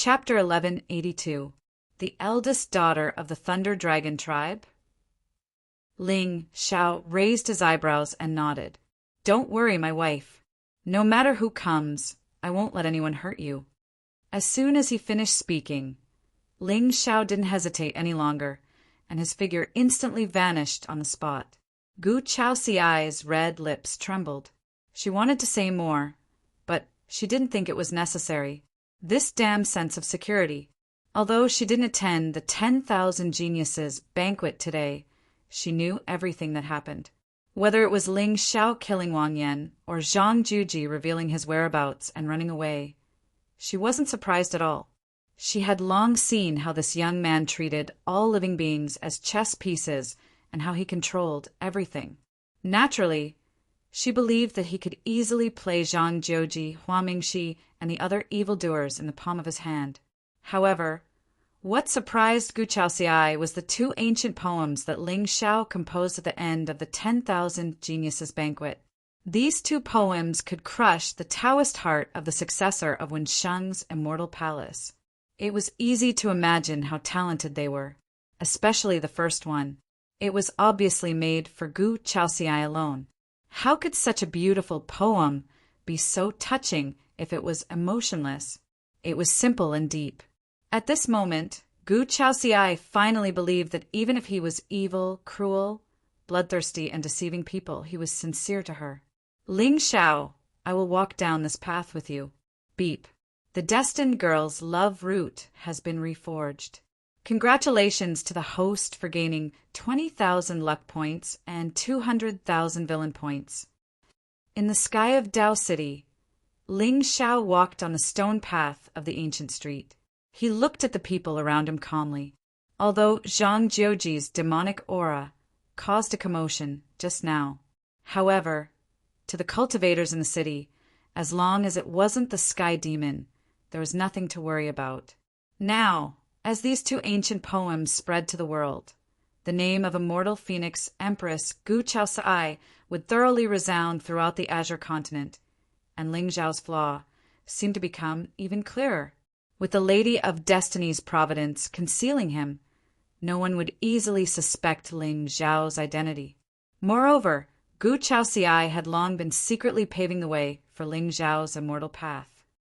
Chapter 1182. The Eldest Daughter of the Thunder Dragon Tribe. Ling Xiao raised his eyebrows and nodded. Don't worry, my wife. No matter who comes, I won't let anyone hurt you. As soon as he finished speaking, Ling Xiao didn't hesitate any longer, and his figure instantly vanished on the spot. Gu Chaoxiai's red lips trembled. She wanted to say more, but she didn't think it was necessary. This damn sense of security. Although she didn't attend the 10,000 Geniuses banquet today, she knew everything that happened. Whether it was Ling Xiao killing Wang Yan or Zhang Juji revealing his whereabouts and running away, she wasn't surprised at all. She had long seen how this young man treated all living beings as chess pieces and how he controlled everything. Naturally, she believed that he could easily play Zhang Juji, Hua Mingxi, and the other evildoers in the palm of his hand. However, what surprised Gu Chaoxiai was the 2 ancient poems that Ling Xiao composed at the end of the 10,000 Geniuses banquet. These 2 poems could crush the Taoist heart of the successor of Wen Sheng's immortal palace. It was easy to imagine how talented they were, especially the first one. It was obviously made for Gu Chaoxiai alone. How could such a beautiful poem be so touching if it was emotionless? It was simple and deep. At this moment, Gu Chaoxiai finally believed that even if he was evil, cruel, bloodthirsty, and deceiving people, he was sincere to her. Ling Xiao, I will walk down this path with you. Beep. The destined girl's love root has been reforged. Congratulations to the host for gaining 20,000 luck points and 200,000 villain points. In the sky of Dao City, Ling Xiao walked on the stone path of the ancient street. He looked at the people around him calmly. Although Zhang Jioji's demonic aura caused a commotion just now. However, to the cultivators in the city, as long as it wasn't the sky demon, there was nothing to worry about. Now, as these 2 ancient poems spread to the world, the name of immortal phoenix Empress Gu Chaoxiai would thoroughly resound throughout the Azure continent, and Ling Xiao's flaw seemed to become even clearer. With the Lady of Destiny's providence concealing him, no one would easily suspect Ling Xiao's identity. Moreover, Gu Chaoxiai had long been secretly paving the way for Ling Xiao's immortal path.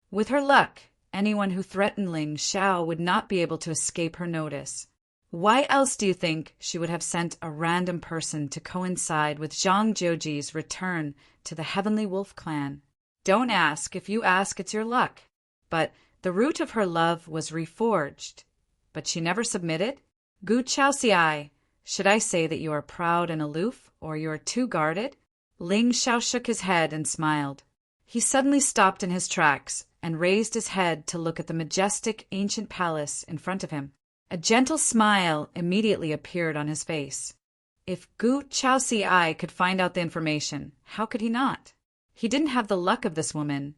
With her luck, anyone who threatened Ling Xiao would not be able to escape her notice. Why else do you think she would have sent a random person to coincide with Zhang Jioji's return to the Heavenly Wolf clan? Don't ask. If you ask, it's your luck. But the root of her love was reforged. But she never submitted? Gu Chaoxiai, should I say that you are proud and aloof, or you are too guarded? Ling Xiao shook his head and smiled. He suddenly stopped in his tracks and raised his head to look at the majestic ancient palace in front of him. A gentle smile immediately appeared on his face. If Gu Chaoxiai could find out the information, how could he not? He didn't have the luck of this woman,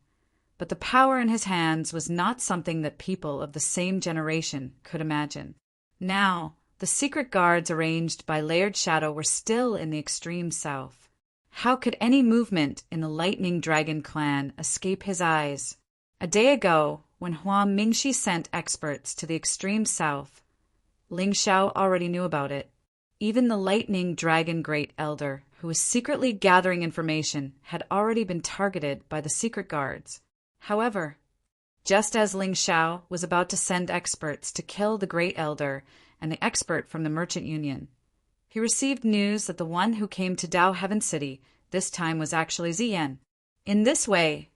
but the power in his hands was not something that people of the same generation could imagine. Now, the secret guards arranged by Layered Shadow were still in the extreme south. How could any movement in the Lightning Dragon clan escape his eyes? A day ago, when Hua Mingxi sent experts to the extreme south, Ling Xiao already knew about it. Even the Lightning Dragon Great Elder, who was secretly gathering information, had already been targeted by the secret guards. However, just as Ling Xiao was about to send experts to kill the Great Elder and the expert from the Merchant Union, he received news that the one who came to Dao Heaven City this time was actually Ziyan. In this way,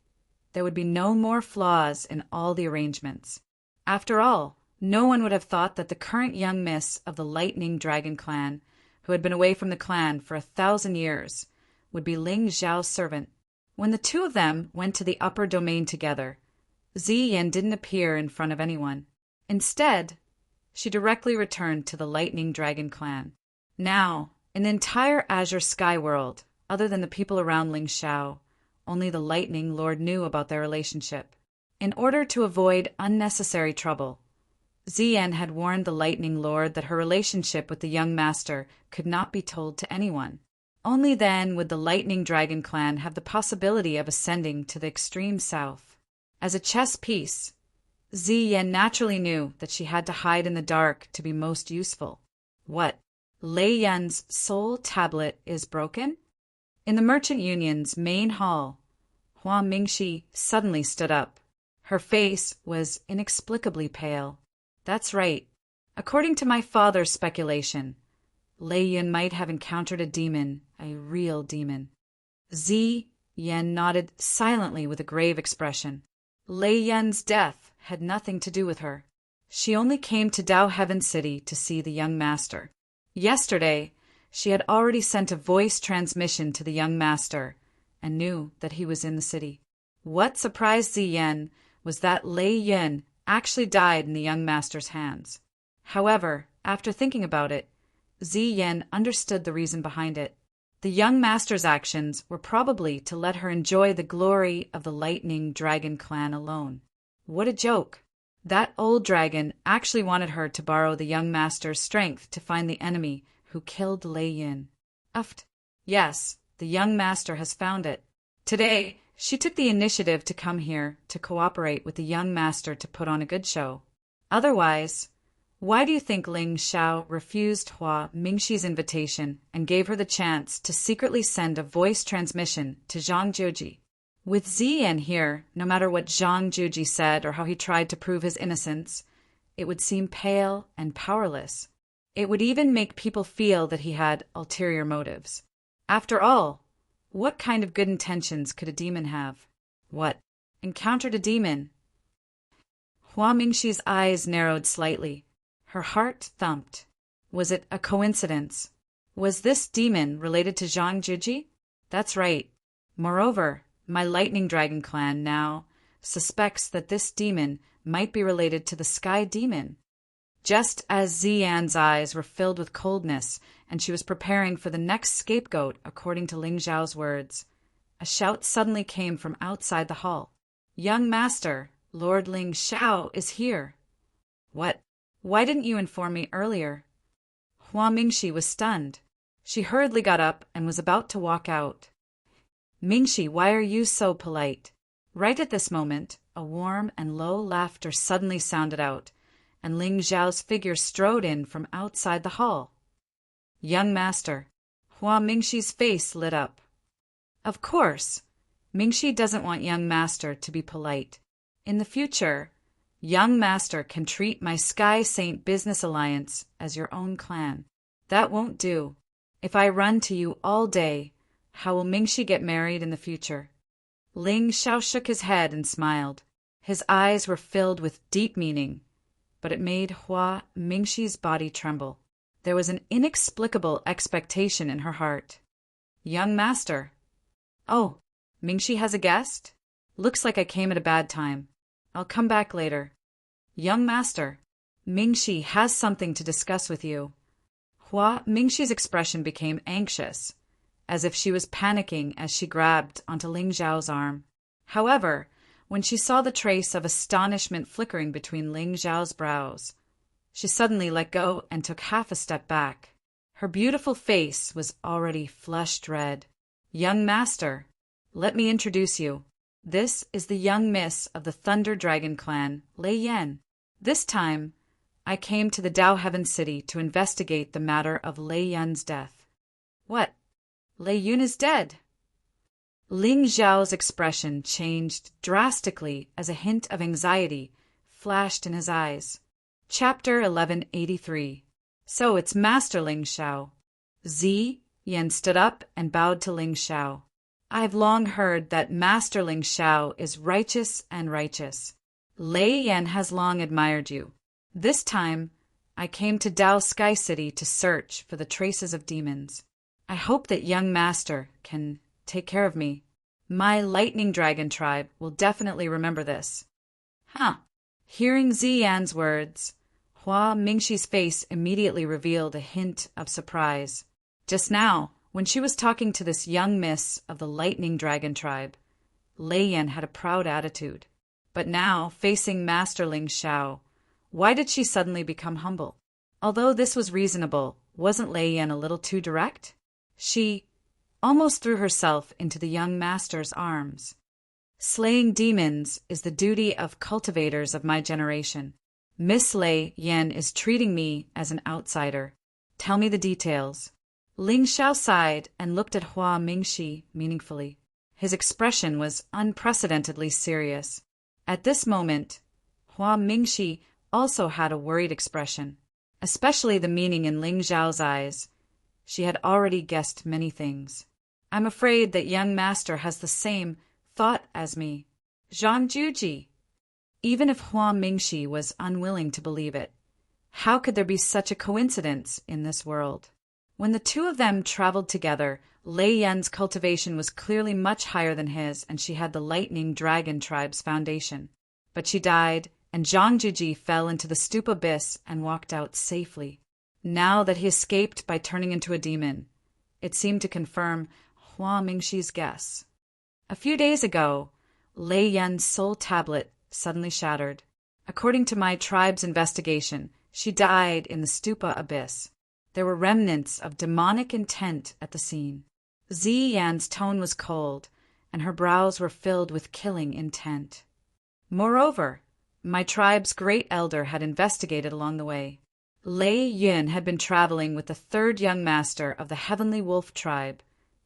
there would be no more flaws in all the arrangements. After all, no one would have thought that the current young miss of the Lightning Dragon clan, who had been away from the clan for 1,000 years, would be Ling Xiao's servant. When the 2 of them went to the upper domain together, Ziyan didn't appear in front of anyone. Instead, she directly returned to the Lightning Dragon clan. Now, in the entire Azure Sky world, other than the people around Ling Xiao, only the Lightning Lord knew about their relationship. In order to avoid unnecessary trouble, Ziyan had warned the Lightning Lord that her relationship with the young master could not be told to anyone. Only then would the Lightning Dragon clan have the possibility of ascending to the extreme south. As a chess piece, Ziyan naturally knew that she had to hide in the dark to be most useful. What? Lei Yan's soul tablet is broken? In the Merchant Union's main hall, Hua Mingxi suddenly stood up. Her face was inexplicably pale. That's right. According to my father's speculation, Lei Yun might have encountered a demon, a real demon. Zi Yan nodded silently with a grave expression. Lei Yan's death had nothing to do with her. She only came to Dao Heaven City to see the young master. Yesterday, she had already sent a voice transmission to the young master and knew that he was in the city. What surprised Ziyan was that Lei Yun actually died in the young master's hands. However, after thinking about it, Ziyan understood the reason behind it. The young master's actions were probably to let her enjoy the glory of the Lightning Dragon clan alone. What a joke! That old dragon actually wanted her to borrow the young master's strength to find the enemy who killed Lei Yun. Uft. Yes, the young master has found it. Today, she took the initiative to come here to cooperate with the young master to put on a good show. Otherwise, why do you think Ling Xiao refused Hua Mingxi's invitation and gave her the chance to secretly send a voice transmission to Zhang Juji? With Ziyan here, no matter what Zhang Juji said or how he tried to prove his innocence, it would seem pale and powerless. It would even make people feel that he had ulterior motives. After all, what kind of good intentions could a demon have? What? Encountered a demon? Hua Mingxi's eyes narrowed slightly. Her heart thumped. Was it a coincidence? Was this demon related to Zhang Juji? That's right. Moreover, my Lightning Dragon clan now suspects that this demon might be related to the Sky Demon. Just as Ziyan's eyes were filled with coldness and she was preparing for the next scapegoat according to Ling Zhao's words, a shout suddenly came from outside the hall. Young master, Lord Ling Xiao is here. What? Why didn't you inform me earlier? Hua Mingxi was stunned. She hurriedly got up and was about to walk out. Mingxi, why are you so polite? Right at this moment, a warm and low laughter suddenly sounded out, and Ling Zhao's figure strode in from outside the hall. Young master. Hua Mingxi's face lit up. Of course, Mingxi doesn't want young master to be polite. In the future, young master can treat my Sky Saint Business Alliance as your own clan. That won't do. If I run to you all day, how will Mingxi get married in the future? Ling Xiao shook his head and smiled. His eyes were filled with deep meaning, but it made Hua Mingxi's body tremble. There was an inexplicable expectation in her heart. Young master. Oh, Mingxi has a guest? Looks like I came at a bad time. I'll come back later. Young master, Mingxi has something to discuss with you. Hua Mingxi's expression became anxious, as if she was panicking as she grabbed onto Ling Zhao's arm. However, when she saw the trace of astonishment flickering between Ling Zhao's brows, she suddenly let go and took half a step back. Her beautiful face was already flushed red. Young master, let me introduce you. This is the young miss of the Thunder Dragon clan, Lei Yan. This time, I came to the Dao Heaven City to investigate the matter of Lei Yun's death. What? Lei Yun is dead? Ling Zhao's expression changed drastically as a hint of anxiety flashed in his eyes. Chapter 1183. So it's Master Ling Xiao. Yan stood up and bowed to Ling Xiao. I've long heard that Master Ling Xiao is righteous and righteous. Lei Yan has long admired you. This time, I came to Dao Sky City to search for the traces of demons. I hope that young master can take care of me. My Lightning Dragon tribe will definitely remember this. Huh. Hearing Ziyan's words, Hua Mingxi's face immediately revealed a hint of surprise. Just now, when she was talking to this young miss of the Lightning Dragon tribe, Lei Yan had a proud attitude. But now, facing Master Ling Xiao, why did she suddenly become humble? Although this was reasonable, wasn't Lei Yan a little too direct? She almost threw herself into the young master's arms. Slaying demons is the duty of cultivators of my generation. Miss Lei Yan is treating me as an outsider. Tell me the details. Ling Xiao sighed and looked at Hua Mingxi meaningfully. His expression was unprecedentedly serious. At this moment, Hua Mingxi also had a worried expression, especially the meaning in Ling Xiao's eyes. She had already guessed many things. I'm afraid that young master has the same thought as me. Zhang Juji. Even if Hua Mingxi was unwilling to believe it, how could there be such a coincidence in this world? When the two of them traveled together, Lei Yan's cultivation was clearly much higher than his, and she had the Lightning Dragon tribe's foundation. But she died, and Zhang Juji fell into the steep abyss and walked out safely. Now that he escaped by turning into a demon, it seemed to confirm Hua Mingxi's guess. A few days ago, Lei Yan's soul tablet suddenly shattered. According to my tribe's investigation, she died in the stupa abyss. There were remnants of demonic intent at the scene. Zi Yan's tone was cold, and her brows were filled with killing intent. Moreover, my tribe's great elder had investigated along the way. Lei Yun had been traveling with the third young master of the Heavenly Wolf tribe,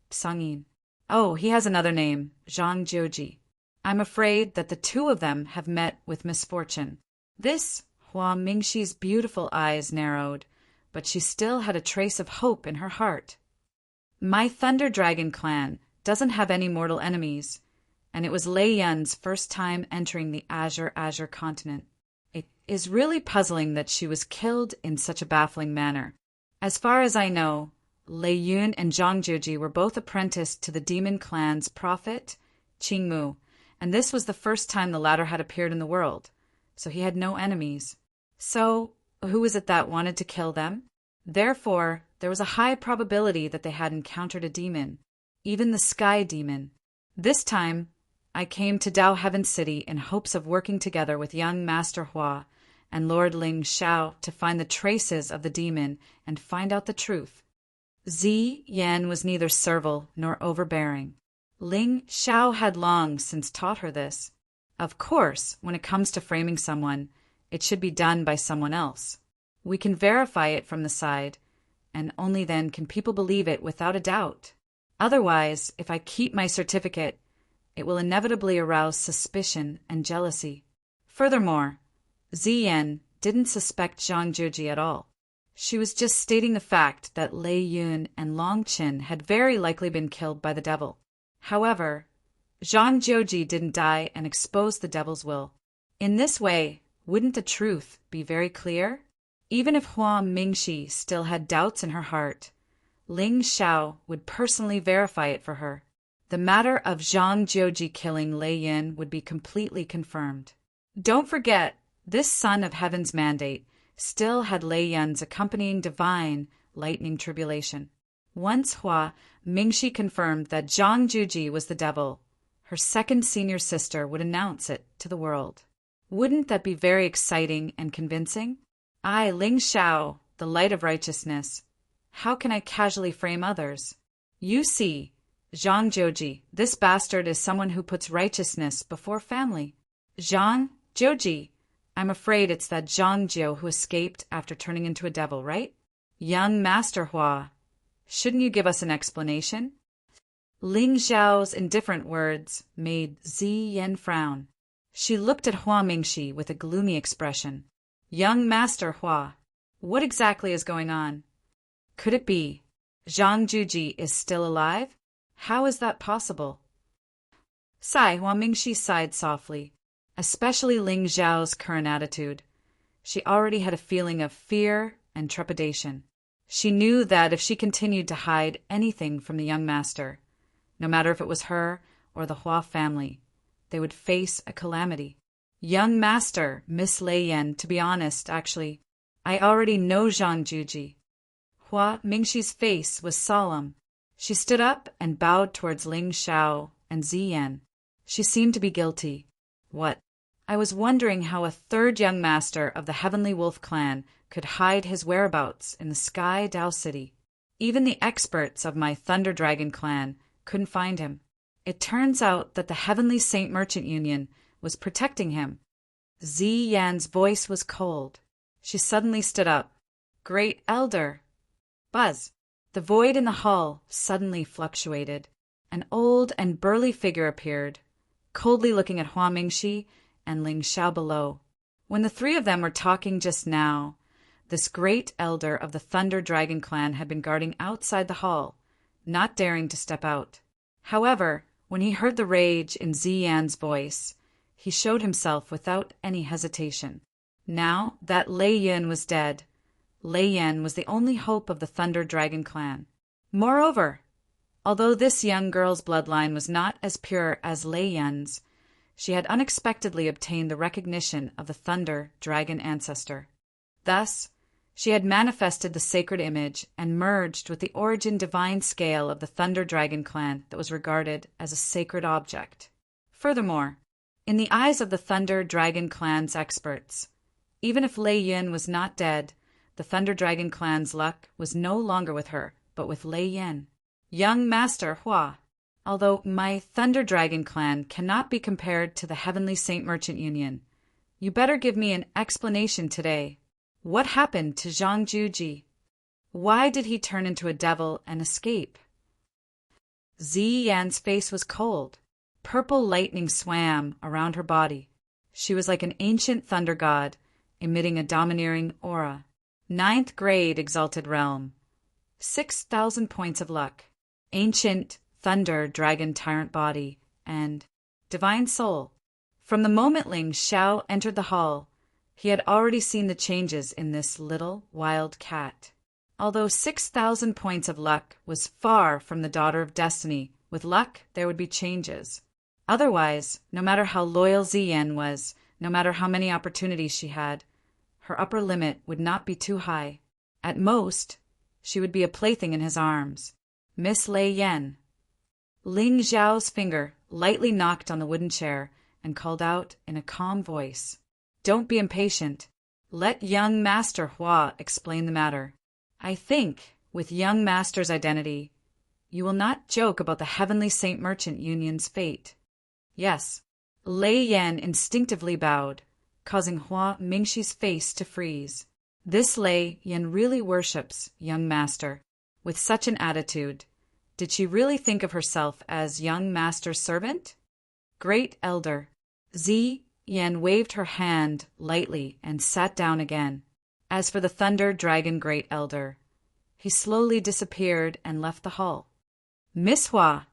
Sangyin. Oh, he has another name, Zhang Jiuji. I'm afraid that the two of them have met with misfortune. This Hua Mingxi's beautiful eyes narrowed, but she still had a trace of hope in her heart. My Thunder Dragon clan doesn't have any mortal enemies, and it was Lei Yun's first time entering the Azure continent. It is really puzzling that she was killed in such a baffling manner. As far as I know, Lei Yun and Zhang Juji were both apprenticed to the demon clan's prophet, Qingmu, and this was the first time the latter had appeared in the world, so he had no enemies. So, who was it that wanted to kill them? Therefore, there was a high probability that they had encountered a demon, even the sky demon. This time, I came to Dao Heaven City in hopes of working together with young Master Hua and Lord Ling Xiao to find the traces of the demon and find out the truth. Zi Yan was neither servile nor overbearing. Ling Xiao had long since taught her this. Of course, when it comes to framing someone, it should be done by someone else. We can verify it from the side, and only then can people believe it without a doubt. Otherwise, if I keep my certificate, it will inevitably arouse suspicion and jealousy. Furthermore, Ziyan didn't suspect Zhang Juji at all. She was just stating the fact that Lei Yun and Long Qin had very likely been killed by the devil. However, Zhang Jiuji didn't die and exposed the devil's will. In this way, wouldn't the truth be very clear? Even if Hua Mingxi still had doubts in her heart, Ling Xiao would personally verify it for her. The matter of Zhang Jiuji killing Lei Yun would be completely confirmed. Don't forget, this son of heaven's mandate still had Lei Yun's accompanying divine lightning tribulation. Once Hua Mingxi confirmed that Zhang Juji was the devil, her second senior sister would announce it to the world. Wouldn't that be very exciting and convincing? I, Ling Xiao, the light of righteousness. How can I casually frame others? You see, Zhang Jiuji, this bastard is someone who puts righteousness before family. Zhang Jiuji, I'm afraid it's that Zhang Jiu who escaped after turning into a devil, right? Young Master Hua, shouldn't you give us an explanation? Ling Xiao's indifferent words made Zi Yan frown. She looked at Hua Mingxi with a gloomy expression. Young Master Hua, what exactly is going on? Could it be Zhang Juji is still alive? How is that possible? Hua Mingxi sighed softly, especially Ling Xiao's current attitude. She already had a feeling of fear and trepidation. She knew that if she continued to hide anything from the young master, no matter if it was her or the Hua family, they would face a calamity. Young master, Miss Lei Yan, to be honest, actually, I already know Zhang Juji. Hua Mingxi's face was solemn. She stood up and bowed towards Ling Xiao and Ziyan. She seemed to be guilty. What? I was wondering how a third young master of the Heavenly Wolf clan could hide his whereabouts in the Sky Dao City. Even the experts of my Thunder Dragon clan couldn't find him. It turns out that the Heavenly Saint Merchant Union was protecting him. Zi Yan's voice was cold. She suddenly stood up. Great Elder! Buzz! The void in the hall suddenly fluctuated. An old and burly figure appeared, coldly looking at Hua Mingxi and Ling Xiao below. When the three of them were talking just now, this great elder of the Thunder Dragon clan had been guarding outside the hall, not daring to step out. However, when he heard the rage in Zi Yan's voice, he showed himself without any hesitation. Now that Lei Yin was dead, Lei Yin was the only hope of the Thunder Dragon clan. Moreover, although this young girl's bloodline was not as pure as Lei Yin's, she had unexpectedly obtained the recognition of the Thunder Dragon ancestor. Thus, she had manifested the sacred image and merged with the origin divine scale of the Thunder Dragon clan that was regarded as a sacred object. Furthermore, in the eyes of the Thunder Dragon clan's experts, even if Lei Yin was not dead, the Thunder Dragon clan's luck was no longer with her, but with Lei Yin. Young Master Hua, although my Thunder Dragon clan cannot be compared to the Heavenly Saint Merchant Union, you better give me an explanation today. What happened to Zhang Juji? Why did he turn into a devil and escape? Zi Yan's face was cold. Purple lightning swam around her body. She was like an ancient thunder god, emitting a domineering aura. 9th grade exalted realm. 6,000 points of luck. Ancient thunder dragon tyrant body and divine soul. From the moment Ling Xiao entered the hall, he had already seen the changes in this little wild cat. Although 6,000 points of luck was far from the daughter of destiny, with luck there would be changes. Otherwise, no matter how loyal Ziyan was, no matter how many opportunities she had, her upper limit would not be too high. At most, she would be a plaything in his arms. Miss Lei Yin. Ling Xiao's finger lightly knocked on the wooden chair and called out in a calm voice. Don't be impatient. Let young Master Hua explain the matter. I think, with young Master's identity, you will not joke about the Heavenly Saint Merchant Union's fate. Yes. Lei Yin instinctively bowed, causing Hua Mingxi's face to freeze. This Lei Yin really worships young Master. With such an attitude, did she really think of herself as young Master's servant? Great Elder. Zi Yan waved her hand lightly and sat down again. As for the Thunder Dragon Great Elder, he slowly disappeared and left the hall. Miss Hua,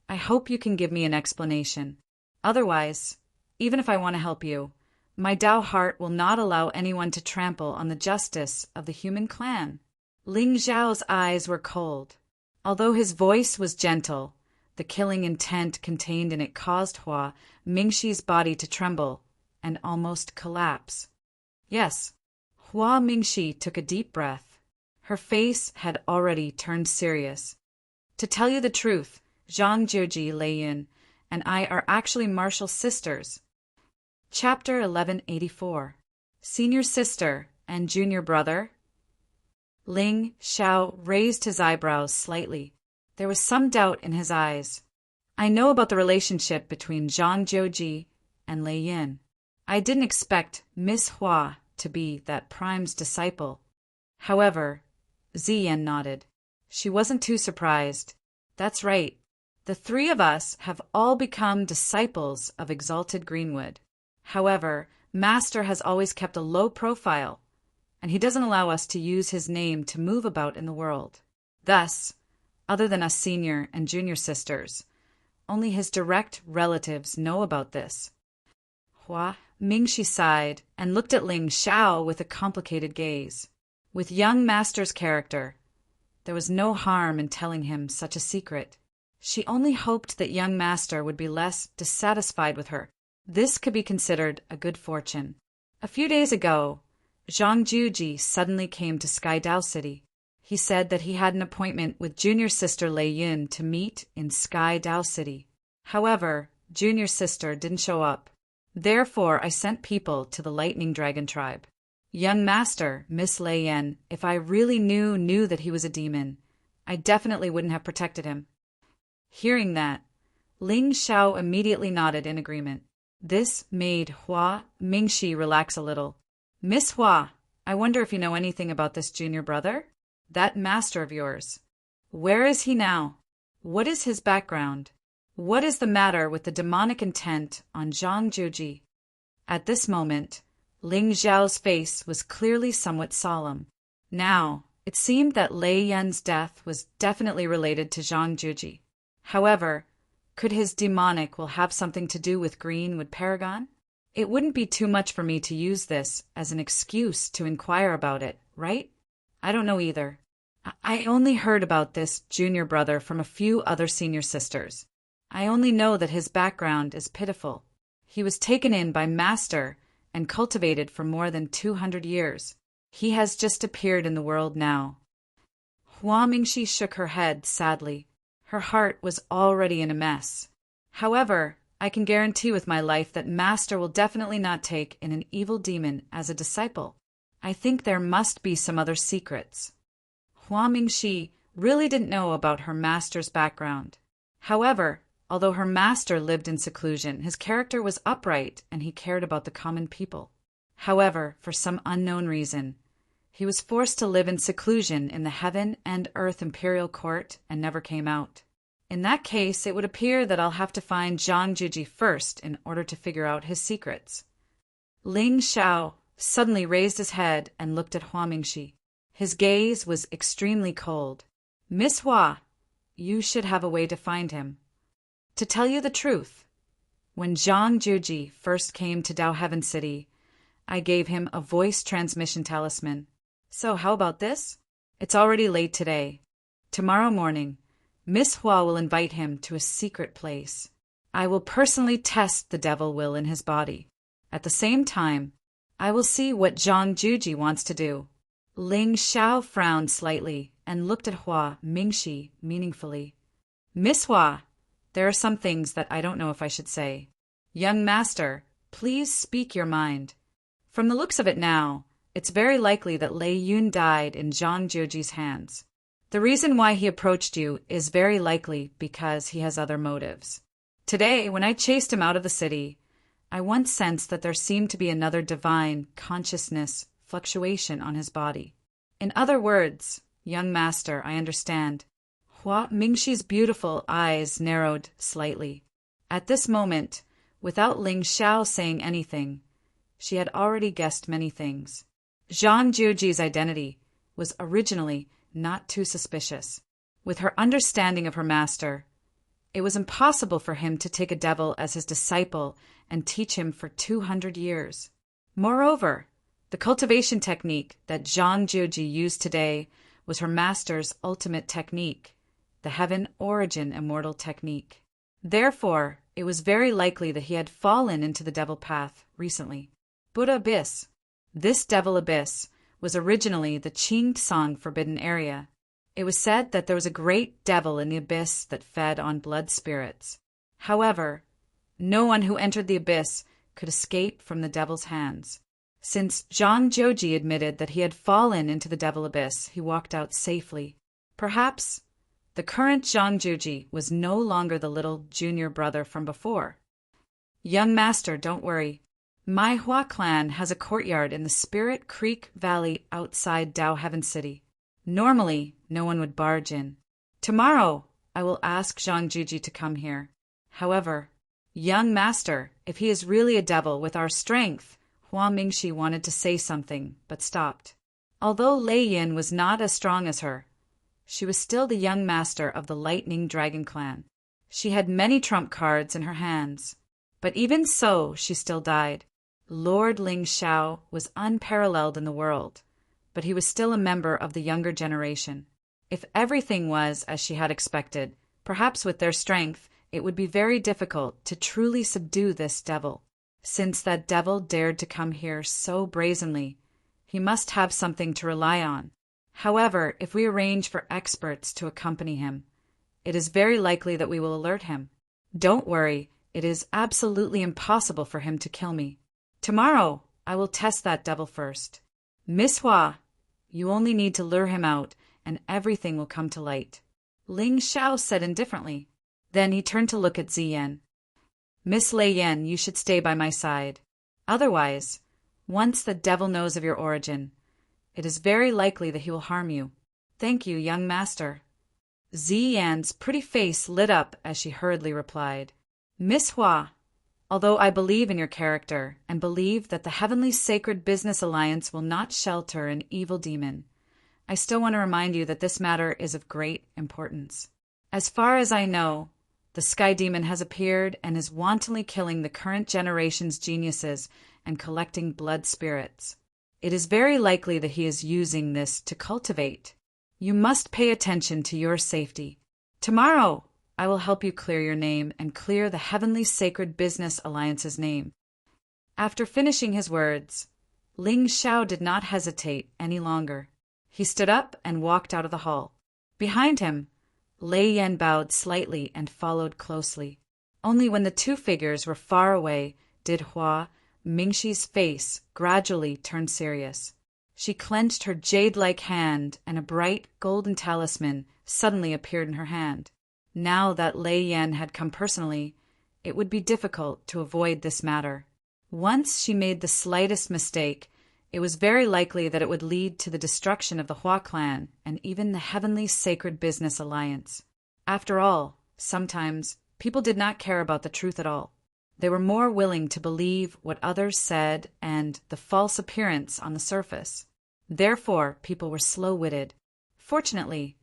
I hope you can give me an explanation. Otherwise, even if I want to help you, my Tao heart will not allow anyone to trample on the justice of the human clan. Ling Xiao's eyes were cold. Although his voice was gentle, the killing intent contained in it caused Hua Mingxi's body to tremble and almost collapse. Yes, Hua Mingxi took a deep breath. Her face had already turned serious. To tell you the truth, Zhang Juji, Lei Yin, and I are actually martial sisters. Chapter 1184. Senior Sister and Junior Brother. Ling Xiao raised his eyebrows slightly. There was some doubt in his eyes. I know about the relationship between Zhang Juji and Lei Yin. I didn't expect Miss Hua to be that prime's disciple. However, Ziyan nodded. She wasn't too surprised. That's right. The three of us have all become disciples of Exalted Greenwood. However, Master has always kept a low profile, and he doesn't allow us to use his name to move about in the world. Thus, other than us senior and junior sisters, only his direct relatives know about this. Hua Mingxi sighed and looked at Ling Xiao with a complicated gaze. With young Master's character, there was no harm in telling him such a secret. She only hoped that young Master would be less dissatisfied with her. This could be considered a good fortune. A few days ago, Zhang Juji suddenly came to Sky Dao City. He said that he had an appointment with junior sister Lei Yin to meet in Sky Dao City. However, junior sister didn't show up. Therefore, I sent people to the Lightning Dragon tribe. Young Master, Miss Lei Yin, if I really knew that he was a demon, I definitely wouldn't have protected him. Hearing that, Ling Xiao immediately nodded in agreement. This made Hua Mingxi relax a little. Miss Hua, I wonder if you know anything about this junior brother? That master of yours. Where is he now? What is his background? What is the matter with the demonic intent on Zhang Juji? At this moment, Ling Xiao's face was clearly somewhat solemn. Now, it seemed that Lei Yan's death was definitely related to Zhang Juji. However, could his demonic will have something to do with Greenwood Paragon? It wouldn't be too much for me to use this as an excuse to inquire about it, right? I don't know either. I only heard about this junior brother from a few other senior sisters. I only know that his background is pitiful. He was taken in by Master and cultivated for more than 200 years. He has just appeared in the world now. Hua Mingxi shook her head sadly. Her heart was already in a mess. However, I can guarantee with my life that Master will definitely not take in an evil demon as a disciple. I think there must be some other secrets. Hua Mingxi really didn't know about her master's background. However, although her master lived in seclusion, his character was upright and he cared about the common people. However, for some unknown reason, he was forced to live in seclusion in the Heaven and Earth Imperial Court and never came out. In that case, it would appear that I'll have to find Zhang Juji first in order to figure out his secrets. Ling Xiao suddenly raised his head and looked at Hua Mingxi. His gaze was extremely cold. Miss Hua, you should have a way to find him. To tell you the truth, when Zhang Juji first came to Dao Heaven City, I gave him a voice transmission talisman. So how about this? It's already late today. Tomorrow morning, Miss Hua will invite him to a secret place. I will personally test the devil will in his body. At the same time, I will see what Zhang Juji wants to do. Ling Xiao frowned slightly and looked at Hua Mingxi meaningfully. Miss Hua, there are some things that I don't know if I should say. Young master, please speak your mind. From the looks of it now, it's very likely that Lei Yun died in Zhang Juji's hands. The reason why he approached you is very likely because he has other motives. Today, when I chased him out of the city, I once sensed that there seemed to be another divine consciousness fluctuation on his body. In other words, young master, I understand. Hua Mingxi's beautiful eyes narrowed slightly. At this moment, without Ling Xiao saying anything, she had already guessed many things. Zhang Juji's identity was originally not too suspicious. With her understanding of her master, it was impossible for him to take a devil as his disciple and teach him for 200 years. Moreover, the cultivation technique that Zhang Juji used today was her master's ultimate technique, the Heaven Origin Immortal Technique. Therefore, it was very likely that he had fallen into the devil path recently. Buddha Abyss. This devil abyss was originally the Qing Song Forbidden Area. It was said that there was a great devil in the abyss that fed on blood spirits. However, no one who entered the abyss could escape from the devil's hands. Since Zhang Juji admitted that he had fallen into the devil abyss, he walked out safely. Perhaps the current Zhang Juji was no longer the little junior brother from before. Young master, don't worry. My Hua clan has a courtyard in the Spirit Creek Valley outside Dao Heaven City. Normally, no one would barge in. Tomorrow, I will ask Zhang Juji to come here. However, young master, if he is really a devil with our strength, Hua Mingxi wanted to say something, but stopped. Although Lei Yin was not as strong as her, she was still the young master of the Lightning Dragon clan. She had many trump cards in her hands, but even so, she still died. Lord Ling Xiao was unparalleled in the world, but he was still a member of the younger generation. If everything was as she had expected, perhaps with their strength, it would be very difficult to truly subdue this devil. Since that devil dared to come here so brazenly, he must have something to rely on. However, if we arrange for experts to accompany him, it is very likely that we will alert him. Don't worry, it is absolutely impossible for him to kill me. Tomorrow, I will test that devil first. Miss Hua, you only need to lure him out, and everything will come to light. Ling Xiao said indifferently. Then he turned to look at Ziyan. Miss Lei Yan, you should stay by my side. Otherwise, once the devil knows of your origin, it is very likely that he will harm you. Thank you, young master. Ziyan's pretty face lit up as she hurriedly replied, Miss Hua, although I believe in your character and believe that the Heavenly Sacred Business Alliance will not shelter an evil demon, I still want to remind you that this matter is of great importance. As far as I know, the Sky Demon has appeared and is wantonly killing the current generation's geniuses and collecting blood spirits. It is very likely that he is using this to cultivate. You must pay attention to your safety. Tomorrow, I will help you clear your name and clear the Heavenly Sacred Business Alliance's name. After finishing his words, Ling Xiao did not hesitate any longer. He stood up and walked out of the hall. Behind him, Lei Yan bowed slightly and followed closely. Only when the two figures were far away did Hua Mingxi's face gradually turn serious. She clenched her jade-like hand, and a bright golden talisman suddenly appeared in her hand. Now that Lei Yan had come personally, it would be difficult to avoid this matter. Once she made the slightest mistake, it was very likely that it would lead to the destruction of the Hua clan and even the Heavenly Sacred Business Alliance. After all, sometimes people did not care about the truth at all. They were more willing to believe what others said and the false appearance on the surface. Therefore, people were slow-witted. Fortunately,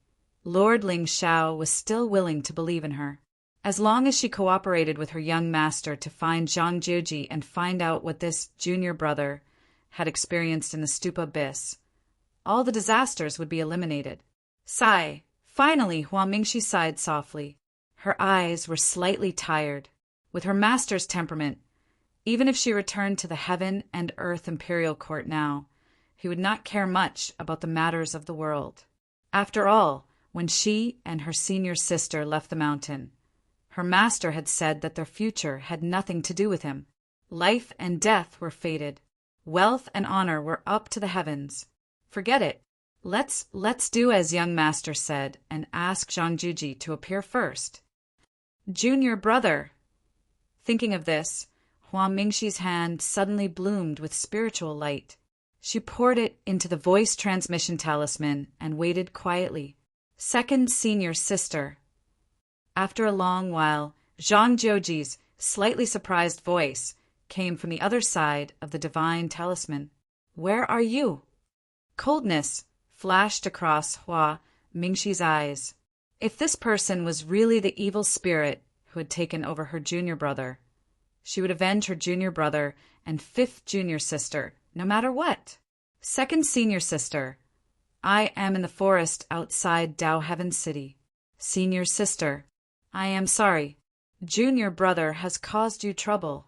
Lord Ling Xiao was still willing to believe in her. As long as she cooperated with her young master to find Zhang Jiuji and find out what this junior brother had experienced in the Stupa Abyss, all the disasters would be eliminated. Sigh. Finally, Hua Mingxi sighed softly. Her eyes were slightly tired. With her master's temperament, even if she returned to the Heaven and Earth Imperial Court now, he would not care much about the matters of the world. After all, when she and her senior sister left the mountain, her master had said that their future had nothing to do with him. Life and death were fated. Wealth and honor were up to the heavens. Forget it. Let's do as young master said and ask Zhang Juji to appear first. Junior brother. Thinking of this, Hua Mingxi's hand suddenly bloomed with spiritual light. She poured it into the voice transmission talisman and waited quietly. Second senior sister. After a long while, Zhang Jiuji's slightly surprised voice came from the other side of the divine talisman. Where are you? Coldness flashed across Hua Mingxi's eyes. If this person was really the evil spirit who had taken over her junior brother, she would avenge her junior brother and fifth junior sister, no matter what. Second senior sister. I am in the forest outside Dao Heaven City. Senior sister. I am sorry. Junior brother has caused you trouble.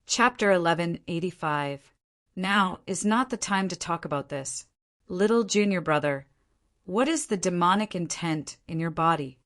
Chapter 1185. Now is not the time to talk about this. Little junior brother, what is the demonic intent in your body?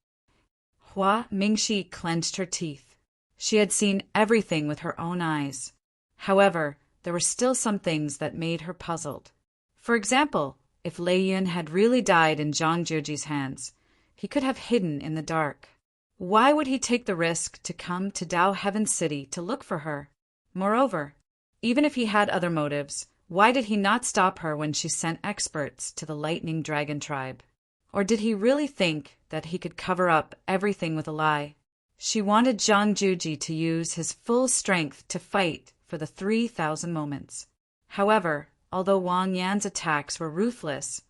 Hua Mingxi clenched her teeth. She had seen everything with her own eyes. However, there were still some things that made her puzzled. For example, if Lei Yun had really died in Zhang Jiuji's hands, he could have hidden in the dark. Why would he take the risk to come to Dao Heaven City to look for her? Moreover, even if he had other motives, why did he not stop her when she sent experts to the Lightning Dragon tribe? Or did he really think that he could cover up everything with a lie? She wanted Zhang Juji to use his full strength to fight for the 3,000 moments. However, although Wang Yan's attacks were ruthless,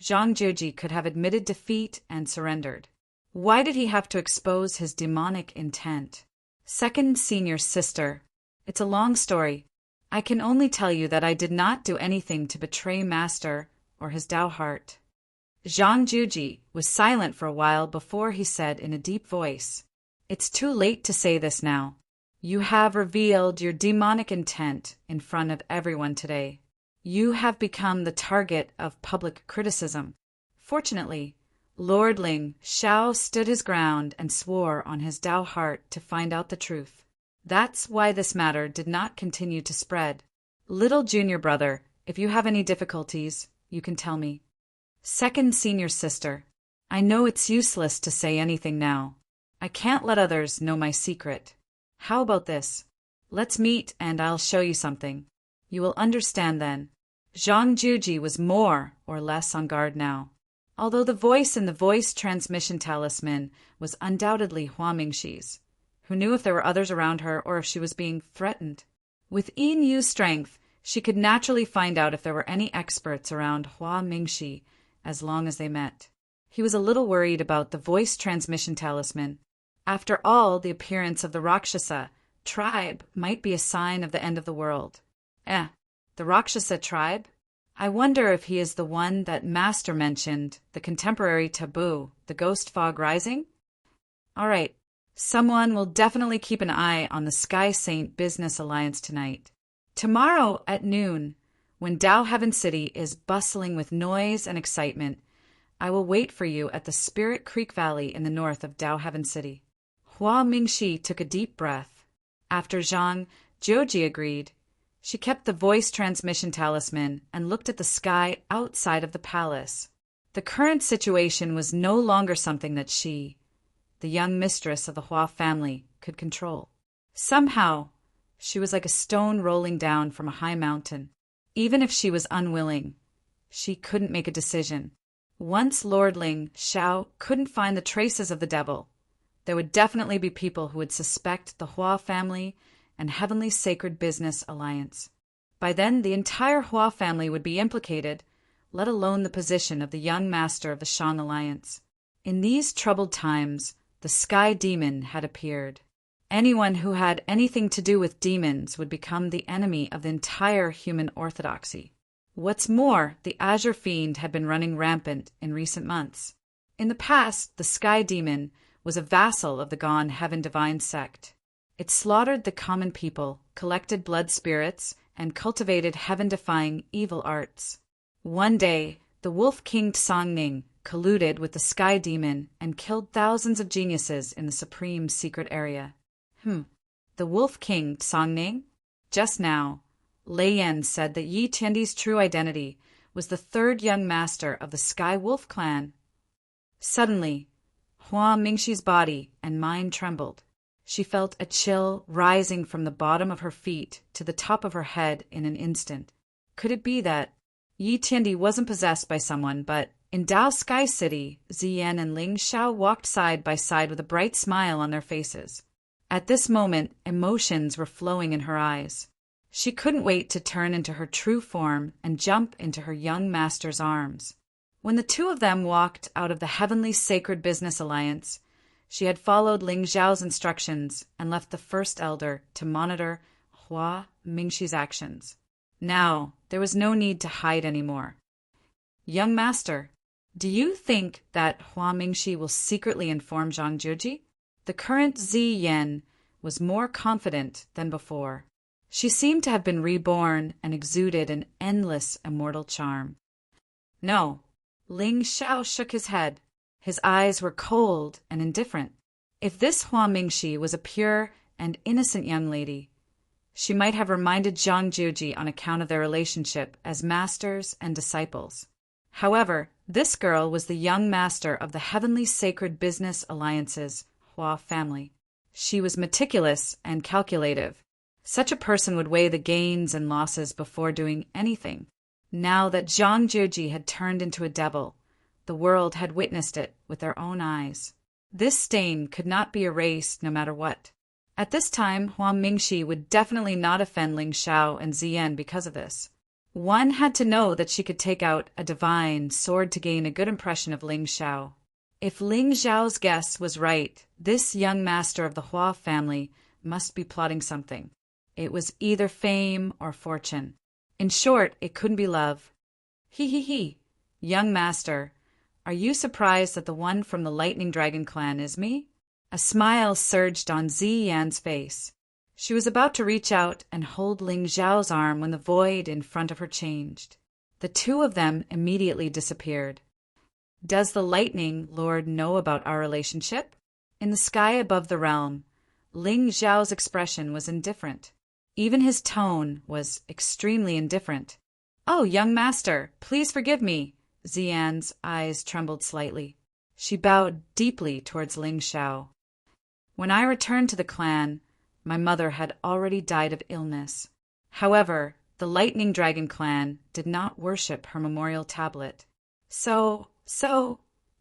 Zhang Juji could have admitted defeat and surrendered. Why did he have to expose his demonic intent? Second senior sister. It's a long story. I can only tell you that I did not do anything to betray Master or his Dao heart. Zhang Juji was silent for a while before he said in a deep voice, It's too late to say this now. You have revealed your demonic intent in front of everyone today. You have become the target of public criticism. Fortunately, Lord Ling Xiao stood his ground and swore on his Dao heart to find out the truth. That's why this matter did not continue to spread. Little junior brother, if you have any difficulties, you can tell me. Second senior sister. I know it's useless to say anything now. I can't let others know my secret. How about this? Let's meet and I'll show you something. You will understand then. Zhang Juji was more or less on guard now. Although the voice in the voice transmission talisman was undoubtedly Hua Mingxi's, who knew if there were others around her or if she was being threatened. With Yin Yu's strength, she could naturally find out if there were any experts around Hua Mingxi as long as they met. He was a little worried about the voice transmission talisman. After all, the appearance of the Rakshasa tribe might be a sign of the end of the world. The Rakshasa tribe? I wonder if he is the one that Master mentioned, the contemporary taboo, the ghost fog rising? All right, someone will definitely keep an eye on the Sky Saint Business Alliance tonight. Tomorrow at noon, when Dao Heaven City is bustling with noise and excitement, I will wait for you at the Spirit Creek Valley in the north of Dao Heaven City. Hua Mingxi took a deep breath. After Zhang Jiuji agreed, she kept the voice transmission talisman and looked at the sky outside of the palace. The current situation was no longer something that she, the young mistress of the Hua family, could control. Somehow, she was like a stone rolling down from a high mountain. Even if she was unwilling, she couldn't make a decision. Once Lord Ling Xiao couldn't find the traces of the devil, there would definitely be people who would suspect the Hua family and Heavenly Sacred Business Alliance. By then, the entire Hua family would be implicated, let alone the position of the young master of the Shan Alliance. In these troubled times, the Sky Demon had appeared. Anyone who had anything to do with demons would become the enemy of the entire human orthodoxy. What's more, the Azure Fiend had been running rampant in recent months. In the past, the Sky Demon was a vassal of the Gone Heaven Divine sect. It slaughtered the common people, collected blood spirits, and cultivated heaven-defying evil arts. One day, the Wolf King Tsangning colluded with the Sky Demon and killed thousands of geniuses in the supreme secret area. The Wolf King Tsangning? Just now, Lei Yan said that Yi Tiandi's true identity was the third young master of the Sky Wolf clan. Suddenly, Hua Mingxi's body and mind trembled. She felt a chill rising from the bottom of her feet to the top of her head in an instant. Could it be that Yi Tiandi wasn't possessed by someone, but in Dao Sky City, Ziyan and Ling Xiao walked side by side with a bright smile on their faces. At this moment, emotions were flowing in her eyes. She couldn't wait to turn into her true form and jump into her young master's arms. When the two of them walked out of the Heavenly Sacred Business Alliance, she had followed Ling Zhao's instructions and left the First Elder to monitor Hua Mingxi's actions. Now, there was no need to hide anymore. Young Master, do you think that Hua Mingxi will secretly inform Zhang Juji? The current Zi Yan was more confident than before. She seemed to have been reborn and exuded an endless immortal charm. No, Ling Xiao shook his head. His eyes were cold and indifferent. If this Hua Mingxi was a pure and innocent young lady, she might have reminded Zhang Juji on account of their relationship as masters and disciples. However, this girl was the young master of the Heavenly Sacred Business Alliance's Hua family. She was meticulous and calculative. Such a person would weigh the gains and losses before doing anything. Now that Zhang Juji had turned into a devil, the world had witnessed it with their own eyes. This stain could not be erased no matter what. At this time, Hua Mingxi would definitely not offend Ling Xiao and Ziyan because of this. One had to know that she could take out a divine sword to gain a good impression of Ling Xiao. If Ling Xiao's guess was right, this young master of the Hua family must be plotting something. It was either fame or fortune. In short, it couldn't be love. He. Young master, are you surprised that the one from the Lightning Dragon clan is me? A smile surged on Zi Yan's face. She was about to reach out and hold Ling Zhao's arm when the void in front of her changed. The two of them immediately disappeared. Does the Lightning Lord know about our relationship? In the sky above the realm, Ling Zhao's expression was indifferent. Even his tone was extremely indifferent. Oh, young master, please forgive me. Ziyan's eyes trembled slightly. She bowed deeply towards Ling Xiao. When I returned to the clan, my mother had already died of illness. However, the Lightning Dragon clan did not worship her memorial tablet. So,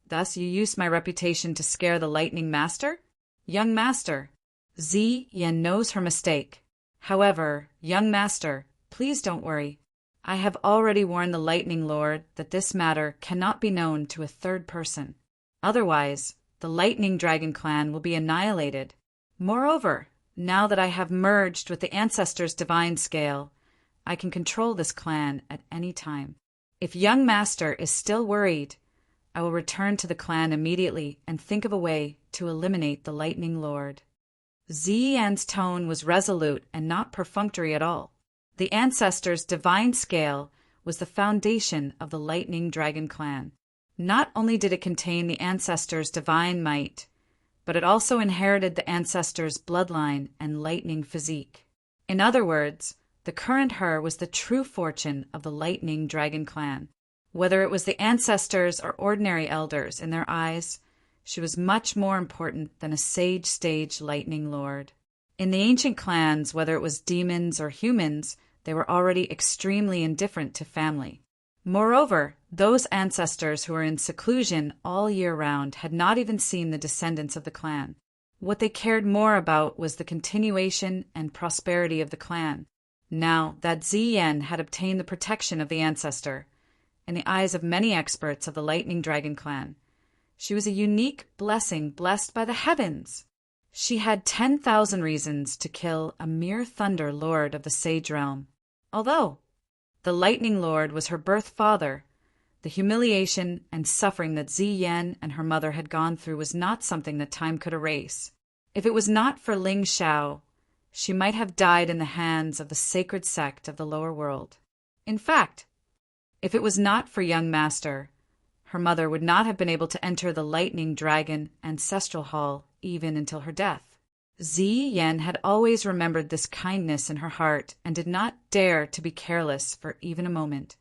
thus you used my reputation to scare the Lightning Master? Young Master, Ziyan knows her mistake. However, young Master, please don't worry. I have already warned the Lightning Lord that this matter cannot be known to a third person. Otherwise, the Lightning Dragon clan will be annihilated. Moreover, now that I have merged with the ancestors' divine scale, I can control this clan at any time. If young Master is still worried, I will return to the clan immediately and think of a way to eliminate the Lightning Lord. Ziyan's tone was resolute and not perfunctory at all. The ancestors' divine scale was the foundation of the Lightning Dragon clan. Not only did it contain the ancestors' divine might, but it also inherited the ancestors' bloodline and lightning physique. In other words, the current her was the true fortune of the Lightning Dragon clan. Whether it was the ancestors or ordinary elders, in their eyes, she was much more important than a sage-stage lightning lord. In the ancient clans, whether it was demons or humans, they were already extremely indifferent to family. Moreover, those ancestors who were in seclusion all year round had not even seen the descendants of the clan. What they cared more about was the continuation and prosperity of the clan. Now that Ziyan had obtained the protection of the ancestor, in the eyes of many experts of the Lightning Dragon clan, she was a unique blessing blessed by the heavens. She had 10,000 reasons to kill a mere Thunder Lord of the Sage Realm. Although the Lightning Lord was her birth father, the humiliation and suffering that Ziyan and her mother had gone through was not something that time could erase. If it was not for Ling Xiao, she might have died in the hands of the sacred sect of the lower world. In fact, if it was not for young Master, her mother would not have been able to enter the Lightning Dragon Ancestral Hall even until her death. Ziyan had always remembered this kindness in her heart and did not dare to be careless for even a moment.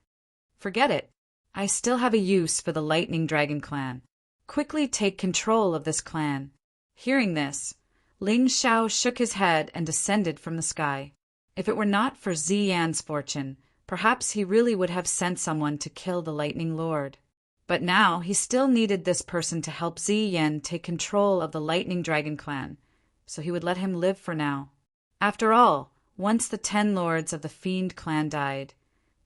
Forget it. I still have a use for the Lightning Dragon clan. Quickly take control of this clan. Hearing this, Ling Xiao shook his head and descended from the sky. If it were not for Ziyan's fortune, perhaps he really would have sent someone to kill the Lightning Lord. But now he still needed this person to help Ziyan take control of the Lightning Dragon clan, so he would let him live for now. After all, once the 10 lords of the Fiend clan died,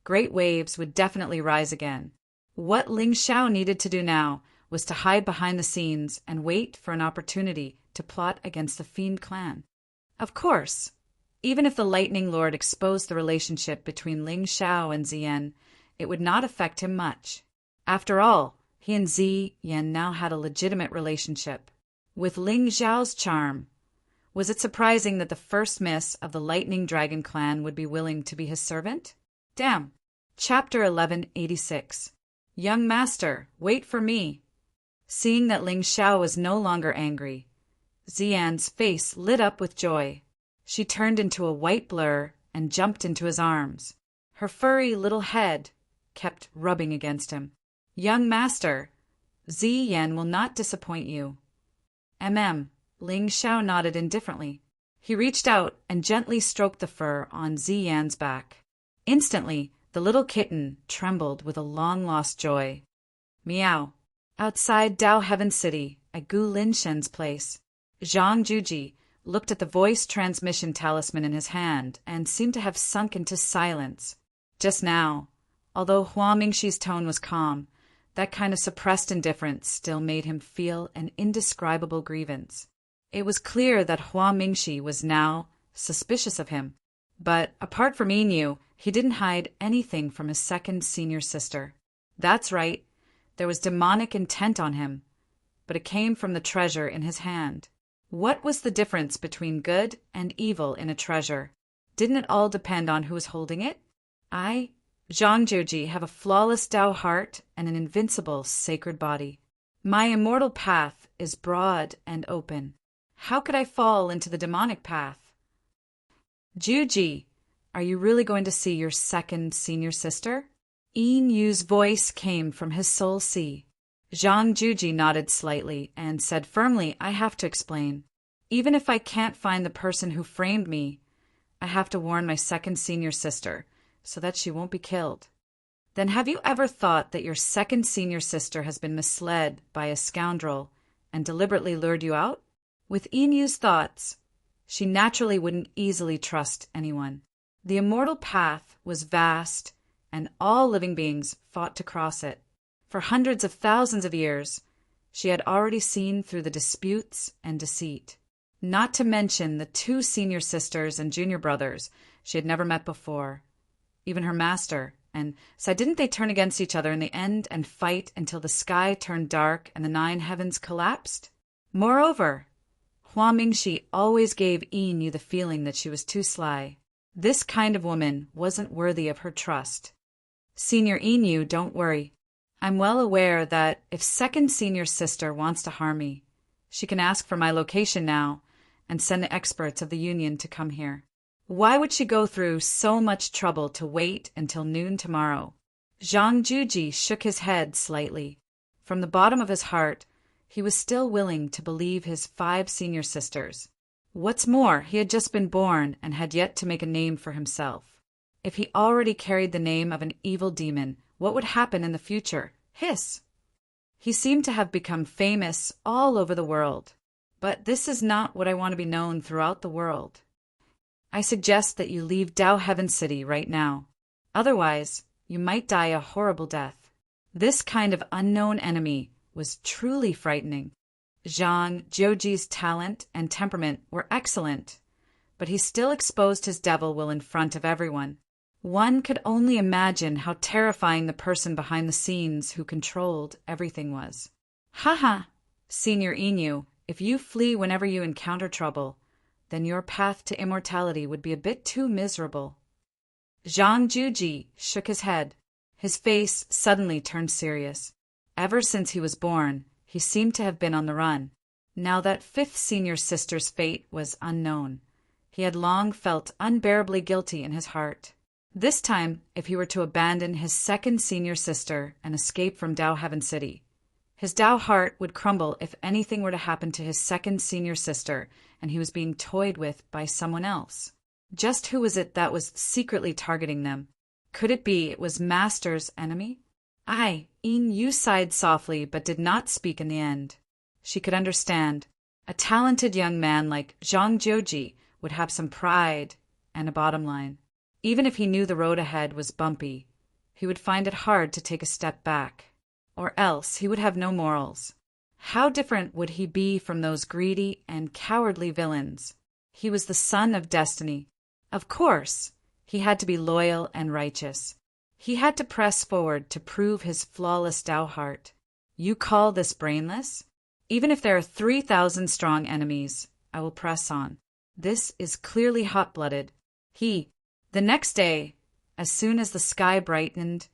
great waves would definitely rise again. What Ling Xiao needed to do now was to hide behind the scenes and wait for an opportunity to plot against the Fiend clan. Of course, even if the Lightning Lord exposed the relationship between Ling Xiao and Ziyan, it would not affect him much. After all, he and Ziyan now had a legitimate relationship. With Ling Xiao's charm, was it surprising that the first miss of the Lightning Dragon clan would be willing to be his servant? Damn. Chapter 1186. Young Master, wait for me. Seeing that Ling Xiao was no longer angry, Ziyan's face lit up with joy. She turned into a white blur and jumped into his arms. Her furry little head kept rubbing against him. Young Master, Ziyan will not disappoint you. Ling Xiao nodded indifferently. He reached out and gently stroked the fur on Ziyan's back. Instantly, the little kitten trembled with a long-lost joy. Meow. Outside Dao Heaven City, at Gu Linshen's place, Zhang Juji looked at the voice transmission talisman in his hand and seemed to have sunk into silence. Just now, although Hua Mingxi's tone was calm, that kind of suppressed indifference still made him feel an indescribable grievance. It was clear that Hua Mingxi was now suspicious of him, but apart from Yinyu, he didn't hide anything from his second senior sister. That's right, there was demonic intent on him, but it came from the treasure in his hand. What was the difference between good and evil in a treasure? Didn't it all depend on who was holding it? I, Zhang Juji, have a flawless Dao heart and an invincible sacred body. My immortal path is broad and open. How could I fall into the demonic path? Juji, are you really going to see your second senior sister? Yin Yu's voice came from his soul sea. Zhang Juji nodded slightly and said firmly, I have to explain. Even if I can't find the person who framed me, I have to warn my second senior sister so that she won't be killed. Then have you ever thought that your second senior sister has been misled by a scoundrel and deliberately lured you out? With Inu's thoughts, she naturally wouldn't easily trust anyone. The immortal path was vast, and all living beings fought to cross it. For hundreds of thousands of years, she had already seen through the disputes and deceit. Not to mention the two senior sisters and junior brothers she had never met before, even her master. And so didn't they turn against each other in the end and fight until the sky turned dark and the 9 heavens collapsed? Moreover, Hua Mingxi always gave Inu the feeling that she was too sly. This kind of woman wasn't worthy of her trust. Senior Inu, don't worry. I'm well aware that if second senior sister wants to harm me, she can ask for my location now and send the experts of the Union to come here. Why would she go through so much trouble to wait until noon tomorrow? Zhang Juji shook his head slightly. From the bottom of his heart, he was still willing to believe his 5 senior sisters. What's more, he had just been born and had yet to make a name for himself. If he already carried the name of an evil demon, what would happen in the future? Hiss! He seemed to have become famous all over the world. But this is not what I want to be known throughout the world. I suggest that you leave Dao Heaven City right now. Otherwise, you might die a horrible death. This kind of unknown enemy was truly frightening. Zhang Jiuji's talent and temperament were excellent, but he still exposed his devil will in front of everyone. One could only imagine how terrifying the person behind the scenes who controlled everything was. Haha, Senior Inu, if you flee whenever you encounter trouble, then your path to immortality would be a bit too miserable. Zhang Juji shook his head. His face suddenly turned serious. Ever since he was born, he seemed to have been on the run. Now that 5th senior sister's fate was unknown, he had long felt unbearably guilty in his heart. This time, if he were to abandon his second senior sister and escape from Dao Heaven City, his Dao heart would crumble if anything were to happen to his second senior sister and he was being toyed with by someone else. Just who was it that was secretly targeting them? Could it be it was Master's enemy? Inu sighed softly but did not speak in the end. She could understand. A talented young man like Zhang Jiuji would have some pride and a bottom line. Even if he knew the road ahead was bumpy, he would find it hard to take a step back. Or else he would have no morals. How different would he be from those greedy and cowardly villains? He was the son of destiny. Of course, he had to be loyal and righteous. He had to press forward to prove his flawless Dao heart. You call this brainless? Even if there are 3,000 strong enemies, I will press on. This is clearly hot-blooded. The next day, as soon as the sky brightened,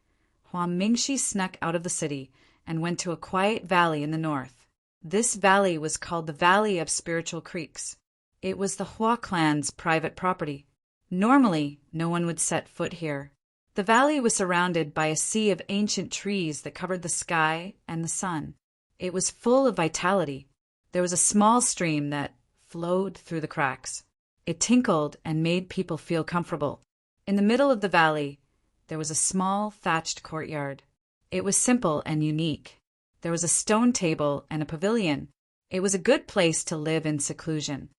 Hua Mingxi snuck out of the city and went to a quiet valley in the north. This valley was called the Valley of Spiritual Creeks. It was the Hua clan's private property. Normally, no one would set foot here. The valley was surrounded by a sea of ancient trees that covered the sky and the sun. It was full of vitality. There was a small stream that flowed through the cracks. It tinkled and made people feel comfortable. In the middle of the valley, there was a small thatched courtyard. It was simple and unique. There was a stone table and a pavilion. It was a good place to live in seclusion.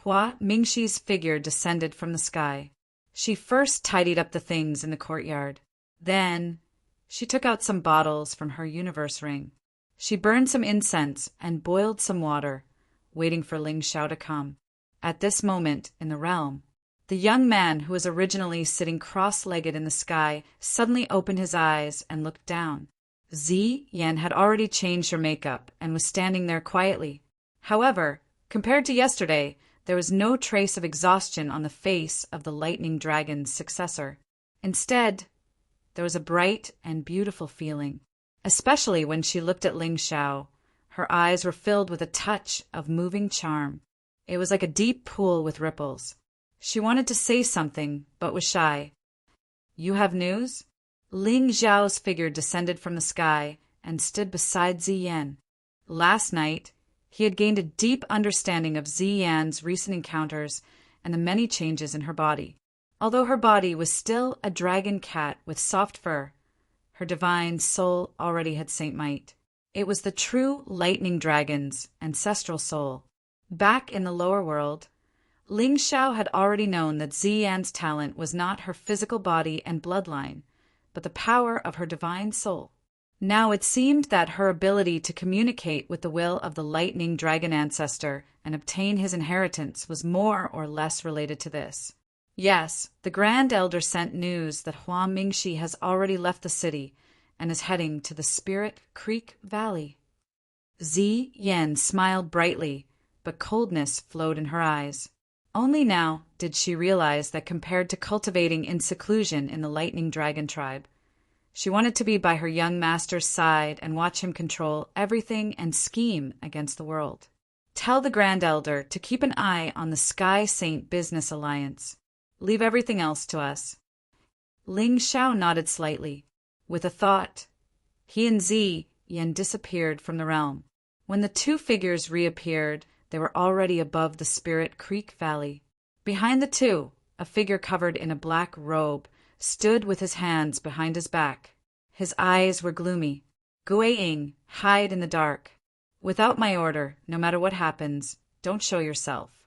Hua Mingxi's figure descended from the sky. She first tidied up the things in the courtyard. Then, she took out some bottles from her universe ring. She burned some incense and boiled some water, waiting for Ling Xiao to come. At this moment in the realm, the young man who was originally sitting cross-legged in the sky suddenly opened his eyes and looked down. Zi Yan had already changed her makeup and was standing there quietly. However, compared to yesterday, there was no trace of exhaustion on the face of the lightning dragon's successor. Instead, there was a bright and beautiful feeling, especially when she looked at Ling Xiao. Her eyes were filled with a touch of moving charm. It was like a deep pool with ripples. She wanted to say something, but was shy. You have news? Ling Xiao's figure descended from the sky and stood beside Zi Yan. Last night, He had gained a deep understanding of Ziyan's recent encounters and the many changes in her body. Although her body was still a dragon cat with soft fur, her divine soul already had Saint Might. It was the true lightning dragon's ancestral soul. Back in the lower world, Ling Xiao had already known that Ziyan's talent was not her physical body and bloodline, but the power of her divine soul. Now it seemed that her ability to communicate with the will of the lightning dragon ancestor and obtain his inheritance was more or less related to this. Yes, the Grand Elder sent news that Hua Mingxi has already left the city and is heading to the Spirit Creek Valley. Ziyan smiled brightly, but coldness flowed in her eyes. Only now did she realize that compared to cultivating in seclusion in the Lightning Dragon tribe, she wanted to be by her young master's side and watch him control everything and scheme against the world. Tell the Grand Elder to keep an eye on the Sky Saint Business Alliance. Leave everything else to us. Ling Xiao nodded slightly. With a thought, he and Ziyan disappeared from the realm. When the two figures reappeared, they were already above the Spirit Creek Valley. Behind the two, a figure covered in a black robe stood with his hands behind his back. His eyes were gloomy. Guiying, hide in the dark. Without my order, no matter what happens, don't show yourself.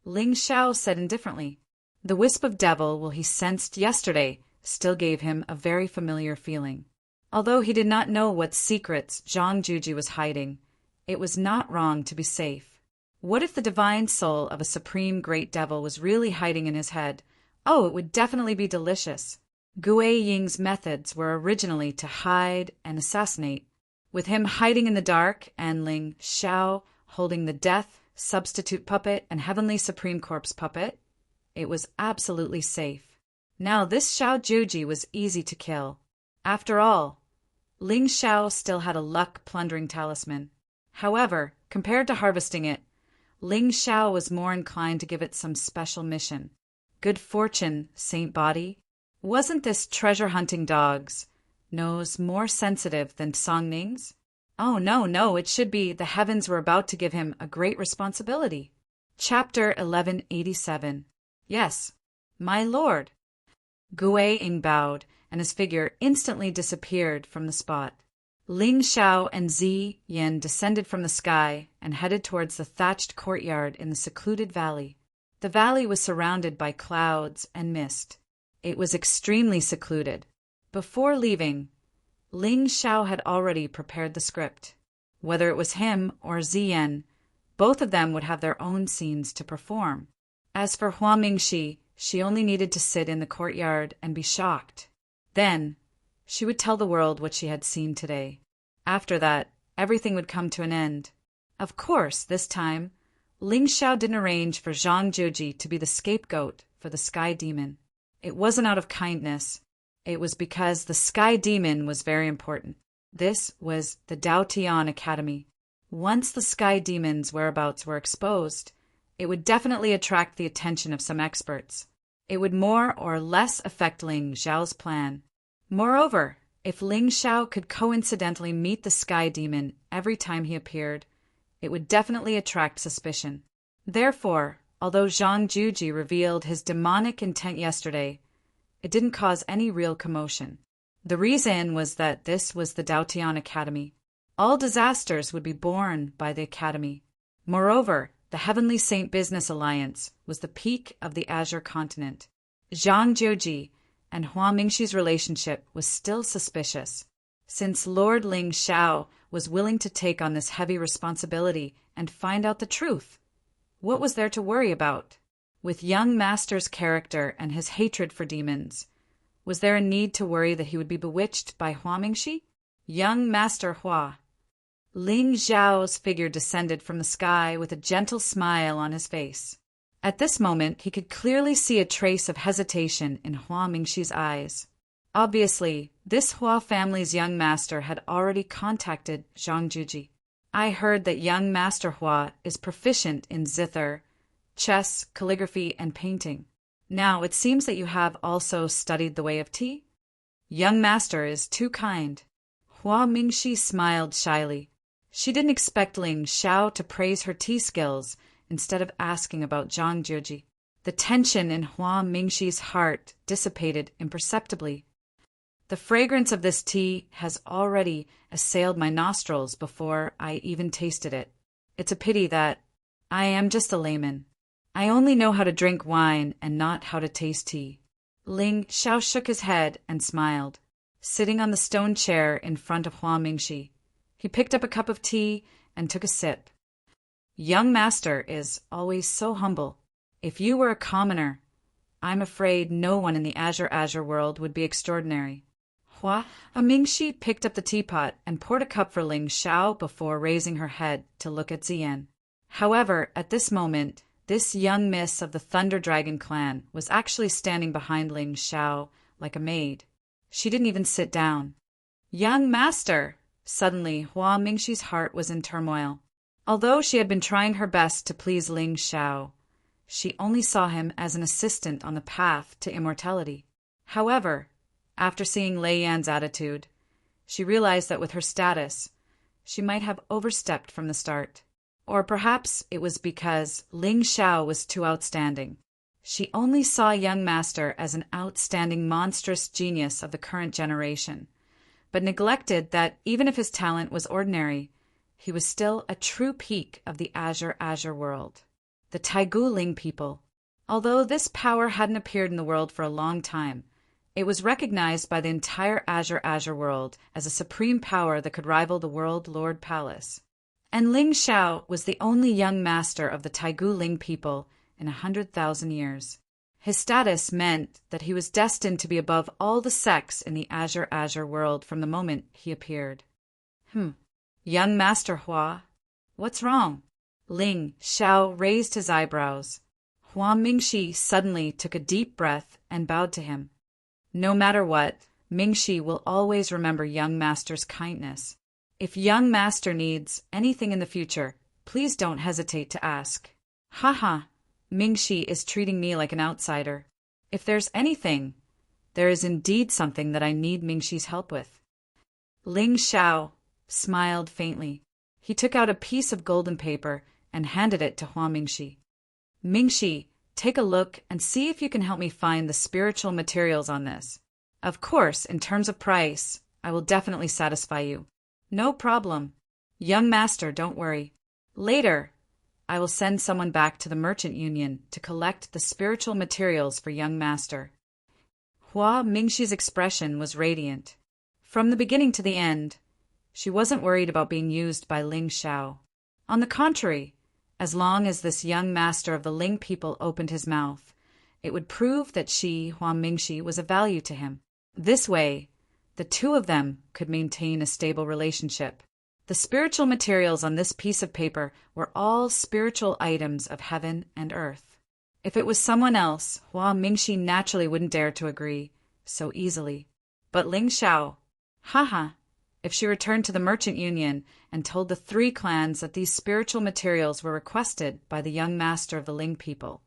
Ling Xiao said indifferently. The wisp of devil he sensed yesterday still gave him a very familiar feeling. Although he did not know what secrets Zhang Juji was hiding, it was not wrong to be safe. What if the divine soul of a supreme great devil was really hiding in his head? Oh, it would definitely be delicious. Guiying's methods were originally to hide and assassinate. With him hiding in the dark and Ling Xiao holding the death, substitute puppet, and heavenly supreme corpse puppet, it was absolutely safe. Now this Xiao Juji was easy to kill. After all, Ling Xiao still had a luck plundering talisman. However, compared to harvesting it, Ling Xiao was more inclined to give it some special mission. Good fortune, Saint Body. Wasn't this treasure-hunting dog's nose more sensitive than Song Ning's? Oh, no, it should be the heavens were about to give him a great responsibility. Chapter 1187. Yes, my lord. Guiying bowed, and his figure instantly disappeared from the spot. Ling Xiao and Ziyan descended from the sky and headed towards the thatched courtyard in the secluded valley. The valley was surrounded by clouds and mist. It was extremely secluded. Before leaving, Ling Xiao had already prepared the script. Whether it was him or Ziyan, both of them would have their own scenes to perform. As for Hua Mingxi, she only needed to sit in the courtyard and be shocked. Then, she would tell the world what she had seen today. After that, everything would come to an end. Of course, this time, Ling Xiao didn't arrange for Zhang Juji to be the scapegoat for the Sky Demon. It wasn't out of kindness. It was because the Sky Demon was very important. This was the Dao Tian Academy. Once the Sky Demon's whereabouts were exposed, it would definitely attract the attention of some experts. It would more or less affect Ling Xiao's plan. Moreover, if Ling Xiao could coincidentally meet the Sky Demon every time he appeared, it would definitely attract suspicion. Therefore, although Zhang Juji revealed his demonic intent yesterday, it didn't cause any real commotion. The reason was that this was the Dao Tian Academy. All disasters would be born by the Academy. Moreover, the Heavenly Saint Business Alliance was the peak of the Azure continent. Zhang Juji and Hua Mingxi's relationship was still suspicious. Since Lord Ling Xiao was willing to take on this heavy responsibility and find out the truth, what was there to worry about? With young Master's character and his hatred for demons, was there a need to worry that he would be bewitched by Hua Mingxi? Young Master Hua. Ling Xiao's figure descended from the sky with a gentle smile on his face. At this moment, he could clearly see a trace of hesitation in Hua Mingxi's eyes. Obviously, this Hua family's young master had already contacted Zhang Juji. I heard that young Master Hua is proficient in zither, chess, calligraphy, and painting. Now, it seems that you have also studied the way of tea? Young Master is too kind. Hua Mingxi smiled shyly. She didn't expect Ling Xiao to praise her tea skills instead of asking about Zhang Juji. The tension in Hua Mingxi's heart dissipated imperceptibly. The fragrance of this tea has already assailed my nostrils before I even tasted it. It's a pity that I am just a layman. I only know how to drink wine and not how to taste tea. Ling Xiao shook his head and smiled, sitting on the stone chair in front of Hua Mingxi. He picked up a cup of tea and took a sip. Young master is always so humble. If you were a commoner, I'm afraid no one in the Azure world would be extraordinary. Hua Mingxi picked up the teapot and poured a cup for Ling Xiao before raising her head to look at Ziyan. However, at this moment, this young miss of the Thunder Dragon clan was actually standing behind Ling Xiao like a maid. She didn't even sit down. Young master! Suddenly, Hua Mingxi's heart was in turmoil. Although she had been trying her best to please Ling Xiao, she only saw him as an assistant on the path to immortality. However, after seeing Lei Yan's attitude, she realized that with her status, she might have overstepped from the start. Or perhaps it was because Ling Xiao was too outstanding. She only saw young master as an outstanding monstrous genius of the current generation, but neglected that even if his talent was ordinary, he was still a true peak of the Azure world. The Taigu Ling people. Although this power hadn't appeared in the world for a long time, it was recognized by the entire Azure world as a supreme power that could rival the World Lord Palace. And Ling Xiao was the only young master of the Taigu Ling people in 100,000 years. His status meant that he was destined to be above all the sects in the Azure world from the moment he appeared. Young Master Hua, what's wrong? Ling Xiao raised his eyebrows. Hua Mingxi suddenly took a deep breath and bowed to him. No matter what, Mingxi will always remember young master's kindness. If young master needs anything in the future, please don't hesitate to ask. Haha, Mingxi is treating me like an outsider. If there's anything, there is indeed something that I need Mingxi's help with. Ling Xiao smiled faintly. He took out a piece of golden paper and handed it to Hua Mingxi. Mingxi, take a look and see if you can help me find the spiritual materials on this. Of course, in terms of price, I will definitely satisfy you. No problem. Young master, don't worry. Later, I will send someone back to the Merchant Union to collect the spiritual materials for young master. Hua Mingxi's expression was radiant. From the beginning to the end, she wasn't worried about being used by Ling Xiao. On the contrary, as long as this young master of the Ling people opened his mouth, it would prove that she, Hua Mingxi, was of value to him. This way, the two of them could maintain a stable relationship. The spiritual materials on this piece of paper were all spiritual items of heaven and earth. If it was someone else, Hua Mingxi naturally wouldn't dare to agree so easily. But Ling Xiao, if she returned to the Merchant Union and told the 3 clans that these spiritual materials were requested by the young master of the Ling people,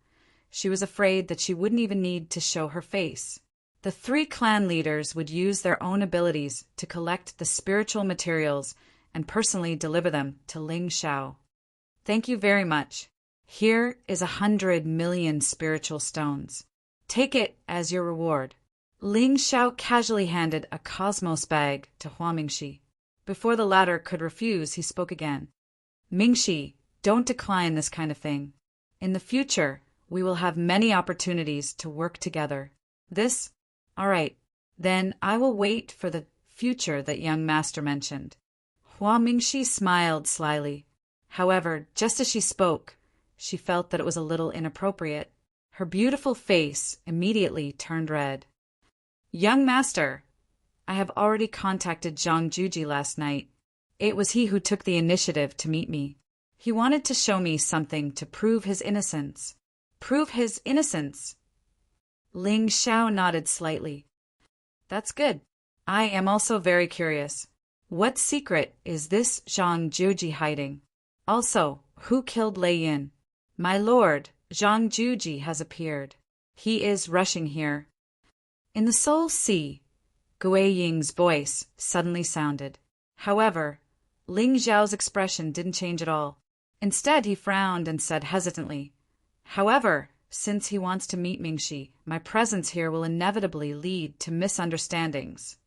she was afraid that she wouldn't even need to show her face. The 3 clan leaders would use their own abilities to collect the spiritual materials and personally deliver them to Ling Xiao. Thank you very much. Here is 100 million spiritual stones. Take it as your reward. Ling Xiao casually handed a cosmos bag to Hua Mingxi. Before the latter could refuse, he spoke again. Mingxi, don't decline this kind of thing. In the future, we will have many opportunities to work together. All right, then I will wait for the future that young master mentioned. Hua Mingxi smiled slyly. However, just as she spoke, she felt that it was a little inappropriate. Her beautiful face immediately turned red. Young master, I have already contacted Zhang Juji last night. It was he who took the initiative to meet me. He wanted to show me something to prove his innocence. Prove his innocence? Ling Xiao nodded slightly. That's good. I am also very curious. What secret is this Zhang Juji hiding? Also, who killed Lei Yin? My lord, Zhang Juji has appeared. He is rushing here. In the Soul Sea, Gui Ying's voice suddenly sounded. However, Ling Xiao's expression didn't change at all. Instead, he frowned and said hesitantly, "However, since he wants to meet Mingxi, my presence here will inevitably lead to misunderstandings."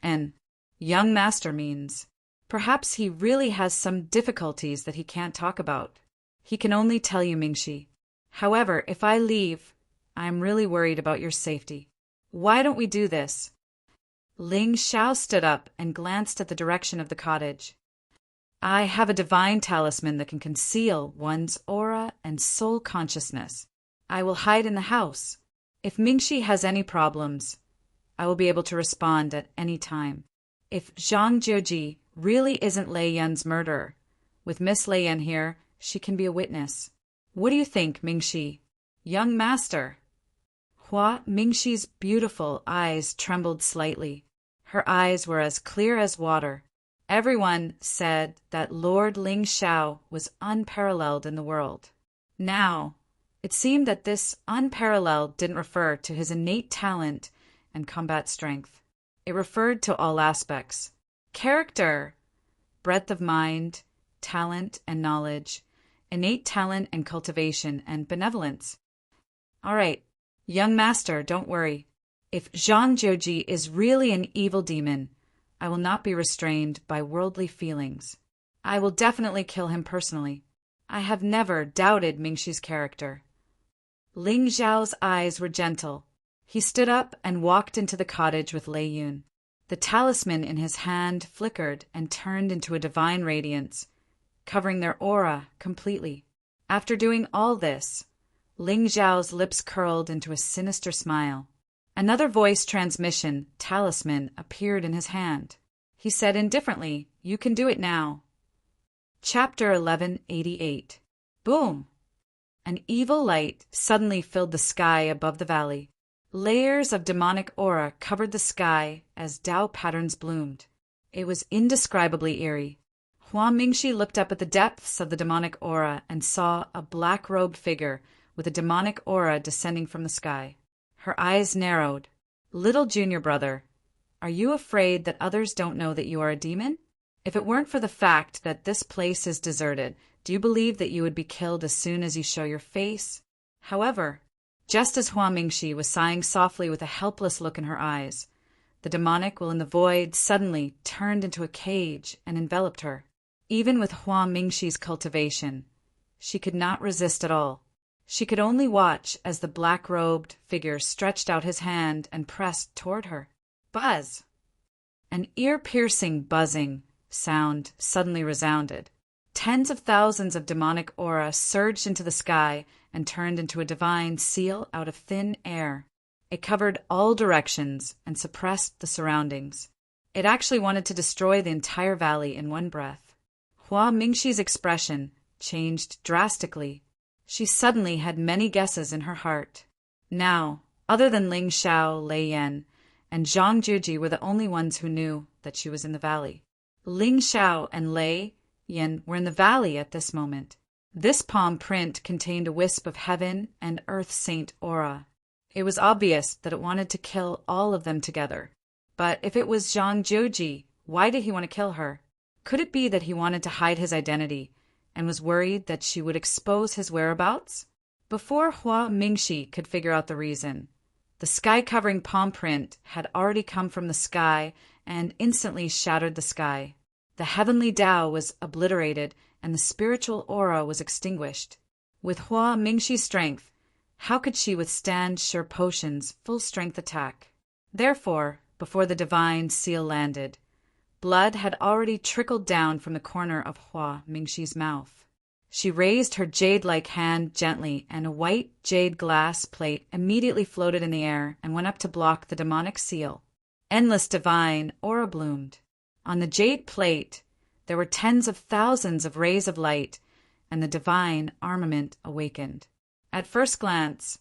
And young master means perhaps he really has some difficulties that he can't talk about. He can only tell you, Mingxi. However, if I leave, I'm really worried about your safety. Why don't we do this? Ling Xiao stood up and glanced at the direction of the cottage. I have a divine talisman that can conceal one's aura and soul consciousness. I will hide in the house. If Mingxi has any problems, I will be able to respond at any time. If Zhang Jioji really isn't Lei Yan's murderer, with Miss Lei Yan here, she can be a witness. What do you think, Mingxi? Young master. Hua Mingxi's beautiful eyes trembled slightly. Her eyes were as clear as water. Everyone said that Lord Ling Xiao was unparalleled in the world. Now, it seemed that this unparalleled didn't refer to his innate talent and combat strength. It referred to all aspects. Character, breadth of mind, talent and knowledge, innate talent and cultivation, and benevolence. All right, young master, don't worry. If Zhang Jioji is really an evil demon, I will not be restrained by worldly feelings. I will definitely kill him personally. I have never doubted Mingxi's character. Ling Xiao's eyes were gentle. He stood up and walked into the cottage with Lei Yun. The talisman in his hand flickered and turned into a divine radiance, covering their aura completely. After doing all this, Ling Xiao's lips curled into a sinister smile. Another voice transmission talisman appeared in his hand. He said indifferently, "You can do it now." Chapter 1188. Boom! An evil light suddenly filled the sky above the valley. Layers of demonic aura covered the sky as Tao patterns bloomed. It was indescribably eerie. Hua Mingxi looked up at the depths of the demonic aura and saw a black-robed figure with a demonic aura descending from the sky. Her eyes narrowed. "Little junior brother, are you afraid that others don't know that you are a demon? If it weren't for the fact that this place is deserted, do you believe that you would be killed as soon as you show your face?" However, just as Hua Mingxi was sighing softly with a helpless look in her eyes, the demonic will in the void suddenly turned into a cage and enveloped her. Even with Hua Mingxi's cultivation, she could not resist at all. She could only watch as the black-robed figure stretched out his hand and pressed toward her. Buzz! An ear-piercing buzzing sound suddenly resounded. Tens of thousands of demonic aura surged into the sky and turned into a divine seal out of thin air. It covered all directions and suppressed the surroundings. It actually wanted to destroy the entire valley in one breath. Hua Mingxi's expression changed drastically. She suddenly had many guesses in her heart. Now, other than Ling Xiao, Lei Yan, and Zhang Jioji were the only ones who knew that she was in the valley. Ling Xiao and Lei Yan were in the valley at this moment. This palm print contained a wisp of heaven and earth saint aura. It was obvious that it wanted to kill all of them together. But if it was Zhang Jioji, why did he want to kill her? Could it be that he wanted to hide his identity and was worried that she would expose his whereabouts? Before Hua Mingxi could figure out the reason, the sky-covering palm print had already come from the sky and instantly shattered the sky. The heavenly Tao was obliterated and the spiritual aura was extinguished. With Hua Mingxi's strength, how could she withstand Sure Potion's full-strength attack? Therefore, before the divine seal landed, blood had already trickled down from the corner of Hua Mingxi's mouth. She raised her jade-like hand gently, and a white jade glass plate immediately floated in the air and went up to block the demonic seal. Endless divine aura bloomed. On the jade plate, there were tens of thousands of rays of light, and the divine armament awakened. At first glance,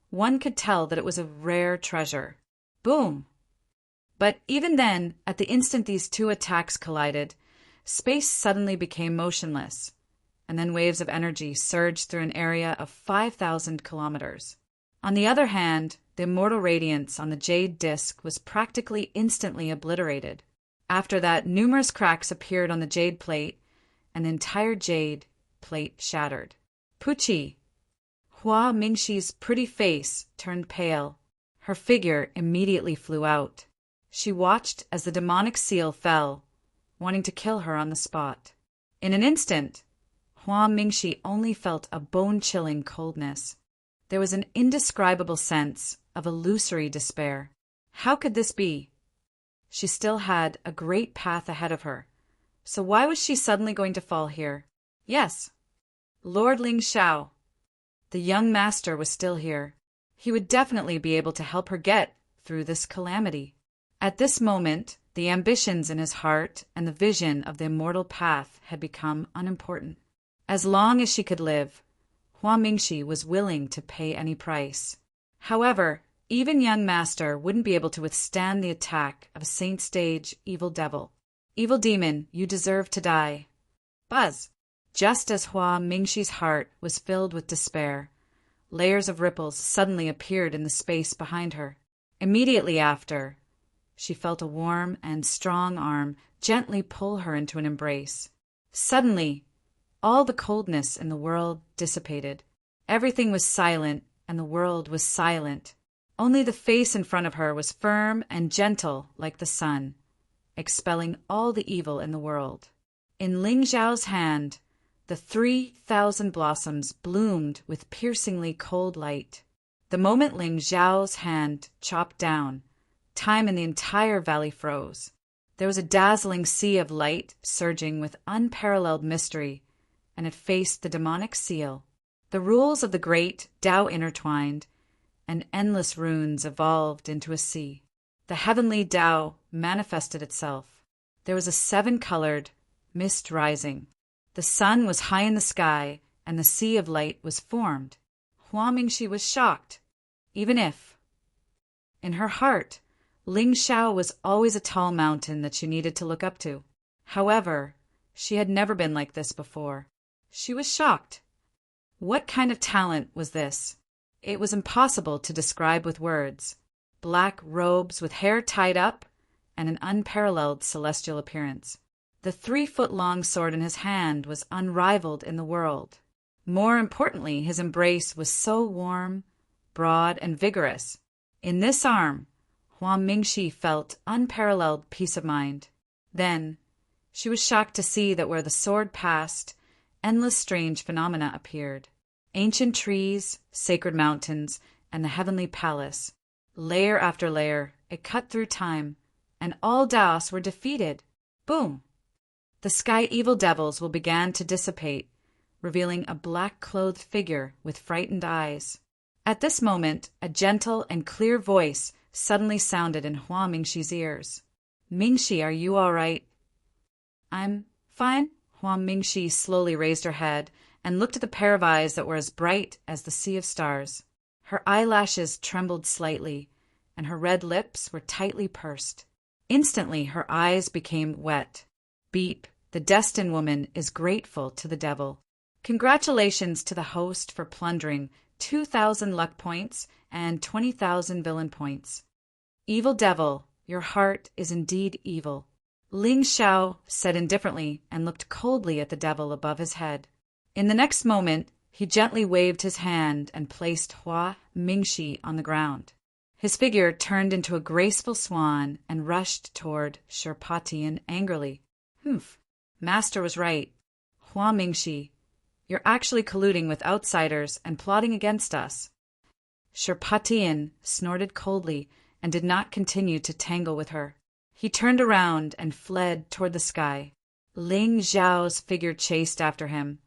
one could tell that it was a rare treasure. Boom! But even then, at the instant these two attacks collided, space suddenly became motionless, and then waves of energy surged through an area of 5,000 kilometers. On the other hand, the immortal radiance on the jade disk was practically instantly obliterated. After that, numerous cracks appeared on the jade plate, and the entire jade plate shattered. Pucci! Hua Mingxi's pretty face turned pale. Her figure immediately flew out. She watched as the demonic seal fell, wanting to kill her on the spot. In an instant, Hua Mingxi only felt a bone-chilling coldness. There was an indescribable sense of illusory despair. How could this be? She still had a great path ahead of her. So why was she suddenly going to fall here? Yes, Lord Ling Xiao. The young master was still here. He would definitely be able to help her get through this calamity. At this moment, the ambitions in his heart and the vision of the immortal path had become unimportant. As long as she could live, Hua Mingxi was willing to pay any price. However, even young master wouldn't be able to withstand the attack of a saint-stage evil devil. Evil demon, you deserve to die. Buzz! Just as Hua Mingxi's heart was filled with despair, layers of ripples suddenly appeared in the space behind her. Immediately after, she felt a warm and strong arm gently pull her into an embrace. Suddenly, all the coldness in the world dissipated. Everything was silent, and the world was silent. Only the face in front of her was firm and gentle like the sun, expelling all the evil in the world. In Ling Zhao's hand, the 3,000 blossoms bloomed with piercingly cold light. The moment Ling Zhao's hand chopped down, time in the entire valley froze. There was a dazzling sea of light surging with unparalleled mystery, and it faced the demonic seal. The rules of the great Tao intertwined, and endless runes evolved into a sea. The heavenly Tao manifested itself. There was a 7-colored mist rising. The sun was high in the sky, and the sea of light was formed. Hua Mingxi was shocked, even if, in her heart, Ling Xiao was always a tall mountain that she needed to look up to. However, she had never been like this before. She was shocked. What kind of talent was this? It was impossible to describe with words. Black robes with hair tied up, and an unparalleled celestial appearance. The 3-foot-long sword in his hand was unrivaled in the world. More importantly, his embrace was so warm, broad, and vigorous. In this arm, Hua Mingxi felt unparalleled peace of mind. Then, she was shocked to see that where the sword passed, endless strange phenomena appeared. Ancient trees, sacred mountains, and the heavenly palace. Layer after layer, it cut through time, and all Daos were defeated. Boom! The sky evil devils will began to dissipate, revealing a black-clothed figure with frightened eyes. At this moment, a gentle and clear voice suddenly sounded in Hua Mingxi's ears. Mingxi, are you all right? I'm fine. Hua Mingxi slowly raised her head and looked at the pair of eyes that were as bright as the sea of stars. Her eyelashes trembled slightly, and her red lips were tightly pursed. Instantly, her eyes became wet. Beep, the destined woman is grateful to the devil. Congratulations to the host for plundering 2,000 luck points and 20,000 villain points. Evil devil, your heart is indeed evil. Ling Xiao said indifferently and looked coldly at the devil above his head. In the next moment, he gently waved his hand and placed Hua Mingxi on the ground. His figure turned into a graceful swan and rushed toward Sherpatian angrily. Humph, Master was right. Hua Mingxi, you're actually colluding with outsiders and plotting against us. Sherpatian snorted coldly and did not continue to tangle with her. He turned around and fled toward the sky. Ling Zhao's figure chased after him,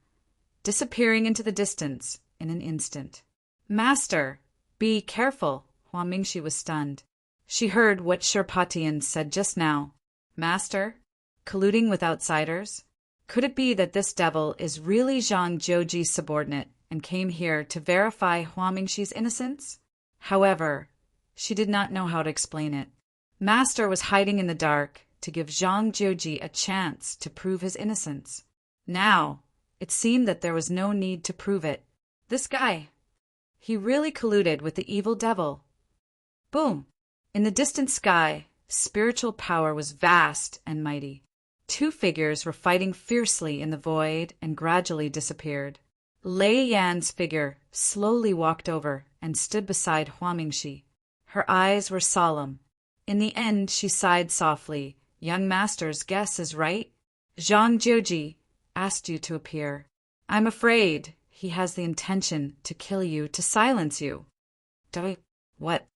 disappearing into the distance in an instant. Master, be careful. Hua Mingxi was stunned. She heard what Sherpatian said just now. Master, colluding with outsiders? Could it be that this devil is really Zhang Zhouji's subordinate and came here to verify Hua Mingxi's innocence? However, she did not know how to explain it. Master was hiding in the dark to give Zhang Zhouji a chance to prove his innocence. Now, it seemed that there was no need to prove it. This guy, he really colluded with the evil devil. Boom! In the distant sky, spiritual power was vast and mighty. Two figures were fighting fiercely in the void and gradually disappeared. Lei Yan's figure slowly walked over and stood beside Hua Mingxi. Her eyes were solemn. In the end, she sighed softly. Young master's guess is right. Zhang Jiuji asked you to appear. I'm afraid he has the intention to kill you to silence you. What?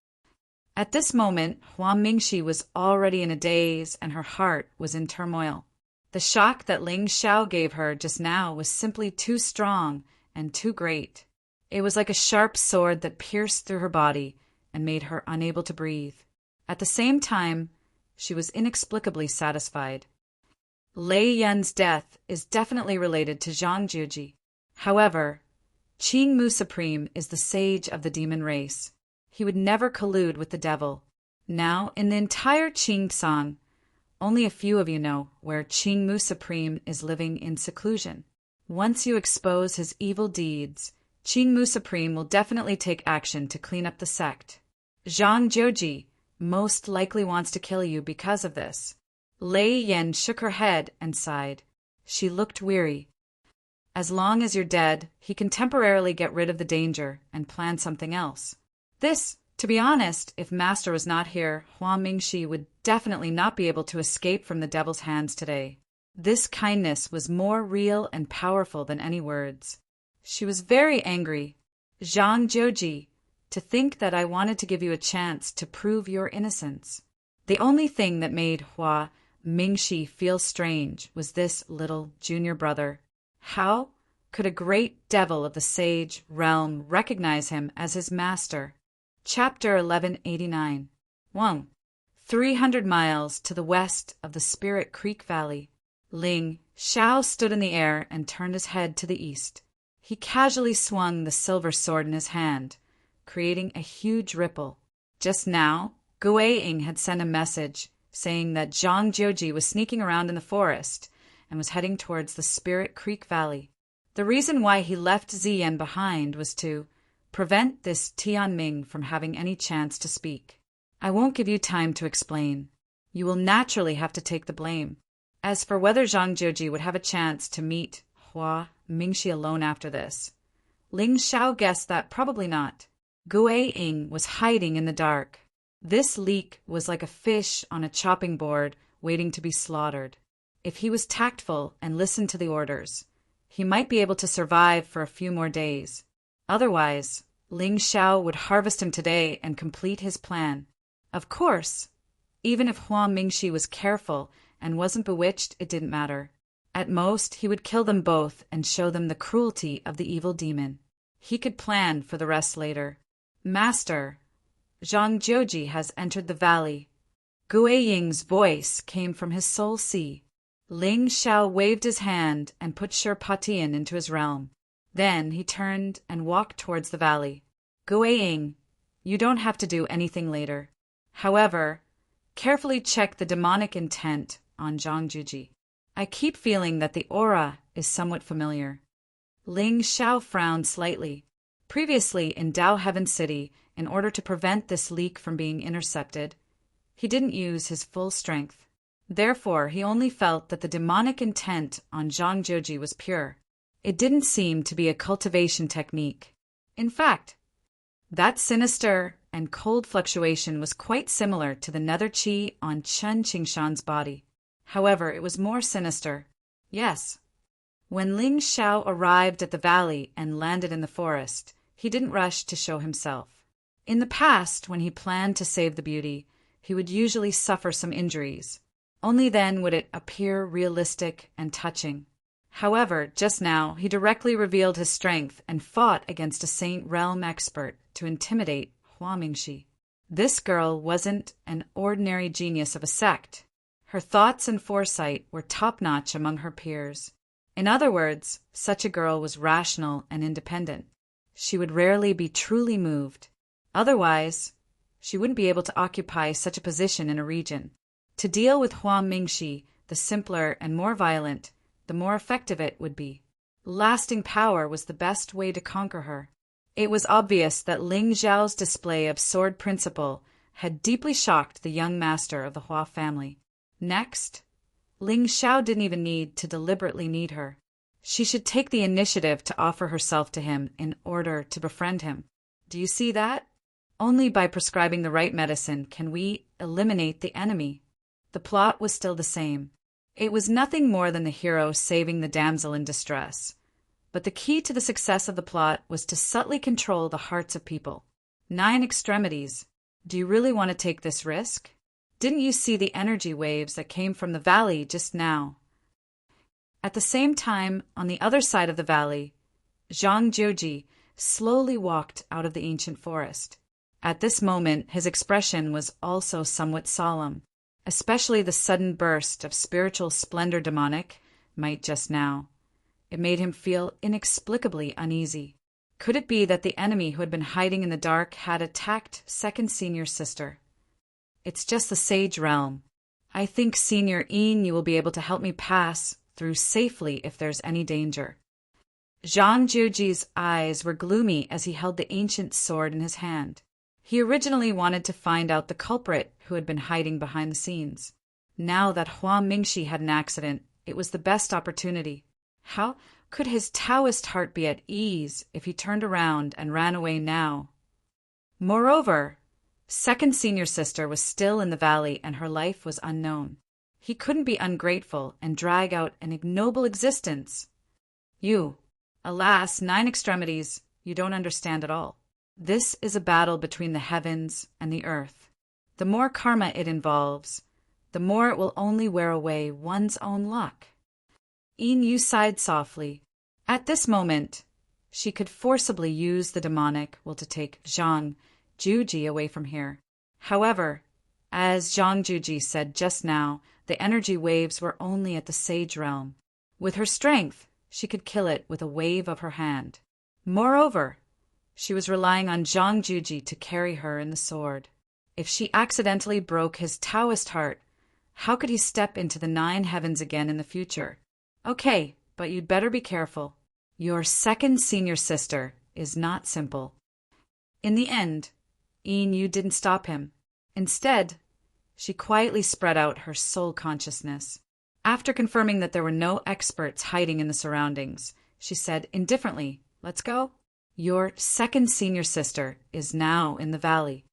At this moment, Hua Mingxi was already in a daze and her heart was in turmoil. The shock that Ling Xiao gave her just now was simply too strong and too great. It was like a sharp sword that pierced through her body and made her unable to breathe. At the same time, she was inexplicably satisfied. Lei Yan's death is definitely related to Zhang Jiuji. However, Qing Mu Supreme is the sage of the demon race. He would never collude with the devil. Now, in the entire Qing Tsang, only a few of you know where Qing Mu Supreme is living in seclusion. Once you expose his evil deeds, Qing Mu Supreme will definitely take action to clean up the sect. Zhang Jiuji most likely wants to kill you because of this. Lei Yan shook her head and sighed. She looked weary. As long as you're dead, he can temporarily get rid of the danger and plan something else. This, to be honest, if Master was not here, Hua Mingxi would definitely not be able to escape from the devil's hands today. This kindness was more real and powerful than any words. She was very angry. Zhang Jiuji, to think that I wanted to give you a chance to prove your innocence. The only thing that made Hua Mingxi feel strange was this little junior brother. How could a great devil of the sage realm recognize him as his master? Chapter 1189. 1. 300 miles to the west of the Spirit Creek Valley, Ling Xiao stood in the air and turned his head to the east. He casually swung the silver sword in his hand, creating a huge ripple. Just now, Guiying had sent a message saying that Zhang Jiuji was sneaking around in the forest and was heading towards the Spirit Creek Valley. The reason why he left Ziyan behind was to prevent this Tianming from having any chance to speak. I won't give you time to explain. You will naturally have to take the blame. As for whether Zhang Jiuji would have a chance to meet Hua Mingxi alone after this, Ling Xiao guessed that probably not. Guiying was hiding in the dark. This leak was like a fish on a chopping board waiting to be slaughtered. If he was tactful and listened to the orders, he might be able to survive for a few more days. Otherwise, Ling Xiao would harvest him today and complete his plan. Of course, even if Hua Mingxi was careful and wasn't bewitched, it didn't matter. At most, he would kill them both and show them the cruelty of the evil demon. He could plan for the rest later. Master, Zhang Jiuji has entered the valley. Guiying's voice came from his soul sea. Ling Xiao waved his hand and put Shirpatian into his realm. Then he turned and walked towards the valley. Guiying, you don't have to do anything later. However, carefully check the demonic intent on Zhang Jiuji. I keep feeling that the aura is somewhat familiar. Ling Xiao frowned slightly. Previously in Dao Heaven City, in order to prevent this leak from being intercepted, he didn't use his full strength. Therefore, he only felt that the demonic intent on Zhang Jiuji was pure. It didn't seem to be a cultivation technique. In fact, that sinister and cold fluctuation was quite similar to the nether chi on Chen Qingshan's body. However, it was more sinister. Yes. When Ling Xiao arrived at the valley and landed in the forest, he didn't rush to show himself. In the past, when he planned to save the beauty, he would usually suffer some injuries. Only then would it appear realistic and touching. However, just now, he directly revealed his strength and fought against a Saint Realm expert to intimidate Hua Mingxi. This girl wasn't an ordinary genius of a sect. Her thoughts and foresight were top-notch among her peers. In other words, such a girl was rational and independent. She would rarely be truly moved. Otherwise, she wouldn't be able to occupy such a position in a region. To deal with Hua Mingxi, the simpler and more violent, the more effective it would be. Lasting power was the best way to conquer her. It was obvious that Ling Zhao's display of sword principle had deeply shocked the young master of the Hua family. Next, Ling Xiao didn't even need to deliberately need her. She should take the initiative to offer herself to him in order to befriend him. Do you see that? Only by prescribing the right medicine can we eliminate the enemy. The plot was still the same. It was nothing more than the hero saving the damsel in distress. But the key to the success of the plot was to subtly control the hearts of people. 9 extremities. Do you really want to take this risk? Didn't you see the energy waves that came from the valley just now? At the same time, on the other side of the valley, Zhang Jiuji slowly walked out of the ancient forest. At this moment, his expression was also somewhat solemn, especially the sudden burst of spiritual splendor demonic might just now. It made him feel inexplicably uneasy. Could it be that the enemy who had been hiding in the dark had attacked second senior sister? It's just the sage realm. I think, Senior Yin, you will be able to help me pass through safely if there's any danger. Zhang Jiuji's eyes were gloomy as he held the ancient sword in his hand. He originally wanted to find out the culprit who had been hiding behind the scenes. Now that Hua Mingxi had an accident, it was the best opportunity. How could his Taoist heart be at ease if he turned around and ran away now? Moreover, second senior sister was still in the valley and her life was unknown. He couldn't be ungrateful and drag out an ignoble existence. You, alas, 9 extremities, you don't understand at all. This is a battle between the heavens and the earth. The more karma it involves, the more it will only wear away one's own luck. Yin Yu sighed softly. At this moment, she could forcibly use the demonic will to take Zhang Jiuji away from here. However, as Zhang Jiuji said just now, the energy waves were only at the sage realm. With her strength, she could kill it with a wave of her hand. Moreover, she was relying on Zhang Jiuji to carry her in the sword. If she accidentally broke his Taoist heart, how could he step into the 9 heavens again in the future? Okay, but you'd better be careful. Your second senior sister is not simple. In the end, Yin Yu didn't stop him. Instead, she quietly spread out her soul consciousness. After confirming that there were no experts hiding in the surroundings, she said indifferently, "Let's go." Your second senior sister is now in the valley.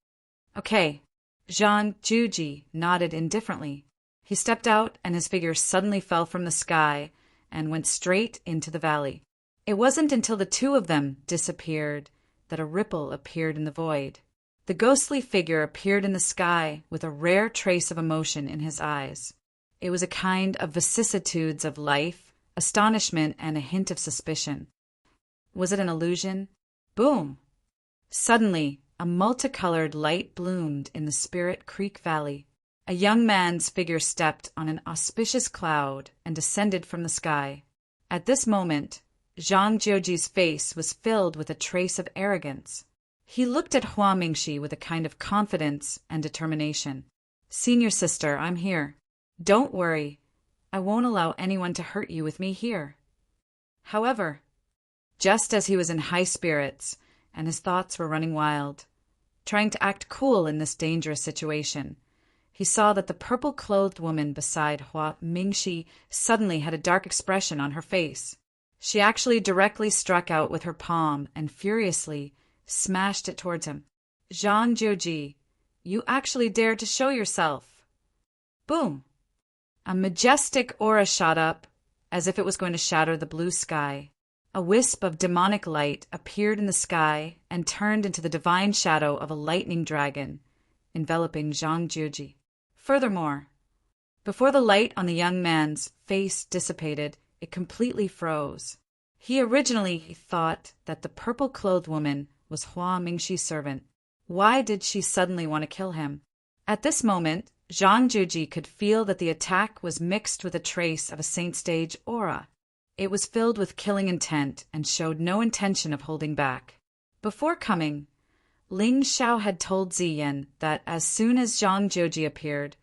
Okay. Zhang Jiuji nodded indifferently. He stepped out and his figure suddenly fell from the sky and went straight into the valley. It wasn't until the 2 of them disappeared that a ripple appeared in the void. The ghostly figure appeared in the sky with a rare trace of emotion in his eyes. It was a kind of vicissitudes of life, astonishment, and a hint of suspicion. Was it an illusion? Boom! Suddenly, a multicolored light bloomed in the Spirit Creek Valley. A young man's figure stepped on an auspicious cloud and descended from the sky. At this moment, Zhang Jiuji's face was filled with a trace of arrogance. He looked at Hua Mingxi with a kind of confidence and determination. "Senior sister, I'm here. Don't worry. I won't allow anyone to hurt you with me here." However, just as he was in high spirits and his thoughts were running wild, trying to act cool in this dangerous situation, he saw that the purple-clothed woman beside Hua Mingxi suddenly had a dark expression on her face. She actually directly struck out with her palm and furiously smashed it towards him. "Zhang Jiuji, you actually dared to show yourself." Boom! A majestic aura shot up, as if it was going to shatter the blue sky. A wisp of demonic light appeared in the sky and turned into the divine shadow of a lightning dragon, enveloping Zhang Jiuji. Furthermore, before the light on the young man's face dissipated, it completely froze. He originally thought that the purple-clothed woman was Hua Mingxi's servant. Why did she suddenly want to kill him? At this moment, Zhang Jiuji could feel that the attack was mixed with a trace of a saint stage aura. It was filled with killing intent and showed no intention of holding back. Before coming, Ling Xiao had told Ziyan that as soon as Zhang Jiuji appeared,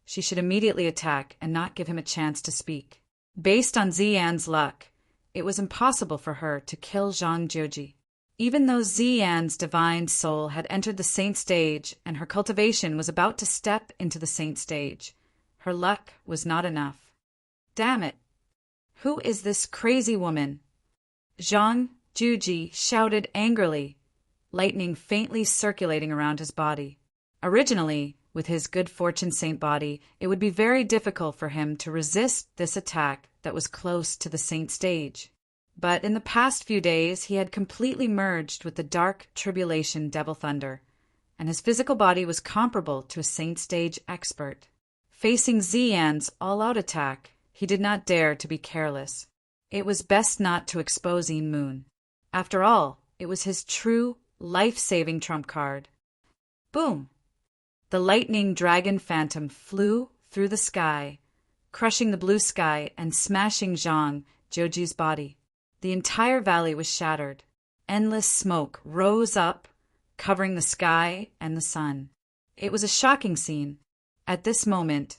she should immediately attack and not give him a chance to speak. Based on Ziyan's luck, it was impossible for her to kill Zhang Jiuji. Even though Ziyan's divine soul had entered the saint stage and her cultivation was about to step into the saint stage, her luck was not enough. Damn it! Who is this crazy woman? Zhang Juji shouted angrily, lightning faintly circulating around his body. Originally, with his good fortune saint body, it would be very difficult for him to resist this attack that was close to the saint stage. But in the past few days, he had completely merged with the dark tribulation devil thunder, and his physical body was comparable to a saint stage expert. Facing Ziyan's all-out attack, he did not dare to be careless. It was best not to expose Yin Moon. After all, it was his true, life-saving trump card. Boom! The lightning dragon phantom flew through the sky, crushing the blue sky and smashing Zhang Joji's body. The entire valley was shattered. Endless smoke rose up, covering the sky and the sun. It was a shocking scene. At this moment,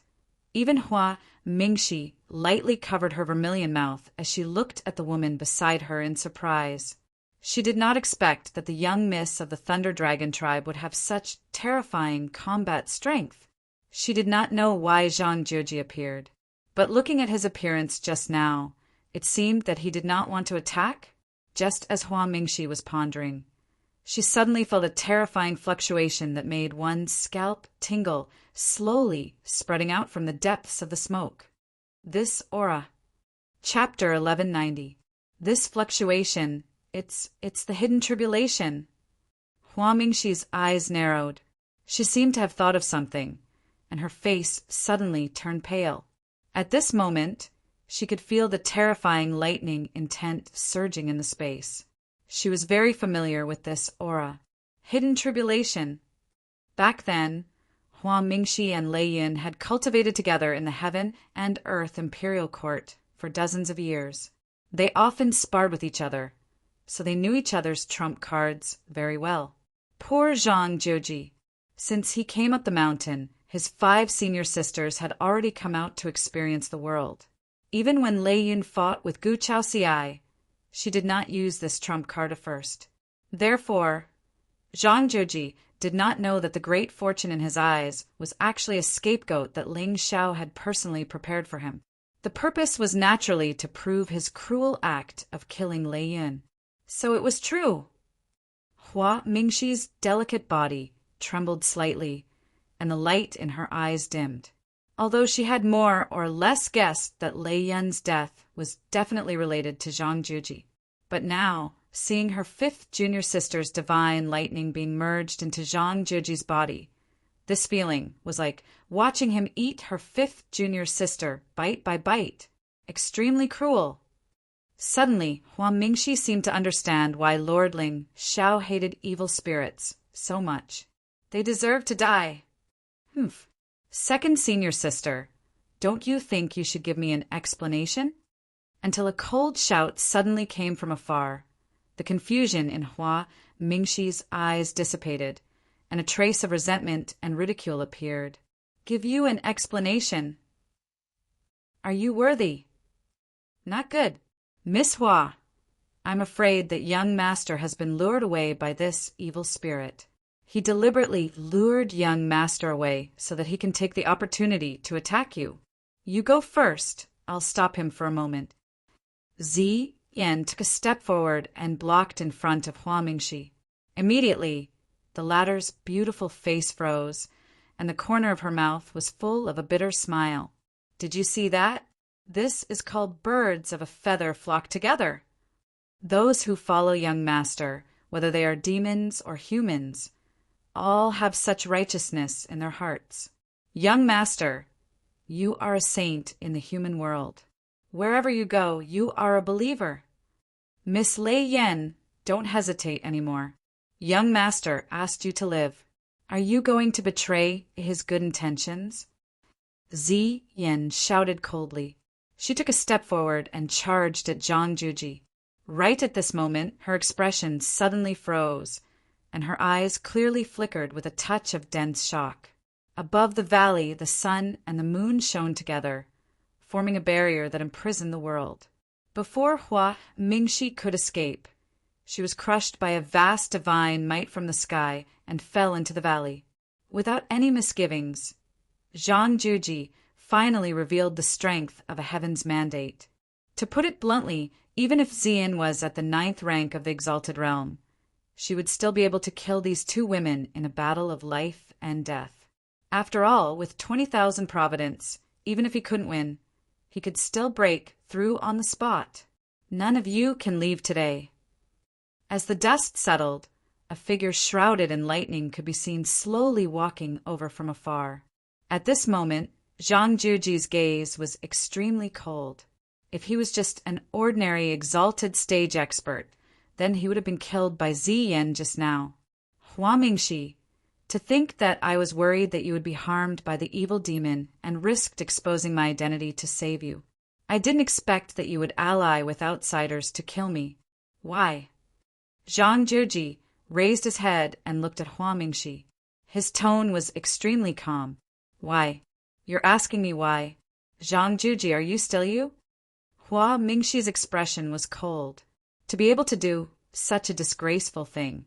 even Hua Mingxi lightly covered her vermilion mouth as she looked at the woman beside her in surprise. She did not expect that the young miss of the Thunder Dragon tribe would have such terrifying combat strength. She did not know why Zhang Jieji appeared, but looking at his appearance just now, it seemed that he did not want to attack, just as Hua Mingxi was pondering. She suddenly felt a terrifying fluctuation that made one's scalp tingle, slowly spreading out from the depths of the smoke. This aura. Chapter 1190. This fluctuation, it's the hidden tribulation. Hua Mingxi's eyes narrowed. She seemed to have thought of something, and her face suddenly turned pale. At this moment, she could feel the terrifying lightning intent surging in the space. She was very familiar with this aura. Hidden tribulation. Back then, Hua Mingxi and Lei Yin had cultivated together in the Heaven and Earth Imperial Court for dozens of years. They often sparred with each other, so they knew each other's trump cards very well. Poor Zhang Jieji. Since he came up the mountain, his 5 senior sisters had already come out to experience the world. Even when Lei Yin fought with Gu Chaoxiai, she did not use this trump card at first. Therefore, Zhang Jieji did not know that the great fortune in his eyes was actually a scapegoat that Ling Xiao had personally prepared for him. The purpose was naturally to prove his cruel act of killing Lei Yin. So it was true. Hua Mingxi's delicate body trembled slightly, and the light in her eyes dimmed. Although she had more or less guessed that Lei Yun's death was definitely related to Zhang Jieji. But now, seeing her 5th junior sister's divine lightning being merged into Zhang Jieji's body, this feeling was like watching him eat her 5th junior sister bite by bite. Extremely cruel. Suddenly, Hua Mingxi seemed to understand why Lord Ling Xiao hated evil spirits so much. They deserve to die. Humph. 2nd senior sister, don't you think you should give me an explanation? Until a cold shout suddenly came from afar. The confusion in Hua Mingxi's eyes dissipated, and a trace of resentment and ridicule appeared. Give you an explanation. Are you worthy? Not good. Miss Hua, I'm afraid that young master has been lured away by this evil spirit. He deliberately lured young master away so that he can take the opportunity to attack you. You go first. I'll stop him for a moment. Ziyan took a step forward and blocked in front of Hua Mingxi. Immediately, the latter's beautiful face froze, and the corner of her mouth was full of a bitter smile. Did you see that? This is called birds of a feather flock together. Those who follow young master, whether they are demons or humans, all have such righteousness in their hearts. Young master, you are a saint in the human world. Wherever you go, you are a believer. Miss Lei Yin, don't hesitate anymore. Young master asked you to live. Are you going to betray his good intentions? Ziyan shouted coldly. She took a step forward and charged at Zhang Jieji. Right at this moment, her expression suddenly froze, and her eyes clearly flickered with a touch of dense shock. Above the valley, the sun and the moon shone together, forming a barrier that imprisoned the world. Before Hua Mingxi could escape, She was crushed by a vast divine might from the sky and fell into the valley. Without any misgivings, Zhang Juji finally revealed the strength of a heaven's mandate. To put it bluntly, even if Xian was at the 9th rank of the exalted realm, she would still be able to kill these two women in a battle of life and death. After all, with 20,000 providence, even if he couldn't win, he could still break through on the spot. None of you can leave today. As the dust settled, a figure shrouded in lightning could be seen slowly walking over from afar. At this moment, Zhang Juji's gaze was extremely cold. If he was just an ordinary exalted stage expert, then he would have been killed by Ziyan just now. Hua Mingxi, to think that I was worried that you would be harmed by the evil demon and risked exposing my identity to save you. I didn't expect that you would ally with outsiders to kill me. Why? Zhang Juji raised his head and looked at Hua Mingxi. His tone was extremely calm. Why? You're asking me why. Zhang Juji, are you still you? Hua Mingxi's expression was cold. To be able to do such a disgraceful thing.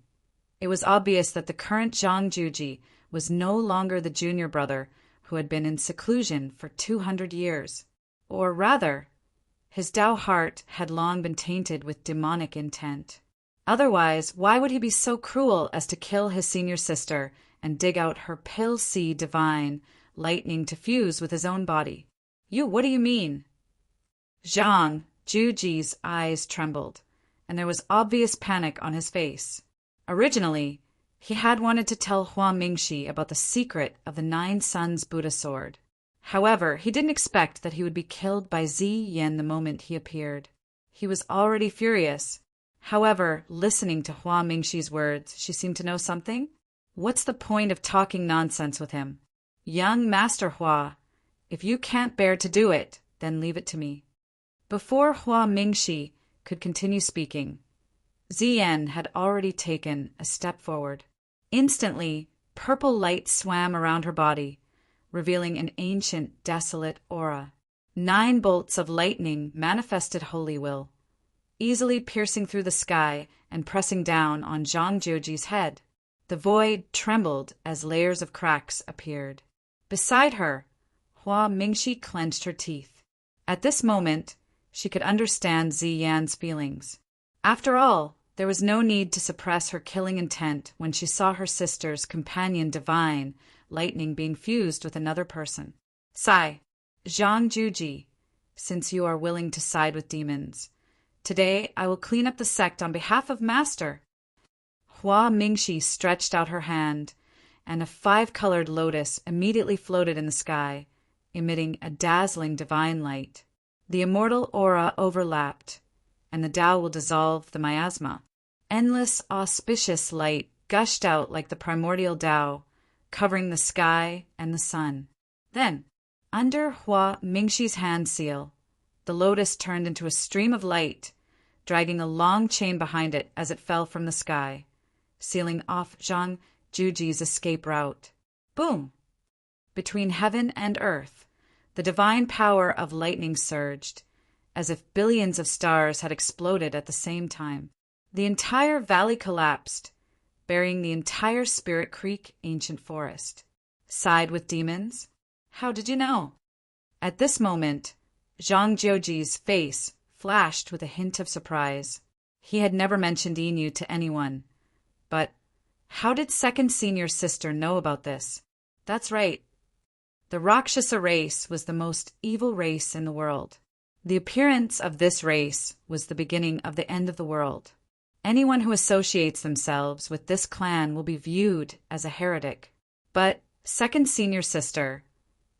It was obvious that the current Zhang Juji was no longer the junior brother who had been in seclusion for 200 years. Or rather, his Tao heart had long been tainted with demonic intent. Otherwise, why would he be so cruel as to kill his senior sister and dig out her pill-sea divine lightning to fuse with his own body? What do you mean? Zhang Juji's eyes trembled, and there was obvious panic on his face. Originally, he had wanted to tell Hua Mingxi about the secret of the 9 Suns Buddha sword. However, he didn't expect that he would be killed by Ziyan the moment he appeared. He was already furious. However, listening to Hua Mingxi's words, she seemed to know something. What's the point of talking nonsense with him? Young Master Hua, if you can't bear to do it, then leave it to me. Before Hua Mingxi could continue speaking, Ziyan had already taken a step forward. Instantly, purple light swam around her body, revealing an ancient, desolate aura. 9 bolts of lightning manifested holy will, easily piercing through the sky and pressing down on Zhang Juji's head. The void trembled as layers of cracks appeared. Beside her, Hua Mingxi clenched her teeth. At this moment, she could understand Ziyan's feelings. After all, there was no need to suppress her killing intent when she saw her sister's companion divine lightning being fused with another person. Sigh, Zhang Juji, since you are willing to side with demons, today I will clean up the sect on behalf of Master. Hua Mingxi stretched out her hand, and a 5-colored lotus immediately floated in the sky, emitting a dazzling divine light. The immortal aura overlapped, and the Tao will dissolve the miasma. Endless, auspicious light gushed out like the primordial Tao, covering the sky and the sun. Then, under Hua Mingxi's hand seal, the lotus turned into a stream of light, dragging a long chain behind it as it fell from the sky, sealing off Zhang Juji's escape route. Boom! Between heaven and earth, the divine power of lightning surged, as if billions of stars had exploded at the same time. The entire valley collapsed, burying the entire Spirit Creek ancient forest. Side with demons? How did you know? At this moment, Zhang Juji's face flashed with a hint of surprise. He had never mentioned Inu to anyone. But how did second senior sister know about this? That's right. The Rakshasa race was the most evil race in the world. The appearance of this race was the beginning of the end of the world. Anyone who associates themselves with this clan will be viewed as a heretic. But, second senior sister,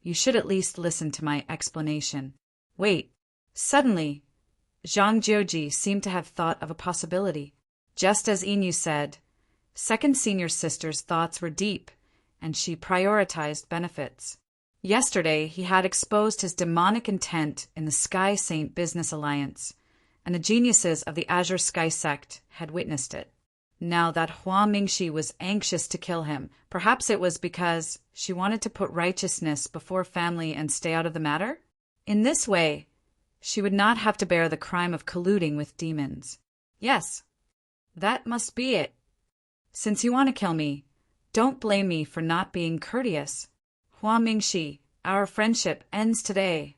you should at least listen to my explanation. Wait. Suddenly, Zhang Juji seemed to have thought of a possibility. Just as Inu said, second senior sister's thoughts were deep, and she prioritized benefits. Yesterday, he had exposed his demonic intent in the Sky Saint Business Alliance, and the geniuses of the Azure Sky Sect had witnessed it. Now that Hua Mingxi was anxious to kill him, perhaps it was because she wanted to put righteousness before family and stay out of the matter? In this way, she would not have to bear the crime of colluding with demons. Yes, That must be it. Since you want to kill me, don't blame me for not being courteous. Hua Mingxi, our friendship ends today.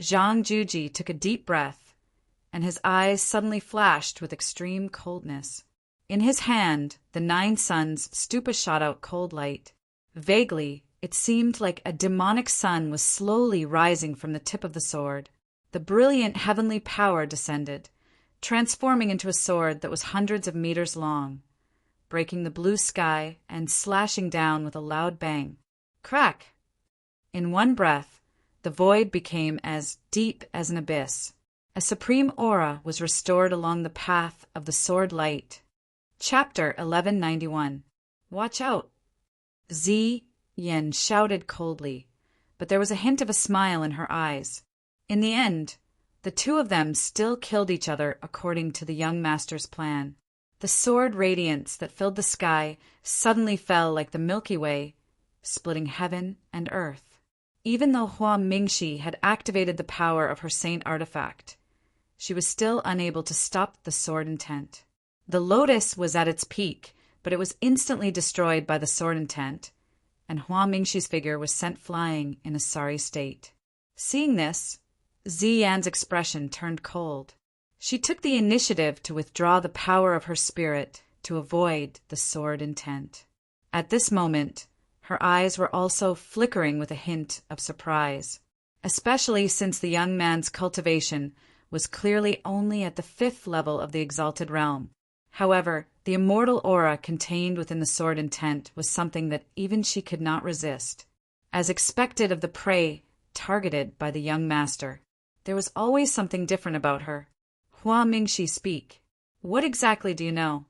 Zhang Juji took a deep breath, and his eyes suddenly flashed with extreme coldness. In his hand, the 9 suns stupa shot out cold light. Vaguely, it seemed like a demonic sun was slowly rising from the tip of the sword. The brilliant heavenly power descended, transforming into a sword that was hundreds of meters long, breaking the blue sky and slashing down with a loud bang. Crack! In one breath, the void became as deep as an abyss. A supreme aura was restored along the path of the sword light. Chapter 1191. Watch out! Zi Yin shouted coldly, but there was a hint of a smile in her eyes. In the end, the two of them still killed each other according to the young master's plan. The sword radiance that filled the sky suddenly fell like the Milky Way, splitting heaven and earth. Even though Hua Mingxi had activated the power of her saint artifact, she was still unable to stop the sword intent. The lotus was at its peak, but it was instantly destroyed by the sword intent, and Hua Mingxi's figure was sent flying in a sorry state. Seeing this, Ziyan's expression turned cold. She took the initiative to withdraw the power of her spirit to avoid the sword intent. At this moment, her eyes were also flickering with a hint of surprise, especially since the young man's cultivation was clearly only at the 5th level of the exalted realm. However, the immortal aura contained within the sword intent was something that even she could not resist. As expected of the prey targeted by the young master, there was always something different about her. Hua Mingxi, speak. What exactly do you know?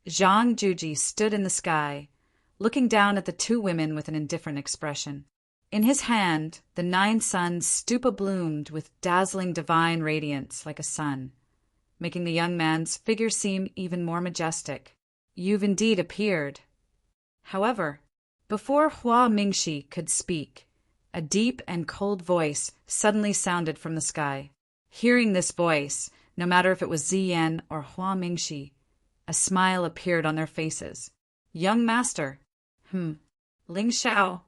Zhang Juji stood in the sky, looking down at the two women with an indifferent expression. In his hand, the 9 suns stupa bloomed with dazzling divine radiance like a sun, making the young man's figure seem even more majestic. You've indeed appeared. However, before Hua Mingxi could speak, a deep and cold voice suddenly sounded from the sky. Hearing this voice, no matter if it was Ziyan or Hua Mingxi, a smile appeared on their faces. Young master. Ling Xiao.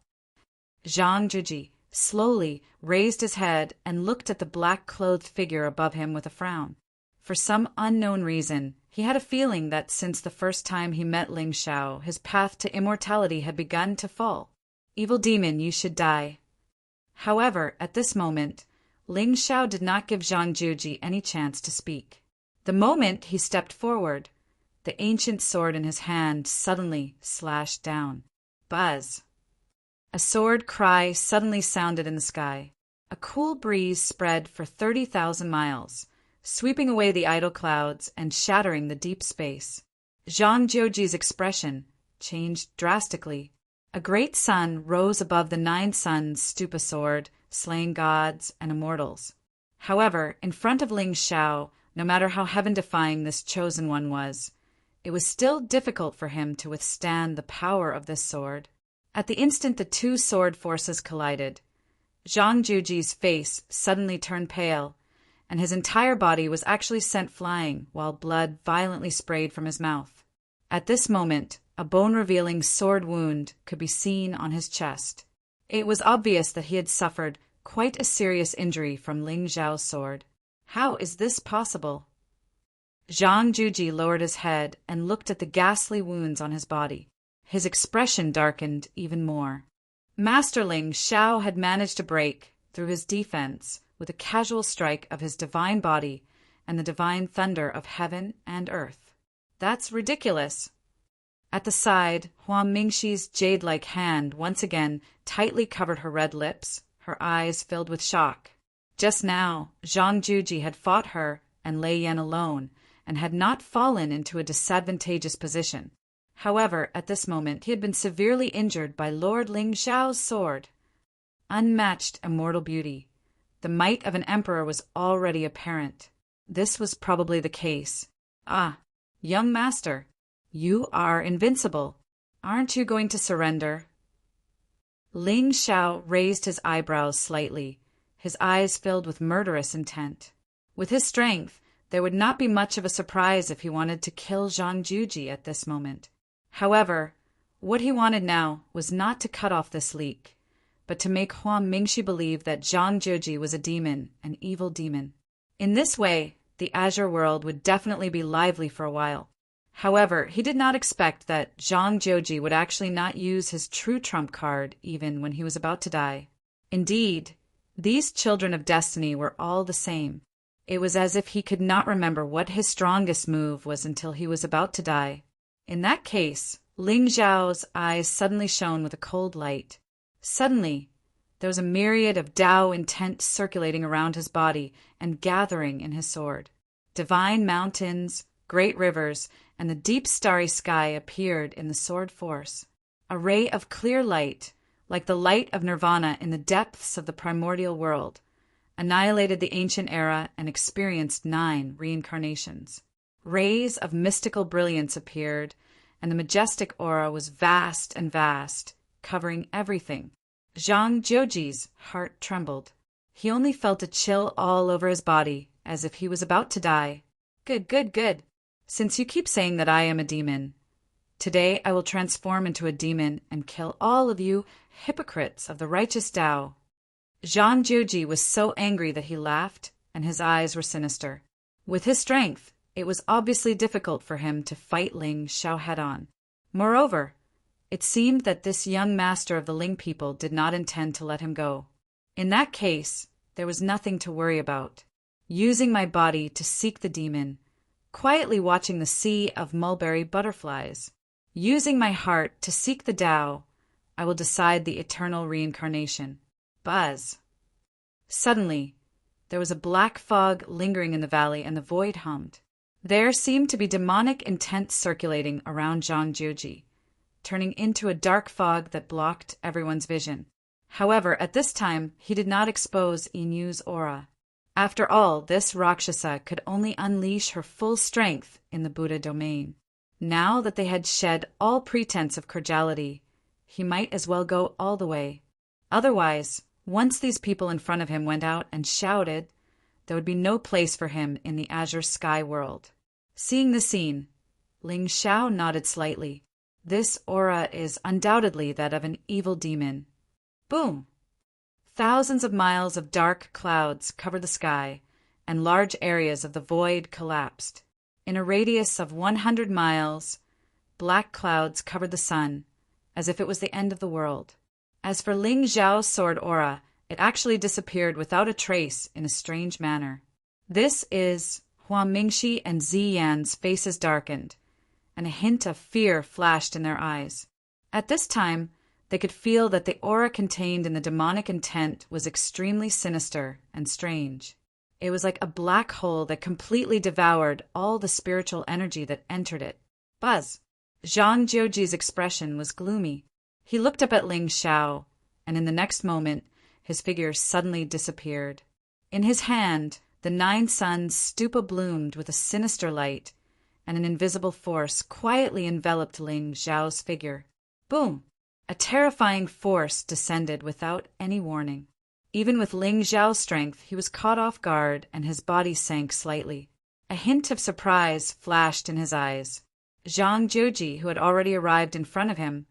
Zhang Juji slowly raised his head and looked at the black-clothed figure above him with a frown. For some unknown reason, he had a feeling that since the first time he met Ling Xiao, his path to immortality had begun to fall. Evil demon, you should die. However, at this moment, Ling Xiao did not give Zhang Juji any chance to speak. The moment he stepped forward, the ancient sword in his hand suddenly slashed down. Buzz! A sword cry suddenly sounded in the sky. A cool breeze spread for 30,000 miles, sweeping away the idle clouds and shattering the deep space. Zhang Juji's expression changed drastically. A great sun rose above the 9 suns stupa sword, slaying gods and immortals. However, in front of Ling Xiao, no matter how heaven-defying this chosen one was, it was still difficult for him to withstand the power of this sword. At the instant the two sword forces collided, Zhang Juji's face suddenly turned pale, and his entire body was actually sent flying while blood violently sprayed from his mouth. At this moment, a bone-revealing sword wound could be seen on his chest. It was obvious that he had suffered quite a serious injury from Ling Xiao's sword. How is this possible? Zhang Juji lowered his head and looked at the ghastly wounds on his body. His expression darkened even more. Master Ling Xiao had managed to break through his defense with a casual strike of his divine body and the divine thunder of heaven and earth. That's ridiculous. At the side, Hua Mingxi's jade-like hand once again tightly covered her red lips, her eyes filled with shock. Just now, Zhang Juji had fought her and Lei Yan alone, and had not fallen into a disadvantageous position. However, at this moment he had been severely injured by Lord Ling Xiao's sword. Unmatched immortal beauty. The might of an emperor was already apparent. This was probably the case. Ah, young master, you are invincible. Aren't you going to surrender? Ling Xiao raised his eyebrows slightly, his eyes filled with murderous intent. With his strength, There would not be much of a surprise if he wanted to kill Zhang Juji at this moment. However, what he wanted now was not to cut off this leak, but to make Huang Mingxi believe that Zhang Juji was a demon, an evil demon. In this way, the Azure world would definitely be lively for a while. However, he did not expect that Zhang Juji would actually not use his true trump card even when he was about to die. Indeed, these children of destiny were all the same. It was as if he could not remember what his strongest move was until he was about to die. In that case, Ling Zhao's eyes suddenly shone with a cold light. Suddenly, there was a myriad of Tao intent circulating around his body and gathering in his sword. Divine mountains, great rivers, and the deep starry sky appeared in the sword force. A ray of clear light, like the light of nirvana in the depths of the primordial world, annihilated the ancient era and experienced 9 reincarnations. Rays of mystical brilliance appeared, and the majestic aura was vast and vast, covering everything. Zhang Juji's heart trembled. He only felt a chill all over his body, as if he was about to die. Good. Since you keep saying that I am a demon, today I will transform into a demon and kill all of you hypocrites of the righteous Tao. Zhang Juji was so angry that he laughed, and his eyes were sinister. With his strength, it was obviously difficult for him to fight Ling Xiao head-on. Moreover, it seemed that this young master of the Ling people did not intend to let him go. In that case, there was nothing to worry about. Using my body to seek the demon, quietly watching the sea of mulberry butterflies. Using my heart to seek the Tao, I will decide the eternal reincarnation. Buzz. Suddenly, there was a black fog lingering in the valley and the void hummed. There seemed to be demonic intent circulating around Zhang Juji, turning into a dark fog that blocked everyone's vision. However, at this time, he did not expose Inyu's aura. After all, this Rakshasa could only unleash her full strength in the Buddha domain. Now that they had shed all pretense of cordiality, he might as well go all the way. Otherwise, once these people in front of him went out and shouted, there would be no place for him in the azure sky world. Seeing the scene, Ling Xiao nodded slightly. This aura is undoubtedly that of an evil demon. Boom! Thousands of miles of dark clouds covered the sky, and large areas of the void collapsed. In a radius of 100 miles, black clouds covered the sun, as if it was the end of the world. As for Ling Zhao's sword aura, it actually disappeared without a trace in a strange manner. This is Huang Mingxi and Ziyan's faces darkened, and a hint of fear flashed in their eyes. At this time, they could feel that the aura contained in the demonic intent was extremely sinister and strange. It was like a black hole that completely devoured all the spiritual energy that entered it. Buzz! Zhang Juji's expression was gloomy. He looked up at Ling Xiao, and in the next moment, his figure suddenly disappeared. In his hand, the 9 suns stupa bloomed with a sinister light, and an invisible force quietly enveloped Ling Xiao's figure. Boom! A terrifying force descended without any warning. Even with Ling Xiao's strength, he was caught off guard, and his body sank slightly. A hint of surprise flashed in his eyes. Zhang Juji, who had already arrived in front of him,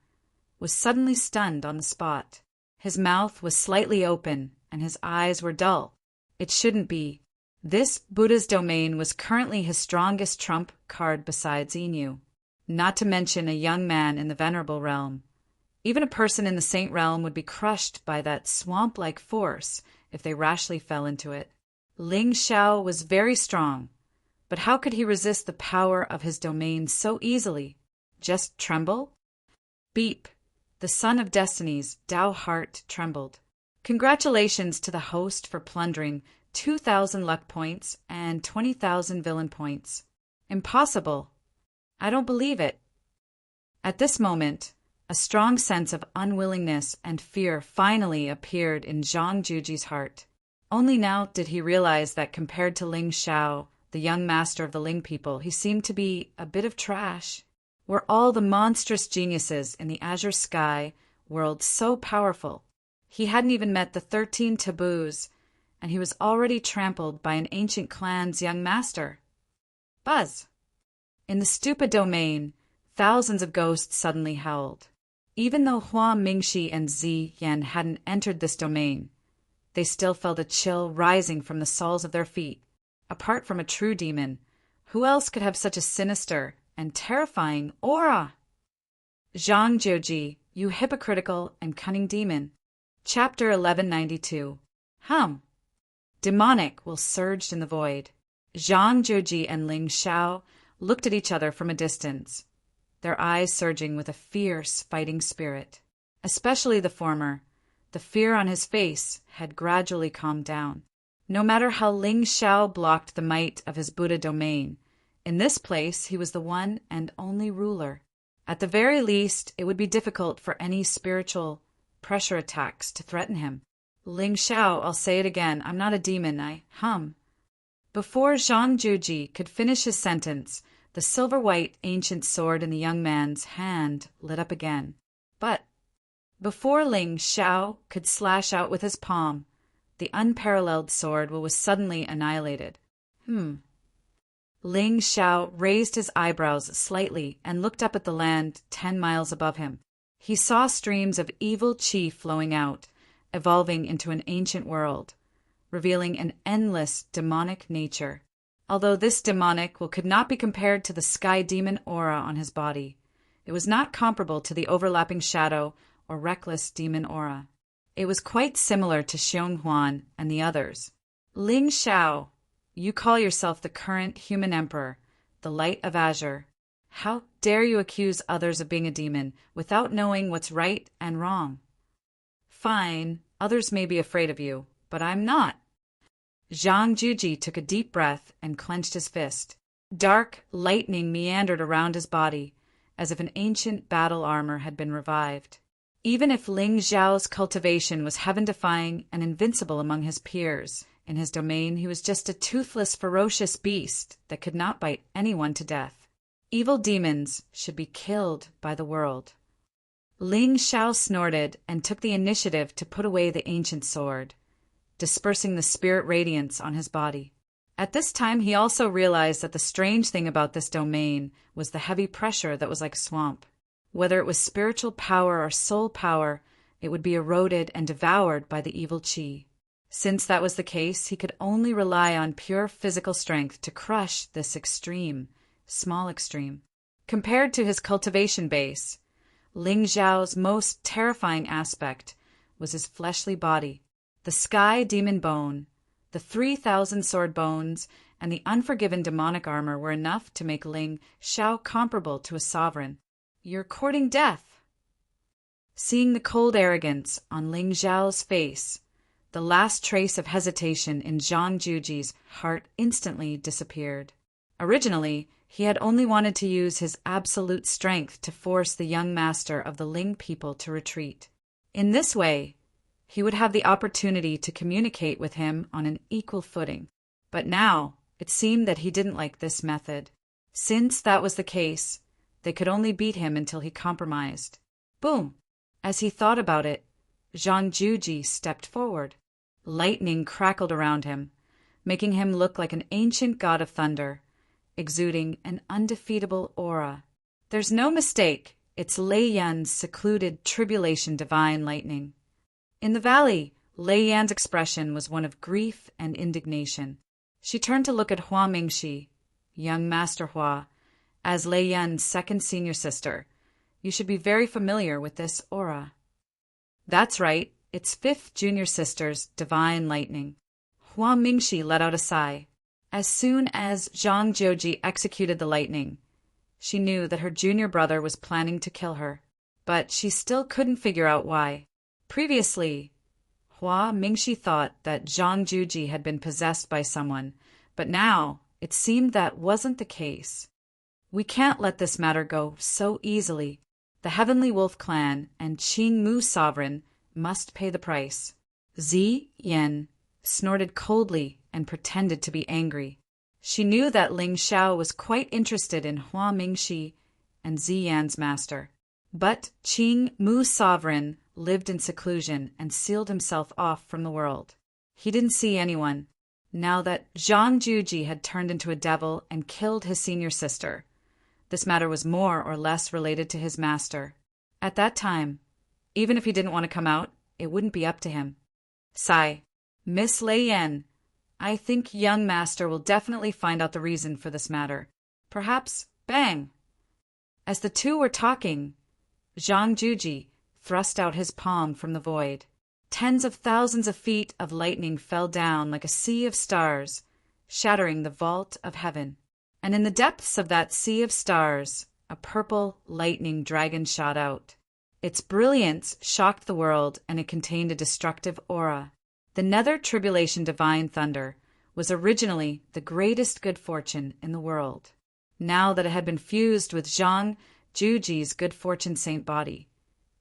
was suddenly stunned on the spot. His mouth was slightly open, and his eyes were dull. It shouldn't be. This Buddha's domain was currently his strongest trump card besides Inyu, not to mention a young man in the Venerable realm. Even a person in the Saint realm would be crushed by that swamp-like force if they rashly fell into it. Ling Xiao was very strong, but how could he resist the power of his domain so easily? Just tremble? Beep! The son of destiny's Tao heart trembled. Congratulations to the host for plundering 2,000 luck points and 20,000 villain points. Impossible. I don't believe it. At this moment, a strong sense of unwillingness and fear finally appeared in Zhang Juji's heart. Only now did he realize that compared to Ling Xiao, the young master of the Ling people, he seemed to be a bit of trash. Were all the monstrous geniuses in the azure sky world so powerful? He hadn't even met the 13 taboos, and he was already trampled by an ancient clan's young master. Buzz. In the stupid domain, thousands of ghosts suddenly howled. Even though Hua Mingxi and Zi Yan hadn't entered this domain, they still felt a chill rising from the soles of their feet. Apart from a true demon, who else could have such a sinister and terrifying aura? Zhang Jiuji, you hypocritical and cunning demon. Chapter 1192. Demonic will surged in the void. Zhang Jiuji and Ling Xiao looked at each other from a distance, their eyes surging with a fierce fighting spirit. Especially the former. The fear on his face had gradually calmed down. No matter how Ling Xiao blocked the might of his Buddha domain, in this place he was the one and only ruler. At the very least, it would be difficult for any spiritual pressure attacks to threaten him. Ling Xiao, I'll say it again, I'm not a demon, Before Zhang Jiuji could finish his sentence, the silver-white ancient sword in the young man's hand lit up again. But before Ling Xiao could slash out with his palm, the unparalleled sword was suddenly annihilated. Ling Xiao raised his eyebrows slightly and looked up at the land 10 miles above him. He saw streams of evil qi flowing out, evolving into an ancient world, revealing an endless demonic nature. Although this demonic could not be compared to the sky demon aura on his body, it was not comparable to the overlapping shadow or reckless demon aura. It was quite similar to Xiong Huan and the others. Ling Xiao, you call yourself the current human emperor, the light of azure. How dare you accuse others of being a demon without knowing what's right and wrong? Fine, others may be afraid of you, but I'm not. Zhang Jiuji took a deep breath and clenched his fist. Dark lightning meandered around his body, as if an ancient battle armor had been revived. Even if Ling Xiao's cultivation was heaven-defying and invincible among his peers, in his domain he was just a toothless, ferocious beast that could not bite anyone to death. Evil demons should be killed by the world. Ling Xiao snorted and took the initiative to put away the ancient sword, dispersing the spirit radiance on his body. At this time he also realized that the strange thing about this domain was the heavy pressure that was like a swamp. Whether it was spiritual power or soul power, it would be eroded and devoured by the evil qi. Since that was the case, he could only rely on pure physical strength to crush this small extreme. Compared to his cultivation base, Ling Xiao's most terrifying aspect was his fleshly body. The sky demon bone, the 3,000 sword bones, and the unforgiven demonic armor were enough to make Ling Xiao comparable to a sovereign. You're courting death. Seeing the cold arrogance on Ling Xiao's face, the last trace of hesitation in Zhang Jiuji's heart instantly disappeared. Originally, he had only wanted to use his absolute strength to force the young master of the Ling people to retreat. In this way, he would have the opportunity to communicate with him on an equal footing. But now, it seemed that he didn't like this method. Since that was the case, they could only beat him until he compromised. Boom! As he thought about it, Zhang Jiuji stepped forward. Lightning crackled around him, making him look like an ancient god of thunder, exuding an undefeatable aura. There's no mistake, it's Lei Yan's secluded tribulation divine lightning. In the valley, Lei Yan's expression was one of grief and indignation. She turned to look at Hua Mingxi, young Master Hua, as Lei Yan's second senior sister. You should be very familiar with this aura. That's right, it's fifth junior sister's divine lightning. Hua Mingxi let out a sigh. As soon as Zhang Jiuji executed the lightning, she knew that her junior brother was planning to kill her, but she still couldn't figure out why. Previously, Hua Mingxi thought that Zhang Jiuji had been possessed by someone, but now it seemed that wasn't the case. We can't let this matter go so easily. The Heavenly Wolf clan and Qing Mu sovereign must pay the price. Zi Yan snorted coldly and pretended to be angry. She knew that Ling Xiao was quite interested in Hua Mingxi and Zi Yan's master. But Qing Mu sovereign lived in seclusion and sealed himself off from the world. He didn't see anyone, now that Zhang Juji had turned into a devil and killed his senior sister. This matter was more or less related to his master. At that time, even if he didn't want to come out, it wouldn't be up to him. Sigh. Miss Lei Yan, I think young master will definitely find out the reason for this matter. Perhaps, bang! As the two were talking, Zhang Juji thrust out his palm from the void. Tens of thousands of feet of lightning fell down like a sea of stars, shattering the vault of heaven. And in the depths of that sea of stars, a purple lightning dragon shot out. Its brilliance shocked the world, and it contained a destructive aura. The Nether Tribulation Divine Thunder was originally the greatest good fortune in the world. Now that it had been fused with Zhang Juji's good fortune saint body,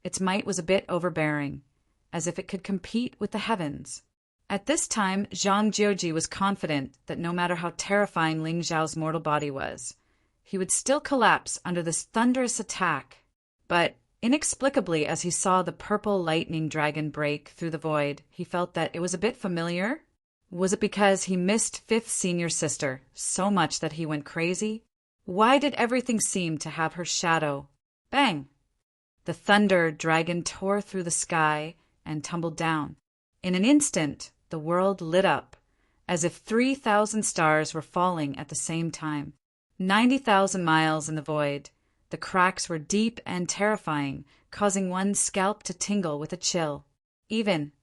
its might was a bit overbearing, as if it could compete with the heavens. At this time, Zhang Juji was confident that no matter how terrifying Ling Zhao's mortal body was, he would still collapse under this thunderous attack. But inexplicably, as he saw the purple lightning dragon break through the void, he felt that it was a bit familiar. Was it because he missed fifth senior sister so much that he went crazy? Why did everything seem to have her shadow? Bang! The thunder dragon tore through the sky and tumbled down. In an instant, the world lit up, as if 3,000 stars were falling at the same time. 90,000 miles in the void. The cracks were deep and terrifying, causing one's scalp to tingle with a chill. Even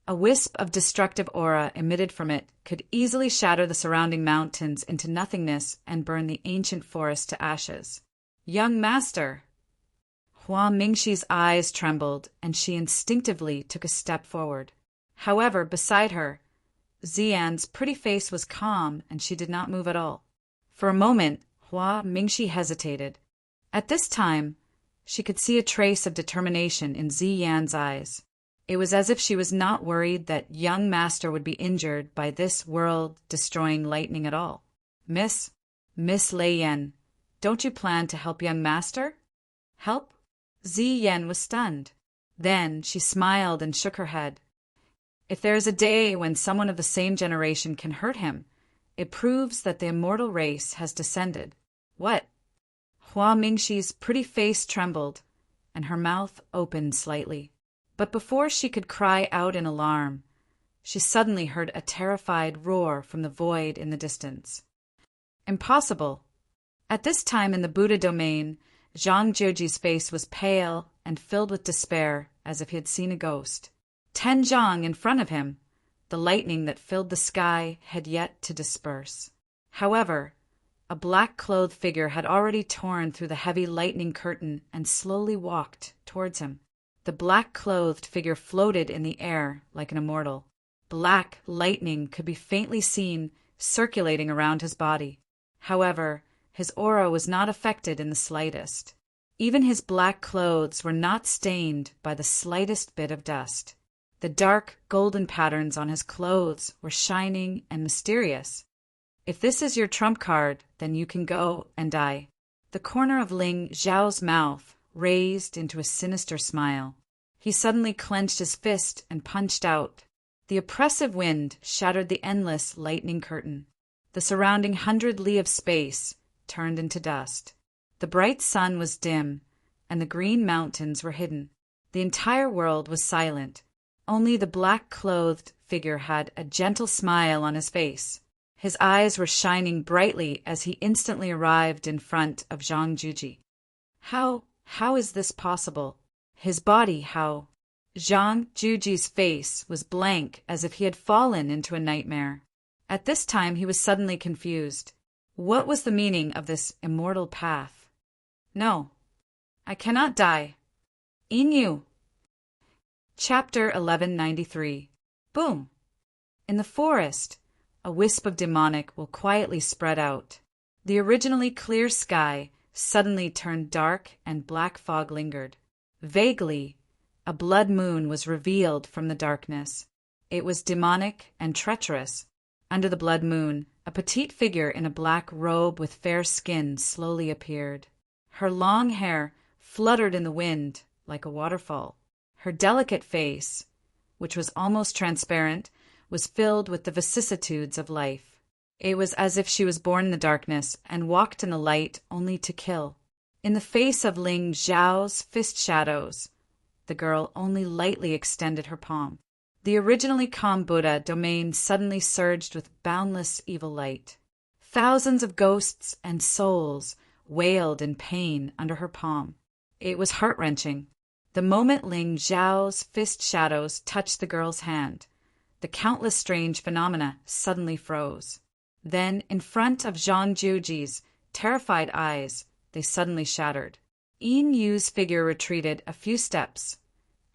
a wisp of destructive aura emitted from it could easily shatter the surrounding mountains into nothingness and burn the ancient forest to ashes. Young master! Hua Mingxi's eyes trembled, and she instinctively took a step forward. However, beside her, Xian's pretty face was calm, and she did not move at all. For a moment, Hua Mingxi hesitated. At this time, she could see a trace of determination in Xian's eyes. It was as if she was not worried that young master would be injured by this world-destroying lightning at all. Miss Lei Yan, don't you plan to help young master? Help? Xian was stunned. Then she smiled and shook her head. If there is a day when someone of the same generation can hurt him, it proves that the immortal race has descended. What? Hua Mingxi's pretty face trembled, and her mouth opened slightly. But before she could cry out in alarm, she suddenly heard a terrified roar from the void in the distance. Impossible! At this time in the Buddha domain, Zhang Juji's face was pale and filled with despair, as if he had seen a ghost. Ten Zhang in front of him, the lightning that filled the sky had yet to disperse. However, a black-clothed figure had already torn through the heavy lightning curtain and slowly walked towards him. The black-clothed figure floated in the air like an immortal. Black lightning could be faintly seen circulating around his body. However, his aura was not affected in the slightest. Even his black clothes were not stained by the slightest bit of dust. The dark golden patterns on his clothes were shining and mysterious. If this is your trump card, then you can go and die. The corner of Ling Zhao's mouth raised into a sinister smile. He suddenly clenched his fist and punched out. The oppressive wind shattered the endless lightning curtain. The surrounding 100 li of space turned into dust. The bright sun was dim, and the green mountains were hidden. The entire world was silent. Only the black-clothed figure had a gentle smile on his face. His eyes were shining brightly as he instantly arrived in front of Zhang Juji. How is this possible? His body, how? Zhang Juji's face was blank, as if he had fallen into a nightmare. At this time he was suddenly confused. What was the meaning of this immortal path? No, I cannot die. Inu. Chapter 1193. Boom! In the forest, a wisp of demonic will quietly spread out. The originally clear sky suddenly turned dark and black fog lingered. Vaguely, a blood moon was revealed from the darkness. It was demonic and treacherous. Under the blood moon, a petite figure in a black robe with fair skin slowly appeared. Her long hair fluttered in the wind like a waterfall. Her delicate face, which was almost transparent, was filled with the vicissitudes of life. It was as if she was born in the darkness and walked in the light only to kill. In the face of Ling Zhao's fist shadows, the girl only lightly extended her palm. The originally calm Buddha domain suddenly surged with boundless evil light. Thousands of ghosts and souls wailed in pain under her palm. It was heart-wrenching. The moment Ling Zhao's fist shadows touched the girl's hand, the countless strange phenomena suddenly froze. Then, in front of Zhang Jiuji's terrified eyes, they suddenly shattered. Yin Yu's figure retreated a few steps,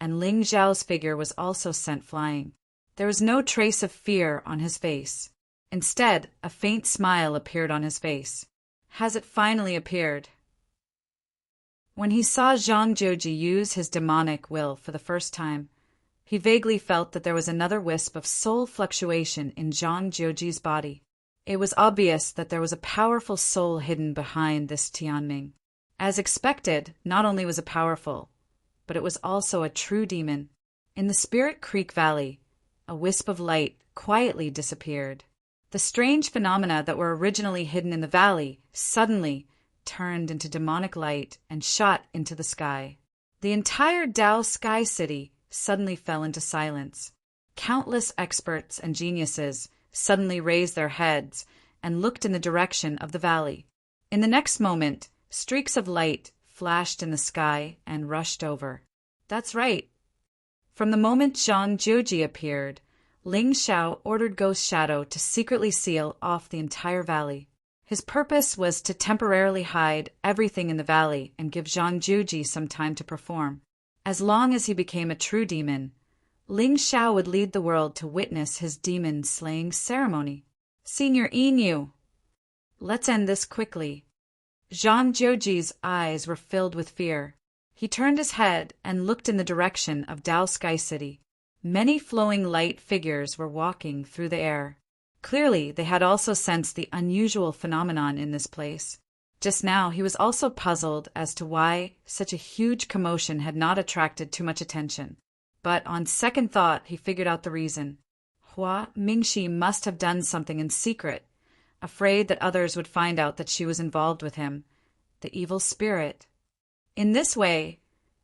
and Ling Zhao's figure was also sent flying. There was no trace of fear on his face. Instead, a faint smile appeared on his face. Has it finally appeared? When he saw Zhang Jiuji use his demonic will for the first time, he vaguely felt that there was another wisp of soul fluctuation in Zhang Jiuji's body. It was obvious that there was a powerful soul hidden behind this Tianming. As expected, not only was it powerful, but it was also a true demon. In the Spirit Creek Valley, a wisp of light quietly disappeared. The strange phenomena that were originally hidden in the valley suddenly turned into demonic light and shot into the sky. The entire Dao Sky City suddenly fell into silence. Countless experts and geniuses suddenly raised their heads and looked in the direction of the valley. In the next moment, streaks of light flashed in the sky and rushed over. That's right. From the moment Zhang Jiuji appeared, Ling Xiao ordered Ghost Shadow to secretly seal off the entire valley. His purpose was to temporarily hide everything in the valley and give Zhang Jiuji some time to perform. As long as he became a true demon, Ling Xiao would lead the world to witness his demon-slaying ceremony. Senior Inu, let's end this quickly. Zhang Jiuji's eyes were filled with fear. He turned his head and looked in the direction of Dao Sky City. Many flowing light figures were walking through the air. Clearly, they had also sensed the unusual phenomenon in this place. Just now, he was also puzzled as to why such a huge commotion had not attracted too much attention. But on second thought, he figured out the reason. Hua Mingxi must have done something in secret, afraid that others would find out that she was involved with him, the evil spirit. In this way,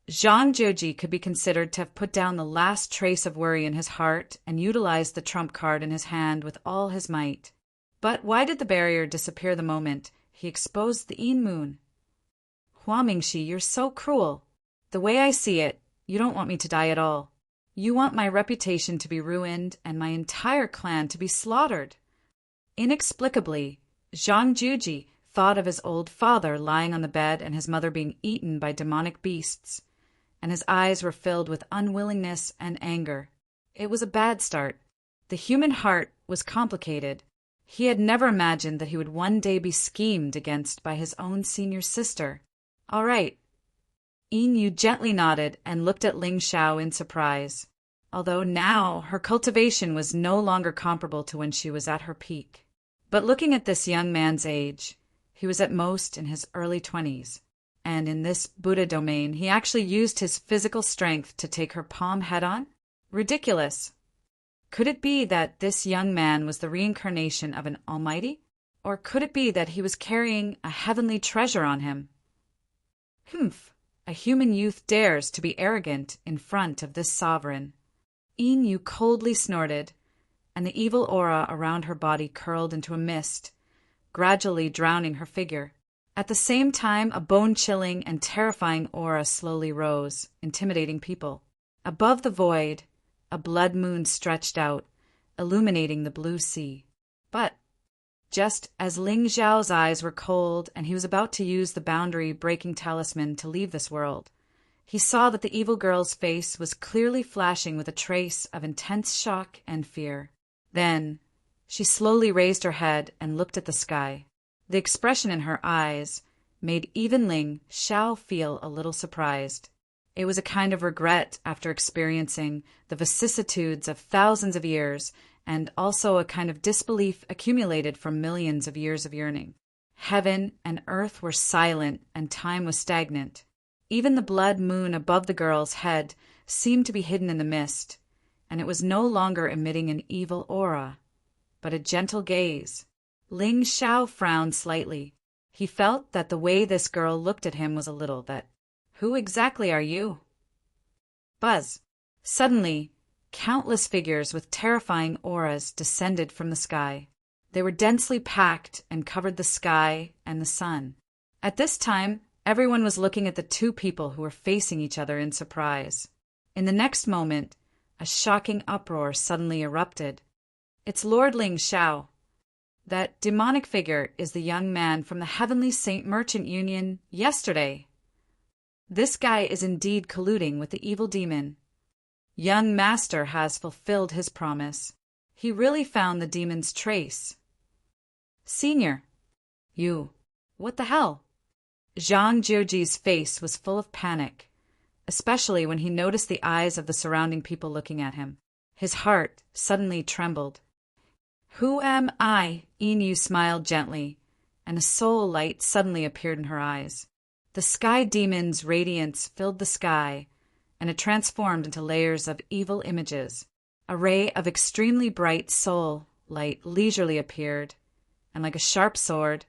Zhang Jiuji could be considered to have put down the last trace of worry in his heart and utilized the trump card in his hand with all his might. But why did the barrier disappear the moment he exposed the Yin Moon? Hua Mingxi, you're so cruel. The way I see it, you don't want me to die at all. You want my reputation to be ruined and my entire clan to be slaughtered. Inexplicably, Zhang Jiuji thought of his old father lying on the bed and his mother being eaten by demonic beasts, and his eyes were filled with unwillingness and anger. It was a bad start. The human heart was complicated. He had never imagined that he would one day be schemed against by his own senior sister. All right. Yin Yu gently nodded and looked at Ling Xiao in surprise, although now her cultivation was no longer comparable to when she was at her peak. But looking at this young man's age, he was at most in his early 20s, and in this Buddha domain he actually used his physical strength to take her palm head-on? Ridiculous. Could it be that this young man was the reincarnation of an almighty? Or could it be that he was carrying a heavenly treasure on him? Humph! A human youth dares to be arrogant in front of this sovereign. Yin Yu coldly snorted, and the evil aura around her body curled into a mist, gradually drowning her figure. At the same time, a bone-chilling and terrifying aura slowly rose, intimidating people. Above the void, a blood moon stretched out, illuminating the blue sea. But just as Ling Zhao's eyes were cold and he was about to use the boundary-breaking talisman to leave this world, he saw that the evil girl's face was clearly flashing with a trace of intense shock and fear. Then, she slowly raised her head and looked at the sky. The expression in her eyes made even Ling Xiao feel a little surprised. It was a kind of regret after experiencing the vicissitudes of thousands of years, and also a kind of disbelief accumulated from millions of years of yearning. Heaven and earth were silent and time was stagnant. Even the blood moon above the girl's head seemed to be hidden in the mist, and it was no longer emitting an evil aura, but a gentle gaze. Ling Xiao frowned slightly. He felt that the way this girl looked at him was a little that, "Who exactly are you?" Buzz. Suddenly, countless figures with terrifying auras descended from the sky. They were densely packed and covered the sky and the sun. At this time, everyone was looking at the two people who were facing each other in surprise. In the next moment, a shocking uproar suddenly erupted. "It's Lord Ling Xiao. That demonic figure is the young man from the Heavenly Saint Merchant Union yesterday. This guy is indeed colluding with the evil demon. Young master has fulfilled his promise. He really found the demon's trace." "Senior, you, what the hell?" Zhang Jiuji's face was full of panic, especially when he noticed the eyes of the surrounding people looking at him. His heart suddenly trembled. "Who am I?" Inu smiled gently, and a soul light suddenly appeared in her eyes. The sky demon's radiance filled the sky, and it transformed into layers of evil images. A ray of extremely bright soul light leisurely appeared, and like a sharp sword,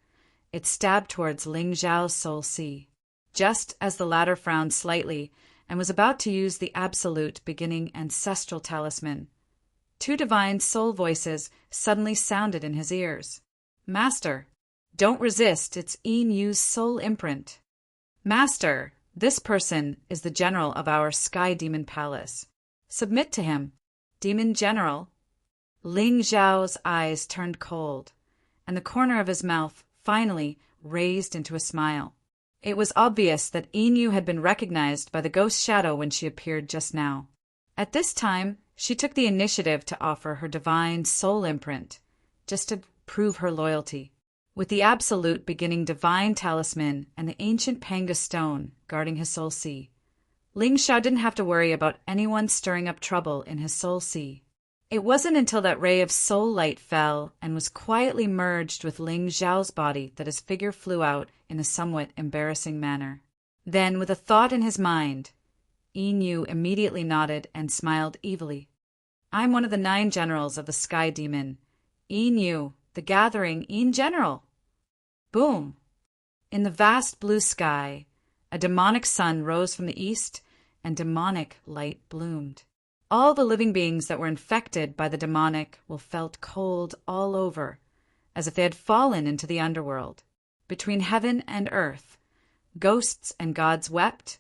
it stabbed towards Ling Zhao's soul sea. Just as the latter frowned slightly and was about to use the absolute beginning ancestral talisman, two divine soul voices suddenly sounded in his ears. "Master, don't resist, it's Inu's soul imprint." "Master, this person is the general of our Sky Demon Palace. Submit to him." "Demon General?" Ling Zhao's eyes turned cold, and the corner of his mouth finally raised into a smile. It was obvious that Inu had been recognized by the ghost shadow when she appeared just now. At this time, she took the initiative to offer her divine soul imprint, just to prove her loyalty. With the absolute beginning divine talisman and the ancient Panga stone guarding his soul sea, Ling Xiao didn't have to worry about anyone stirring up trouble in his soul sea. It wasn't until that ray of soul light fell and was quietly merged with Ling Zhao's body that his figure flew out in a somewhat embarrassing manner. Then, with a thought in his mind, Inu immediately nodded and smiled evilly. "I'm one of the 9 generals of the Sky Demon. Inu, the Gathering, in general." Boom! In the vast blue sky, a demonic sun rose from the east, and demonic light bloomed. All the living beings that were infected by the demonic felt cold all over, as if they had fallen into the underworld. Between heaven and earth, ghosts and gods wept,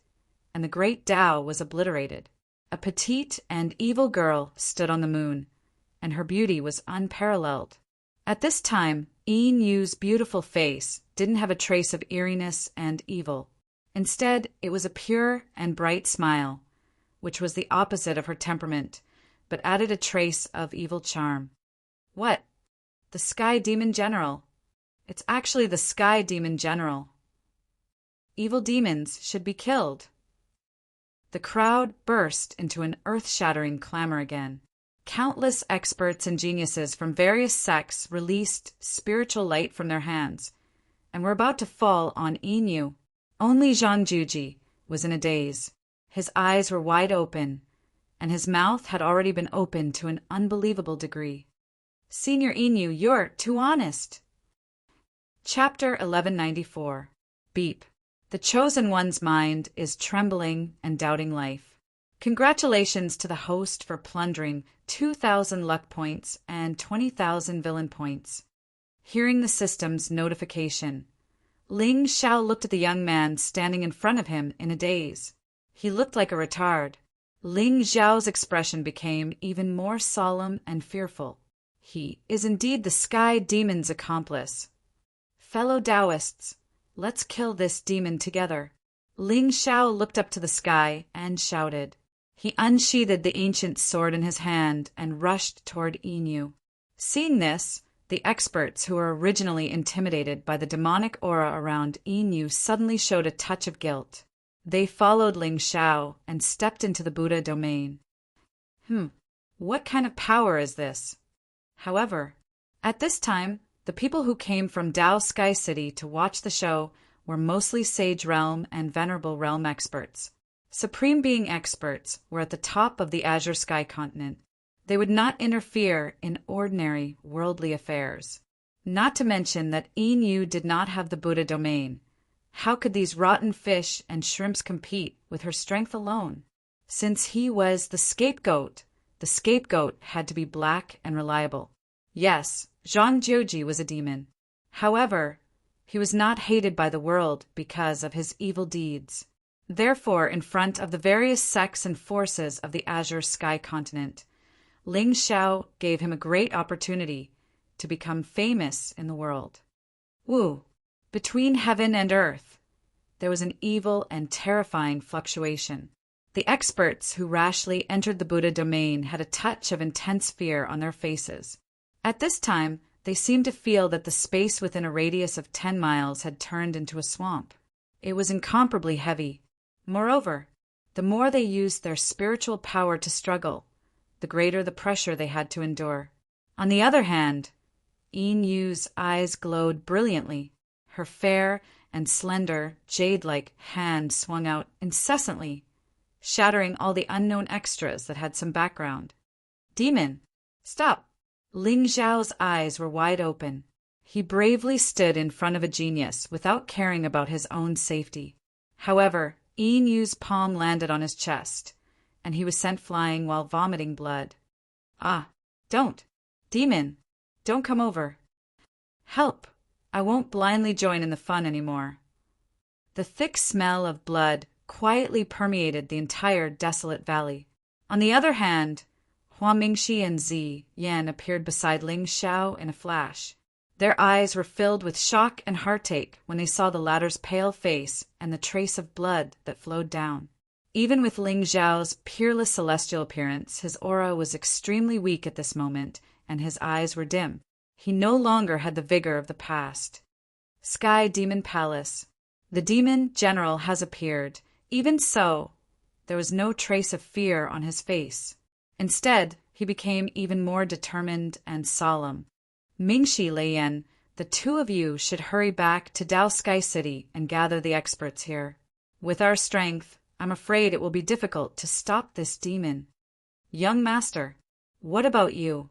and the great Tao was obliterated. A petite and evil girl stood on the moon, and her beauty was unparalleled. At this time, Inu's beautiful face didn't have a trace of eeriness and evil. Instead, it was a pure and bright smile, which was the opposite of her temperament, but added a trace of evil charm. "What? The Sky Demon General? It's actually the Sky Demon General. Evil demons should be killed." The crowd burst into an earth-shattering clamor again. Countless experts and geniuses from various sects released spiritual light from their hands, and were about to fall on Inu. Only Zhang Juji was in a daze. His eyes were wide open, and his mouth had already been opened to an unbelievable degree. "Senior Inu, you're too honest." Chapter 1194. Beep. The Chosen One's mind is trembling and doubting life. Congratulations to the host for plundering 2,000 luck points and 20,000 villain points. Hearing the system's notification, Ling Xiao looked at the young man standing in front of him in a daze. He looked like a retard. Ling Xiao's expression became even more solemn and fearful. He is indeed the Sky Demon's accomplice. "Fellow Taoists, let's kill this demon together." Ling Xiao looked up to the sky and shouted. He unsheathed the ancient sword in his hand and rushed toward Inu. Seeing this, the experts who were originally intimidated by the demonic aura around Inu suddenly showed a touch of guilt. They followed Ling Xiao and stepped into the Buddha domain. What kind of power is this? However, at this time, the people who came from Tao Sky City to watch the show were mostly Sage Realm and Venerable Realm experts. Supreme Being experts were at the top of the Azure Sky continent. They would not interfere in ordinary worldly affairs. Not to mention that Inu did not have the Buddha domain. How could these rotten fish and shrimps compete with her strength alone? Since he was the scapegoat had to be black and reliable. Yes, Zhang Jiuji was a demon. However, he was not hated by the world because of his evil deeds. Therefore, in front of the various sects and forces of the Azure Sky Continent, Ling Xiao gave him a great opportunity to become famous in the world. Wu, between heaven and earth, there was an evil and terrifying fluctuation. The experts who rashly entered the Buddha domain had a touch of intense fear on their faces. At this time, they seemed to feel that the space within a radius of 10 miles had turned into a swamp. It was incomparably heavy. Moreover, the more they used their spiritual power to struggle, the greater the pressure they had to endure. On the other hand, Yu's eyes glowed brilliantly. Her fair and slender, jade-like hand swung out incessantly, shattering all the unknown extras that had some background. Demon, stop! Ling Xiao's eyes were wide open. He bravely stood in front of a genius without caring about his own safety. However, Yu's palm landed on his chest, and he was sent flying while vomiting blood. Ah, don't! Demon, don't come over. Help! I won't blindly join in the fun anymore. The thick smell of blood quietly permeated the entire desolate valley. On the other hand, Hua Mingxi and Zi Yan appeared beside Ling Xiao in a flash. Their eyes were filled with shock and heartache when they saw the latter's pale face and the trace of blood that flowed down. Even with Ling Xiao's peerless celestial appearance, his aura was extremely weak at this moment, and his eyes were dim. He no longer had the vigor of the past. Sky Demon Palace. The demon general has appeared. Even so, there was no trace of fear on his face. Instead, he became even more determined and solemn. Mingxi Leiyan, the two of you should hurry back to Dao Sky City and gather the experts here. With our strength, I'm afraid it will be difficult to stop this demon. Young master, what about you?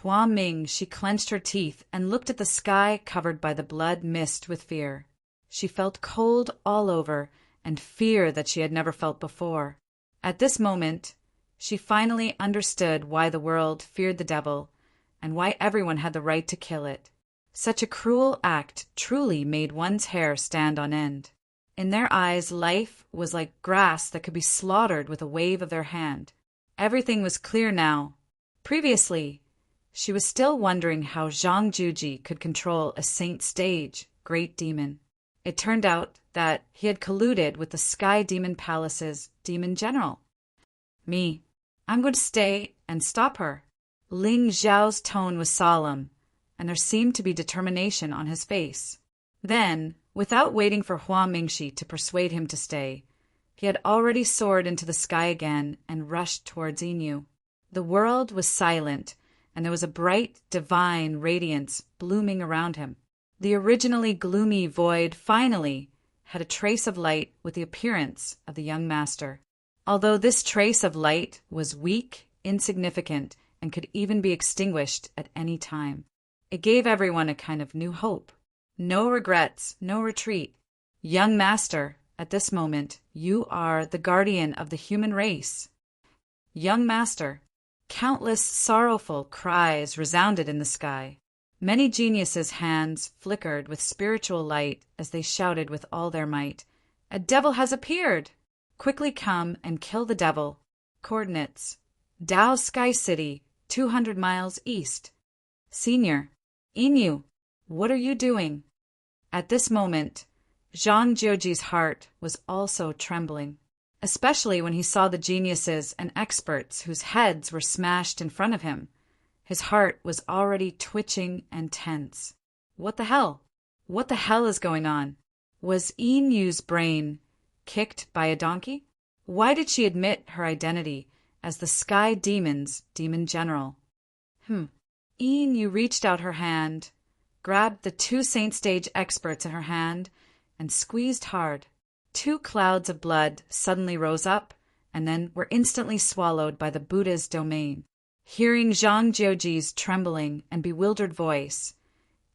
Hua Ming, she clenched her teeth and looked at the sky covered by the blood mist with fear. She felt cold all over and fear that she had never felt before. At this moment, she finally understood why the world feared the devil and why everyone had the right to kill it. Such a cruel act truly made one's hair stand on end. In their eyes, life was like grass that could be slaughtered with a wave of their hand. Everything was clear now. Previously, she was still wondering how Zhang Juji could control a Saint Stage, great demon. It turned out that he had colluded with the Sky Demon Palace's demon general. I'm going to stay and stop her. Ling Xiao's tone was solemn, and there seemed to be determination on his face. Then, without waiting for Hua Mingxi to persuade him to stay, he had already soared into the sky again and rushed towards Inu. The world was silent, and there was a bright, divine radiance blooming around him. The originally gloomy void finally had a trace of light with the appearance of the young master. Although this trace of light was weak, insignificant, and could even be extinguished at any time, it gave everyone a kind of new hope. No regrets, no retreat. Young master, at this moment, you are the guardian of the human race. Young master. Countless sorrowful cries resounded in the sky. Many geniuses' hands flickered with spiritual light as they shouted with all their might, "A devil has appeared! Quickly come and kill the devil." Coordinates: Dao Sky City, 200 miles east. Senior, Inu, what are you doing? At this moment, Zhang Jiuji's heart was also trembling, especially when he saw the geniuses and experts whose heads were smashed in front of him. His heart was already twitching and tense. What the hell? What the hell is going on? Was Inu's brain kicked by a donkey? Why did she admit her identity as the Sky Demon's demon general? Inu reached out her hand, grabbed the two Saint Stage experts in her hand, and squeezed hard. 2 clouds of blood suddenly rose up and then were instantly swallowed by the Buddha's domain. Hearing Zhang Jiuji's trembling and bewildered voice,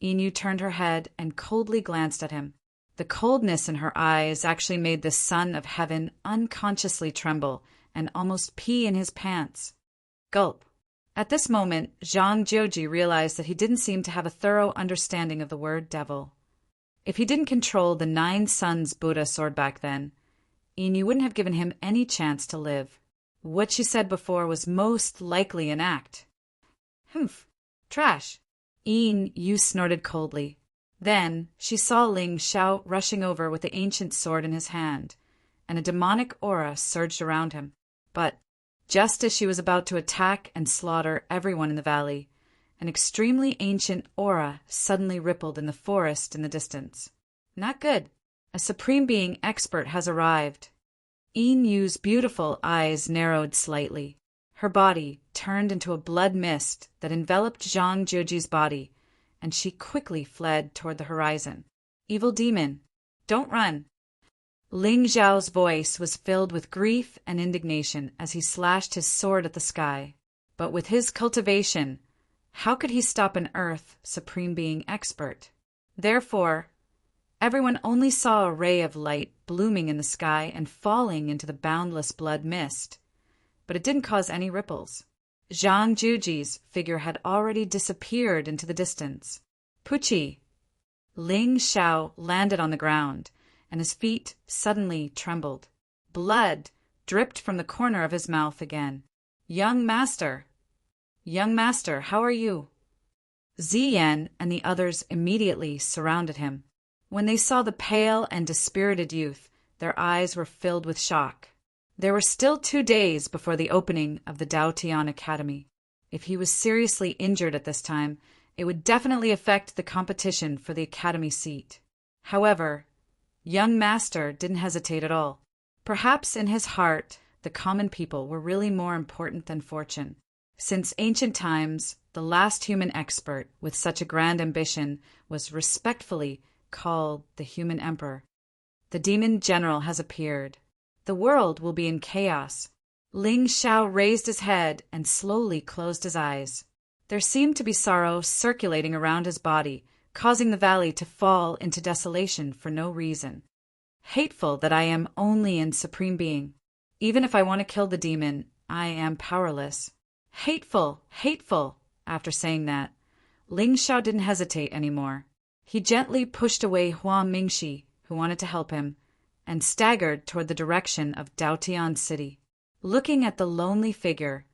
Inu turned her head and coldly glanced at him. The coldness in her eyes actually made the son of heaven unconsciously tremble and almost pee in his pants. Gulp. At this moment, Zhang Jiuji realized that he didn't seem to have a thorough understanding of the word devil. If he didn't control the 9 Suns Buddha sword back then, Inu wouldn't have given him any chance to live. What she said before was most likely an act. Humph. Trash. Inu snorted coldly. Then she saw Ling Xiao rushing over with the ancient sword in his hand, and a demonic aura surged around him. But just as she was about to attack and slaughter everyone in the valley, an extremely ancient aura suddenly rippled in the forest in the distance. Not good. A supreme being expert has arrived. Inu's beautiful eyes narrowed slightly. Her body turned into a blood mist that enveloped Zhang Jiuji's body, and she quickly fled toward the horizon. Evil demon, don't run. Ling Zhao's voice was filled with grief and indignation as he slashed his sword at the sky. But with his cultivation, how could he stop an Earth Supreme Being expert? Therefore, everyone only saw a ray of light blooming in the sky and falling into the boundless blood mist. But it didn't cause any ripples. Zhang Jiuji's figure had already disappeared into the distance. Puchi! Ling Xiao landed on the ground, and his feet suddenly trembled. Blood dripped from the corner of his mouth again. Young master! Young master, how are you? Ziyan and the others immediately surrounded him. When they saw the pale and dispirited youth, their eyes were filled with shock. There were still 2 days before the opening of the Dao Tian Academy. If he was seriously injured at this time, it would definitely affect the competition for the academy seat. However, young master didn't hesitate at all. Perhaps in his heart, the common people were really more important than fortune. Since ancient times, the last human expert with such a grand ambition was respectfully called the human emperor. The demon general has appeared. The world will be in chaos. Ling Xiao raised his head and slowly closed his eyes. There seemed to be sorrow circulating around his body, causing the valley to fall into desolation for no reason. Hateful that I am only in Supreme Being. Even if I want to kill the demon, I am powerless. Hateful, hateful. After saying that, Ling Xiao didn't hesitate anymore. He gently pushed away Hua Mingxi, who wanted to help him, and staggered toward the direction of Daotian City. Looking at the lonely figure,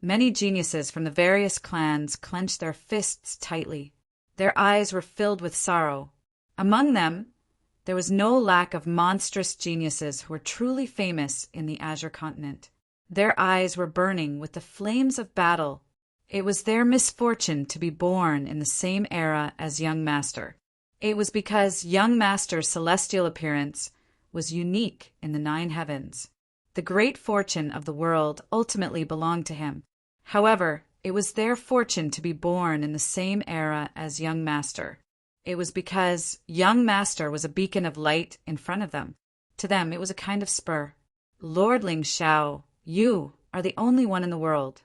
many geniuses from the various clans clenched their fists tightly. Their eyes were filled with sorrow. Among them, there was no lack of monstrous geniuses who were truly famous in the Azure continent. Their eyes were burning with the flames of battle. It was their misfortune to be born in the same era as young master. It was because young master's celestial appearance was unique in the 9 heavens. The great fortune of the world ultimately belonged to him. However, it was their fortune to be born in the same era as young master. It was because young master was a beacon of light in front of them. To them, it was a kind of spur. Lord Ling Xiao, you are the only one in the world.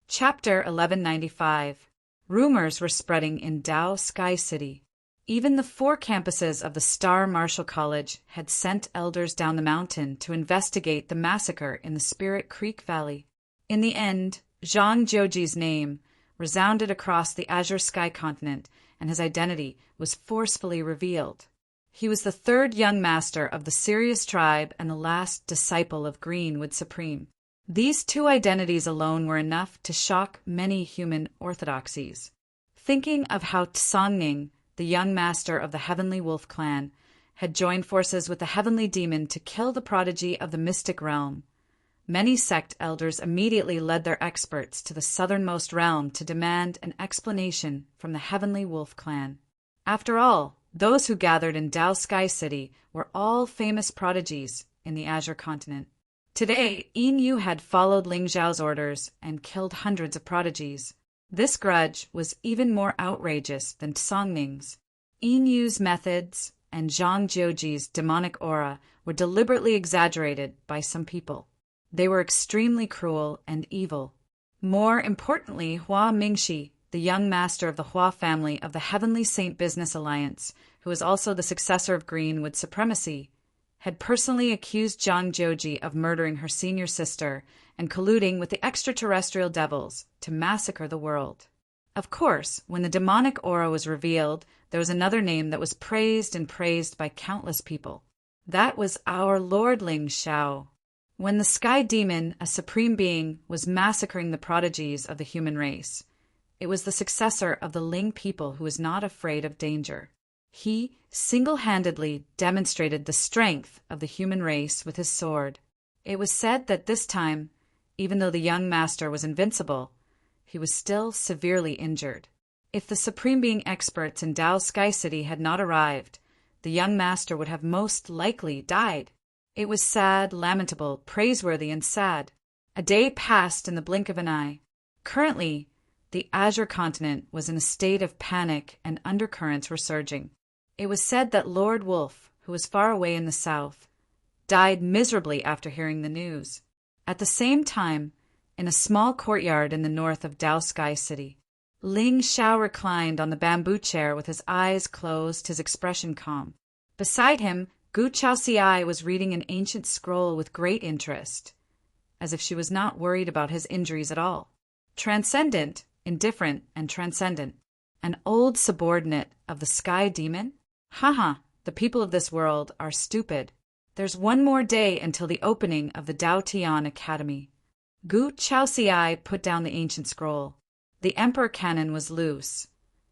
Chapter 1195. Rumors were spreading in Dao Sky City. Even the 4 campuses of the Star Martial College had sent elders down the mountain to investigate the massacre in the Spirit Creek Valley. In the end, Zhang Jiuji's name resounded across the Azure Sky continent, and his identity was forcefully revealed. He was the 3rd young master of the Sirius tribe and the last disciple of Greenwood Supreme. These 2 identities alone were enough to shock many human orthodoxies. Thinking of how Tsangning, the young master of the Heavenly Wolf clan, had joined forces with the Heavenly Demon to kill the prodigy of the mystic realm, many sect elders immediately led their experts to the southernmost realm to demand an explanation from the Heavenly Wolf clan. After all, those who gathered in Dao Sky City were all famous prodigies in the Azure continent. Today, Yin had followed Ling Zhao's orders and killed hundreds of prodigies. This grudge was even more outrageous than Songning's. Yin's methods and Zhang Jiuji's demonic aura were deliberately exaggerated by some people. They were extremely cruel and evil. More importantly, Hua Mingxi, the young master of the Hua family of the Heavenly Saint Business Alliance, who is also the successor of Greenwood Supremacy, had personally accused Zhang Jiuji of murdering her senior sister and colluding with the extraterrestrial devils to massacre the world. Of course, when the demonic aura was revealed, there was another name that was praised and praised by countless people. That was our Lord Ling Xiao. When the sky demon, a supreme being, was massacring the prodigies of the human race, it was the successor of the Ling people who was not afraid of danger. He single-handedly demonstrated the strength of the human race with his sword. It was said that this time, even though the young master was invincible, he was still severely injured. If the Supreme Being experts in Dao Sky City had not arrived, the young master would have most likely died. It was sad, lamentable, praiseworthy, and sad. A day passed in the blink of an eye. Currently, the Azure continent was in a state of panic and undercurrents were surging. It was said that Lord Wolf, who was far away in the south, died miserably after hearing the news. At the same time, in a small courtyard in the north of Dao Sky City, Ling Xiao reclined on the bamboo chair with his eyes closed, his expression calm. Beside him, Gu Chaoxiai was reading an ancient scroll with great interest, as if she was not worried about his injuries at all. Transcendent, indifferent, and transcendent. An old subordinate of the sky demon? Haha, the people of this world are stupid. There's one more day until the opening of the Dao Tian Academy. Gu Chaoxiai put down the ancient scroll. The emperor cannon was loose,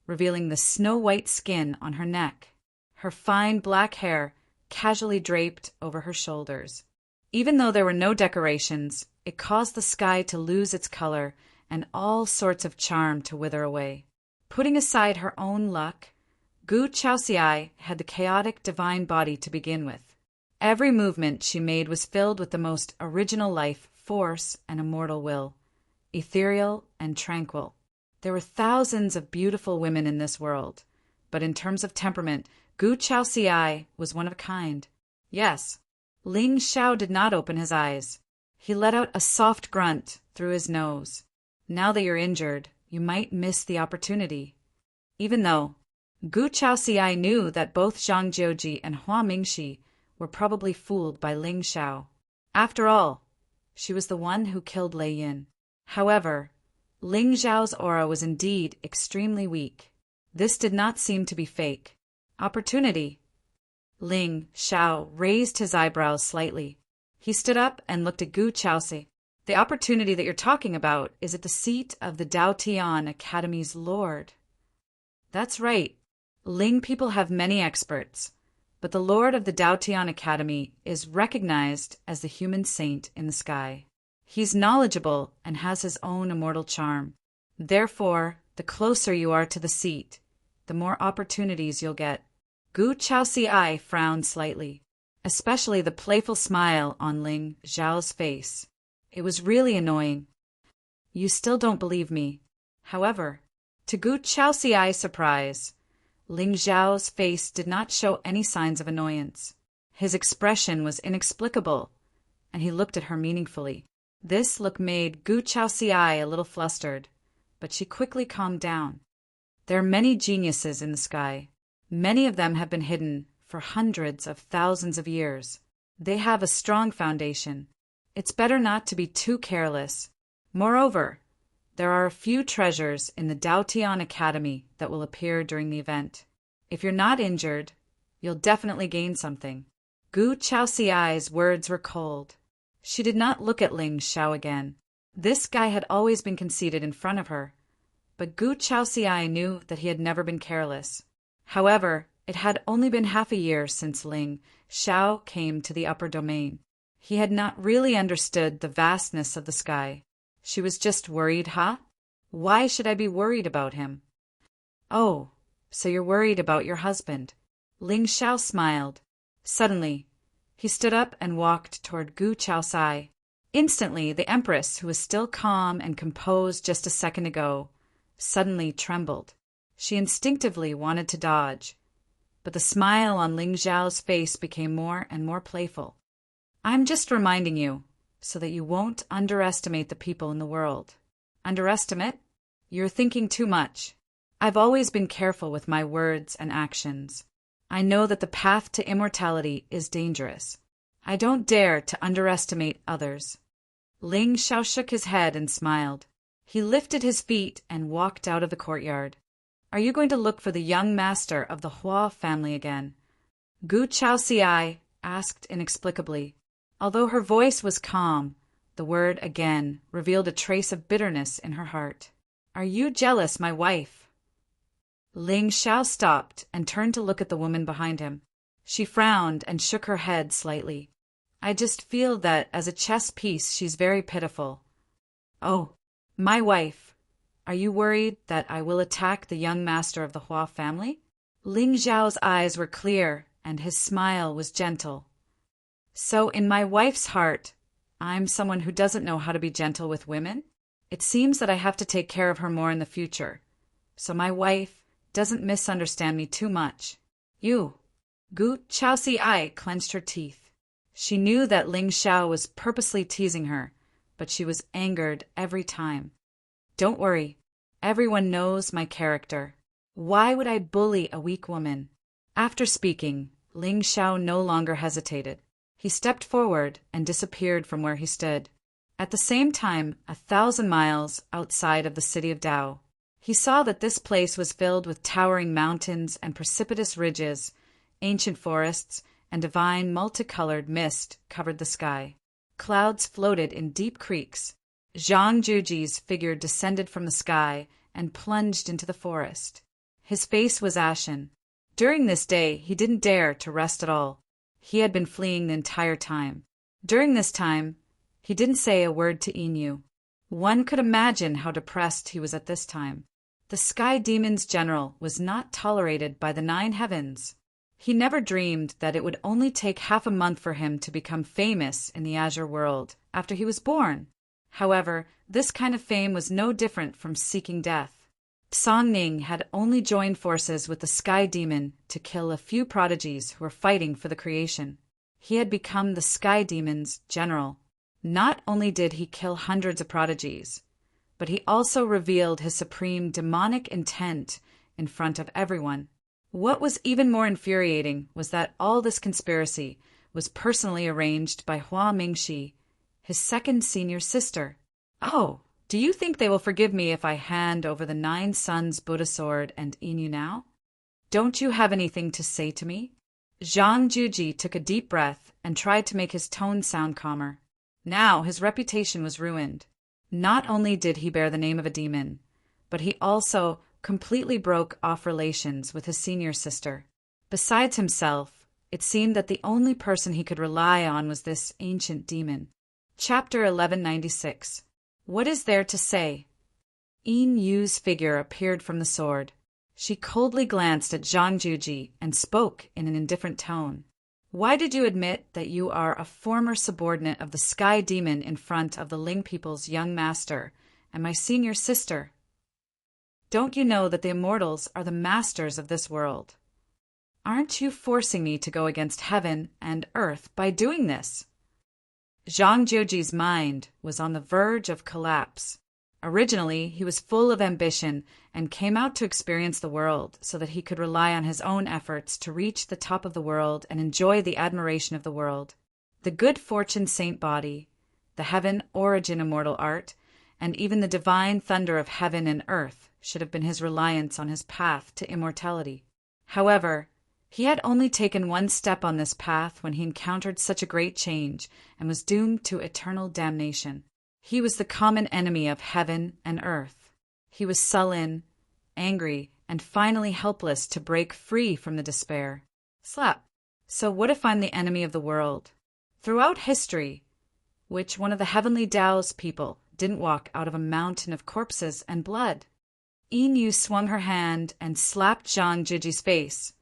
revealing the snow-white skin on her neck, her fine black hair casually draped over her shoulders. Even though there were no decorations, it caused the sky to lose its color and all sorts of charm to wither away. Putting aside her own luck, Gu Chaoxiai had the chaotic divine body to begin with. Every movement she made was filled with the most original life, force, and immortal will, ethereal and tranquil. There were thousands of beautiful women in this world, but in terms of temperament, Gu Chaoxiai was one of a kind. Yes, Ling Xiao did not open his eyes. He let out a soft grunt through his nose. Now that you're injured, you might miss the opportunity. Even though Gu Chaoxiai knew that both Zhang Jiuji and Hua Mingxi were probably fooled by Ling Xiao. After all, she was the one who killed Lei Yin. However, Ling Xiao's aura was indeed extremely weak. This did not seem to be fake. Opportunity. Ling Xiao raised his eyebrows slightly. He stood up and looked at Gu Chaoxi. The opportunity that you're talking about is at the seat of the Dao Tian Academy's lord. That's right. Ling people have many experts, but the lord of the Dao Tian Academy is recognized as the human saint in the sky. He's knowledgeable and has his own immortal charm. Therefore, the closer you are to the seat, the more opportunities you'll get. Gu Chaoxiai frowned slightly, especially the playful smile on Ling Xiao's face. It was really annoying. You still don't believe me. However, to Gu Chaoxiai's surprise, Ling Xiao's face did not show any signs of annoyance. His expression was inexplicable, and he looked at her meaningfully. This look made Gu Chaoxiai a little flustered, but she quickly calmed down. There are many geniuses in the sky. Many of them have been hidden for hundreds of thousands of years. They have a strong foundation. It's better not to be too careless. Moreover, there are a few treasures in the Dao Tian Academy that will appear during the event. If you're not injured, you'll definitely gain something. Gu Chaoxiai's words were cold. She did not look at Ling Xiao again. This guy had always been conceited in front of her, but Gu Chaoxiai knew that he had never been careless. However, it had only been half a year since Ling Xiao came to the upper domain. He had not really understood the vastness of the sky. She was just worried, huh? Why should I be worried about him? Oh, so you're worried about your husband. Ling Xiao smiled. Suddenly, he stood up and walked toward Gu Chaoxiai. Instantly, the Empress, who was still calm and composed just a second ago, suddenly trembled. She instinctively wanted to dodge, but the smile on Ling Xiao's face became more and more playful. I'm just reminding you, so that you won't underestimate the people in the world. Underestimate? You're thinking too much. I've always been careful with my words and actions. I know that the path to immortality is dangerous. I don't dare to underestimate others. Ling Xiao shook his head and smiled. He lifted his feet and walked out of the courtyard. Are you going to look for the young master of the Hua family again? Gu Chaoxiai asked inexplicably. Although her voice was calm, the word again revealed a trace of bitterness in her heart. Are you jealous, my wife? Ling Xiao stopped and turned to look at the woman behind him. She frowned and shook her head slightly. I just feel that as a chess piece she's very pitiful. Oh, my wife. Are you worried that I will attack the young master of the Hua family? Ling Xiao's eyes were clear and his smile was gentle. So in my wife's heart, I'm someone who doesn't know how to be gentle with women? It seems that I have to take care of her more in the future. So my wife doesn't misunderstand me too much. You. Gu Chaoxiai clenched her teeth. She knew that Ling Xiao was purposely teasing her, but she was angered every time. Don't worry. Everyone knows my character. Why would I bully a weak woman? After speaking, Ling Xiao no longer hesitated. He stepped forward and disappeared from where he stood. At the same time, 1,000 miles outside of the city of Dao, he saw that this place was filled with towering mountains and precipitous ridges. Ancient forests and divine multicolored mist covered the sky. Clouds floated in deep creeks. Zhang Juji's figure descended from the sky and plunged into the forest. His face was ashen. During this day, he didn't dare to rest at all. He had been fleeing the entire time. During this time, he didn't say a word to Inu. One could imagine how depressed he was at this time. The Sky Demon's general was not tolerated by the 9 heavens. He never dreamed that it would only take half a month for him to become famous in the Azure world after he was born. However, this kind of fame was no different from seeking death. Song Ning had only joined forces with the Sky Demon to kill a few prodigies who were fighting for the creation. He had become the Sky Demon's general. Not only did he kill hundreds of prodigies, but he also revealed his supreme demonic intent in front of everyone. What was even more infuriating was that all this conspiracy was personally arranged by Hua Mingxi, his second senior sister. Oh, do you think they will forgive me if I hand over the 9 Suns Buddha sword and Inu now? Don't you have anything to say to me? Zhang Juji took a deep breath and tried to make his tone sound calmer. Now his reputation was ruined. Not only did he bear the name of a demon, but he also completely broke off relations with his senior sister. Besides himself, it seemed that the only person he could rely on was this ancient demon. Chapter 1196. What is there to say? Yin Yu's figure appeared from the sword. She coldly glanced at Zhang Juji and spoke in an indifferent tone. Why did you admit that you are a former subordinate of the Sky Demon in front of the Ling people's young master and my senior sister? Don't you know that the immortals are the masters of this world? Aren't you forcing me to go against heaven and earth by doing this? Zhang Juji's mind was on the verge of collapse. Originally, he was full of ambition and came out to experience the world so that he could rely on his own efforts to reach the top of the world and enjoy the admiration of the world. The good fortune saint body, the heaven origin immortal art, and even the divine thunder of heaven and earth should have been his reliance on his path to immortality. However, he had only taken one step on this path when he encountered such a great change and was doomed to eternal damnation. He was the common enemy of heaven and earth. He was sullen, angry, and finally helpless to break free from the despair. Slap. So what if I'm the enemy of the world? Throughout history, which one of the heavenly Tao's people didn't walk out of a mountain of corpses and blood? Yin Yu swung her hand and slapped Zhang Juji's face,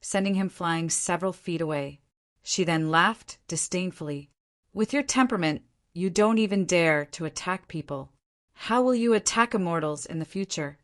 sending him flying several feet away. She then laughed disdainfully. With your temperament, you don't even dare to attack people. How will you attack immortals in the future?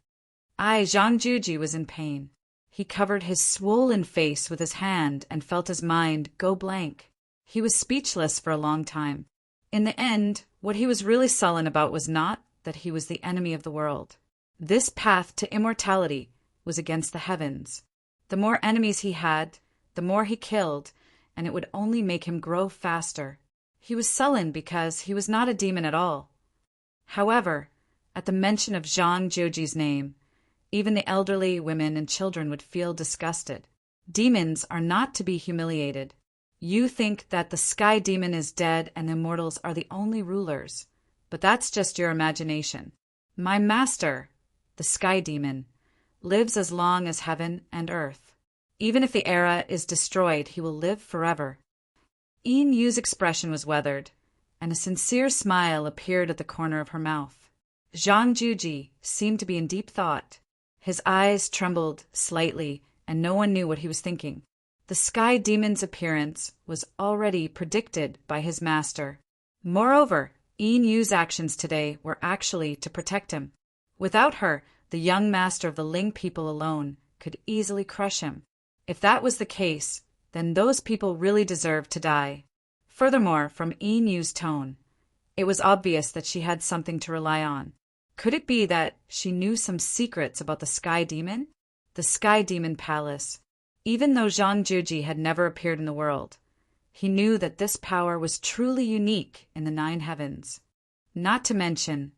Zhang Juji was in pain. He covered his swollen face with his hand and felt his mind go blank. He was speechless for a long time. In the end, what he was really sullen about was not that he was the enemy of the world. This path to immortality was against the heavens. The more enemies he had, the more he killed, and it would only make him grow faster. He was sullen because he was not a demon at all. However, at the mention of Zhang Jiuji's name, even the elderly, women, and children would feel disgusted. Demons are not to be humiliated. You think that the sky demon is dead and the immortals are the only rulers, but that's just your imagination. My master, the sky demon, lives as long as heaven and earth. Even if the era is destroyed, he will live forever. Yin Yu's expression was weathered, and a sincere smile appeared at the corner of her mouth. Zhang Juji seemed to be in deep thought. His eyes trembled slightly, and no one knew what he was thinking. The sky demon's appearance was already predicted by his master. Moreover, Yin Yu's actions today were actually to protect him. Without her, the young master of the Ling people alone could easily crush him. If that was the case, then those people really deserved to die. Furthermore, from Yin Yu's tone, it was obvious that she had something to rely on. Could it be that she knew some secrets about the Sky Demon? The Sky Demon Palace. Even though Zhang Juji had never appeared in the world, he knew that this power was truly unique in the 9 heavens. Not to mention,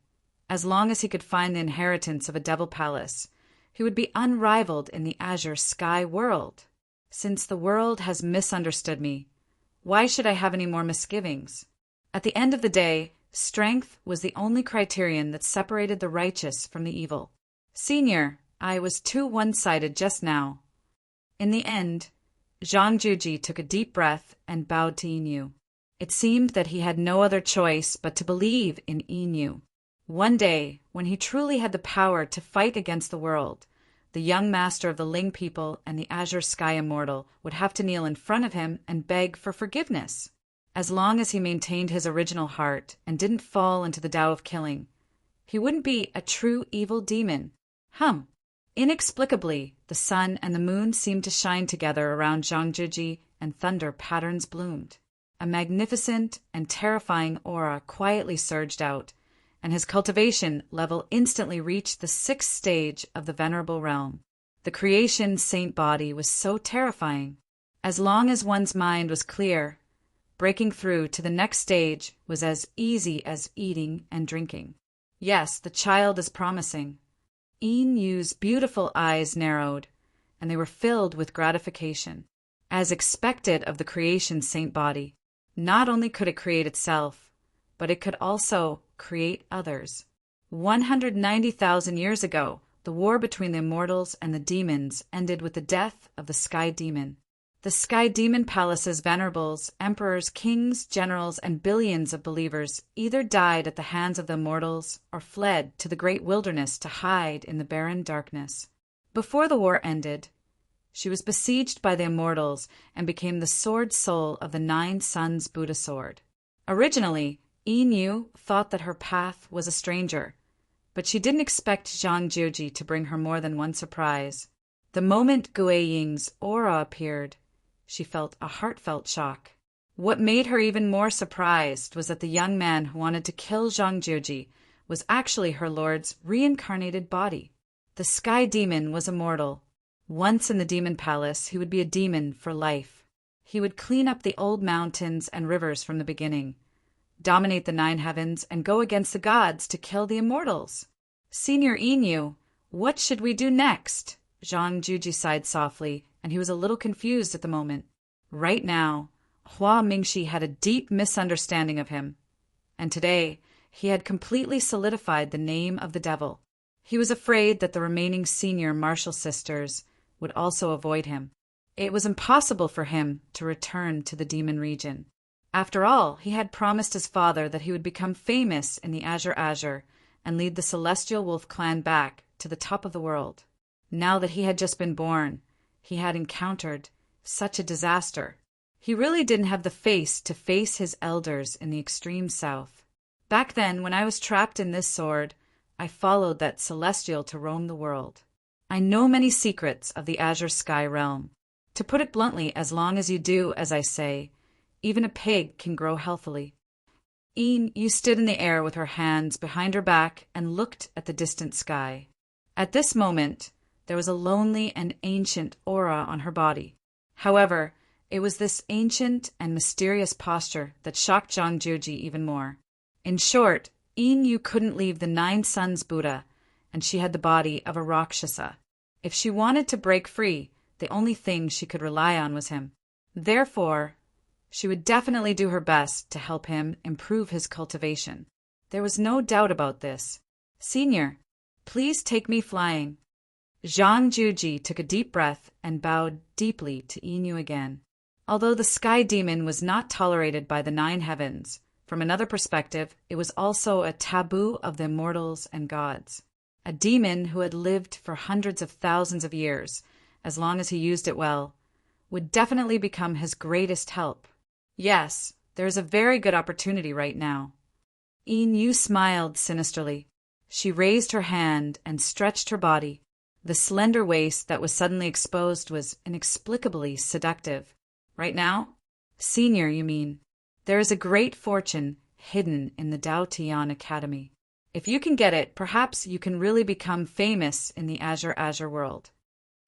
as long as he could find the inheritance of a devil palace, he would be unrivaled in the azure sky world. Since the world has misunderstood me, why should I have any more misgivings? At the end of the day, strength was the only criterion that separated the righteous from the evil. Senior, I was too one-sided just now. In the end, Zhang Juji took a deep breath and bowed to Yin Yu. It seemed that he had no other choice but to believe in Yin Yu. One day, when he truly had the power to fight against the world, the young master of the Ling people and the Azure Sky Immortal would have to kneel in front of him and beg for forgiveness. As long as he maintained his original heart and didn't fall into the Tao of killing, he wouldn't be a true evil demon. Inexplicably, the sun and the moon seemed to shine together around Zhang Juji, and thunder patterns bloomed. A magnificent and terrifying aura quietly surged out, and his cultivation level instantly reached the 6th stage of the Venerable Realm. The creation saint body was so terrifying. As long as one's mind was clear, breaking through to the next stage was as easy as eating and drinking. Yes, the child is promising. Yin Yu's beautiful eyes narrowed, and they were filled with gratification. As expected of the creation saint body, not only could it create itself, but it could also create others. 190,000 years ago, the war between the immortals and the demons ended with the death of the Sky Demon. The Sky Demon Palace's venerables, emperors, kings, generals, and billions of believers either died at the hands of the immortals or fled to the great wilderness to hide in the barren darkness. Before the war ended, she was besieged by the immortals and became the sword soul of the 9 Suns Buddha sword. Originally, Yin Yu thought that her path was a stranger, but she didn't expect Zhang Juji to bring her more than one surprise. The moment Gui Ying's aura appeared, she felt a heartfelt shock. What made her even more surprised was that the young man who wanted to kill Zhang Juji was actually her lord's reincarnated body. The Sky Demon was immortal. Once in the Demon Palace, he would be a demon for life. He would clean up the old mountains and rivers from the beginning, dominate the 9 heavens, and go against the gods to kill the immortals. Senior Yin Yu, what should we do next? Zhang Juji sighed softly, and he was a little confused at the moment. Right now, Hua Mingxi had a deep misunderstanding of him, and today he had completely solidified the name of the devil. He was afraid that the remaining senior martial sisters would also avoid him. It was impossible for him to return to the demon region. After all, he had promised his father that he would become famous in the Azure and lead the Celestial Wolf clan back to the top of the world. Now that he had just been born, he had encountered such a disaster. He really didn't have the face to face his elders in the extreme south. Back then, when I was trapped in this sword, I followed that celestial to roam the world. I know many secrets of the Azure Sky realm. To put it bluntly, as long as you do as I say, even a pig can grow healthily. Yin stood in the air with her hands behind her back and looked at the distant sky. At this moment, there was a lonely and ancient aura on her body. However, it was this ancient and mysterious posture that shocked Zhang Juji even more. In short, Yin couldn't leave the 9 Suns Buddha, and she had the body of a Rakshasa. If she wanted to break free, the only thing she could rely on was him. Therefore, she would definitely do her best to help him improve his cultivation. There was no doubt about this. Senior, please take me flying. Zhang Juji took a deep breath and bowed deeply to Yin again. Although the sky demon was not tolerated by the 9 heavens, from another perspective, it was also a taboo of the immortals and gods. A demon who had lived for hundreds of thousands of years, as long as he used it well, would definitely become his greatest help. Yes, there is a very good opportunity right now. Yin smiled sinisterly. She raised her hand and stretched her body. The slender waist that was suddenly exposed was inexplicably seductive. Right now? Senior, you mean? There is a great fortune hidden in the Dao Tian Academy. If you can get it, perhaps you can really become famous in the Azure world.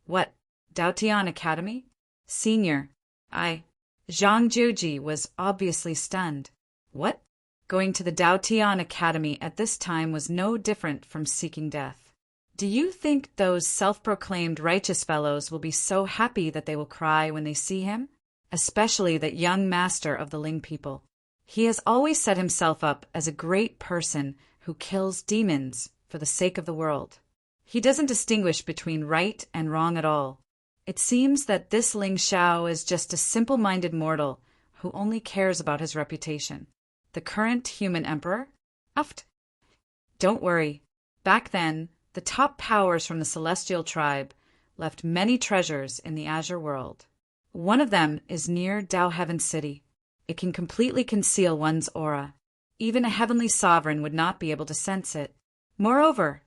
What? Dao Tian Academy? Senior, Zhang Juji was obviously stunned. What? Going to the Dao Tian Academy at this time was no different from seeking death. Do you think those self-proclaimed righteous fellows will be so happy that they will cry when they see him? Especially that young master of the Ling people. He has always set himself up as a great person who kills demons for the sake of the world. He doesn't distinguish between right and wrong at all. It seems that this Ling Xiao is just a simple-minded mortal who only cares about his reputation. The current human emperor? Don't worry. Back then, the top powers from the celestial tribe left many treasures in the Azure world. One of them is near Dao Heaven City. It can completely conceal one's aura. Even a heavenly sovereign would not be able to sense it. Moreover,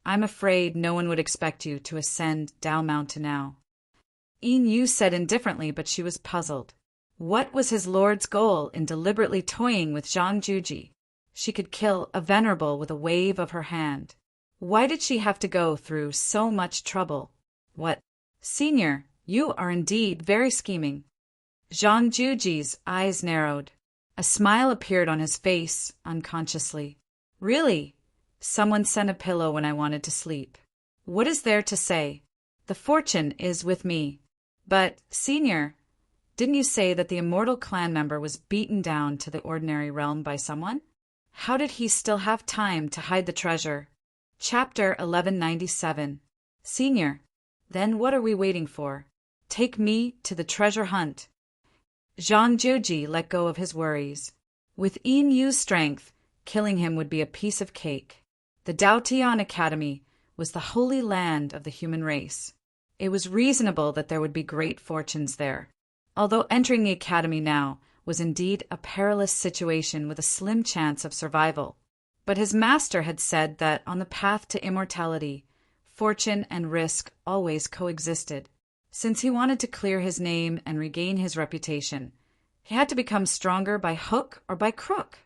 I'm afraid no one would expect you to ascend Dao Mountain now. Yin said indifferently, but she was puzzled. What was his lord's goal in deliberately toying with Zhang Juji? She could kill a venerable with a wave of her hand. Why did she have to go through so much trouble? What? Senior, you are indeed very scheming. Zhang Juji's eyes narrowed. A smile appeared on his face, unconsciously. Really? Someone sent a pillow when I wanted to sleep. What is there to say? The fortune is with me. But, Senior, didn't you say that the immortal clan member was beaten down to the ordinary realm by someone? How did he still have time to hide the treasure? Chapter 1197. Senior, then what are we waiting for? Take me to the treasure hunt. Zhang Juji let go of his worries. With Yinyu's strength, killing him would be a piece of cake. The Dao Tian Academy was the holy land of the human race. It was reasonable that there would be great fortunes there. Although entering the academy now was indeed a perilous situation with a slim chance of survival. But his master had said that on the path to immortality, fortune and risk always coexisted. Since he wanted to clear his name and regain his reputation, he had to become stronger by hook or by crook.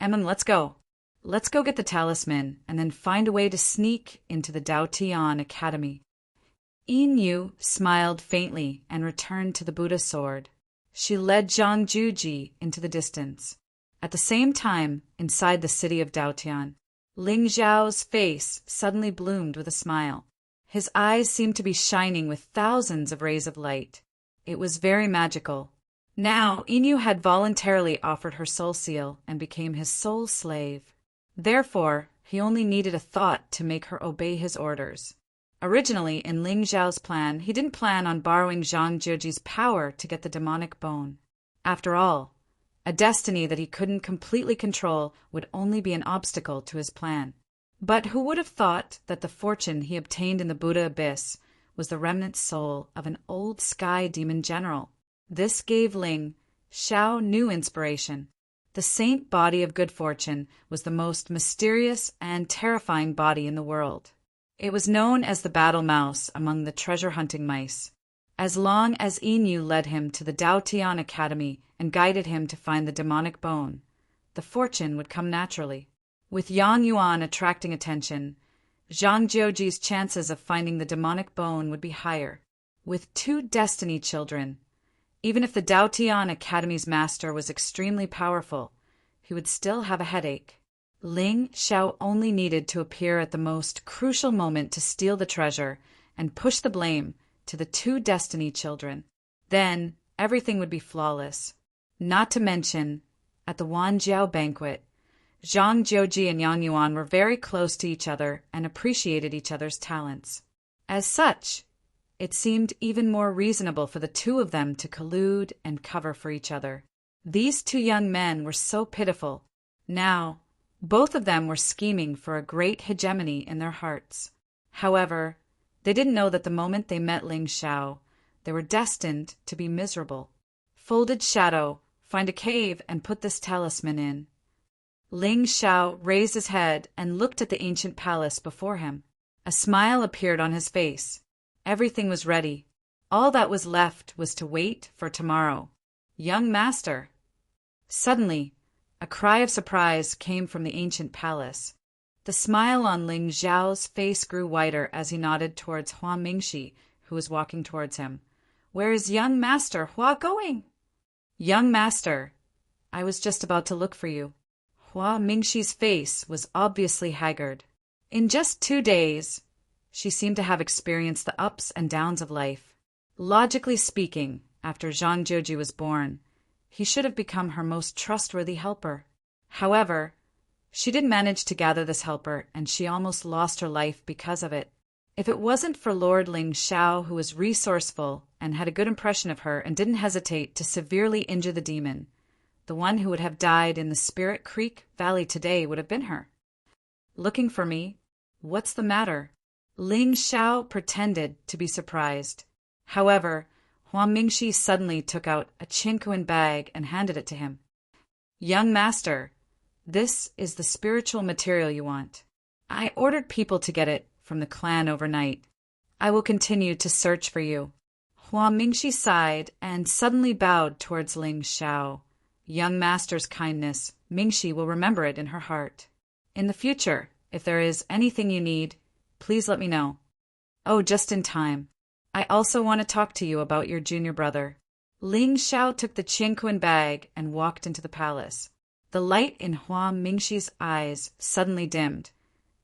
Emon, let's go. Let's go get the talisman and then find a way to sneak into the Dao Tian Academy. Yin smiled faintly and returned to the Buddha sword. She led Zhang Juji into the distance. At the same time, inside the city of Daotian, Ling Zhao's face suddenly bloomed with a smile. His eyes seemed to be shining with thousands of rays of light. It was very magical. Now, Yin had voluntarily offered her soul seal and became his sole slave. Therefore, he only needed a thought to make her obey his orders. Originally, in Ling Zhao's plan, he didn't plan on borrowing Zhang Juji's power to get the demonic bone. After all, a destiny that he couldn't completely control would only be an obstacle to his plan. But who would have thought that the fortune he obtained in the Buddha Abyss was the remnant soul of an old sky demon general? This gave Ling Xiao new inspiration. The saint body of good fortune was the most mysterious and terrifying body in the world. It was known as the battle mouse among the treasure-hunting mice. As long as Yin led him to the Dao Tian Academy and guided him to find the demonic bone, the the fortune would come naturally. With Yang Yuan attracting attention, Zhang Jiuji's chances of finding the demonic bone would be higher. With 2 destiny children, even if the Daotian Academy's master was extremely powerful, he would still have a headache. Ling Xiao only needed to appear at the most crucial moment to steal the treasure and push the blame to the 2 destiny children. Then everything would be flawless. Not to mention, at the Wanjiao banquet, Zhang Jiuji and Yang Yuan were very close to each other and appreciated each other's talents. As such, it seemed even more reasonable for the 2 of them to collude and cover for each other. These 2 young men were so pitiful. Now, both of them were scheming for a great hegemony in their hearts. However, they didn't know that the moment they met Ling Xiao, they were destined to be miserable. Folded shadow, find a cave and put this talisman in. Ling Xiao raised his head and looked at the ancient palace before him. A smile appeared on his face. Everything was ready. All that was left was to wait for tomorrow. Young master! Suddenly, a cry of surprise came from the ancient palace. The smile on Ling Xiao's face grew wider as he nodded towards Hua Mingxi, who was walking towards him. "Where is young master Hua going?" "Young master, I was just about to look for you." Hua Mingxi's face was obviously haggard. In just 2 days, she seemed to have experienced the ups and downs of life. Logically speaking, after Zhang Jiuji was born, he should have become her most trustworthy helper. However, she didn't manage to gather this helper, and she almost lost her life because of it. If it wasn't for Lord Ling Xiao, who was resourceful and had a good impression of her and didn't hesitate to severely injure the demon, the one who would have died in the Spirit Creek Valley today would have been her. "Looking for me? What's the matter?" Ling Xiao pretended to be surprised. However, Hua Mingxi suddenly took out a Qinkuan bag and handed it to him. "Young master, this is the spiritual material you want. I ordered people to get it from the clan overnight. I will continue to search for you." Hua Mingxi sighed and suddenly bowed towards Ling Xiao. Young master's kindness, Mingxi will remember it in her heart. In the future, if there is anything you need, please let me know. Oh, just in time. I also want to talk to you about your junior brother. Ling Xiao took the Qinkuan bag and walked into the palace. The light in Hua Mingxi's eyes suddenly dimmed,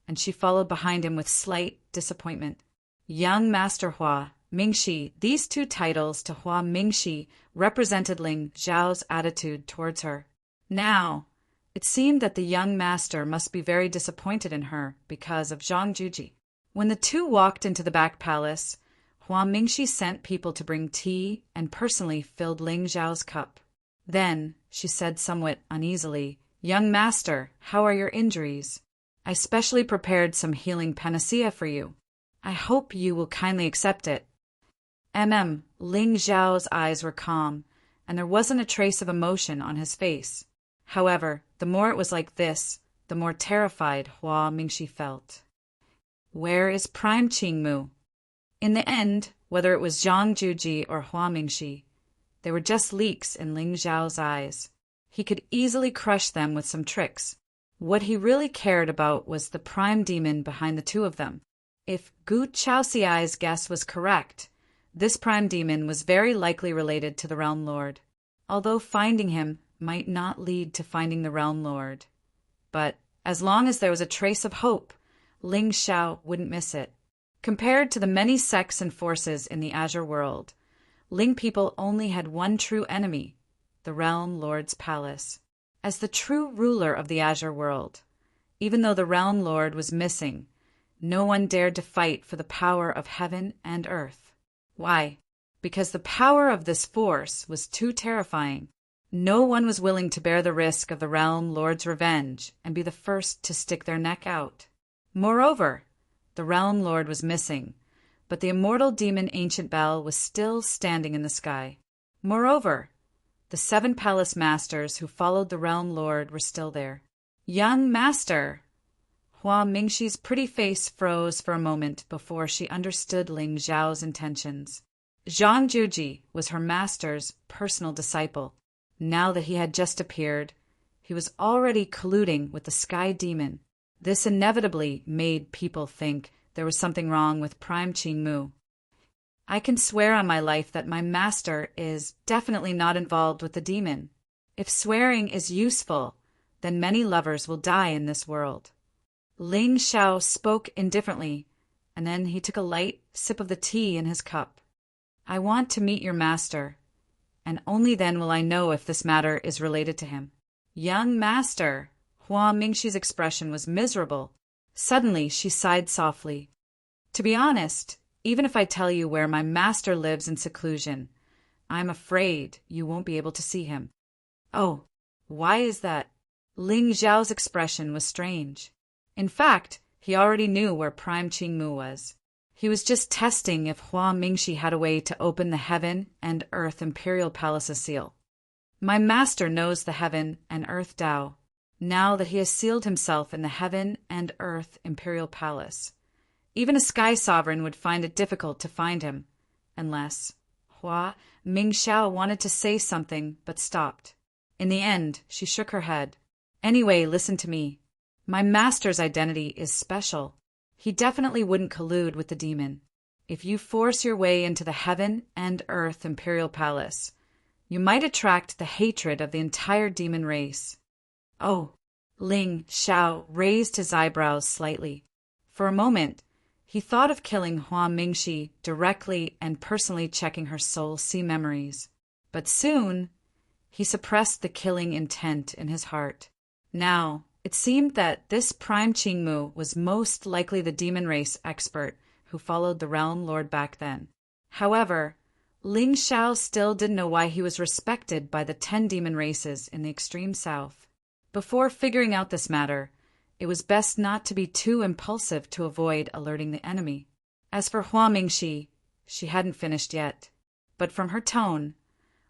and she followed behind him with slight disappointment. Young Master Hua Mingxi, these 2 titles to Hua Mingxi represented Ling Xiao's attitude towards her. Now, it seemed that the young master must be very disappointed in her because of Zhang Jiuji. When the 2 walked into the back palace, Hua Mingxi sent people to bring tea and personally filled Ling Xiao's cup. Then, she said somewhat uneasily, "Young master, how are your injuries? I specially prepared some healing panacea for you. I hope you will kindly accept it." Ling Xiao's eyes were calm, and there wasn't a trace of emotion on his face. However, the more it was like this, the more terrified Hua Mingxi felt. Where is Prime Qingmu? In the end, whether it was Zhang Jiuji or Hua Mingxi, they were just leaks in Ling Xiao's eyes. He could easily crush them with some tricks. What he really cared about was the prime demon behind the 2 of them. If Gu Chaoxiai's guess was correct, this prime demon was very likely related to the Realm Lord, although finding him might not lead to finding the Realm Lord. But as long as there was a trace of hope, Ling Xiao wouldn't miss it. Compared to the many sects and forces in the Azure world, Ling people only had one true enemy, the Realm Lord's palace. As the true ruler of the Azure world, even though the Realm Lord was missing, no one dared to fight for the power of heaven and earth. Why? Because the power of this force was too terrifying. No one was willing to bear the risk of the Realm Lord's revenge and be the first to stick their neck out. Moreover, the Realm Lord was missing, but the immortal demon Ancient Bell was still standing in the sky. Moreover, the 7 palace masters who followed the Realm Lord were still there. "Young master!" Hua Mingxi's pretty face froze for a moment before she understood Ling Xiao's intentions. Zhang Jiuji was her master's personal disciple. Now that he had just appeared, He was already colluding with the Sky Demon. This inevitably made people think there was something wrong with Prime Ching-mu. I can swear on my life that my master is definitely not involved with the demon. If swearing is useful, then many lovers will die in this world. Ling Xiao spoke indifferently, and then he took a light sip of the tea in his cup. I want to meet your master, and only then will I know if this matter is related to him. Young master! Hua Mingxi's expression was miserable. Suddenly she sighed softly. To be honest, even if I tell you where my master lives in seclusion, I'm afraid you won't be able to see him. Oh, why is that? Ling Xiao's expression was strange. In fact, he already knew where Prime Ching-mu was. He was just testing if Hua Mingxi had a way to open the Heaven and Earth Imperial Palace's seal. My master knows the Heaven and Earth Tao, now that he has sealed himself in the Heaven and Earth Imperial Palace. Even a sky sovereign would find it difficult to find him, unless Hua Mingxiao wanted to say something but stopped. In the end, she shook her head. Anyway, listen to me. My master's identity is special. He definitely wouldn't collude with the demon. If you force your way into the Heaven and Earth Imperial Palace, you might attract the hatred of the entire demon race. Oh, Ling Xiao raised his eyebrows slightly. For a moment, he thought of killing Hua Mingxi directly and personally checking her soul sea memories. But soon, he suppressed the killing intent in his heart. Now, it seemed that this Prime Ching-mu was most likely the demon race expert who followed the Realm Lord back then. However, Ling Xiao still didn't know why he was respected by the 10 demon races in the extreme south. Before figuring out this matter, it was best not to be too impulsive to avoid alerting the enemy. As for Hua Mingxi, she hadn't finished yet. But from her tone,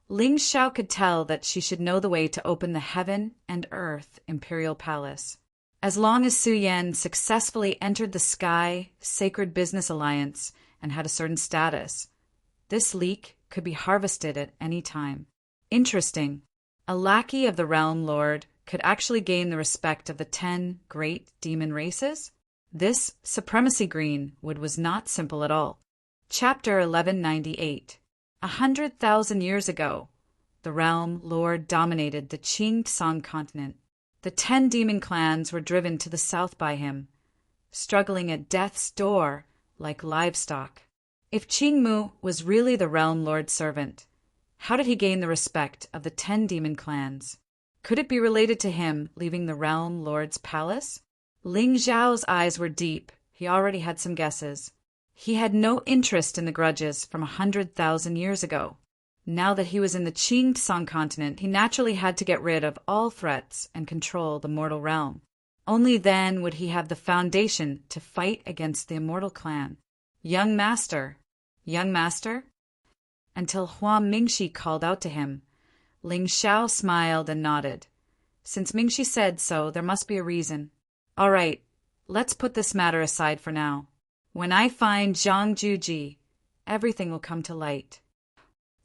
Ling Xiao could tell that she should know the way to open the Heaven and Earth Imperial Palace. As long as Su Yan successfully entered the Sky Sacred Business Alliance and had a certain status, this leak could be harvested at any time. Interesting. A lackey of the Realm Lord could actually gain the respect of the 10 great demon races? This supremacy green was not simple at all. Chapter 1198. 100,000 years ago, the Realm Lord dominated the Qing-Tsang continent. The 10 demon clans were driven to the south by him, struggling at death's door like livestock. If Qing-mu was really the Realm Lord's servant, how did he gain the respect of the 10 demon clans? Could it be related to him leaving the Realm Lord's palace? Ling Xiao's eyes were deep. He already had some guesses. He had no interest in the grudges from 100,000 years ago. Now that he was in the Qing-Tsang continent, he naturally had to get rid of all threats and control the mortal realm. Only then would he have the foundation to fight against the immortal clan. Young master! Young master? Until Hua Mingxi called out to him. Ling Xiao smiled and nodded. Since Mingxi said so, there must be a reason. All right, let's put this matter aside for now. When I find Zhang Juji, everything will come to light.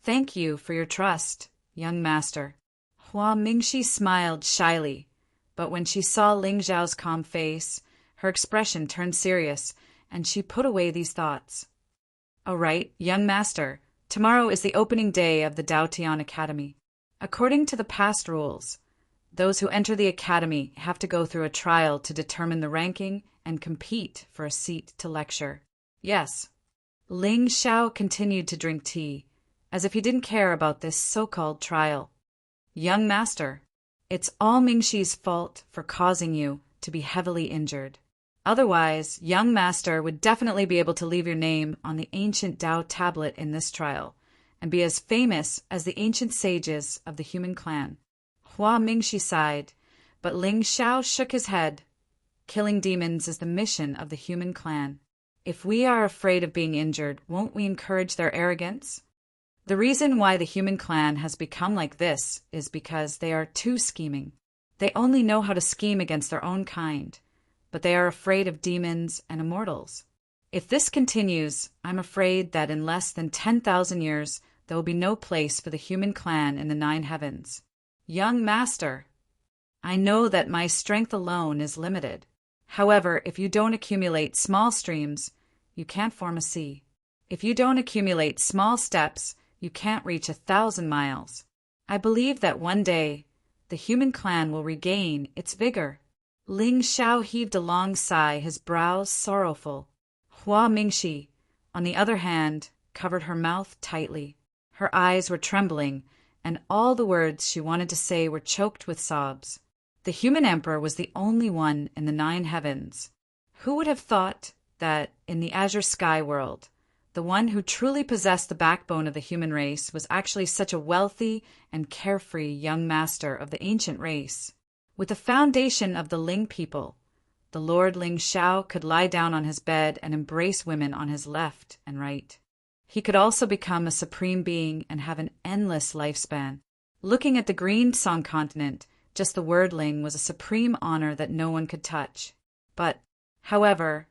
Thank you for your trust, young master. Hua Mingxi smiled shyly, but when she saw Ling Xiao's calm face, her expression turned serious, and she put away these thoughts. All right, young master, tomorrow is the opening day of the Dao Tian Academy. According to the past rules, those who enter the academy have to go through a trial to determine the ranking and compete for a seat to lecture. Yes. Ling Xiao continued to drink tea, as if he didn't care about this so-called trial. Young master, it's all Mingxi's fault for causing you to be heavily injured. Otherwise, young master would definitely be able to leave your name on the ancient Dao tablet in this trial, and be as famous as the ancient sages of the human clan. Hua Mingxi sighed, but Ling Xiao shook his head. Killing demons is the mission of the human clan. If we are afraid of being injured, won't we encourage their arrogance? The reason why the human clan has become like this is because they are too scheming. They only know how to scheme against their own kind, but they are afraid of demons and immortals. If this continues, I'm afraid that in less than 10,000 years, there will be no place for the human clan in the 9 heavens. Young master! I know that my strength alone is limited. However, if you don't accumulate small streams, you can't form a sea. If you don't accumulate small steps, you can't reach 1,000 miles. I believe that one day, the human clan will regain its vigor." Ling Xiao heaved a long sigh, his brows sorrowful. Hua Mingxi, on the other hand, covered her mouth tightly. Her eyes were trembling, and all the words she wanted to say were choked with sobs. The human emperor was the only one in the 9 heavens. Who would have thought that, in the azure sky world, the one who truly possessed the backbone of the human race was actually such a wealthy and carefree young master of the ancient race? With the foundation of the Ling people, the Lord Ling Xiao could lie down on his bed and embrace women on his left and right. He could also become a supreme being and have an endless lifespan. Looking at the Green Song continent, just the word Ling was a supreme honor that no one could touch. But, however,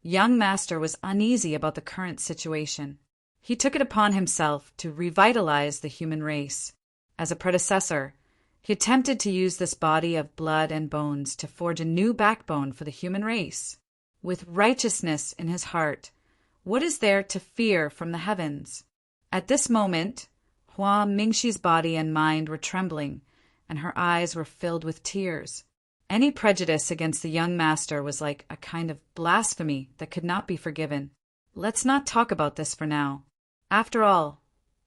young master was uneasy about the current situation. He took it upon himself to revitalize the human race. As a predecessor, he attempted to use this body of blood and bones to forge a new backbone for the human race. With righteousness in his heart, what is there to fear from the heavens? At this moment, Hua Mingxi's body and mind were trembling, and her eyes were filled with tears. Any prejudice against the young master was like a kind of blasphemy that could not be forgiven. Let's not talk about this for now. After all,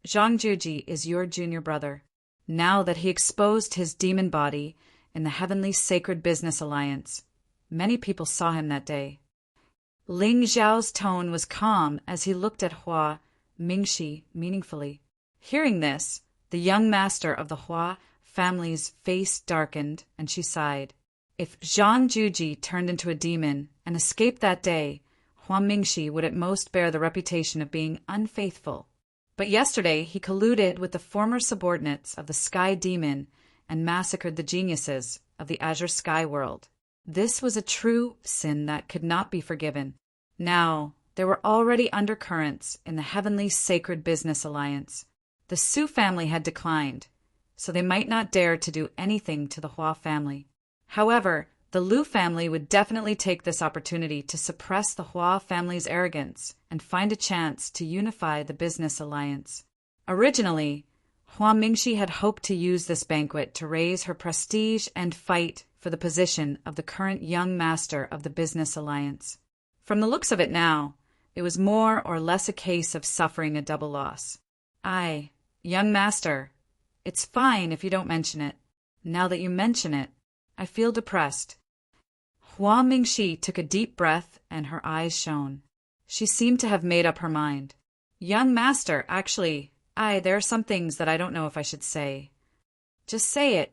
Zhang Juji is your junior brother. Now that he exposed his demon body in the Heavenly Sacred Business Alliance, many people saw him that day. Ling Xiao's tone was calm as he looked at Hua Mingxi meaningfully. Hearing this, the young master of the Hua family's face darkened, and she sighed. If Zhang Juji turned into a demon and escaped that day, Hua Mingxi would at most bear the reputation of being unfaithful. But yesterday he colluded with the former subordinates of the Sky Demon and massacred the geniuses of the Azure Sky World. This was a true sin that could not be forgiven. Now, there were already undercurrents in the Heavenly Sacred Business Alliance. The Su family had declined, so they might not dare to do anything to the Hua family. However, the Lu family would definitely take this opportunity to suppress the Hua family's arrogance and find a chance to unify the business alliance. Originally, Hua Mingxi had hoped to use this banquet to raise her prestige and fight for the position of the current young master of the business alliance. From the looks of it now, it was more or less a case of suffering a double loss. Young master, it's fine if you don't mention it. Now that you mention it, I feel depressed. Hua Mingxi took a deep breath and her eyes shone. She seemed to have made up her mind. Young master, actually, there are some things that I don't know if I should say. Just say it.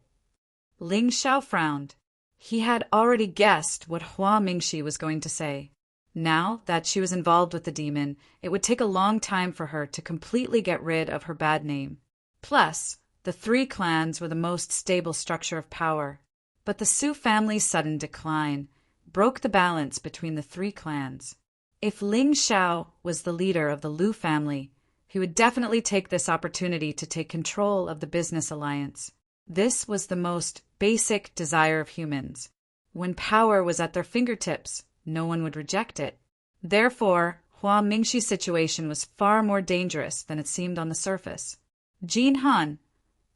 Ling Xiao frowned. He had already guessed what Hua Mingxi was going to say. Now that she was involved with the demon, it would take a long time for her to completely get rid of her bad name. Plus, the 3 clans were the most stable structure of power. But the Su family's sudden decline broke the balance between the 3 clans. If Ling Xiao was the leader of the Lu family, he would definitely take this opportunity to take control of the business alliance. This was the most basic desire of humans. When power was at their fingertips, no one would reject it. Therefore, Hua Mingxi's situation was far more dangerous than it seemed on the surface. Jin Han,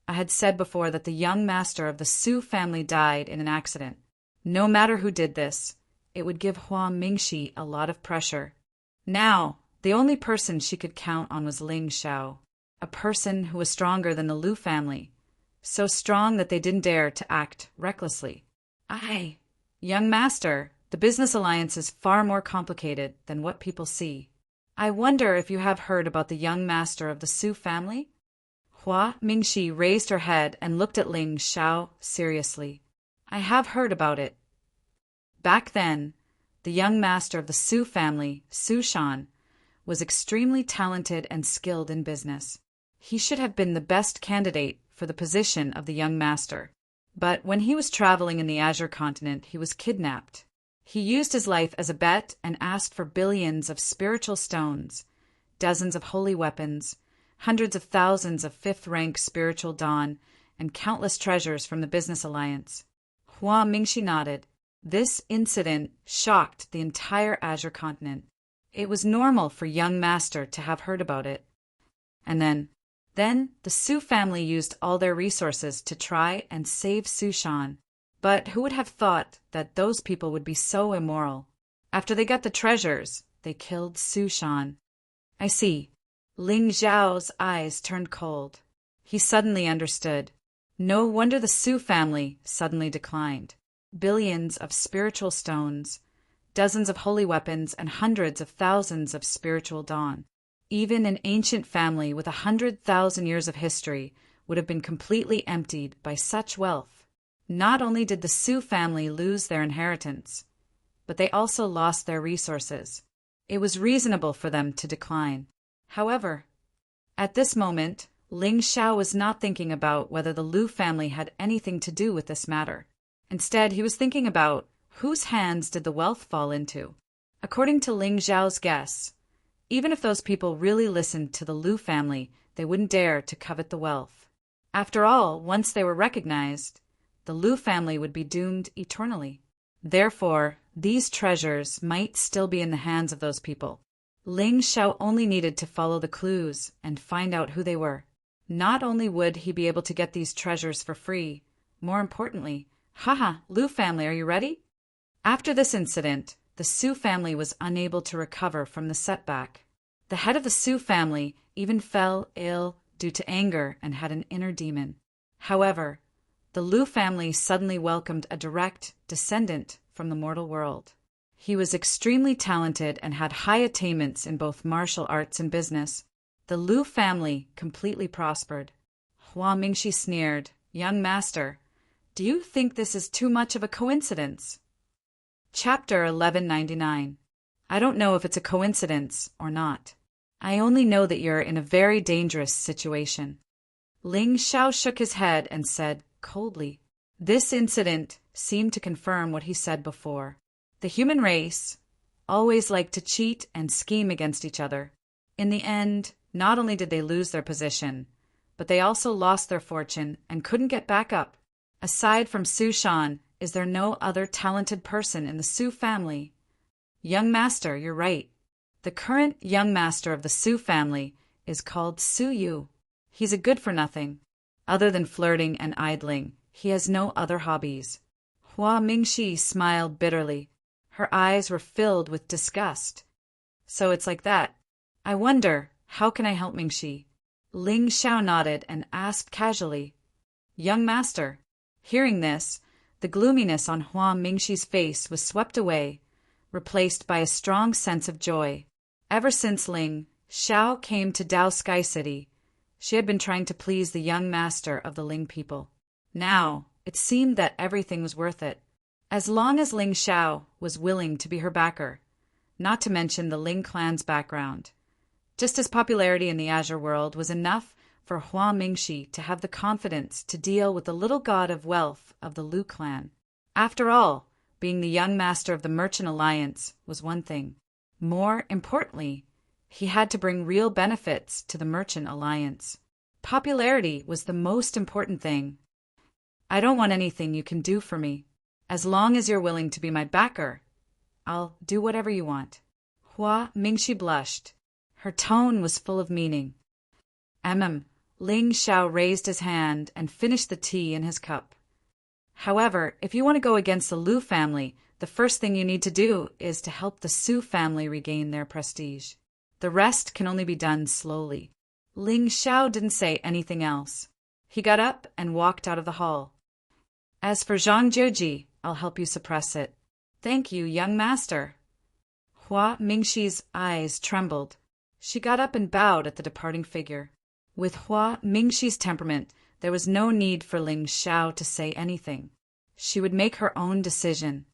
I had said before that the young master of the Su family died in an accident. No matter who did this, it would give Hua Mingxi a lot of pressure. Now, the only person she could count on was Ling Xiao, a person who was stronger than the Lu family, so strong that they didn't dare to act recklessly. Young master, the business alliance is far more complicated than what people see. I wonder if you have heard about the young master of the Su family? Hua Mingxi raised her head and looked at Ling Xiao seriously. I have heard about it. Back then, the young master of the Su family, Su Shan, was extremely talented and skilled in business. He should have been the best candidate for the position of the young master. But when he was traveling in the Azure continent, he was kidnapped. He used his life as a bet and asked for billions of spiritual stones, dozens of holy weapons, hundreds of thousands of 5th-rank spiritual dawn, and countless treasures from the business alliance. Hua Mingxi nodded. This incident shocked the entire Azure continent. It was normal for young master to have heard about it. And then the Su family used all their resources to try and save Su Shan. But who would have thought that those people would be so immoral? After they got the treasures, they killed Su Shan. I see. Ling Zhao's eyes turned cold. He suddenly understood. No wonder the Su family suddenly declined. Billions of spiritual stones, dozens of holy weapons, and hundreds of thousands of spiritual dawn. Even an ancient family with 100,000 years of history would have been completely emptied by such wealth. Not only did the Su family lose their inheritance, but they also lost their resources. It was reasonable for them to decline. However, at this moment, Ling Xiao was not thinking about whether the Lu family had anything to do with this matter. Instead, he was thinking about whose hands did the wealth fall into. According to Ling Xiao's guess, even if those people really listened to the Lu family, they wouldn't dare to covet the wealth. After all, once they were recognized, the Lu family would be doomed eternally. Therefore, these treasures might still be in the hands of those people. Ling Xiao only needed to follow the clues and find out who they were. Not only would he be able to get these treasures for free, more importantly, Lu family, are you ready? After this incident, the Su family was unable to recover from the setback. The head of the Su family even fell ill due to anger and had an inner demon. However, the Lu family suddenly welcomed a direct descendant from the mortal world. He was extremely talented and had high attainments in both martial arts and business. The Lu family completely prospered. Hua Mingxi sneered, "Young master, do you think this is too much of a coincidence?" Chapter 1199. I don't know if it's a coincidence or not. I only know that you're in a very dangerous situation. Ling Xiao shook his head and said coldly. This incident seemed to confirm what he said before. The human race always liked to cheat and scheme against each other. In the end, not only did they lose their position, but they also lost their fortune and couldn't get back up. Aside from Su Shan, is there no other talented person in the Su family? Young master, you're right. The current young master of the Su family is called Su Yu. He's a good-for-nothing. Other than flirting and idling, he has no other hobbies. Hua Mingxi smiled bitterly. Her eyes were filled with disgust. So it's like that. I wonder, how can I help Mingxi? Ling Xiao nodded and asked casually. Young master. Hearing this, the gloominess on Hua Mingxi's face was swept away, replaced by a strong sense of joy. Ever since Ling Xiao came to Dao Sky City, she had been trying to please the young master of the Ling people. Now, it seemed that everything was worth it. As long as Ling Xiao was willing to be her backer, not to mention the Ling clan's background. Just as popularity in the Azure world was enough for Hua Mingxi to have the confidence to deal with the little god of wealth of the Lu clan. After all, being the young master of the Merchant Alliance was one thing. More importantly, he had to bring real benefits to the Merchant Alliance. Popularity was the most important thing. I don't want anything you can do for me. As long as you're willing to be my backer, I'll do whatever you want. Hua Mingxi blushed. Her tone was full of meaning. Ling Xiao raised his hand and finished the tea in his cup. However, if you want to go against the Lu family, the first thing you need to do is to help the Su family regain their prestige. The rest can only be done slowly. Ling Xiao didn't say anything else. He got up and walked out of the hall. As for Zhang Jioji, I'll help you suppress it. Thank you, young master. Hua Mingxi's eyes trembled. She got up and bowed at the departing figure. With Hua Mingxi's temperament, there was no need for Ling Xiao to say anything. She would make her own decision.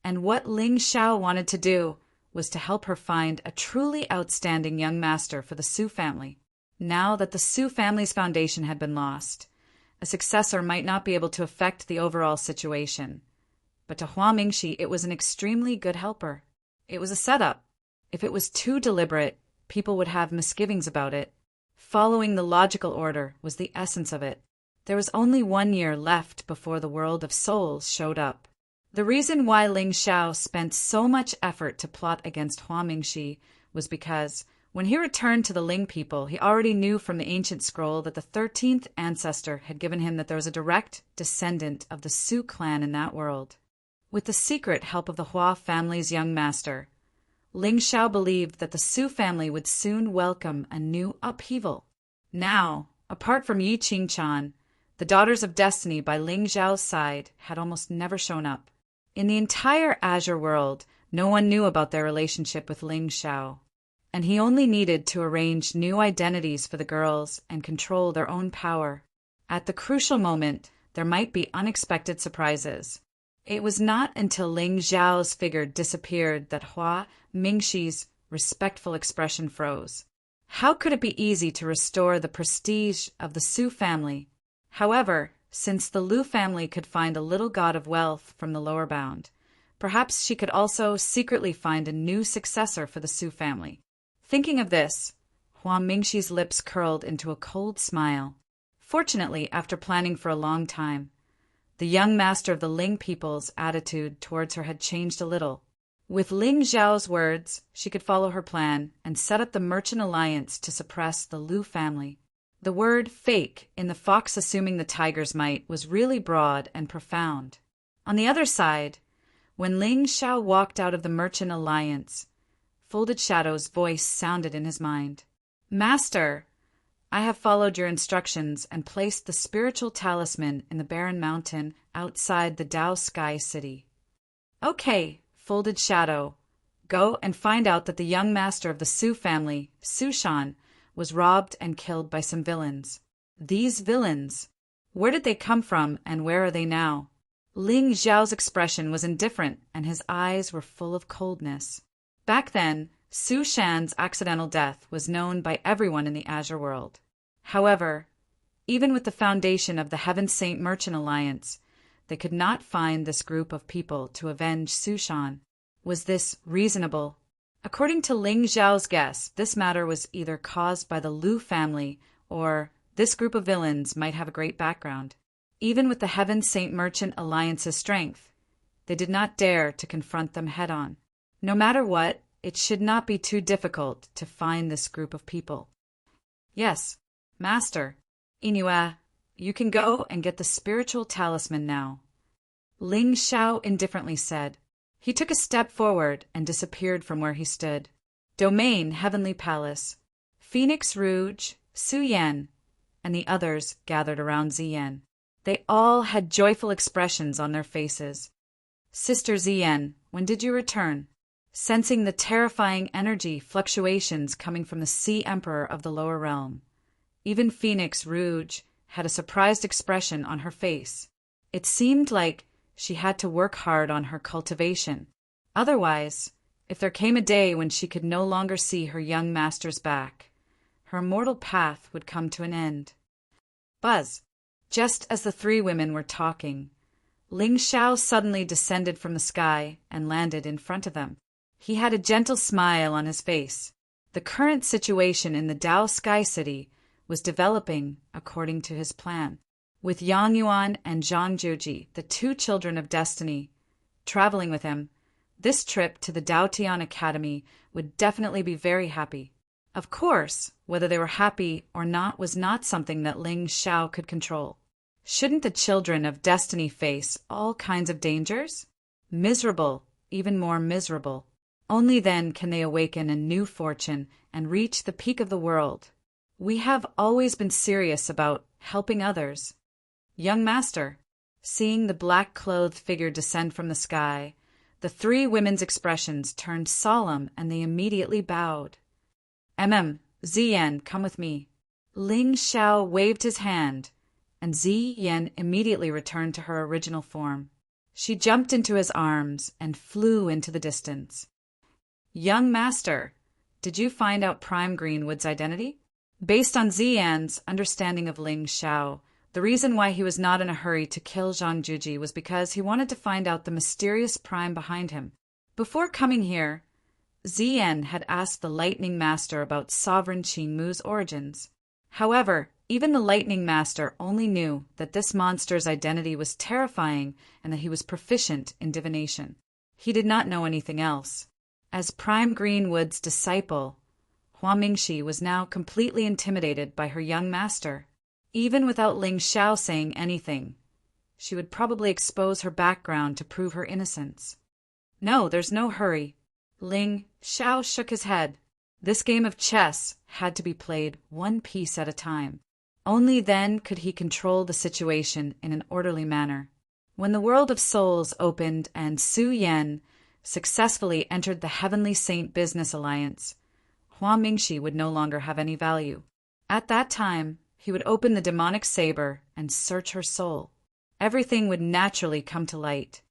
And what Ling Xiao wanted to do was to help her find a truly outstanding young master for the Su family. Now that the Su family's foundation had been lost, a successor might not be able to affect the overall situation. But to Hua Mingxi, it was an extremely good helper. It was a setup. If it was too deliberate, people would have misgivings about it. Following the logical order was the essence of it. There was only 1 year left before the world of souls showed up. The reason why Ling Xiao spent so much effort to plot against Hua Mingxi was because, when he returned to the Ling people, he already knew from the ancient scroll that the 13th ancestor had given him that there was a direct descendant of the Su clan in that world. With the secret help of the Hua family's young master, Ling Xiao believed that the Su family would soon welcome a new upheaval. Now, apart from Yi Qingchan, the Daughters of Destiny by Ling Xiao's side had almost never shown up. In the entire Azure world, no one knew about their relationship with Ling Xiao, and he only needed to arrange new identities for the girls and control their own power. At the crucial moment, there might be unexpected surprises. It was not until Ling Xiao's figure disappeared that Hua Mingxi's respectful expression froze. How could it be easy to restore the prestige of the Su family? However, since the Lu family could find a little god of wealth from the lower bound, perhaps she could also secretly find a new successor for the Su family. Thinking of this, Hua Mingxi's lips curled into a cold smile. Fortunately, after planning for a long time, the young master of the Ling people's attitude towards her had changed a little. With Ling Xiao's words, she could follow her plan and set up the merchant alliance to suppress the Lu family. The word fake in the fox assuming the tiger's might was really broad and profound. On the other side, when Ling Xiao walked out of the merchant alliance, Folded Shadow's voice sounded in his mind. Master, I have followed your instructions and placed the spiritual talisman in the barren mountain outside the Dao Sky City. Okay, Folded Shadow, go and find out that the young master of the Su family, Su Shan, was robbed and killed by some villains. These villains, where did they come from and where are they now? Ling Xiao's expression was indifferent and his eyes were full of coldness. Back then, Su Shan's accidental death was known by everyone in the Azure world. However, even with the foundation of the Heaven Saint Merchant Alliance, they could not find this group of people to avenge Su Shan. Was this reasonable? According to Ling Xiao's guess, this matter was either caused by the Lu family or this group of villains might have a great background. Even with the Heaven Saint Merchant Alliance's strength, they did not dare to confront them head-on. No matter what, it should not be too difficult to find this group of people. Yes, Master, Inua, you can go and get the spiritual talisman now. Ling Xiao indifferently said. He took a step forward and disappeared from where he stood. Domain Heavenly Palace. Phoenix Rouge, Su Yan, and the others gathered around Ziyan. They all had joyful expressions on their faces. Sister Ziyan, when did you return? Sensing the terrifying energy fluctuations coming from the Sea Emperor of the lower realm, even Phoenix Rouge had a surprised expression on her face. It seemed like she had to work hard on her cultivation. Otherwise, if there came a day when she could no longer see her young master's back, her immortal path would come to an end. Buzz, just as the three women were talking, Ling Xiao suddenly descended from the sky and landed in front of them. He had a gentle smile on his face. The current situation in the Dao Sky City was developing according to his plan. With Yang Yuan and Zhang Juji, the two children of destiny, traveling with him, this trip to the Daotian Academy would definitely be very happy. Of course, whether they were happy or not was not something that Ling Xiao could control. Shouldn't the children of destiny face all kinds of dangers? Miserable, even more miserable. Only then can they awaken a new fortune and reach the peak of the world. We have always been serious about helping others. Young Master, seeing the black-clothed figure descend from the sky, the three women's expressions turned solemn and they immediately bowed. Ziyan, come with me. Ling Xiao waved his hand, and Ziyan immediately returned to her original form. She jumped into his arms and flew into the distance. Young Master, did you find out Prime Greenwood's identity? Based on Ziyan's understanding of Ling Xiao, the reason why he was not in a hurry to kill Zhang Juji was because he wanted to find out the mysterious prime behind him. Before coming here, Ziyan had asked the Lightning Master about Sovereign Qingmu's origins. However, Even the Lightning Master only knew that this monster's identity was terrifying and that he was proficient in divination. He did not know anything else. As Prime Greenwood's disciple, Hua Mingxi was now completely intimidated by her young master. Even without Ling Xiao saying anything, she would probably expose her background to prove her innocence. No, there's no hurry. Ling Xiao shook his head. This game of chess had to be played one piece at a time. Only then could he control the situation in an orderly manner. When the world of souls opened and Su Yan successfully entered the Heavenly Saint Business Alliance, Hua Mingxi would no longer have any value. At that time, he would open the demonic saber and search her soul. Everything would naturally come to light.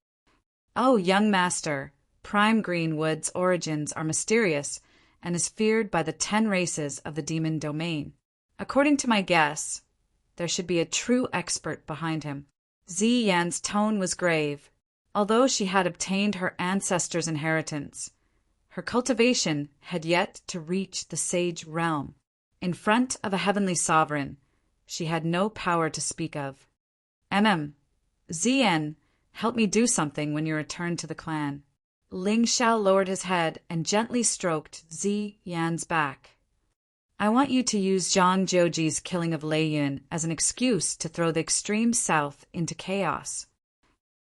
Oh, young master, Prime Greenwood's origins are mysterious and is feared by the 10 races of the demon domain. According to my guess, there should be a true expert behind him. Zi Yan's tone was grave. Although she had obtained her ancestors' inheritance, her cultivation had yet to reach the sage realm. In front of a heavenly sovereign, she had no power to speak of. Ziyan, help me do something when you return to the clan. Ling Xiao lowered his head and gently stroked Zi Yan's back. I want you to use Zhang Jiuji's killing of Lei Yun as an excuse to throw the extreme south into chaos.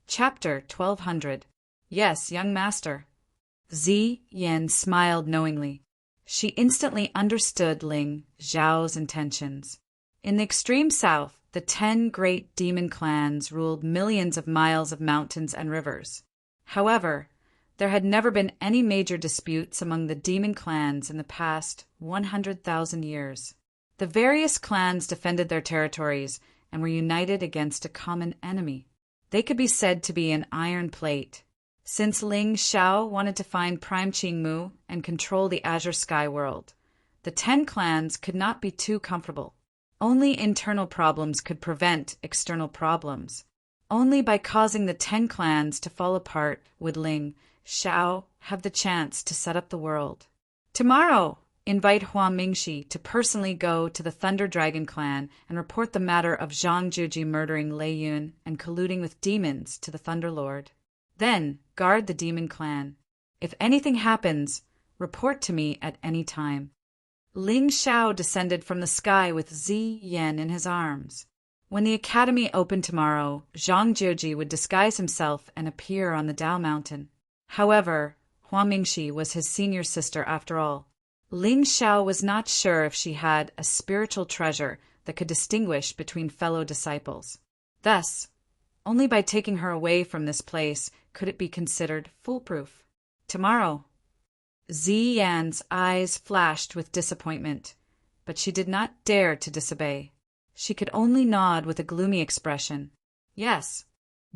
Chapter 1200. Yes, young master. Zi Yan smiled knowingly. She instantly understood Ling Xiao's intentions. In the extreme south, the 10 great demon clans ruled millions of miles of mountains and rivers. However, there had never been any major disputes among the demon clans in the past 100,000 years. The various clans defended their territories and were united against a common enemy. They could be said to be an iron plate. Since Ling Xiao wanted to find Prime Qingmu and control the Azure Sky World, the 10 clans could not be too comfortable. Only internal problems could prevent external problems. Only by causing the 10 clans to fall apart would Ling Xiao have the chance to set up the world. Tomorrow, invite Hua Mingxi to personally go to the Thunder Dragon clan and report the matter of Zhang Jiuji murdering Lei Yun and colluding with demons to the Thunder Lord. Then, guard the demon clan. If anything happens, report to me at any time. Ling Xiao descended from the sky with Zi Yan in his arms. When the academy opened tomorrow, Zhang Jiuji would disguise himself and appear on the Dao Mountain. However, Hua Mingxi was his senior sister after all. Ling Xiao was not sure if she had a spiritual treasure that could distinguish between fellow disciples. Thus, only by taking her away from this place could it be considered foolproof. Tomorrow. Zi Yan's eyes flashed with disappointment, but she did not dare to disobey. She could only nod with a gloomy expression. Yes.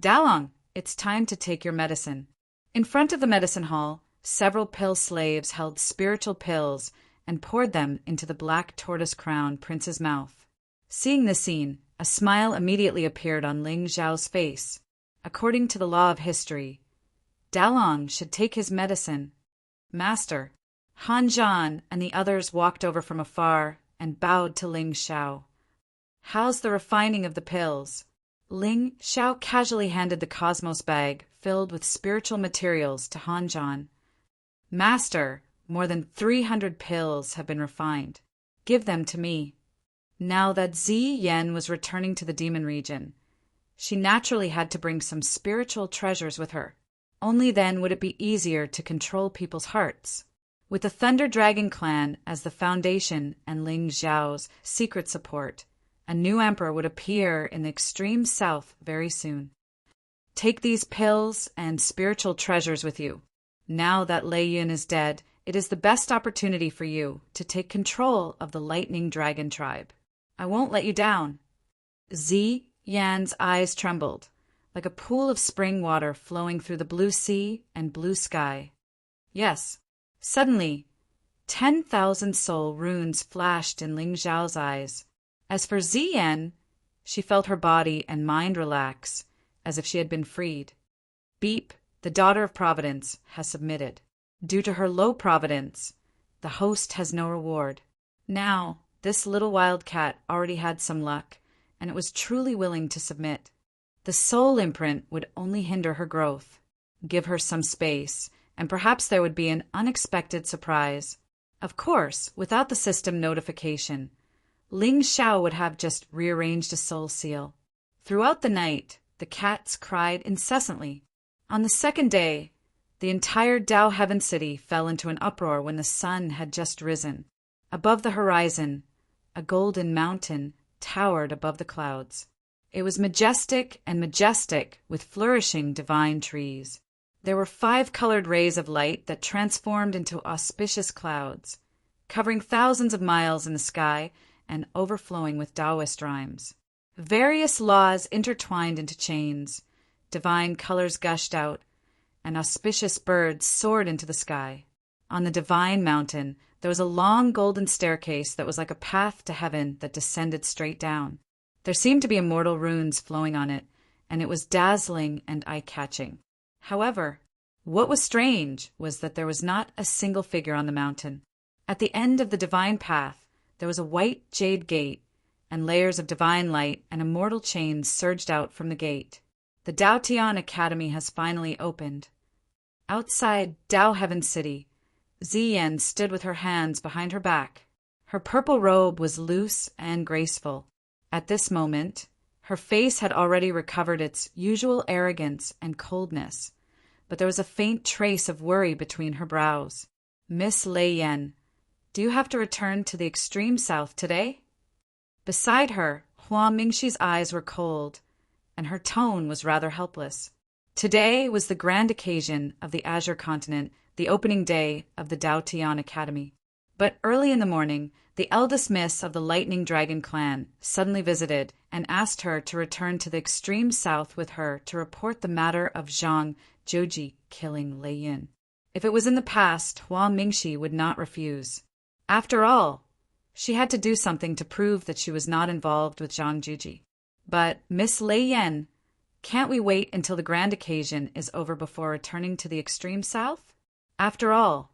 Dalong, it's time to take your medicine. In front of the medicine hall, several pill slaves held spiritual pills and poured them into the black tortoise crown prince's mouth. Seeing this scene, a smile immediately appeared on Ling Xiao's face. According to the law of history, Dalong should take his medicine. Master, Han Zhan and the others walked over from afar and bowed to Ling Xiao. How's the refining of the pills? Ling Xiao casually handed the cosmos bag filled with spiritual materials to Han Zhan. Master, more than 300 pills have been refined. Give them to me. Now that Zi Yan was returning to the demon region, she naturally had to bring some spiritual treasures with her. Only then would it be easier to control people's hearts. With the Thunder Dragon clan as the foundation and Ling Xiao's secret support, a new emperor would appear in the extreme south very soon. Take these pills and spiritual treasures with you. Now that Lei Yun is dead, it is the best opportunity for you to take control of the Lightning Dragon tribe. I won't let you down. Zi Yan's eyes trembled, like a pool of spring water flowing through the blue sea and blue sky. Yes. Suddenly, 10,000 soul runes flashed in Ling Xiao's eyes. As for Zi Yan, she felt her body and mind relax, as if she had been freed. Beep, the daughter of Providence, has submitted. Due to her low providence, the host has no reward. Now, This little wildcat already had some luck, and it was truly willing to submit. The soul imprint would only hinder her growth. Give her some space, and perhaps there would be an unexpected surprise. Of course, without the system notification, Ling Xiao would have just rearranged a soul seal. Throughout the night, the cats cried incessantly. On the second day, the entire Dao Heaven City fell into an uproar when the sun had just risen. Above the horizon, a golden mountain towered above the clouds. It was majestic with flourishing divine trees. There were 5 colored rays of light that transformed into auspicious clouds, covering thousands of miles in the sky and overflowing with Taoist rhymes. Various laws intertwined into chains, divine colors gushed out, and auspicious birds soared into the sky. On the divine mountain, there was a long golden staircase that was like a path to heaven that descended straight down. There seemed to be immortal runes flowing on it, and it was dazzling and eye-catching. However, what was strange was that there was not a single figure on the mountain. At the end of the divine path, there was a white jade gate, and layers of divine light and immortal chains surged out from the gate. The Dao Tian Academy has finally opened. Outside Dao Heaven City, Ziyan stood with her hands behind her back. Her purple robe was loose and graceful. At this moment, her face had already recovered its usual arrogance and coldness, but there was a faint trace of worry between her brows. "Miss Lei Yan, do you have to return to the extreme south today?" Beside her, Hua Mingxi's eyes were cold, and her tone was rather helpless. Today was the grand occasion of the Azure Continent, the opening day of the Dao Tian Academy. But early in the morning, the eldest miss of the Lightning Dragon clan suddenly visited and asked her to return to the extreme south with her to report the matter of Zhang Zhouji killing Lei Yun. If it was in the past, Hua Mingxi would not refuse. After all, she had to do something to prove that she was not involved with Zhang Zhouji. But, Miss Lei Yan, can't we wait until the grand occasion is over before returning to the extreme south? After all,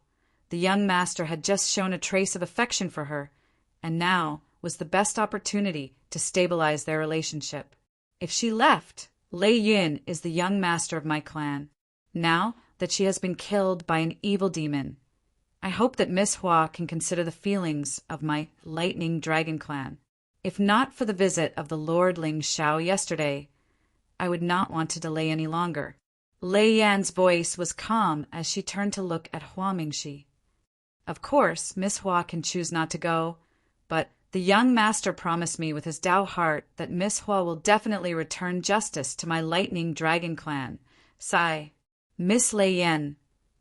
the young master had just shown a trace of affection for her, and now was the best opportunity to stabilize their relationship. If she left, Lei Yun is the young master of my clan. Now that she has been killed by an evil demon, I hope that Miss Hua can consider the feelings of my Lightning Dragon clan. If not for the visit of the Lord Ling Xiao yesterday, I would not want to delay any longer. Lei Yan's voice was calm as she turned to look at Hua Mingxi. Of course, Miss Hua can choose not to go, but the young master promised me with his Dao heart that Miss Hua will definitely return justice to my Lightning Dragon clan. Sigh. Miss Lei Yan,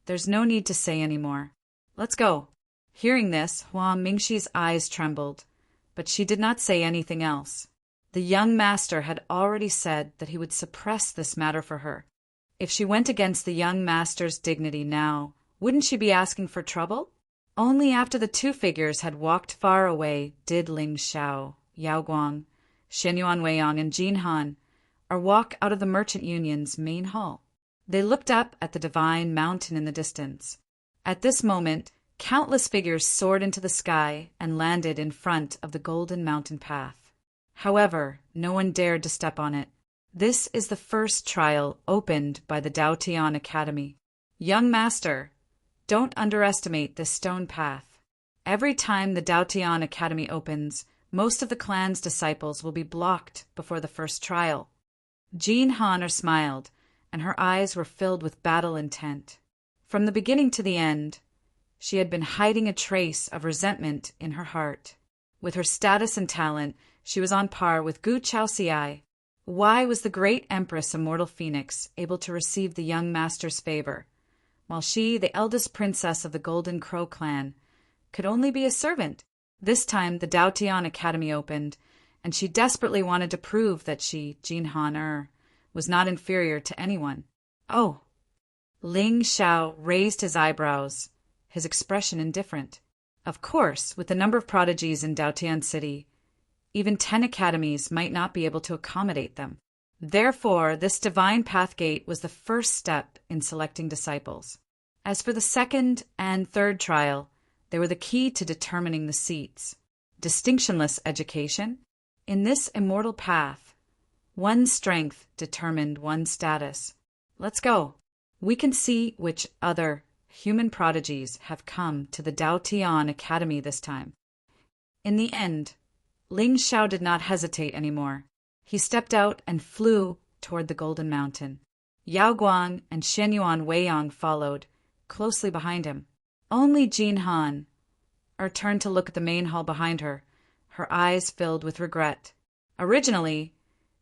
there's no need to say any more. Let's go. Hearing this, Hua Mingxi's eyes trembled, but she did not say anything else. The young master had already said that he would suppress this matter for her. If she went against the young master's dignity now, wouldn't she be asking for trouble? Only after the 2 figures had walked far away did Ling Xiao, Yao Guang, Shenyuan Weiyang, and Jin Han walk out of the Merchant Union's main hall. They looked up at the divine mountain in the distance. At this moment, countless figures soared into the sky and landed in front of the golden mountain path. However, no one dared to step on it. This is the first trial opened by the Dao Tian Academy. Young master, don't underestimate this stone path. Every time the Dao Tian Academy opens, most of the clan's disciples will be blocked before the first trial. Jin Han smiled, and her eyes were filled with battle intent. From the beginning to the end, she had been hiding a trace of resentment in her heart. With her status and talent, she was on par with Gu Chaoxiai. Why was the great Empress Immortal Phoenix able to receive the young master's favor, while she, the eldest princess of the Golden Crow clan, could only be a servant? This time the Dao Tian Academy opened, and she desperately wanted to prove that she, Jin Han, was not inferior to anyone. Oh! Ling Xiao raised his eyebrows, his expression indifferent. Of course, with the number of prodigies in Daotian City, even 10 academies might not be able to accommodate them. Therefore, this divine path gate was the first step in selecting disciples. As for the second and third trial, they were the key to determining the seats. distinctionless education. In this immortal path, one's strength determined one's status. Let's go. We can see which other human prodigies have come to the Dao Tian Academy this time. In the end, Ling Xiao did not hesitate anymore. He stepped out and flew toward the Golden Mountain. Yao Guang and Shenyuan Weiyang followed, closely behind him. Only Jin Han turned to look at the main hall behind her, her eyes filled with regret. Originally,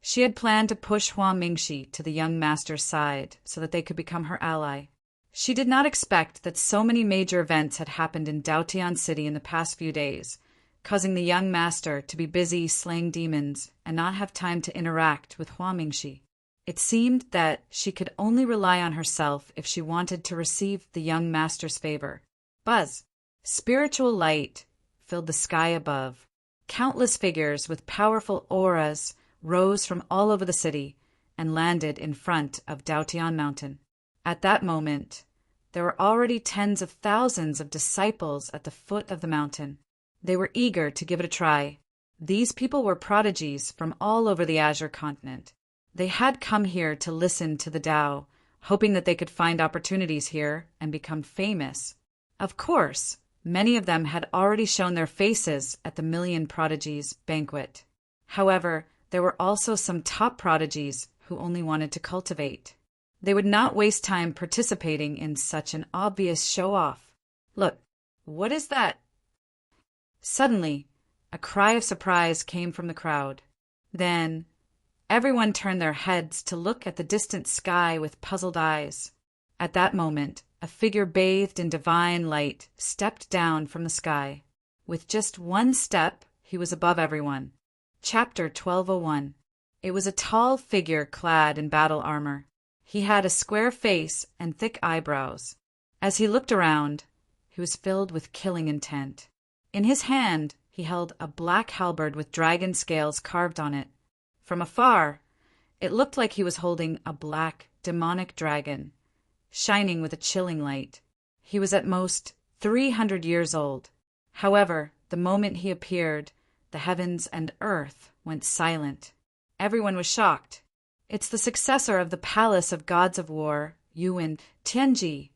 she had planned to push Hua Mingxi to the young master's side so that they could become her ally. She did not expect that so many major events had happened in Daotian City in the past few days, causing the young master to be busy slaying demons and not have time to interact with Hua Mingxi. It seemed that she could only rely on herself if she wanted to receive the young master's favor. Buzz! Spiritual light filled the sky above. Countless figures with powerful auras rose from all over the city and landed in front of Daotian Mountain. At that moment, there were already tens of thousands of disciples at the foot of the mountain. They were eager to give it a try. These people were prodigies from all over the Azure continent. They had come here to listen to the Tao, hoping that they could find opportunities here and become famous. Of course, many of them had already shown their faces at the Million Prodigies banquet. However, there were also some top prodigies who only wanted to cultivate. They would not waste time participating in such an obvious show-off. Look, what is that? Suddenly, a cry of surprise came from the crowd. Then, everyone turned their heads to look at the distant sky with puzzled eyes. At that moment, a figure bathed in divine light stepped down from the sky. With just one step, he was above everyone. Chapter 1201. It was a tall figure clad in battle armor. He had a square face and thick eyebrows. As he looked around, he was filled with killing intent. In his hand, he held a black halberd with dragon scales carved on it. From afar, it looked like he was holding a black, demonic dragon, shining with a chilling light. He was at most 300 years old. However, the moment he appeared, the heavens and earth went silent. Everyone was shocked. It's the successor of the Palace of Gods of War, Yuan Tianji.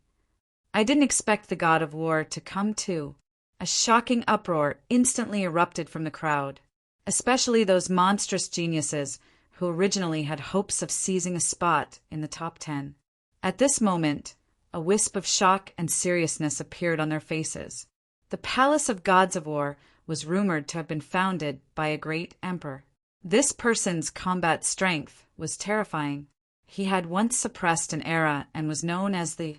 I didn't expect the God of War to come too. A shocking uproar instantly erupted from the crowd, especially those monstrous geniuses who originally had hopes of seizing a spot in the top 10. At this moment, a wisp of shock and seriousness appeared on their faces. The Palace of Gods of War was rumored to have been founded by a great emperor. This person's combat strength was terrifying. He had once suppressed an era and was known as the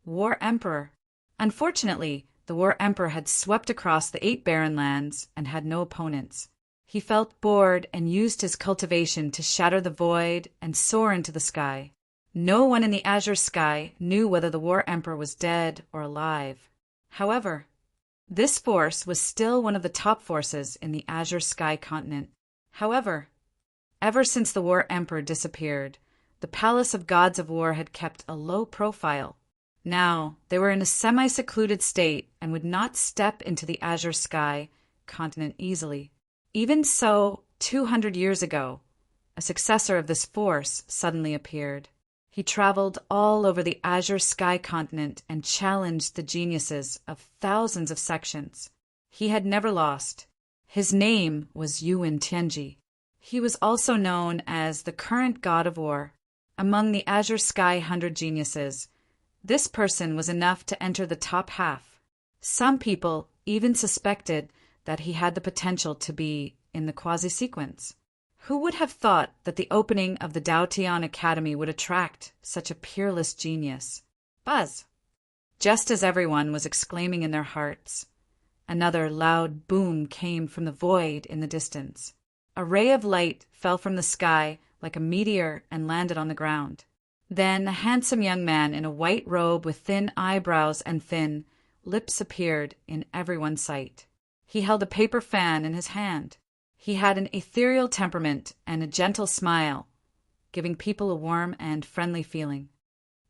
War Emperor. Unfortunately, the War Emperor had swept across the 8 barren lands and had no opponents. He felt bored and used his cultivation to shatter the void and soar into the sky. No one in the azure sky knew whether the War Emperor was dead or alive. However, this force was still one of the top forces in the azure sky continent. However, ever since the War Emperor disappeared, the Palace of Gods of War had kept a low profile. Now, they were in a semi-secluded state and would not step into the azure sky continent easily. Even so, 200 years ago, a successor of this force suddenly appeared. He traveled all over the azure sky continent and challenged the geniuses of thousands of sections. He had never lost. His name was Yuan Tianji. He was also known as the current God of War. Among the azure sky 100 geniuses, this person was enough to enter the top half. Some people even suspected that he had the potential to be in the quasi-sequence. Who would have thought that the opening of the Daotian Academy would attract such a peerless genius? Buzz! Just as everyone was exclaiming in their hearts, another loud boom came from the void in the distance. A ray of light fell from the sky like a meteor and landed on the ground. Then a handsome young man in a white robe with thin eyebrows and thin lips appeared in everyone's sight. He held a paper fan in his hand. He had an ethereal temperament and a gentle smile, giving people a warm and friendly feeling.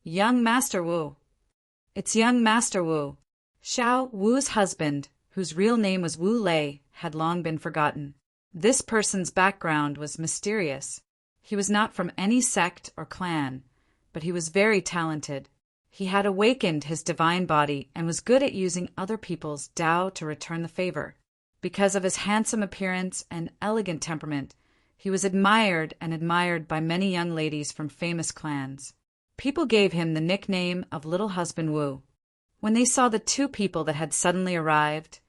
Young Master Wu. It's young Master Wu, Xiao Wu's husband, whose real name was Wu Lei, had long been forgotten. This person's background was mysterious. He was not from any sect or clan, but he was very talented. He had awakened his divine body and was good at using other people's Tao to return the favor. Because of his handsome appearance and elegant temperament, he was admired by many young ladies from famous clans. People gave him the nickname of Little Husband Wu. When they saw the two people that had suddenly arrived,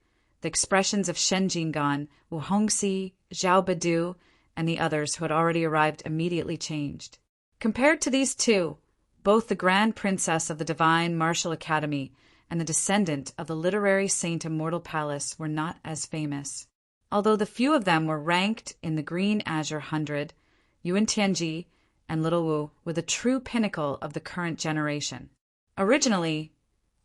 the expressions of Shen Jingan, Wu Hongxi, Zhao Badu, and the others who had already arrived immediately changed. Compared to these two, both the Grand Princess of the Divine Martial Academy and the descendant of the literary Saint Immortal Palace were not as famous. Although the few of them were ranked in the Green Azure 100, Yuan Tianji and Little Wu were the true pinnacle of the current generation. Originally,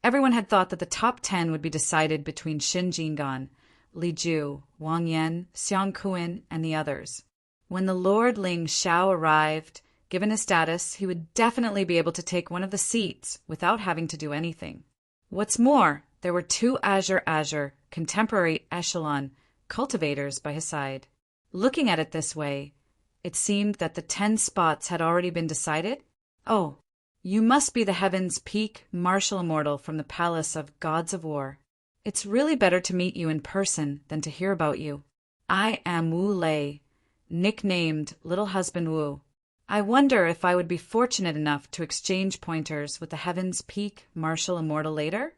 everyone had thought that the top 10 would be decided between Shen Jingan, Li Ju, Wang Yan, Xiang Kuan, and the others. When the Lord Ling Xiao arrived, given his status, he would definitely be able to take one of the seats without having to do anything. What's more, there were two Azure contemporary echelon cultivators by his side. Looking at it this way, it seemed that the 10 spots had already been decided. Oh, you must be the Heaven's Peak Martial Immortal from the Palace of Gods of War. It's really better to meet you in person than to hear about you. I am Wu Lei, nicknamed Little Husband Wu. I wonder if I would be fortunate enough to exchange pointers with the Heaven's Peak Martial Immortal later?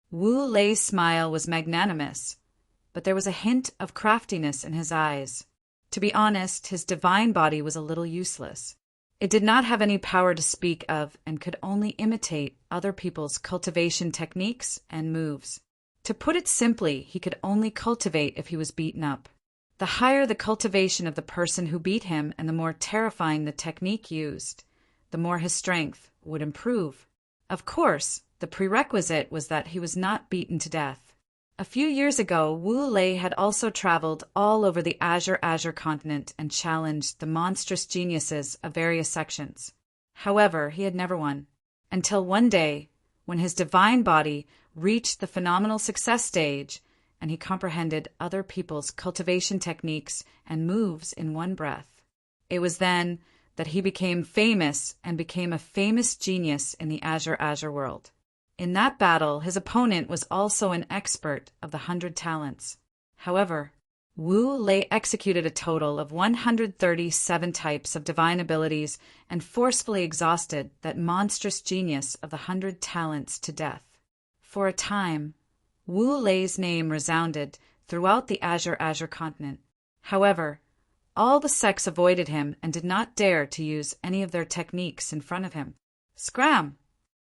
Wu Lei's smile was magnanimous, but there was a hint of craftiness in his eyes. To be honest, his divine body was a little useless. It did not have any power to speak of and could only imitate other people's cultivation techniques and moves. To put it simply, he could only cultivate if he was beaten up. The higher the cultivation of the person who beat him and the more terrifying the technique used, the more his strength would improve. Of course, the prerequisite was that he was not beaten to death. A few years ago, Wu Lei had also traveled all over the Azure continent and challenged the monstrous geniuses of various sections. However, he had never won. Until one day, when his divine body reached the phenomenal success stage, and he comprehended other people's cultivation techniques and moves in one breath. It was then that he became famous and became a famous genius in the Azure world. In that battle, his opponent was also an expert of the 100 talents. However, Wu Lei executed a total of 137 types of divine abilities and forcefully exhausted that monstrous genius of the 100 talents to death. For a time, Wu Lei's name resounded throughout the Azure continent. However, all the sects avoided him and did not dare to use any of their techniques in front of him. Scram!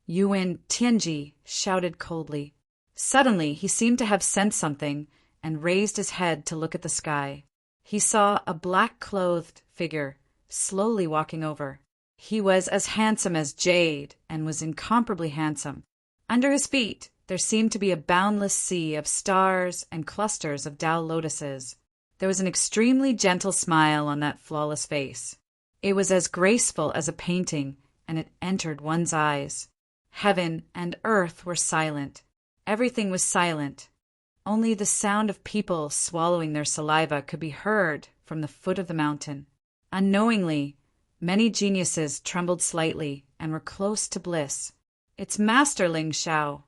Yuan Tianji shouted coldly. Suddenly, he seemed to have sensed something and raised his head to look at the sky. He saw a black-clothed figure slowly walking over. He was as handsome as jade and was incomparably handsome. Under his feet, there seemed to be a boundless sea of stars and clusters of Tao lotuses. There was an extremely gentle smile on that flawless face. It was as graceful as a painting, and it entered one's eyes. Heaven and earth were silent. Everything was silent. Only the sound of people swallowing their saliva could be heard from the foot of the mountain. Unknowingly, many geniuses trembled slightly and were close to bliss. It's Master Ling Xiao.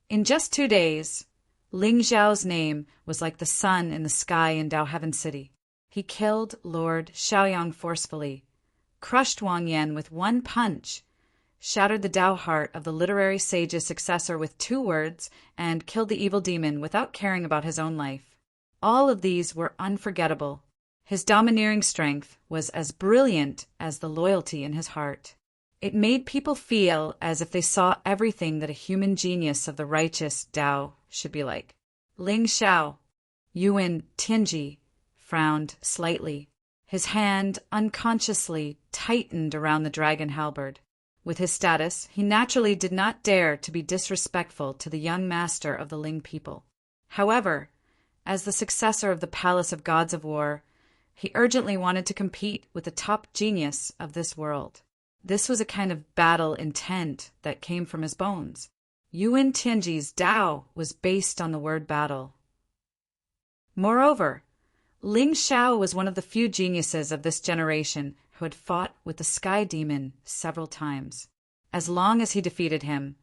In just 2 days, Ling Xiao's name was like the sun in the sky in Dao Heaven City. He killed Lord Xiaoyang forcefully, crushed Wang Yan with one punch, shattered the Tao heart of the literary sage's successor with 2 words, and killed the evil demon without caring about his own life. All of these were unforgettable. His domineering strength was as brilliant as the loyalty in his heart. It made people feel as if they saw everything that a human genius of the righteous Tao should be like. Ling Xiao, Yuan Tianji, frowned slightly. His hand unconsciously tightened around the dragon halberd. With his status, he naturally did not dare to be disrespectful to the young master of the Ling people. However, as the successor of the Palace of Gods of War, he urgently wanted to compete with the top genius of this world. This was a kind of battle intent that came from his bones. Yuan Tianji's Tao was based on the word battle. Moreover, Ling Xiao was one of the few geniuses of this generation who had fought with the Sky Demon several times. As long as he defeated him,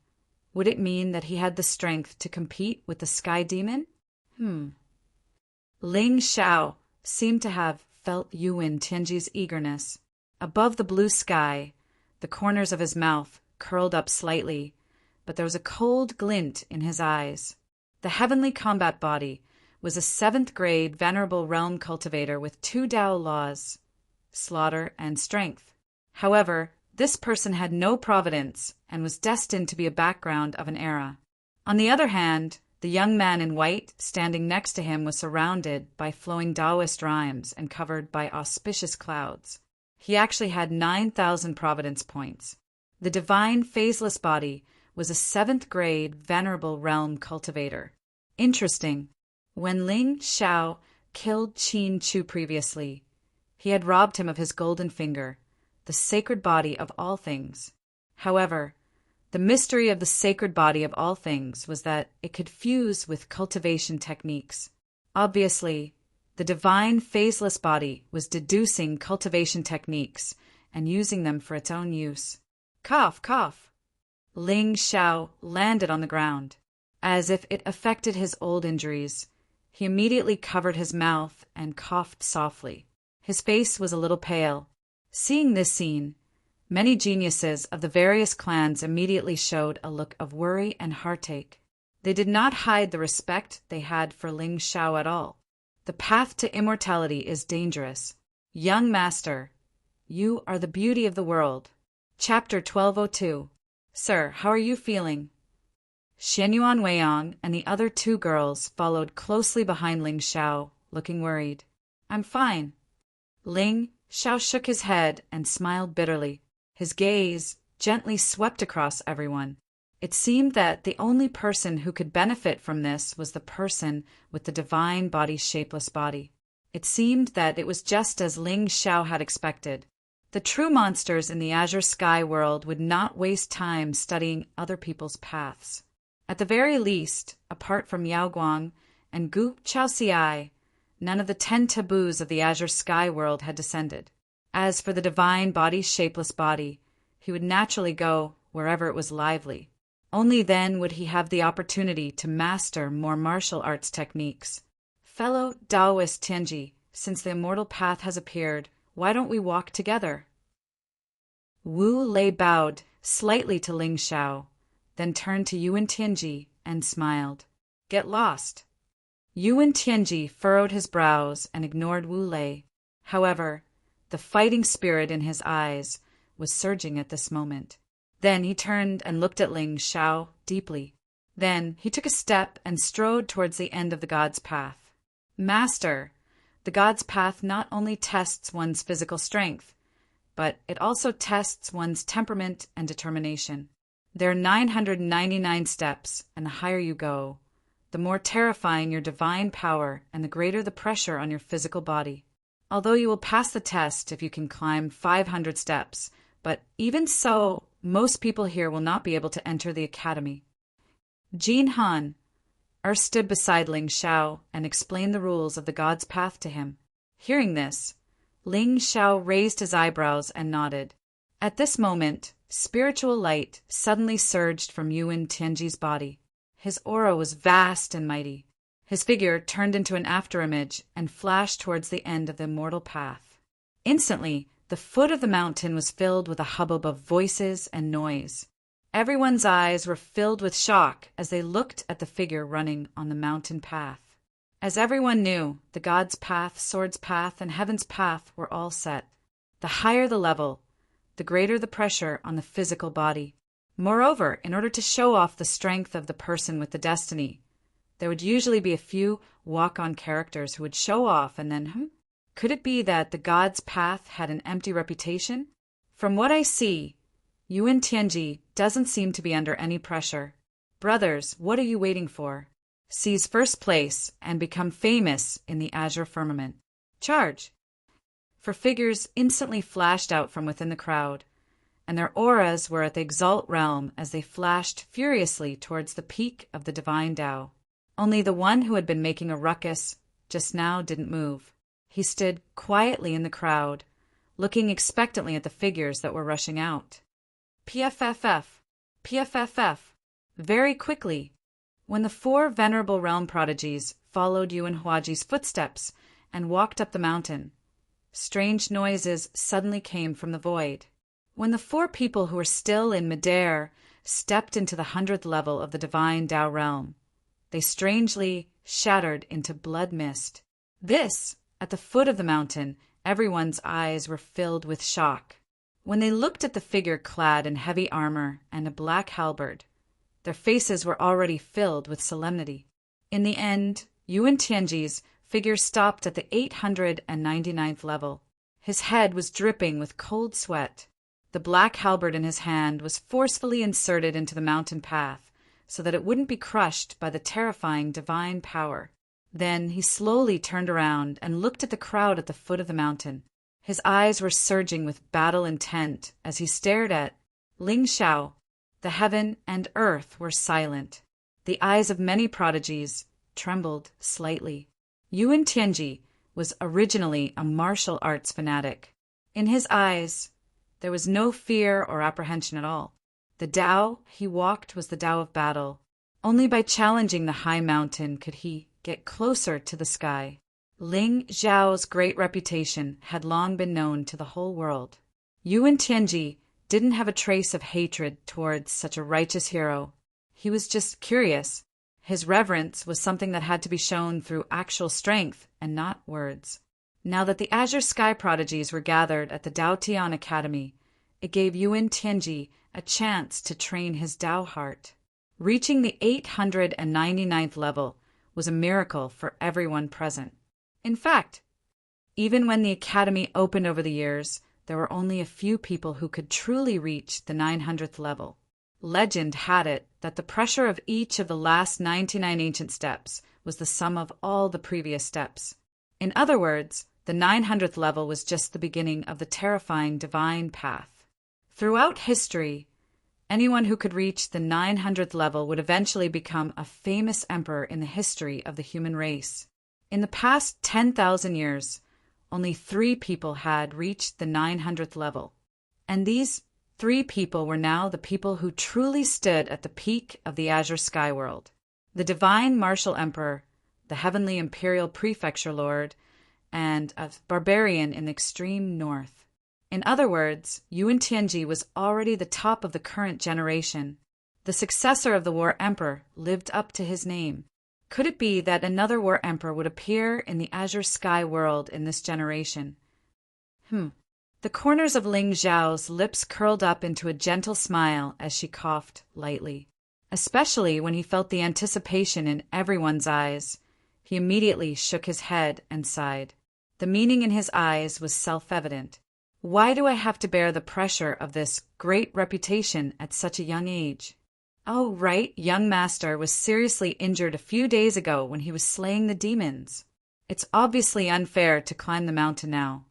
would it mean that he had the strength to compete with the Sky Demon? Ling Xiao seemed to have felt Yuan Tianji's eagerness. Above the blue sky, the corners of his mouth curled up slightly, but there was a cold glint in his eyes. The heavenly combat body was a 7th-grade venerable realm cultivator with 2 Tao laws, slaughter and strength. However, this person had no providence and was destined to be a background of an era. On the other hand, the young man in white standing next to him was surrounded by flowing Taoist rhymes and covered by auspicious clouds. He actually had 9,000 providence points. The divine phaseless body was a 7th-grade venerable realm cultivator. Interesting. When Ling Xiao killed Qin Chu previously, he had robbed him of his golden finger, the sacred body of all things. However, the mystery of the sacred body of all things was that it could fuse with cultivation techniques. Obviously, the divine phaseless body was deducing cultivation techniques and using them for its own use. Cough, cough. Ling Xiao landed on the ground. As if it affected his old injuries, he immediately covered his mouth and coughed softly. His face was a little pale. Seeing this scene, many geniuses of the various clans immediately showed a look of worry and heartache. They did not hide the respect they had for Ling Xiao at all. The path to immortality is dangerous. Young master, you are the beauty of the world. Chapter 1202. Sir, how are you feeling? Xianyuan Weiyang and the other 2 girls followed closely behind Ling Xiao, looking worried. I'm fine. Ling Xiao shook his head and smiled bitterly. His gaze gently swept across everyone. It seemed that the only person who could benefit from this was the person with the divine body's shapeless body. It seemed that it was just as Ling Xiao had expected. The true monsters in the azure sky world would not waste time studying other people's paths. At the very least, apart from Yao Guang and Gu Chaoxiai, none of the 10 taboos of the azure sky world had descended. As for the divine body's shapeless body, he would naturally go wherever it was lively. Only then would he have the opportunity to master more martial arts techniques. Fellow Taoist Tianji, since the immortal path has appeared, why don't we walk together? Wu Lei bowed slightly to Ling Xiao, then turned to Yuan Tianji and smiled. Get lost. Yuan Tianji furrowed his brows and ignored Wu Lei. However, the fighting spirit in his eyes was surging at this moment. Then he turned and looked at Ling Xiao deeply. Then he took a step and strode towards the end of the God's Path. Master, the God's Path not only tests one's physical strength, but it also tests one's temperament and determination. There are 999 steps, and the higher you go, the more terrifying your divine power and the greater the pressure on your physical body. Although you will pass the test if you can climb 500 steps, but even so, most people here will not be able to enter the academy. Jin Han stood beside Ling Xiao and explained the rules of the God's Path to him. Hearing this, Ling Xiao raised his eyebrows and nodded. At this moment, spiritual light suddenly surged from Yuan Tianji's body. His aura was vast and mighty. His figure turned into an afterimage and flashed towards the end of the immortal path. Instantly, the foot of the mountain was filled with a hubbub of voices and noise. Everyone's eyes were filled with shock as they looked at the figure running on the mountain path. As everyone knew, the God's Path, Sword's Path, and Heaven's Path were all set. The higher the level, the greater the pressure on the physical body. Moreover, in order to show off the strength of the person with the destiny, there would usually be a few walk-on characters who would show off and then, Could it be that the God's Path had an empty reputation? From what I see, Yuan Tianji doesn't seem to be under any pressure. Brothers, what are you waiting for? Seize first place and become famous in the azure firmament. Charge! For figures instantly flashed out from within the crowd, and their auras were at the exalt realm as they flashed furiously towards the peak of the divine Tao. Only the one who had been making a ruckus just now didn't move. He stood quietly in the crowd, looking expectantly at the figures that were rushing out. PFFF, PFFF. Very quickly, when the 4 venerable realm prodigies followed Yuan Huaji's footsteps and walked up the mountain, strange noises suddenly came from the void. When the 4 people who were still in midair stepped into the 100th level of the divine Tao realm, they strangely shattered into blood mist. This, at the foot of the mountain, everyone's eyes were filled with shock. When they looked at the figure clad in heavy armor and a black halberd, their faces were already filled with solemnity. In the end, Yuan Tianji's figure stopped at the 899th level. His head was dripping with cold sweat. The black halberd in his hand was forcefully inserted into the mountain path so that it wouldn't be crushed by the terrifying divine power. Then he slowly turned around and looked at the crowd at the foot of the mountain. His eyes were surging with battle intent as he stared at Ling Xiao. The heaven and earth were silent. The eyes of many prodigies trembled slightly. Yuan Tianji was originally a martial arts fanatic. In his eyes, there was no fear or apprehension at all. The Tao he walked was the Tao of battle. Only by challenging the high mountain could he get closer to the sky. Ling Xiao's great reputation had long been known to the whole world. Yuan Tianji didn't have a trace of hatred towards such a righteous hero. He was just curious. His reverence was something that had to be shown through actual strength and not words. Now that the Azure Sky prodigies were gathered at the Dao Tian Academy, it gave Yuan Tianji a chance to train his Dao heart. Reaching the 899th level was a miracle for everyone present. In fact, even when the academy opened over the years, there were only a few people who could truly reach the 900th level. Legend had it that the pressure of each of the last 99 ancient steps was the sum of all the previous steps. In other words, the 900th level was just the beginning of the terrifying divine path. Throughout history, anyone who could reach the 900th level would eventually become a famous emperor in the history of the human race. In the past 10,000 years, only 3 people had reached the 900th level, and these 3 people were now the people who truly stood at the peak of the Azure Sky world: the divine martial emperor, the heavenly imperial prefecture lord, and a barbarian in the extreme north. In other words, Yuan Tianji was already the top of the current generation. The successor of the war emperor lived up to his name. Could it be that another war emperor would appear in the Azure Sky world in this generation? The corners of Ling Xiao's lips curled up into a gentle smile as she coughed lightly. Especially when he felt the anticipation in everyone's eyes, he immediately shook his head and sighed. The meaning in his eyes was self-evident. Why do I have to bear the pressure of this great reputation at such a young age? Oh, right, young master was seriously injured a few days ago when he was slaying the demons. It's obviously unfair to climb the mountain now.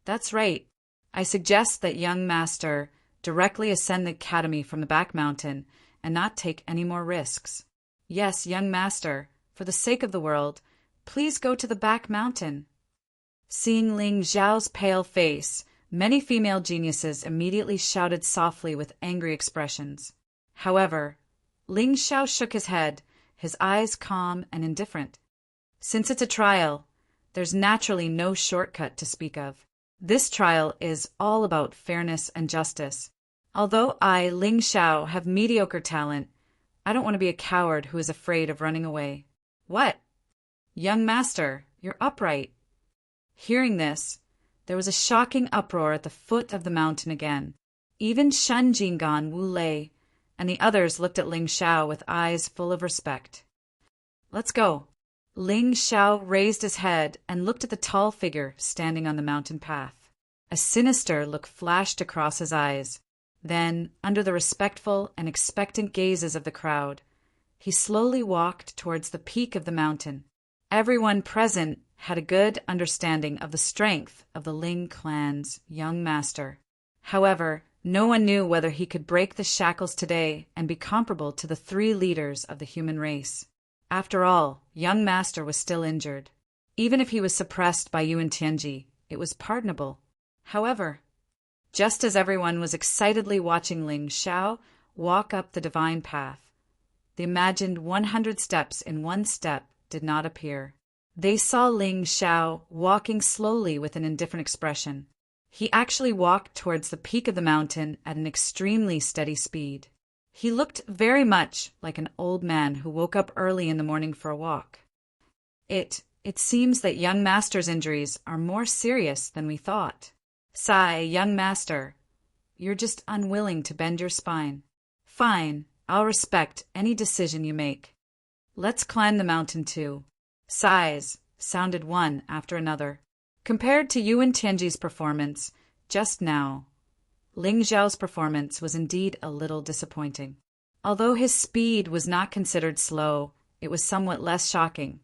That's right. I suggest that young master directly ascend the academy from the back mountain and not take any more risks. Yes, young master, for the sake of the world, please go to the back mountain. Seeing Ling Xiao's pale face, many female geniuses immediately shouted softly with angry expressions. However, Ling Xiao shook his head, his eyes calm and indifferent. Since it's a trial, there's naturally no shortcut to speak of. This trial is all about fairness and justice. Although I, Ling Xiao, have mediocre talent, I don't want to be a coward who is afraid of running away. What? Young master, you're upright. Hearing this, there was a shocking uproar at the foot of the mountain again. Even Shen Jinggan, Wu Lei, and the others looked at Ling Xiao with eyes full of respect. Let's go. Ling Xiao raised his head and looked at the tall figure standing on the mountain path. A sinister look flashed across his eyes. Then, under the respectful and expectant gazes of the crowd, he slowly walked towards the peak of the mountain. Everyone present had a good understanding of the strength of the Ling clan's young master. However, No one knew whether he could break the shackles today and be comparable to the 3 leaders of the human race. After all, young master was still injured. Even if he was suppressed by Yuan Tianji, it was pardonable. However, just as everyone was excitedly watching Ling Xiao walk up the divine path, the imagined 100 steps in one step did not appear. They saw Ling Xiao walking slowly with an indifferent expression. He actually walked towards the peak of the mountain at an extremely steady speed. He looked very much like an old man who woke up early in the morning for a walk. It seems that young master's injuries are more serious than we thought. Sigh, young master. You're just unwilling to bend your spine. Fine, I'll respect any decision you make. Let's climb the mountain too. Sighs sounded one after another. Compared to Yuan Tianji's performance just now, Ling Xiao's performance was indeed a little disappointing. Although his speed was not considered slow, it was somewhat less shocking.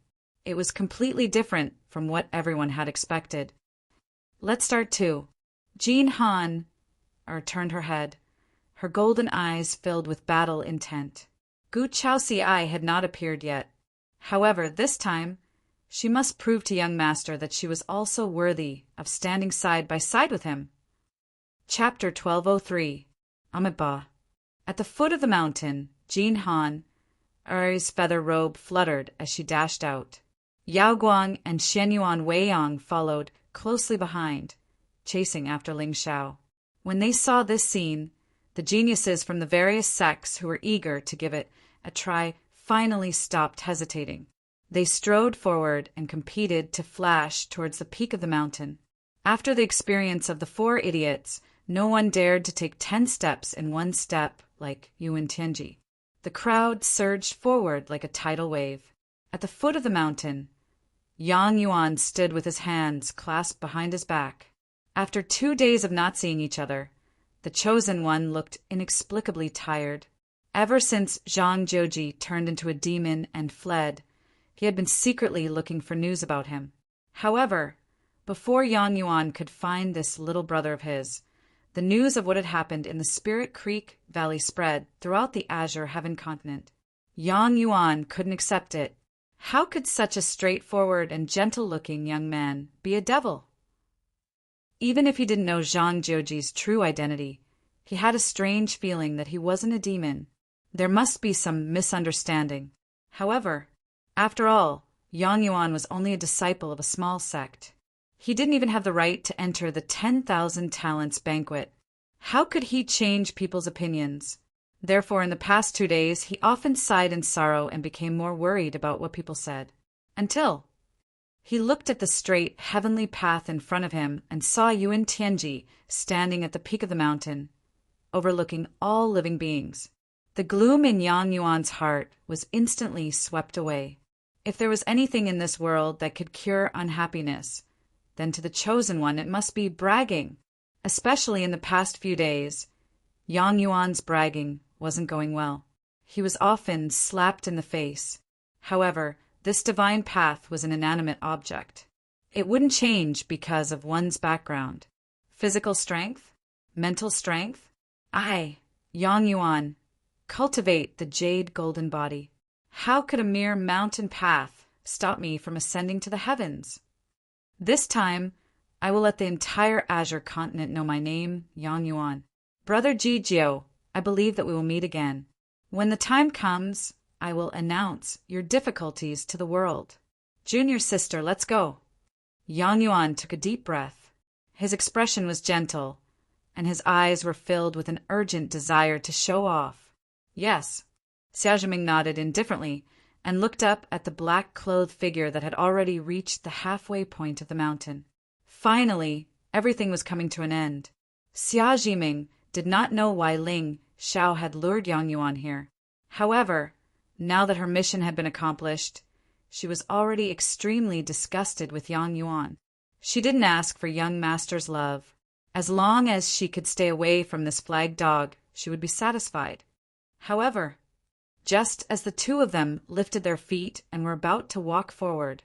It was completely different from what everyone had expected. Let's start too. Jean Han turned her head, her golden eyes filled with battle intent. Gu Chaoxiai had not appeared yet. However, this time, she must prove to young master that she was also worthy of standing side by side with him. Chapter 1203 Amitabha. At the foot of the mountain, Jean Han, Ari's feather robe fluttered as she dashed out. Yao Guang and Shenyuan Weiyang followed closely behind, chasing after Ling Xiao. When they saw this scene, the geniuses from the various sects who were eager to give it a try finally stopped hesitating. They strode forward and competed to flash towards the peak of the mountain. After the experience of the 4 idiots, no one dared to take 10 steps in one step like Yuan Tianji. The crowd surged forward like a tidal wave. At the foot of the mountain, Yang Yuan stood with his hands clasped behind his back. After 2 days of not seeing each other, the chosen one looked inexplicably tired. Ever since Zhang Jiuji turned into a demon and fled, he had been secretly looking for news about him. However, before Yang Yuan could find this little brother of his, the news of what had happened in the Spirit Creek Valley spread throughout the Azure Heaven continent. Yang Yuan couldn't accept it. How could such a straightforward and gentle-looking young man be a devil? Even if he didn't know Zhang Jiuji's true identity, he had a strange feeling that he wasn't a demon. There must be some misunderstanding. However, after all, Yang Yuan was only a disciple of a small sect. He didn't even have the right to enter the 10,000 talents banquet. How could he change people's opinions? Therefore, in the past 2 days, he often sighed in sorrow and became more worried about what people said. Until he looked at the straight, heavenly path in front of him and saw Yuan Tianji standing at the peak of the mountain, overlooking all living beings. The gloom in Yang Yuan's heart was instantly swept away. If there was anything in this world that could cure unhappiness, then to the chosen one it must be bragging. Especially in the past few days, Yang Yuan's bragging wasn't going well. He was often slapped in the face. However, this divine path was an inanimate object. It wouldn't change because of one's background. Physical strength? Mental strength? I, Yang Yuan, cultivate the jade golden body. How could a mere mountain path stop me from ascending to the heavens? This time, I will let the entire Azure continent know my name, Yang Yuan. Brother Jijiu, I believe that we will meet again. When the time comes, I will announce your difficulties to the world. Junior sister, let's go. Yang Yuan took a deep breath. His expression was gentle, and his eyes were filled with an urgent desire to show off. Yes. Xia Zhiming nodded indifferently and looked up at the black-clothed figure that had already reached the halfway point of the mountain. Finally, everything was coming to an end. Xia Zhiming did not know why Ling Xiao had lured Yang Yuan here. However, now that her mission had been accomplished, she was already extremely disgusted with Yang Yuan. She didn't ask for young master's love. As long as she could stay away from this flag dog, she would be satisfied. However, just as the two of them lifted their feet and were about to walk forward,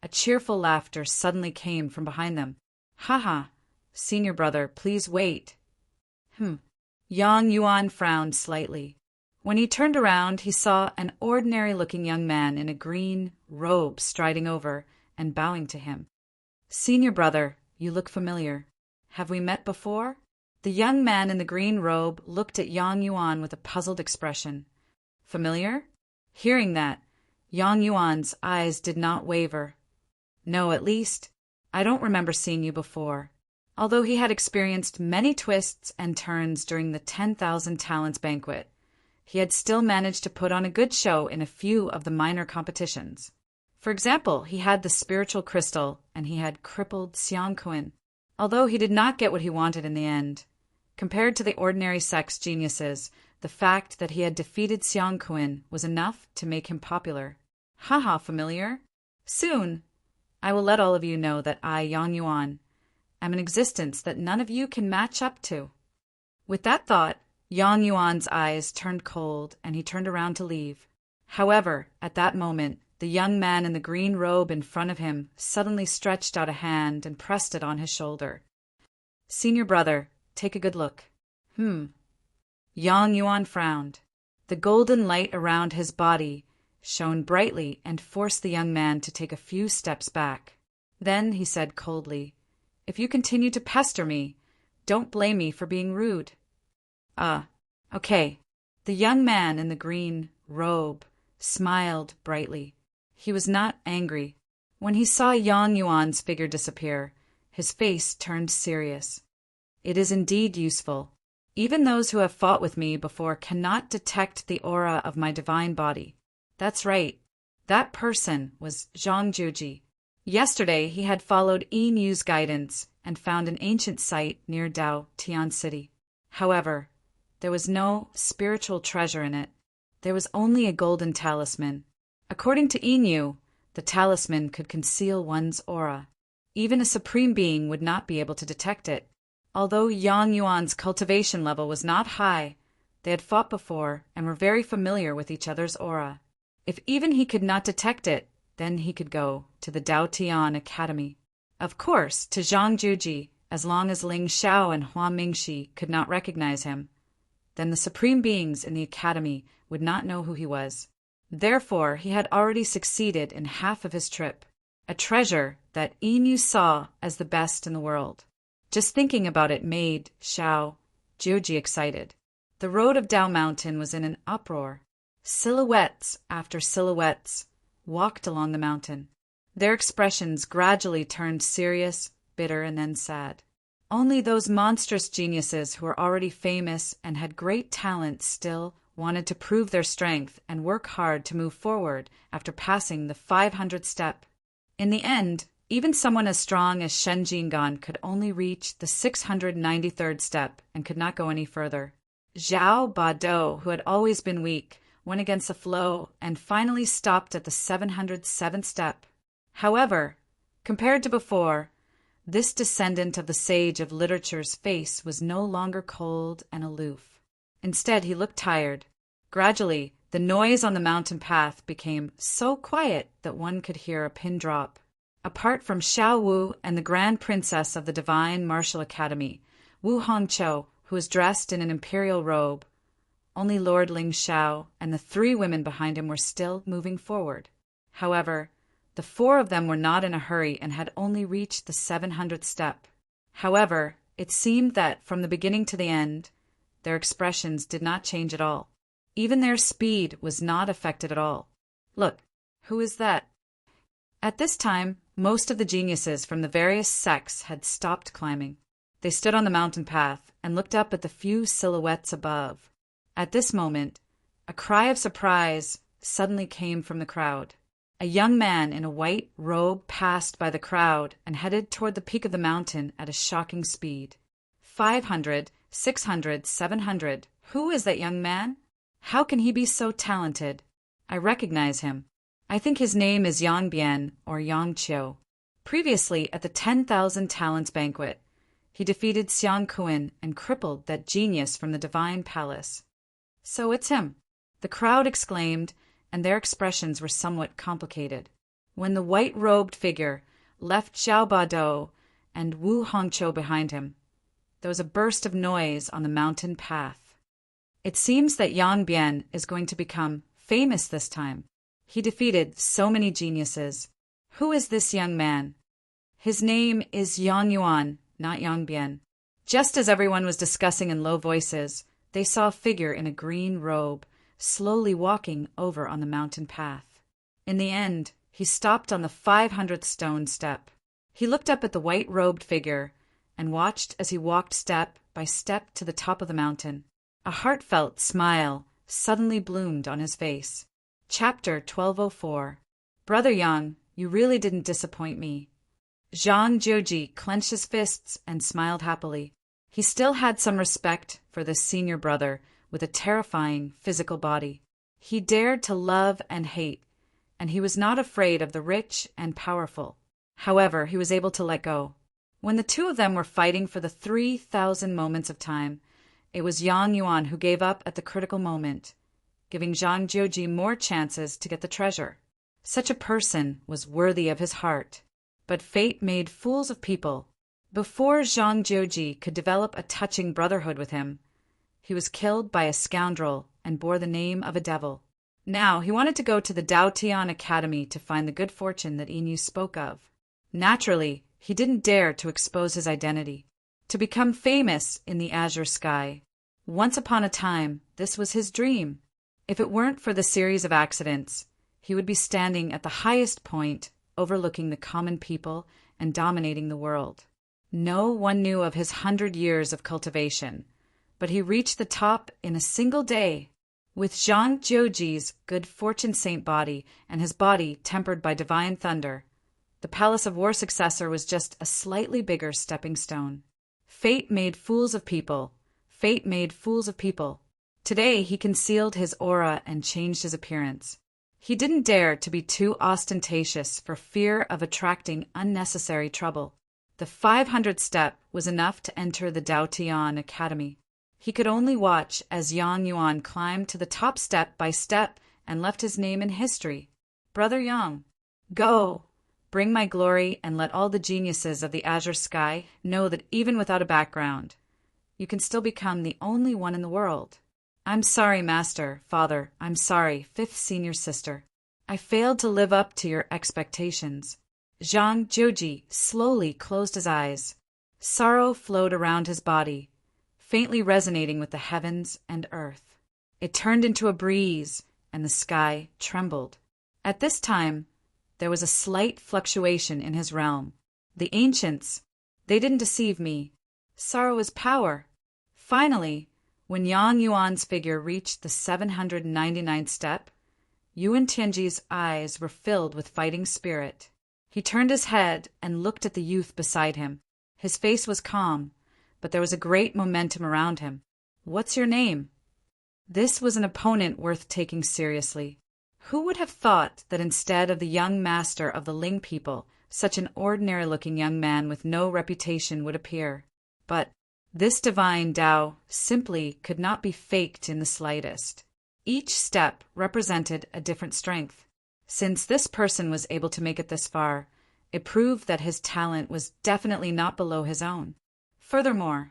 a cheerful laughter suddenly came from behind them. "Ha ha, senior brother, please wait." Yang Yuan frowned slightly. When he turned around, he saw an ordinary-looking young man in a green robe striding over and bowing to him. "Senior brother, you look familiar. Have we met before?" The young man in the green robe looked at Yang Yuan with a puzzled expression. "Familiar?" Hearing that, Yang Yuan's eyes did not waver. "No, at least, I don't remember seeing you before." Although he had experienced many twists and turns during the 10,000 Talents banquet, he had still managed to put on a good show in a few of the minor competitions. For example, he had the spiritual crystal and he had crippled Xiang Kun, although he did not get what he wanted in the end. Compared to the ordinary sex geniuses, the fact that he had defeated Xiang Kun was enough to make him popular. Haha, familiar? Soon, I will let all of you know that I, Yang Yuan, am an existence that none of you can match up to. With that thought, Yang Yuan's eyes turned cold and he turned around to leave. However, at that moment, the young man in the green robe in front of him suddenly stretched out a hand and pressed it on his shoulder. "Senior brother, take a good look." Yang Yuan frowned. The golden light around his body shone brightly and forced the young man to take a few steps back. Then he said coldly, "If you continue to pester me, don't blame me for being rude." Okay." The young man in the green robe smiled brightly. He was not angry. When he saw Yang Yuan's figure disappear, his face turned serious. "It is indeed useful. Even those who have fought with me before cannot detect the aura of my divine body." That's right. That person was Zhang Juji. Yesterday, he had followed Yinyu's guidance and found an ancient site near Dao Tian City. However, there was no spiritual treasure in it. There was only a golden talisman. According to Yinyu, the talisman could conceal one's aura. Even a supreme being would not be able to detect it. Although Yang Yuan's cultivation level was not high, they had fought before and were very familiar with each other's aura. If even he could not detect it, then he could go to the Dao Tian Academy. Of course, to Zhang Juji, as long as Ling Xiao and Hua Mingxi could not recognize him, then the supreme beings in the academy would not know who he was. Therefore, he had already succeeded in half of his trip, a treasure that Yinyu saw as the best in the world. Just thinking about it made Xiao Juji excited. The road of Dao Mountain was in an uproar. Silhouettes after silhouettes walked along the mountain. Their expressions gradually turned serious, bitter, and then sad. Only those monstrous geniuses who were already famous and had great talent still wanted to prove their strength and work hard to move forward after passing the 500th step. In the end, even someone as strong as Shen Jingan could only reach the 693rd step and could not go any further. Zhao Bado, who had always been weak, went against the flow and finally stopped at the 707th step. However, compared to before, this descendant of the sage of literature's face was no longer cold and aloof. Instead, he looked tired. Gradually, the noise on the mountain path became so quiet that one could hear a pin drop. Apart from Xiao Wu and the Grand Princess of the Divine Martial Academy, Wu Hongqiu, who was dressed in an imperial robe, only Lord Ling Xiao and the 3 women behind him were still moving forward. However, the 4 of them were not in a hurry and had only reached the 700th step. However, it seemed that from the beginning to the end, their expressions did not change at all. Even their speed was not affected at all. Look, who is that? At this time, most of the geniuses from the various sects had stopped climbing. They stood on the mountain path and looked up at the few silhouettes above. At this moment, a cry of surprise suddenly came from the crowd. A young man in a white robe passed by the crowd and headed toward the peak of the mountain at a shocking speed. 500, 600, 700. Who is that young man? How can he be so talented? I recognize him. I think his name is Yang Bian or Yang Qiu. Previously, at the 10,000 Talents banquet, he defeated Xiang Kun and crippled that genius from the Divine Palace. So it's him, the crowd exclaimed, and their expressions were somewhat complicated. When the white-robed figure left Xiao Bado and Wu Hongqiu behind him, there was a burst of noise on the mountain path. It seems that Yang Bian is going to become famous this time. He defeated so many geniuses. Who is this young man? His name is Yang Yuan, not Yang Bian. Just as everyone was discussing in low voices, they saw a figure in a green robe, slowly walking over on the mountain path. In the end, he stopped on the 500th stone step. He looked up at the white-robed figure and watched as he walked step by step to the top of the mountain. A heartfelt smile suddenly bloomed on his face. Chapter 1204. Brother Yang, you really didn't disappoint me. Zhang Jiuji clenched his fists and smiled happily. He still had some respect for this senior brother with a terrifying physical body. He dared to love and hate, and he was not afraid of the rich and powerful. However, he was able to let go. When the two of them were fighting for the 3,000 moments of time, it was Yang Yuan who gave up at the critical moment, giving Zhang Jiuji more chances to get the treasure. Such a person was worthy of his heart. But fate made fools of people. Before Zhang Jiuji could develop a touching brotherhood with him, he was killed by a scoundrel and bore the name of a devil. Now he wanted to go to the Dao Tian Academy to find the good fortune that Inu spoke of. Naturally, he didn't dare to expose his identity. To become famous in the azure sky. Once upon a time, this was his dream. If it weren't for the series of accidents, he would be standing at the highest point, overlooking the common people and dominating the world. No one knew of his 100 years of cultivation, but he reached the top in a single day. With Zhang Jiuji's good fortune saint body and his body tempered by divine thunder, the Palace of War successor was just a slightly bigger stepping stone. Fate made fools of people. Fate made fools of people. Today he concealed his aura and changed his appearance. He didn't dare to be too ostentatious for fear of attracting unnecessary trouble. The 500th step was enough to enter the Dao Tian Academy. He could only watch as Yang Yuan climbed to the top step by step and left his name in history. Brother Yang, go! Bring my glory and let all the geniuses of the azure sky know that even without a background, you can still become the only one in the world. I'm sorry, Master, Father, I'm sorry, fifth senior sister. I failed to live up to your expectations. Zhang Jiuji slowly closed his eyes. Sorrow flowed around his body, faintly resonating with the heavens and earth. It turned into a breeze, and the sky trembled. At this time, there was a slight fluctuation in his realm. The ancients, they didn't deceive me. Sorrow is power. Finally, when Yang Yuan's figure reached the 799th step, Yuan Tianji's eyes were filled with fighting spirit. He turned his head and looked at the youth beside him. His face was calm, but there was a great momentum around him. What's your name? This was an opponent worth taking seriously. Who would have thought that instead of the young master of the Ling people, such an ordinary-looking young man with no reputation would appear? But this divine Tao simply could not be faked in the slightest. Each step represented a different strength. Since this person was able to make it this far, it proved that his talent was definitely not below his own. Furthermore,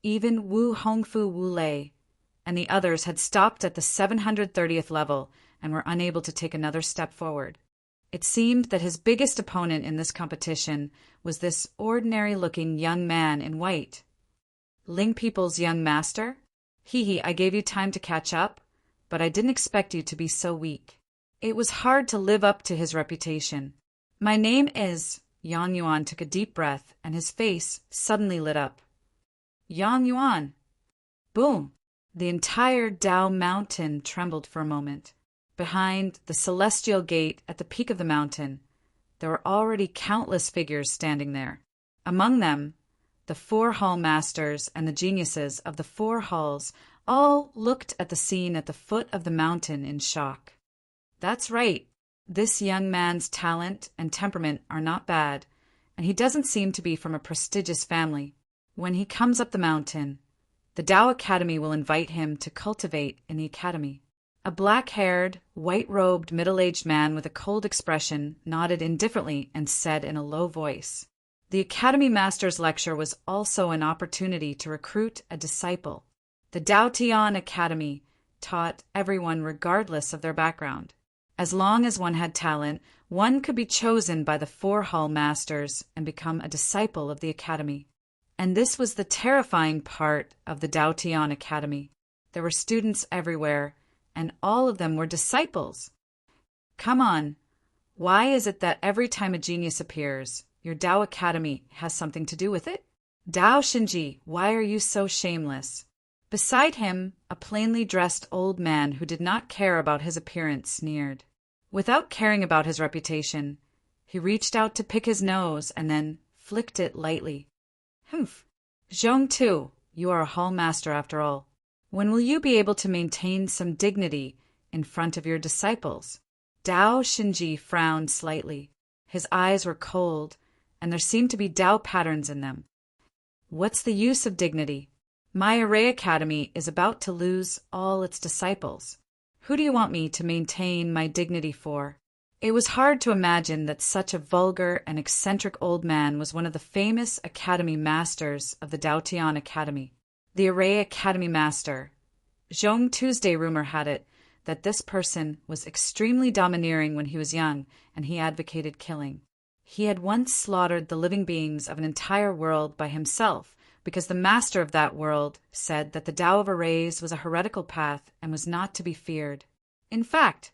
even Wu Hongfu Wu Lei and the others had stopped at the 730th level and were unable to take another step forward. It seemed that his biggest opponent in this competition was this ordinary-looking young man in white. Ling people's young master? Hee, I gave you time to catch up, but I didn't expect you to be so weak. It was hard to live up to his reputation. My name is... Yang Yuan took a deep breath, and his face suddenly lit up. Yang Yuan! Boom! The entire Dao mountain trembled for a moment. Behind the celestial gate at the peak of the mountain, there were already countless figures standing there. Among them, the 4 hall masters and the geniuses of the 4 halls all looked at the scene at the foot of the mountain in shock. That's right. This young man's talent and temperament are not bad, and he doesn't seem to be from a prestigious family. When he comes up the mountain, the Dao Academy will invite him to cultivate in the academy. A black-haired, white-robed, middle-aged man with a cold expression nodded indifferently and said in a low voice, The Academy Master's lecture was also an opportunity to recruit a disciple. The Dao Tian Academy taught everyone regardless of their background. As long as one had talent, one could be chosen by the 4 hall masters and become a disciple of the academy. And this was the terrifying part of the Dao Tian Academy. There were students everywhere, and all of them were disciples. Come on, why is it that every time a genius appears, your Dao Academy has something to do with it? Dao Shinji, why are you so shameless? Beside him, a plainly dressed old man who did not care about his appearance sneered. Without caring about his reputation, he reached out to pick his nose and then flicked it lightly. Humph. Zhong Tu, you are a hall master after all. When will you be able to maintain some dignity in front of your disciples? Dao Shinji frowned slightly. His eyes were cold, and there seemed to be Dao patterns in them. What's the use of dignity? My Array Academy is about to lose all its disciples. Who do you want me to maintain my dignity for? It was hard to imagine that such a vulgar and eccentric old man was one of the famous Academy Masters of the Dao Tian Academy. The Array Academy Master. Zhong Tuesday rumor had it that this person was extremely domineering when he was young, and he advocated killing. He had once slaughtered the living beings of an entire world by himself, because the master of that world said that the Tao of Arrays was a heretical path and was not to be feared. In fact,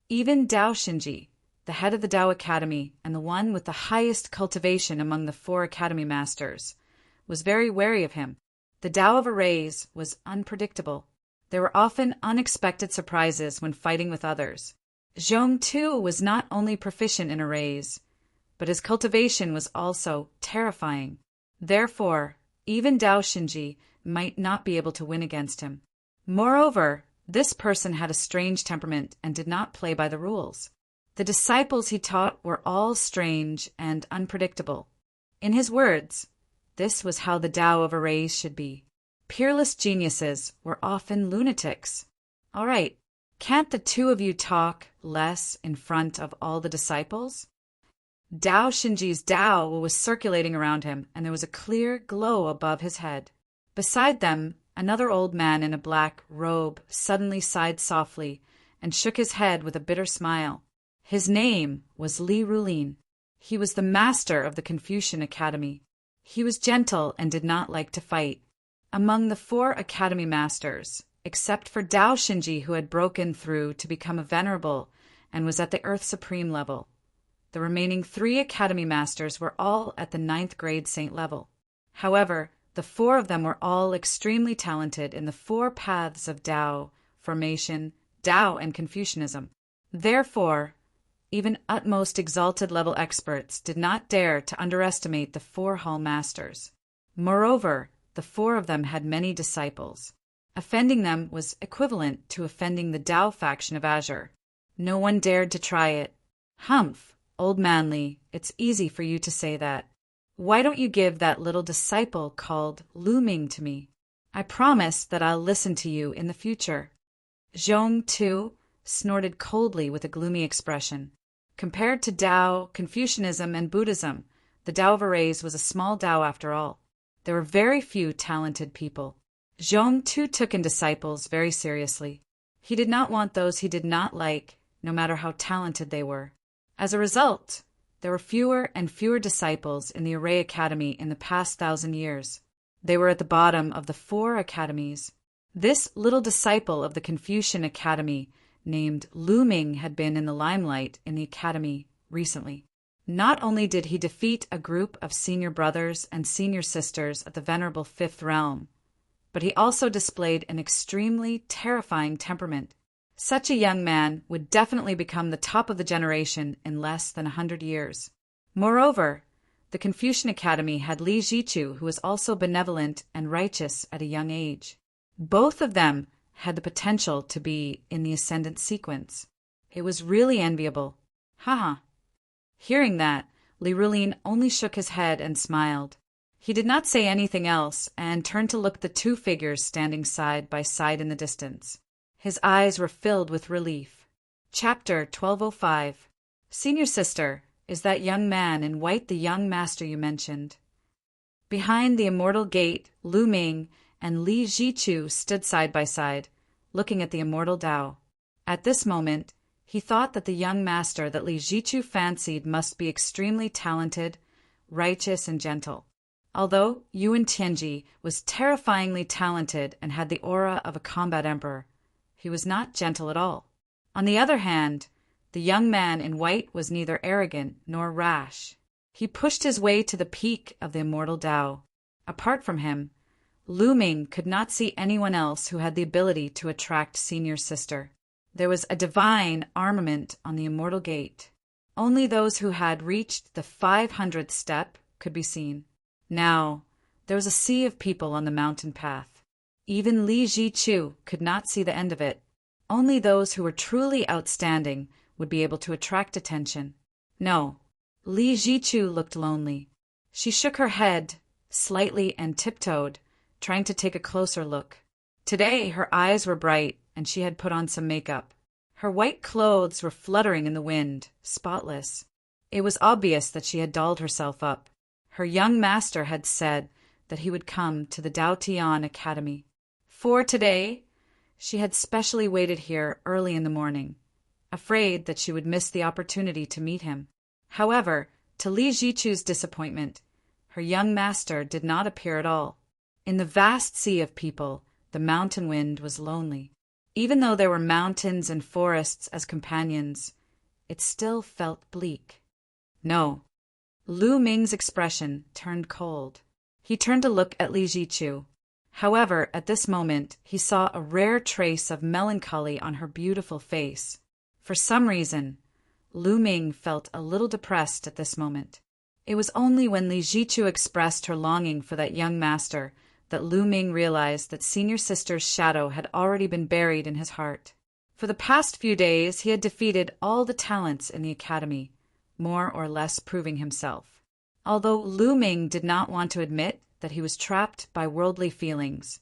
even Dao Shinji, the head of the Dao Academy and the one with the highest cultivation among the 4 Academy Masters, was very wary of him. The Tao of Arrays was unpredictable. There were often unexpected surprises when fighting with others. Zhong Tu was not only proficient in arrays, but his cultivation was also terrifying. Therefore, even Dao Shinji might not be able to win against him. Moreover, this person had a strange temperament and did not play by the rules. The disciples he taught were all strange and unpredictable. In his words, this was how the Tao of Arrays should be. Peerless geniuses were often lunatics. All right, can't the 2 of you talk less in front of all the disciples? Dao Shinji's Dao was circulating around him, and there was a clear glow above his head. Beside them, another old man in a black robe suddenly sighed softly and shook his head with a bitter smile. His name was Li Rulin. He was the master of the Confucian Academy. He was gentle and did not like to fight. Among the 4 Academy Masters, except for Dao Shinji, who had broken through to become a venerable and was at the Earth Supreme level, the remaining 3 Academy Masters were all at the 9th grade saint level. However, the 4 of them were all extremely talented in the 4 paths of Tao, formation, Tao, and Confucianism. Therefore, even utmost exalted level experts did not dare to underestimate the 4 hall masters. Moreover, the 4 of them had many disciples. Offending them was equivalent to offending the Tao faction of Azure. No one dared to try it. Humph, old manly, it's easy for you to say that. Why don't you give that little disciple called Looming to me? I promise that I'll listen to you in the future. Zhong Tu snorted coldly with a gloomy expression. Compared to Tao, Confucianism, and Buddhism, the Tao of Arrays was a small Tao after all. There were very few talented people. Zhong Tu took in disciples very seriously. He did not want those he did not like, no matter how talented they were. As a result, there were fewer and fewer disciples in the Array Academy in the past 1,000 years. They were at the bottom of the 4 academies. This little disciple of the Confucian Academy, named Looming, had been in the limelight in the academy recently. Not only did he defeat a group of senior brothers and senior sisters of the venerable 5th realm, but he also displayed an extremely terrifying temperament. Such a young man would definitely become the top of the generation in less than 100 years. Moreover, the Confucian Academy had Li Zhichu, who was also benevolent and righteous at a young age. Both of them had the potential to be in the ascendant sequence. It was really enviable. Haha. Hearing that, Li Rulin only shook his head and smiled. He did not say anything else and turned to look at the 2 figures standing side by side in the distance. His eyes were filled with relief. Chapter 1205. Senior sister, is that young man in white the young master you mentioned?" Behind the immortal gate, Lu Ming and Li Zichu stood side by side, looking at the immortal Tao. At this moment, he thought that the young master that Li Zichu fancied must be extremely talented, righteous, and gentle. Although Yuan Tianji was terrifyingly talented and had the aura of a combat emperor, he was not gentle at all. On the other hand, the young man in white was neither arrogant nor rash. He pushed his way to the peak of the immortal Tao. Apart from him, Lu Ming could not see anyone else who had the ability to attract Senior Sister. There was a divine armament on the immortal gate. Only those who had reached the 500th step could be seen. Now, there was a sea of people on the mountain path. Even Li Zichu could not see the end of it. Only those who were truly outstanding would be able to attract attention. No, Li Zichu looked lonely. She shook her head slightly and tiptoed, trying to take a closer look. Today her eyes were bright, and she had put on some makeup. Her white clothes were fluttering in the wind, spotless. It was obvious that she had dolled herself up. Her young master had said that he would come to the Dao Tian Academy. For today, she had specially waited here early in the morning, afraid that she would miss the opportunity to meet him. However, to Li Zichu's disappointment, her young master did not appear at all. In the vast sea of people, the mountain wind was lonely. Even though there were mountains and forests as companions, it still felt bleak. No. Lu Ming's expression turned cold. He turned to look at Li Zichu. However, at this moment, he saw a rare trace of melancholy on her beautiful face. For some reason, Lu Ming felt a little depressed at this moment. It was only when Li Zichu expressed her longing for that young master that Lu Ming realized that Senior Sister's shadow had already been buried in his heart. For the past few days, he had defeated all the talents in the academy, more or less proving himself. Although Lu Ming did not want to admit that he was trapped by worldly feelings,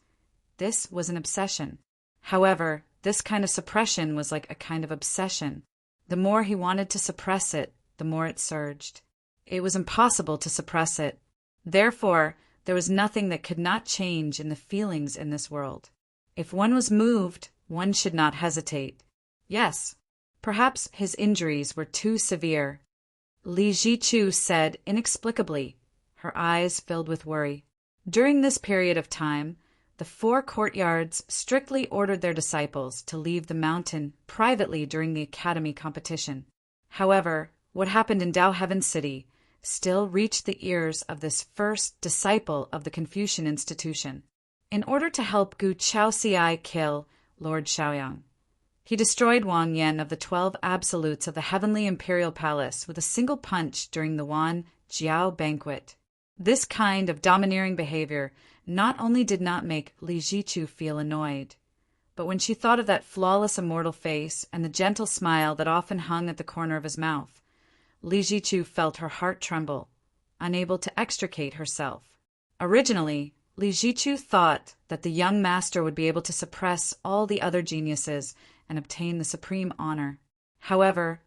this was an obsession. However, this kind of suppression was like a kind of obsession. The more he wanted to suppress it, the more it surged. It was impossible to suppress it. Therefore, there was nothing that could not change in the feelings in this world. If one was moved, one should not hesitate. Yes, perhaps his injuries were too severe. Li Zichu said inexplicably, her eyes filled with worry. During this period of time, the 4 courtyards strictly ordered their disciples to leave the mountain privately during the academy competition. However, what happened in Dao Heaven City still reached the ears of this first disciple of the Confucian institution. In order to help Gu Chaoxiai kill Lord Xiaoyang, he destroyed Wang Yan of the 12 absolutes of the Heavenly Imperial Palace with a single punch during the Wan Jiao banquet. This kind of domineering behavior not only did not make Li Zichu feel annoyed, but when she thought of that flawless immortal face and the gentle smile that often hung at the corner of his mouth, Li Zichu felt her heart tremble, unable to extricate herself. Originally, Li Zichu thought that the young master would be able to suppress all the other geniuses and obtain the supreme honor. However,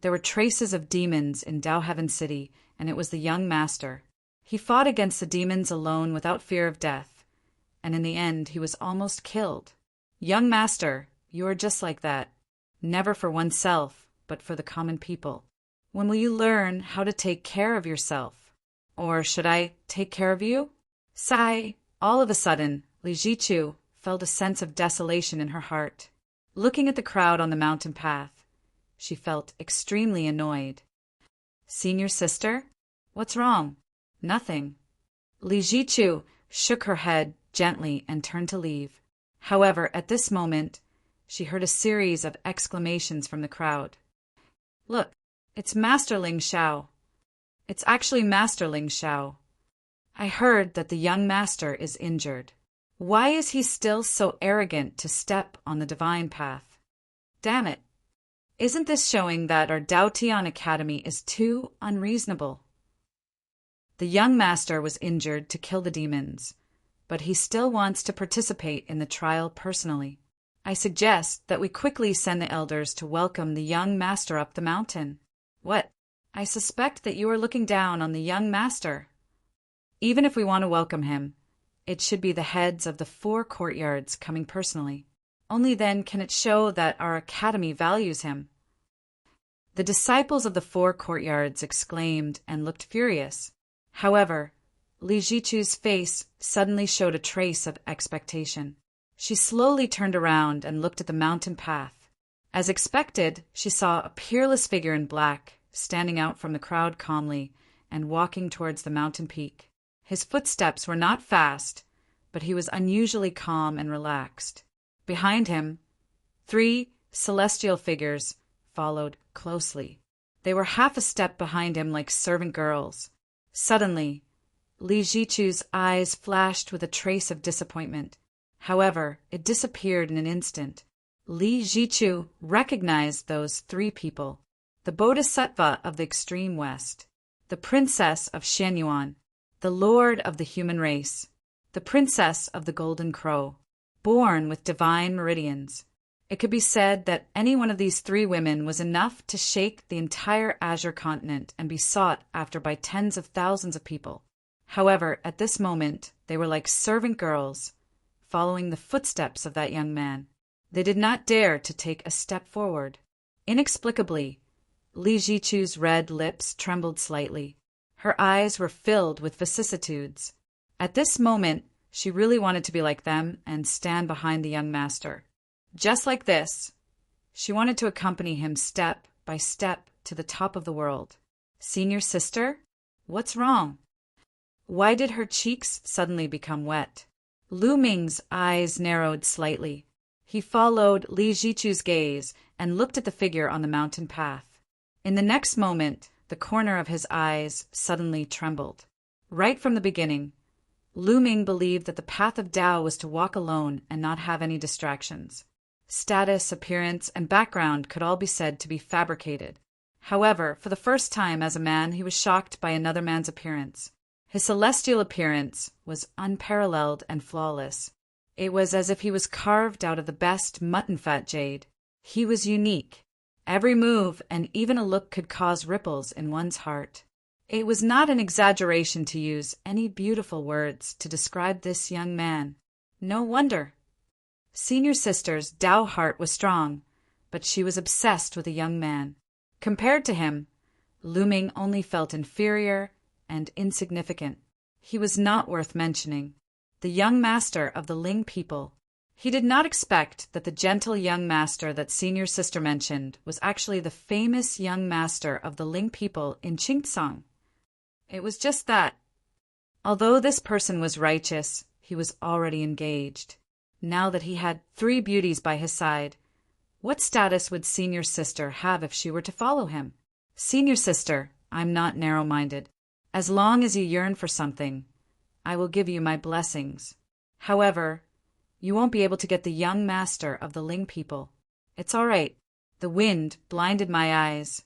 there were traces of demons in Dao Heaven City, and it was the young master. He fought against the demons alone without fear of death, and in the end he was almost killed. Young master, you are just like that. Never for oneself, but for the common people. When will you learn how to take care of yourself? Or should I take care of you? Sigh. All of a sudden, Li Zichu felt a sense of desolation in her heart. Looking at the crowd on the mountain path, she felt extremely annoyed. Senior Sister? What's wrong? Nothing. Li Zichu shook her head gently and turned to leave. However, at this moment, she heard a series of exclamations from the crowd. Look, it's Master Ling Xiao. It's actually Master Ling Xiao. I heard that the young master is injured. Why is he still so arrogant to step on the divine path? Damn it. Isn't this showing that our Dao Tian Academy is too unreasonable? The young master was injured to kill the demons, but he still wants to participate in the trial personally. I suggest that we quickly send the elders to welcome the young master up the mountain. What? I suspect that you are looking down on the young master. Even if we want to welcome him, it should be the heads of the 4 courtyards coming personally. Only then can it show that our academy values him." The disciples of the 4 courtyards exclaimed and looked furious. However, Li Jichu's face suddenly showed a trace of expectation. She slowly turned around and looked at the mountain path. As expected, she saw a peerless figure in black standing out from the crowd calmly and walking towards the mountain peak. His footsteps were not fast, but he was unusually calm and relaxed. Behind him, 3 celestial figures followed closely. They were half a step behind him like servant girls. Suddenly, Li Jichu's eyes flashed with a trace of disappointment. However, it disappeared in an instant. Li Jichu recognized those 3 people: the Bodhisattva of the extreme west, the princess of Shenyuan, the lord of the human race, the princess of the golden crow, born with divine meridians. It could be said that any one of these 3 women was enough to shake the entire Azure continent and be sought after by tens of thousands of people. However, at this moment, they were like servant girls, following the footsteps of that young man. They did not dare to take a step forward. Inexplicably, Li Jichu's red lips trembled slightly. Her eyes were filled with vicissitudes. At this moment, she really wanted to be like them and stand behind the young master. Just like this, she wanted to accompany him step by step to the top of the world. "Senior sister? What's wrong?" Why did her cheeks suddenly become wet? Lu Ming's eyes narrowed slightly. He followed Li Jichu's gaze and looked at the figure on the mountain path. In the next moment, the corner of his eyes suddenly trembled. Right from the beginning, Lu Ming believed that the path of Tao was to walk alone and not have any distractions. Status, appearance, and background could all be said to be fabricated. However, for the first time as a man, he was shocked by another man's appearance. His celestial appearance was unparalleled and flawless. It was as if he was carved out of the best mutton-fat jade. He was unique. Every move and even a look could cause ripples in one's heart. It was not an exaggeration to use any beautiful words to describe this young man. No wonder. Senior sister's Tao heart was strong, but she was obsessed with a young man. Compared to him, Lu Ming only felt inferior and insignificant. He was not worth mentioning. The young master of the Ling people. He did not expect that the gentle young master that senior sister mentioned was actually the famous young master of the Ling people in Qingtsang. It was just that. Although this person was righteous, he was already engaged. Now that he had 3 beauties by his side, what status would senior sister have if she were to follow him? Senior sister, I'm not narrow-minded. As long as you yearn for something, I will give you my blessings. However, you won't be able to get the young master of the Ling people. It's all right. The wind blinded my eyes.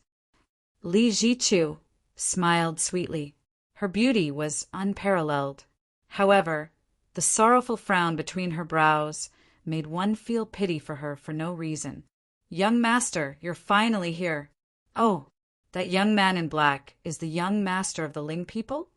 Li Jichu smiled sweetly. Her beauty was unparalleled. However, the sorrowful frown between her brows made one feel pity for her for no reason. "Young master, you're finally here. Oh, that young man in black is the young master of the Ling people?"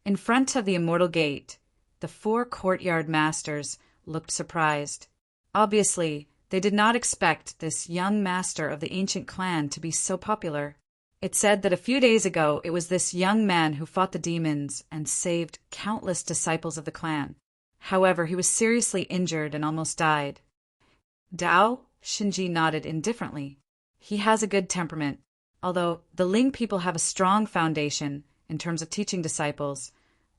In front of the immortal gate, the 4 courtyard masters looked surprised. Obviously, they did not expect this young master of the ancient clan to be so popular. It said that a few days ago it was this young man who fought the demons and saved countless disciples of the clan. However, he was seriously injured and almost died. Dao? Shinji nodded indifferently. He has a good temperament. Although the Ling people have a strong foundation in terms of teaching disciples,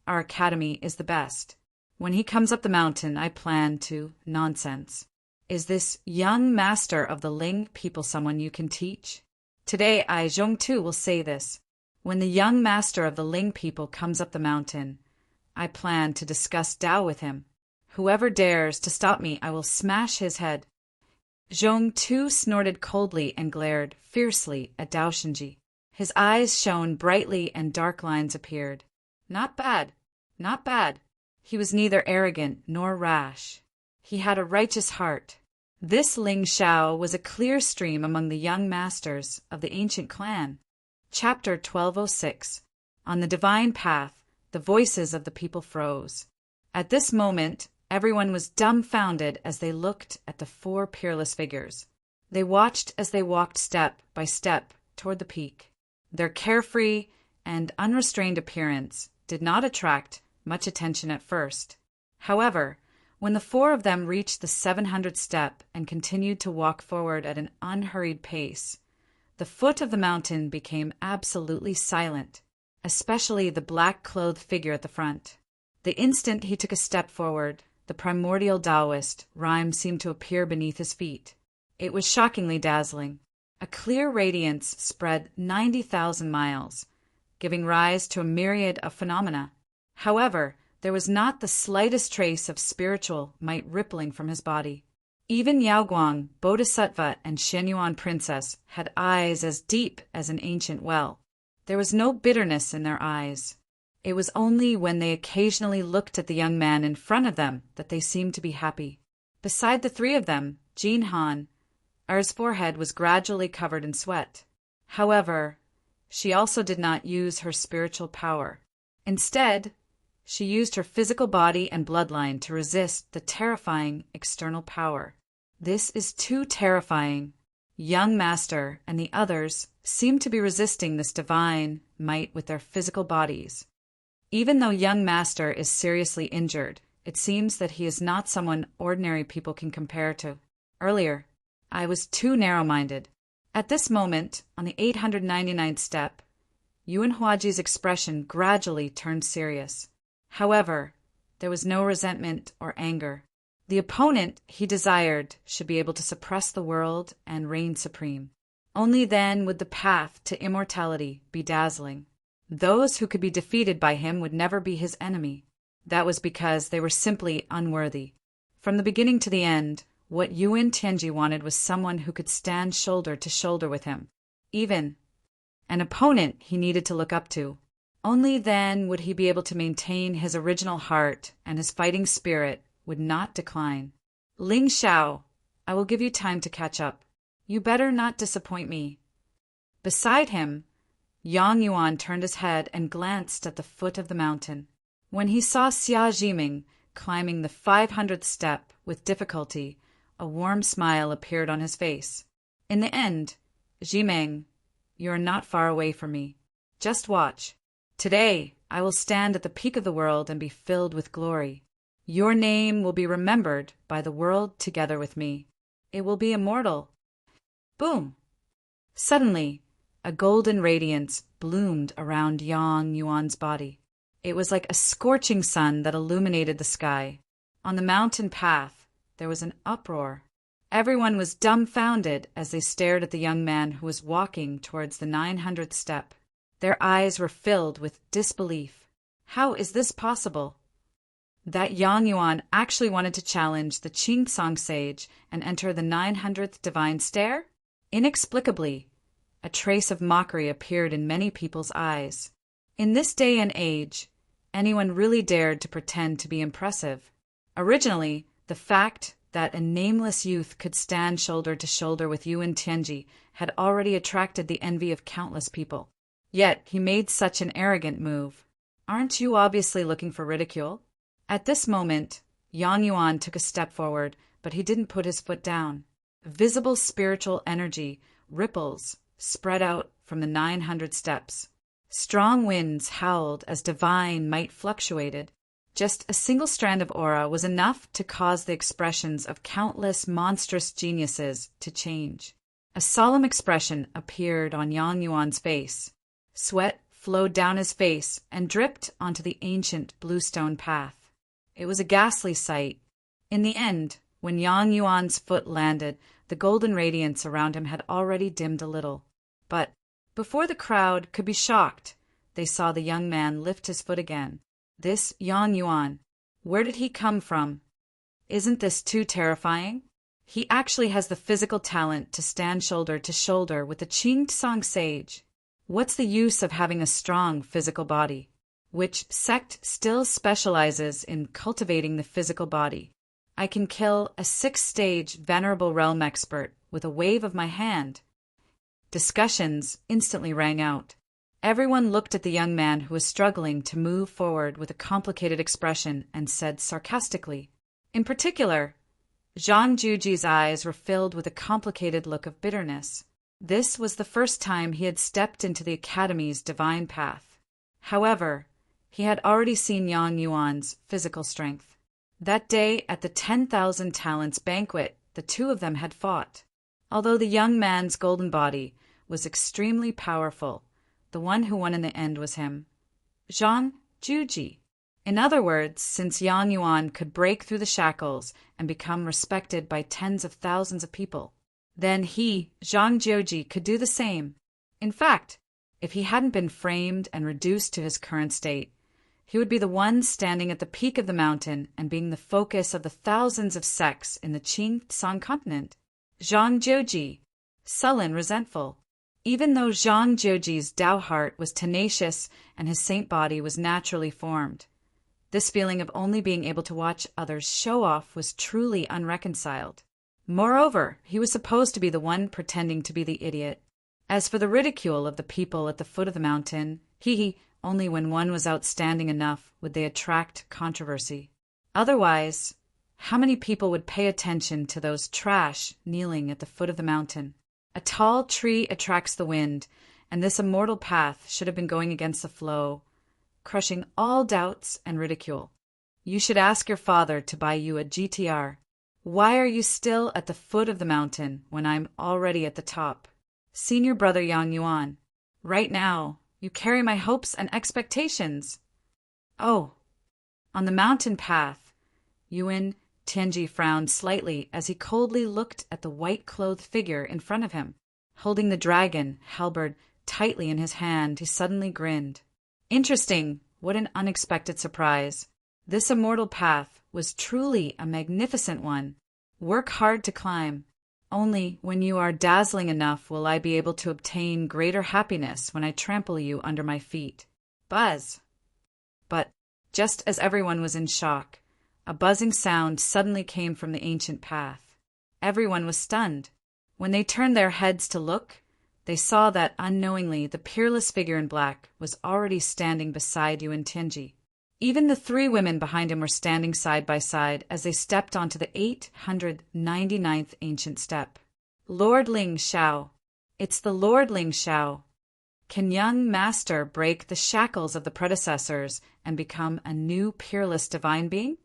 our academy is the best. When he comes up the mountain, I plan to nonsense. Is this young master of the Ling people someone you can teach? Today, I, Zhongtu, will say this. When the young master of the Ling people comes up the mountain, I plan to discuss Tao with him. Whoever dares to stop me, I will smash his head. Zhongtu snorted coldly and glared fiercely at Dao Shinji. His eyes shone brightly and dark lines appeared. Not bad, not bad. He was neither arrogant nor rash. He had a righteous heart. This Ling Shao was a clear stream among the young masters of the ancient clan. Chapter 1206. On the Divine Path, the voices of the people froze. At this moment, everyone was dumbfounded as they looked at the four peerless figures. They watched as they walked step by step toward the peak. Their carefree and unrestrained appearance did not attract much attention at first. However, when the four of them reached the 700th step and continued to walk forward at an unhurried pace, the foot of the mountain became absolutely silent, especially the black-clothed figure at the front. The instant he took a step forward, the primordial Taoist rhyme seemed to appear beneath his feet. It was shockingly dazzling. A clear radiance spread 90,000 miles, giving rise to a myriad of phenomena. However, there was not the slightest trace of spiritual might rippling from his body. Even Yaoguang, Bodhisattva, and Shenyuan Princess had eyes as deep as an ancient well. There was no bitterness in their eyes. It was only when they occasionally looked at the young man in front of them that they seemed to be happy. Beside the three of them, Jean Han, Er's forehead was gradually covered in sweat. However, she also did not use her spiritual power. Instead, she used her physical body and bloodline to resist the terrifying external power. This is too terrifying. Young Master and the others seem to be resisting this divine might with their physical bodies. Even though Young Master is seriously injured, it seems that he is not someone ordinary people can compare to. Earlier, I was too narrow-minded. At this moment, on the 899th step, Yuan Huaji's expression gradually turned serious. However, there was no resentment or anger. The opponent he desired should be able to suppress the world and reign supreme. Only then would the path to immortality be dazzling. Those who could be defeated by him would never be his enemy. That was because they were simply unworthy. From the beginning to the end, what Yuan Tianji wanted was someone who could stand shoulder to shoulder with him. Even an opponent he needed to look up to. Only then would he be able to maintain his original heart, and his fighting spirit would not decline. Ling Xiao, I will give you time to catch up. You better not disappoint me. Beside him, Yang Yuan turned his head and glanced at the foot of the mountain. When he saw Xia Jiming climbing the 500th step with difficulty, a warm smile appeared on his face. In the end, Jiming, you are not far away from me. Just watch. Today, I will stand at the peak of the world and be filled with glory. Your name will be remembered by the world together with me. It will be immortal. Boom! Suddenly, a golden radiance bloomed around Yang Yuan's body. It was like a scorching sun that illuminated the sky. On the mountain path, there was an uproar. Everyone was dumbfounded as they stared at the young man who was walking towards the 900th step. Their eyes were filled with disbelief. How is this possible? That Yang Yuan actually wanted to challenge the Qing sage and enter the 900th divine stair? Inexplicably, a trace of mockery appeared in many people's eyes. In this day and age, anyone really dared to pretend to be impressive. Originally, the fact that a nameless youth could stand shoulder to shoulder with Yuan Tianji had already attracted the envy of countless people. Yet he made such an arrogant move. Aren't you obviously looking for ridicule? At this moment, Yang Yuan took a step forward, but he didn't put his foot down. Visible spiritual energy, ripples, spread out from the 900 steps. Strong winds howled as divine might fluctuated. Just a single strand of aura was enough to cause the expressions of countless monstrous geniuses to change. A solemn expression appeared on Yang Yuan's face. Sweat flowed down his face and dripped onto the ancient bluestone path. It was a ghastly sight. In the end, when Yang Yuan's foot landed, the golden radiance around him had already dimmed a little. But before the crowd could be shocked, they saw the young man lift his foot again. This Yang Yuan, where did he come from? Isn't this too terrifying? He actually has the physical talent to stand shoulder to shoulder with the Qing sage. What's the use of having a strong physical body? Which sect still specializes in cultivating the physical body? I can kill a 6th-stage venerable realm expert with a wave of my hand. Discussions instantly rang out. Everyone looked at the young man who was struggling to move forward with a complicated expression and said sarcastically. In particular, Zhang Juji's eyes were filled with a complicated look of bitterness. This was the first time he had stepped into the Academy's divine path. However, he had already seen Yang Yuan's physical strength. That day at the 10,000 talents banquet, the two of them had fought. Although the young man's golden body was extremely powerful, the one who won in the end was him, Zhang Juji. In other words, since Yang Yuan could break through the shackles and become respected by tens of thousands of people, then he, Zhang Juji, could do the same. In fact, if he hadn't been framed and reduced to his current state, he would be the one standing at the peak of the mountain and being the focus of the thousands of sects in the Qing continent. Zhang Juji, sullen, resentful. Even though Zhang Juji's Tao heart was tenacious and his saint body was naturally formed, this feeling of only being able to watch others show off was truly unreconciled. Moreover, he was supposed to be the one pretending to be the idiot. As for the ridicule of the people at the foot of the mountain, only when one was outstanding enough would they attract controversy. Otherwise, how many people would pay attention to those trash kneeling at the foot of the mountain? A tall tree attracts the wind, and this immortal path should have been going against the flow, crushing all doubts and ridicule. You should ask your father to buy you a GTR. Why are you still at the foot of the mountain when I'm already at the top? Senior brother Yang Yuan, right now, you carry my hopes and expectations. Oh, on the mountain path, Yuan Tianji frowned slightly as he coldly looked at the white-clothed figure in front of him. Holding the dragon halberd tightly in his hand, he suddenly grinned. Interesting, what an unexpected surprise. This immortal path was truly a magnificent one. Work hard to climb. Only when you are dazzling enough will I be able to obtain greater happiness when I trample you under my feet. Buzz! But, just as everyone was in shock, a buzzing sound suddenly came from the ancient path. Everyone was stunned. When they turned their heads to look, they saw that unknowingly the peerless figure in black was already standing beside Yuan Tianji. Even the three women behind him were standing side by side as they stepped onto the 899th ancient step. Lord Ling Xiao. It's the Lord Ling Xiao. Can young master break the shackles of the predecessors and become a new peerless divine being?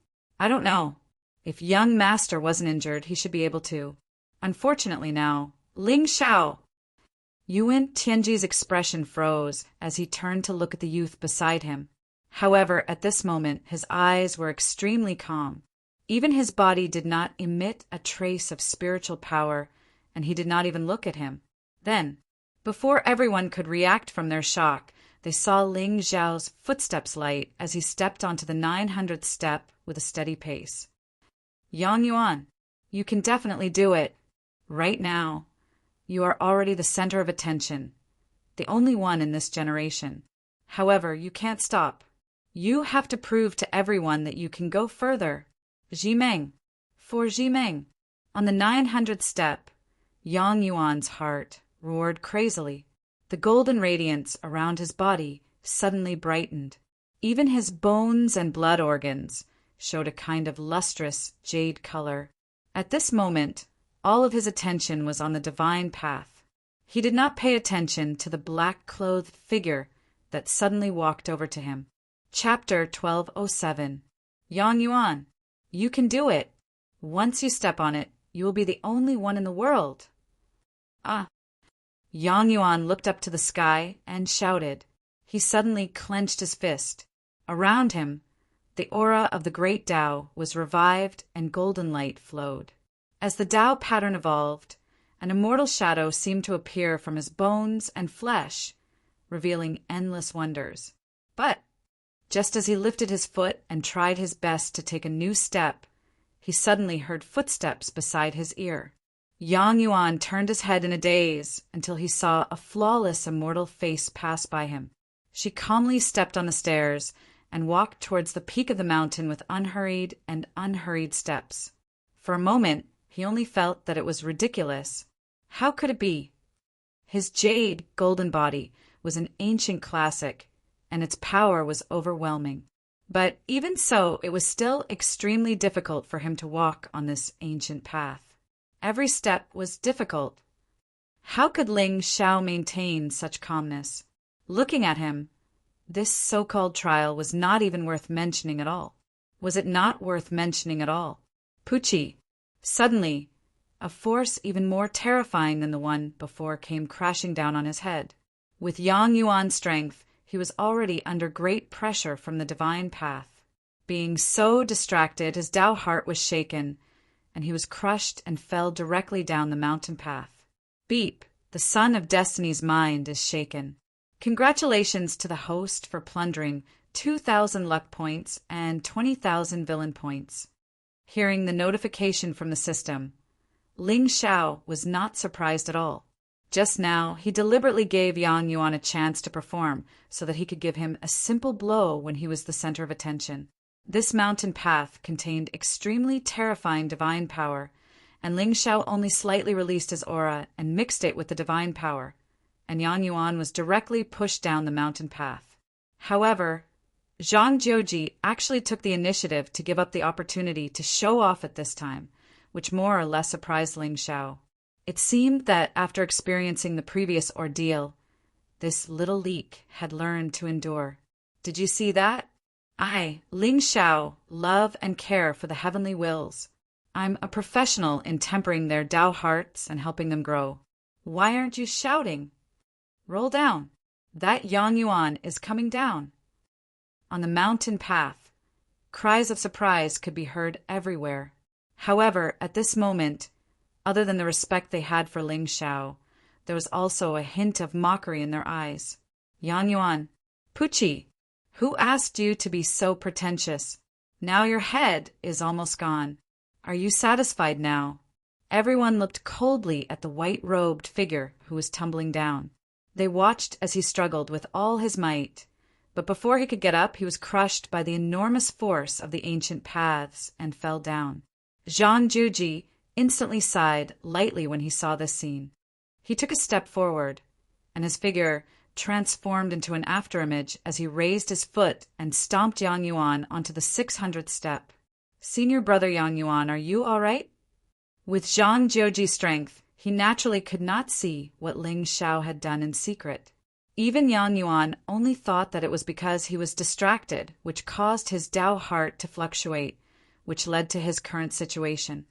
I don't know. If young master wasn't injured, he should be able to. Unfortunately now, Ling Xiao. Yuan Tianji's expression froze as he turned to look at the youth beside him. However, at this moment, his eyes were extremely calm. Even his body did not emit a trace of spiritual power, and he did not even look at him. Then, before everyone could react from their shock, they saw Ling Xiao's footsteps light as he stepped onto the 900th step with a steady pace. Yang Yuan, you can definitely do it. Right now, you are already the center of attention, the only one in this generation. However, you can't stop. You have to prove to everyone that you can go further. Jimeng. For Jimeng. On the 900th step, Yang Yuan's heart roared crazily. The golden radiance around his body suddenly brightened. Even his bones and blood organs showed a kind of lustrous jade color. At this moment, all of his attention was on the divine path. He did not pay attention to the black-clothed figure that suddenly walked over to him. Chapter 1207. Yang Yuan, you can do it. Once you step on it, you will be the only one in the world. Ah. Yang Yuan looked up to the sky and shouted. He suddenly clenched his fist. Around him, the aura of the great Tao was revived and golden light flowed. As the Tao pattern evolved, an immortal shadow seemed to appear from his bones and flesh, revealing endless wonders. But, just as he lifted his foot and tried his best to take a new step, he suddenly heard footsteps beside his ear. Yang Yuan turned his head in a daze until he saw a flawless immortal face pass by him. She calmly stepped on the stairs and walked towards the peak of the mountain with unhurried steps. For a moment, he only felt that it was ridiculous. How could it be? His jade golden body was an ancient classic, and its power was overwhelming. But even so, it was still extremely difficult for him to walk on this ancient path. Every step was difficult. How could Ling Xiao maintain such calmness? Looking at him, this so-called trial was not even worth mentioning at all. Was it not worth mentioning at all? Pucci! Suddenly, a force even more terrifying than the one before came crashing down on his head. With Yang Yuan's strength, he was already under great pressure from the divine path. Being so distracted, his Tao heart was shaken, and he was crushed and fell directly down the mountain path. Beep, the sun of destiny's mind is shaken. Congratulations to the host for plundering 2,000 luck points and 20,000 villain points. Hearing the notification from the system, Ling Xiao was not surprised at all. Just now, he deliberately gave Yang Yuan a chance to perform so that he could give him a simple blow when he was the center of attention. This mountain path contained extremely terrifying divine power, and Ling Xiao only slightly released his aura and mixed it with the divine power, and Yang Yuan was directly pushed down the mountain path. However, Zhang Jiuji actually took the initiative to give up the opportunity to show off at this time, which more or less surprised Ling Xiao. It seemed that after experiencing the previous ordeal, this little leak had learned to endure. Did you see that? I, Ling Xiao, love and care for the heavenly wills. I'm a professional in tempering their Tao hearts and helping them grow. Why aren't you shouting? Roll down. That Yang Yuan is coming down. On the mountain path, cries of surprise could be heard everywhere. However, at this moment, other than the respect they had for Ling Xiao, there was also a hint of mockery in their eyes. Yang Yuan, Pucci, who asked you to be so pretentious? Now your head is almost gone. Are you satisfied now? Everyone looked coldly at the white-robed figure who was tumbling down. They watched as he struggled with all his might, but before he could get up, he was crushed by the enormous force of the ancient paths and fell down. Zhang Jiuji instantly sighed lightly when he saw this scene. He took a step forward, and his figure transformed into an afterimage as he raised his foot and stomped Yang Yuan onto the 600th step. Senior brother Yang Yuan, are you all right? With Zhang Jiuji's strength, he naturally could not see what Ling Xiao had done in secret. Even Yang Yuan only thought that it was because he was distracted, which caused his Tao heart to fluctuate, which led to his current situation.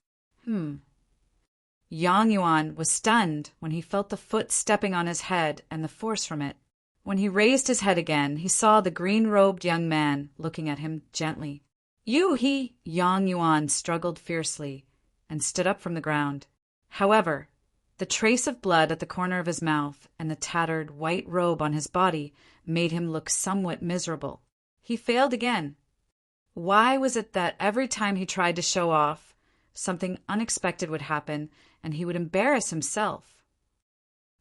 Yang Yuan was stunned when he felt the foot stepping on his head and the force from it. When he raised his head again, he saw the green-robed young man looking at him gently. Yang Yuan struggled fiercely and stood up from the ground. However, the trace of blood at the corner of his mouth and the tattered white robe on his body made him look somewhat miserable. He failed again. Why was it that every time he tried to show off, something unexpected would happen and he would embarrass himself?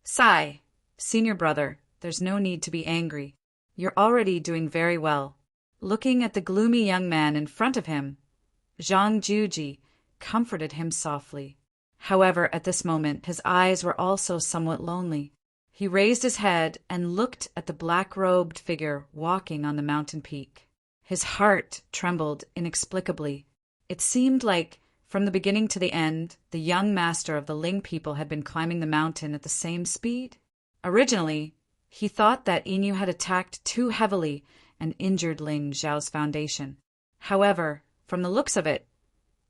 Sigh, senior brother, there's no need to be angry. You're already doing very well. Looking at the gloomy young man in front of him, Zhang Jiuji comforted him softly. However, at this moment, his eyes were also somewhat lonely. He raised his head and looked at the black-robed figure walking on the mountain peak. His heart trembled inexplicably. It seemed like, from the beginning to the end, the young master of the Ling people had been climbing the mountain at the same speed. Originally, he thought that Inu had attacked too heavily and injured Ling Xiao's foundation. However, from the looks of it,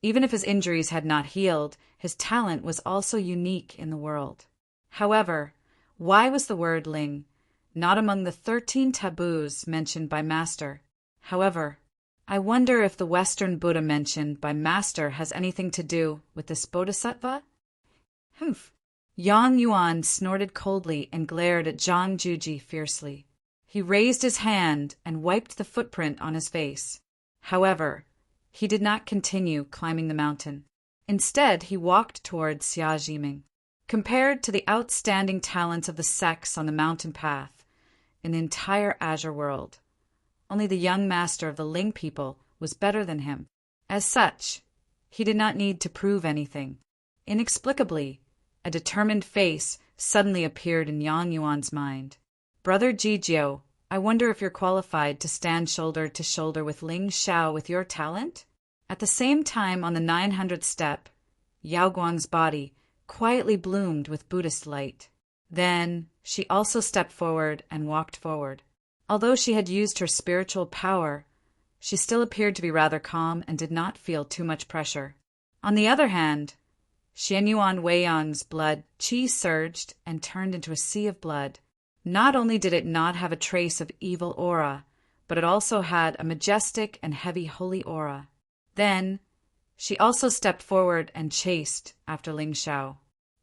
even if his injuries had not healed, his talent was also unique in the world. However, why was the word Ling not among the 13 taboos mentioned by Master? However, I wonder if the Western Buddha mentioned by Master has anything to do with this bodhisattva? Humph! Yang Yuan snorted coldly and glared at Zhang Jiuji fiercely. He raised his hand and wiped the footprint on his face. However, he did not continue climbing the mountain. Instead, he walked toward Xia Jiming. Compared to the outstanding talents of the sects on the mountain path in the entire Azure world, only the young master of the Ling people was better than him. As such, he did not need to prove anything. Inexplicably, a determined face suddenly appeared in Yang Yuan's mind. Brother Jijiu, I wonder if you're qualified to stand shoulder to shoulder with Ling Xiao with your talent? At the same time, on the 900th step, Yao Guang's body quietly bloomed with Buddhist light. Then she also stepped forward and walked forward. Although she had used her spiritual power, she still appeared to be rather calm and did not feel too much pressure. On the other hand, Xianyuan Weiyang's blood qi surged and turned into a sea of blood. Not only did it not have a trace of evil aura, but it also had a majestic and heavy holy aura. Then, she also stepped forward and chased after Ling Xiao.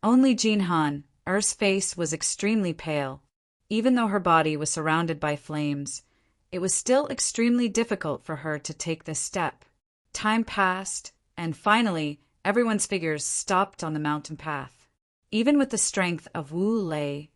Only Jin Han, Er's face was extremely pale. Even though her body was surrounded by flames, it was still extremely difficult for her to take this step. Time passed, and finally, everyone's figures stopped on the mountain path. Even with the strength of Wu Lei,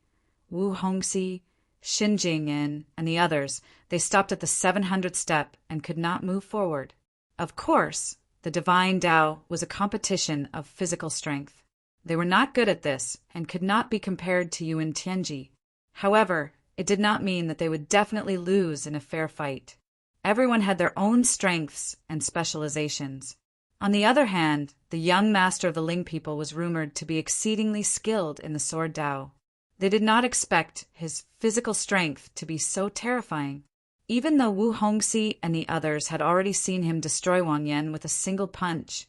Wu Hongxi, Xin Jingyin, and the others, they stopped at the 700th step and could not move forward. Of course, the divine Tao was a competition of physical strength. They were not good at this and could not be compared to Yuan Tianji. However, it did not mean that they would definitely lose in a fair fight. Everyone had their own strengths and specializations. On the other hand, the young master of the Ling people was rumored to be exceedingly skilled in the sword Tao. They did not expect his physical strength to be so terrifying. Even though Wu Hongxi and the others had already seen him destroy Wang Yan with a single punch,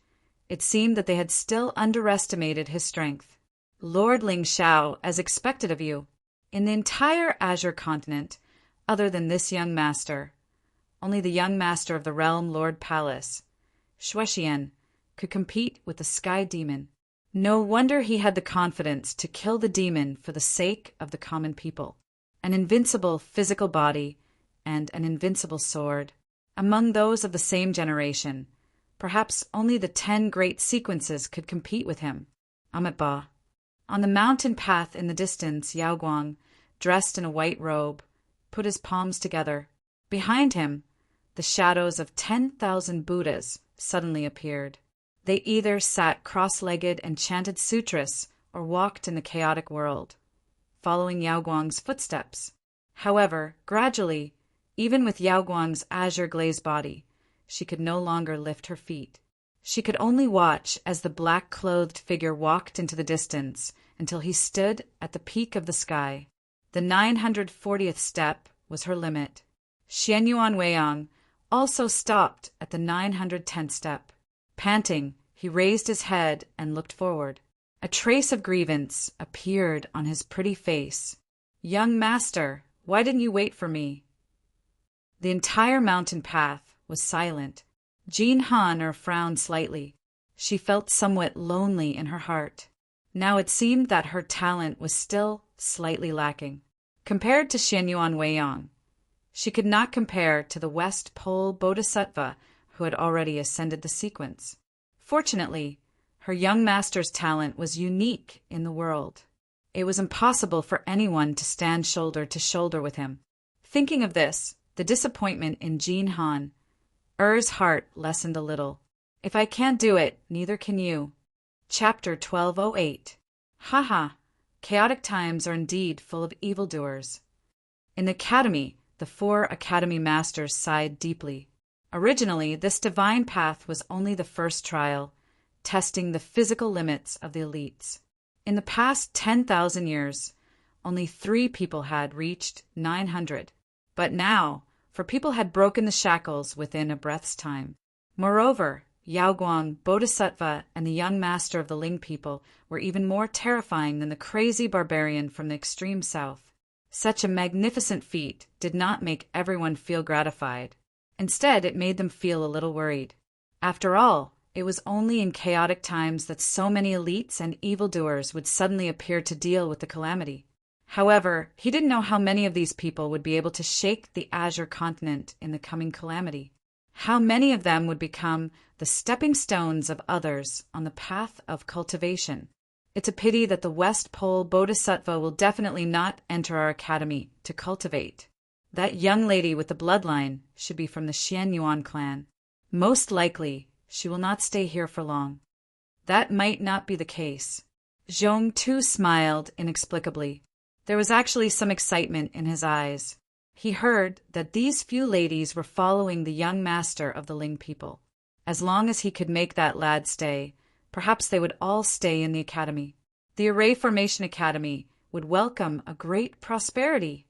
it seemed that they had still underestimated his strength. Lord Ling Xiao, as expected of you, in the entire Azure continent, other than this young master, only the young master of the realm Lord Palace, Shuexian, could compete with the Sky Demon. No wonder he had the confidence to kill the demon for the sake of the common people. An invincible physical body and an invincible sword. Among those of the same generation, perhaps only the 10 great sequences could compete with him. Amitabha. On the mountain path in the distance, Yao Guang, dressed in a white robe, put his palms together. Behind him, the shadows of 10,000 Buddhas suddenly appeared. They either sat cross-legged and chanted sutras or walked in the chaotic world, following Yao Guang's footsteps. However, gradually, even with Yao Guang's azure-glazed body, she could no longer lift her feet. She could only watch as the black-clothed figure walked into the distance until he stood at the peak of the sky. The 940th step was her limit. Xianyuan Weiyang also stopped at the 910th step. Panting, he raised his head and looked forward. A trace of grievance appeared on his pretty face. "Young master, why didn't you wait for me?" The entire mountain path was silent. Jin Han frowned slightly. She felt somewhat lonely in her heart. Now it seemed that her talent was still slightly lacking. Compared to Xianyuan Weiyang, she could not compare to the West Pole Bodhisattva who had already ascended the sequence. Fortunately, her young master's talent was unique in the world. It was impossible for anyone to stand shoulder to shoulder with him. Thinking of this, the disappointment in Jin Han, Er's heart lessened a little. "If I can't do it, neither can you." Chapter 1208. Haha, chaotic times are indeed full of evildoers. In the academy, the 4 academy masters sighed deeply. Originally, this divine path was only the first trial, testing the physical limits of the elites. In the past 10,000 years, only 3 people had reached 900. But now, for people had broken the shackles within a breath's time. Moreover, Yao Guang, Bodhisattva, and the young master of the Ling people were even more terrifying than the crazy barbarian from the extreme south. Such a magnificent feat did not make everyone feel gratified. Instead, it made them feel a little worried. After all, it was only in chaotic times that so many elites and evildoers would suddenly appear to deal with the calamity. However, he didn't know how many of these people would be able to shake the Azure continent in the coming calamity. How many of them would become the stepping stones of others on the path of cultivation. It's a pity that the West Pole Bodhisattva will definitely not enter our academy to cultivate. That young lady with the bloodline should be from the Xianyuan clan. Most likely, she will not stay here for long. That might not be the case. Zhong too smiled inexplicably. There was actually some excitement in his eyes. He heard that these few ladies were following the young master of the Ling people. As long as he could make that lad stay, perhaps they would all stay in the academy. The Array Formation Academy would welcome a great prosperity.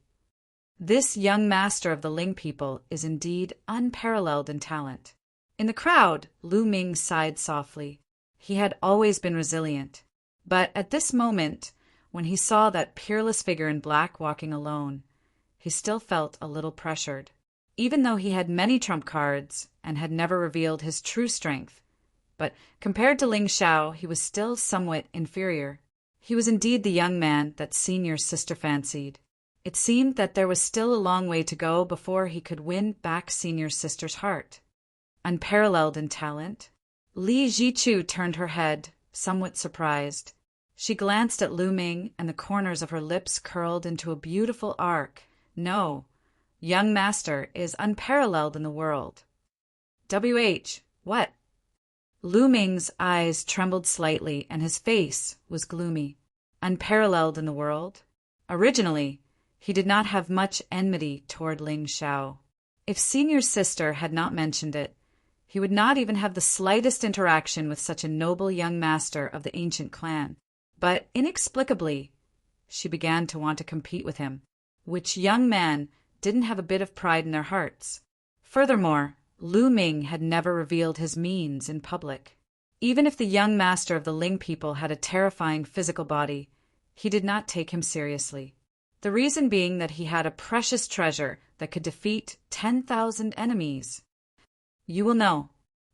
This young master of the Ling people is indeed unparalleled in talent. In the crowd, Lu Ming sighed softly. He had always been resilient. But at this moment, when he saw that peerless figure in black walking alone, he still felt a little pressured. Even though he had many trump cards and had never revealed his true strength, but compared to Ling Xiao, he was still somewhat inferior. He was indeed the young man that Senior's sister fancied. It seemed that there was still a long way to go before he could win back Senior's sister's heart. Unparalleled in talent, Li Jichu turned her head, somewhat surprised. She glanced at Lu Ming, and the corners of her lips curled into a beautiful arc. No, young master is unparalleled in the world. WH, what? Lu Ming's eyes trembled slightly, and his face was gloomy. Unparalleled in the world? Originally, he did not have much enmity toward Ling Xiao. If Senior's sister had not mentioned it, he would not even have the slightest interaction with such a noble young master of the ancient clan. But inexplicably, she began to want to compete with him. Which young man didn't have a bit of pride in their hearts? Furthermore, Lu Ming had never revealed his means in public. Even if the young master of the Ling people had a terrifying physical body, he did not take him seriously. The reason being that he had a precious treasure that could defeat 10,000 enemies. You will know,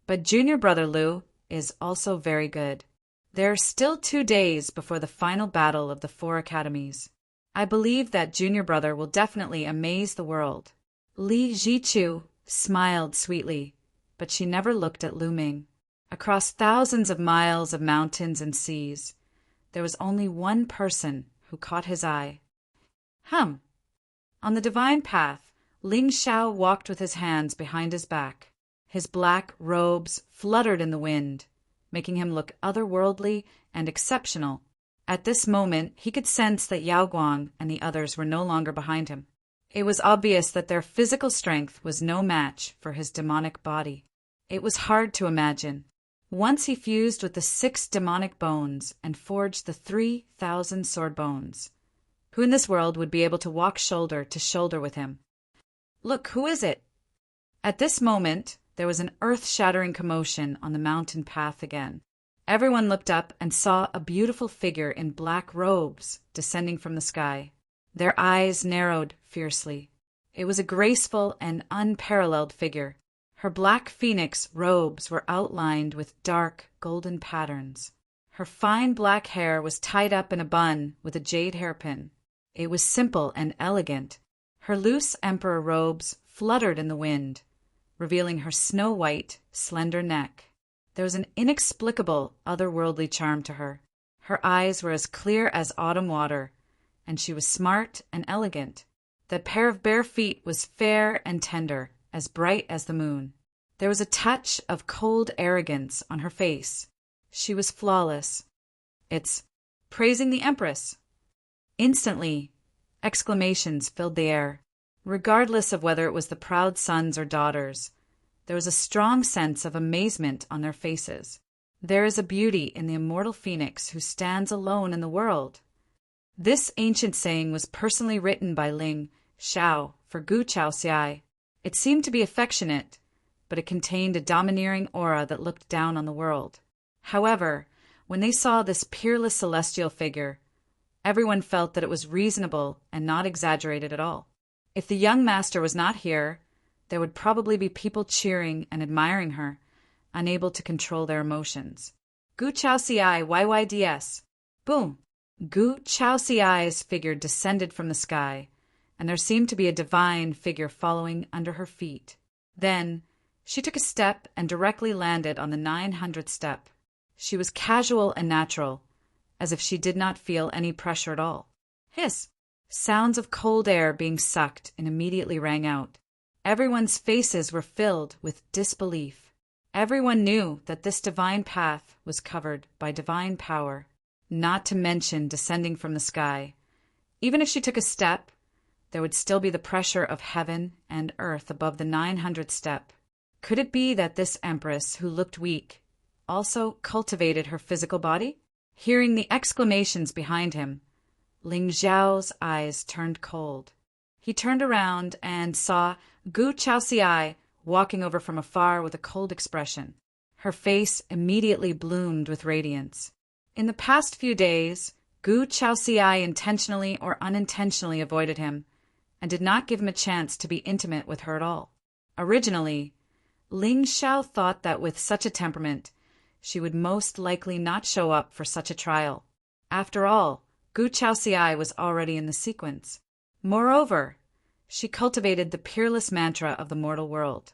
but junior brother Lu is also very good. There are still 2 days before the final battle of the 4 academies. I believe that junior brother will definitely amaze the world. Li Jichu smiled sweetly, but she never looked at Lu Ming. Across thousands of miles of mountains and seas, there was only one person who caught his eye. On the divine path, Ling Xiao walked with his hands behind his back. His black robes fluttered in the wind, making him look otherworldly and exceptional. At this moment, he could sense that Yao Guang and the others were no longer behind him. It was obvious that their physical strength was no match for his demonic body. It was hard to imagine. Once he fused with the 6 demonic bones and forged the 3,000 sword bones. Who in this world would be able to walk shoulder to shoulder with him? Look, who is it? At this moment, there was an earth-shattering commotion on the mountain path again. Everyone looked up and saw a beautiful figure in black robes descending from the sky. Their eyes narrowed fiercely. It was a graceful and unparalleled figure. Her black phoenix robes were outlined with dark golden patterns. Her fine black hair was tied up in a bun with a jade hairpin. It was simple and elegant. Her loose emperor robes fluttered in the wind, revealing her snow-white, slender neck. There was an inexplicable, otherworldly charm to her. Her eyes were as clear as autumn water, and she was smart and elegant. That pair of bare feet was fair and tender, as bright as the moon. There was a touch of cold arrogance on her face. She was flawless. It's praising the Empress. Instantly, exclamations filled the air. Regardless of whether it was the proud sons or daughters, there was a strong sense of amazement on their faces. There is a beauty in the immortal phoenix who stands alone in the world. This ancient saying was personally written by Ling Xiao for Gu Chaoxiai. It seemed to be affectionate, but it contained a domineering aura that looked down on the world. However, when they saw this peerless celestial figure, everyone felt that it was reasonable and not exaggerated at all. If the young master was not here, there would probably be people cheering and admiring her, unable to control their emotions. Gu Chaoxiai YYDS. Boom! Gu Chaoxiai's figure descended from the sky, and there seemed to be a divine figure following under her feet. Then, she took a step and directly landed on the 900th step. She was casual and natural, as if she did not feel any pressure at all. Hiss! Sounds of cold air being sucked and immediately rang out. Everyone's faces were filled with disbelief. Everyone knew that this divine path was covered by divine power, not to mention descending from the sky. Even if she took a step, there would still be the pressure of heaven and earth above the 900th step. Could it be that this empress, who looked weak, also cultivated her physical body? Hearing the exclamations behind him, Ling Xiao's eyes turned cold. He turned around and saw Gu Chaoxiai walking over from afar with a cold expression. Her face immediately bloomed with radiance. In the past few days, Gu Chaoxiai intentionally or unintentionally avoided him and did not give him a chance to be intimate with her at all. Originally, Ling Xiao thought that with such a temperament, she would most likely not show up for such a trial. After all, Gu Chaoxiai was already in the sequence. Moreover, she cultivated the peerless mantra of the mortal world,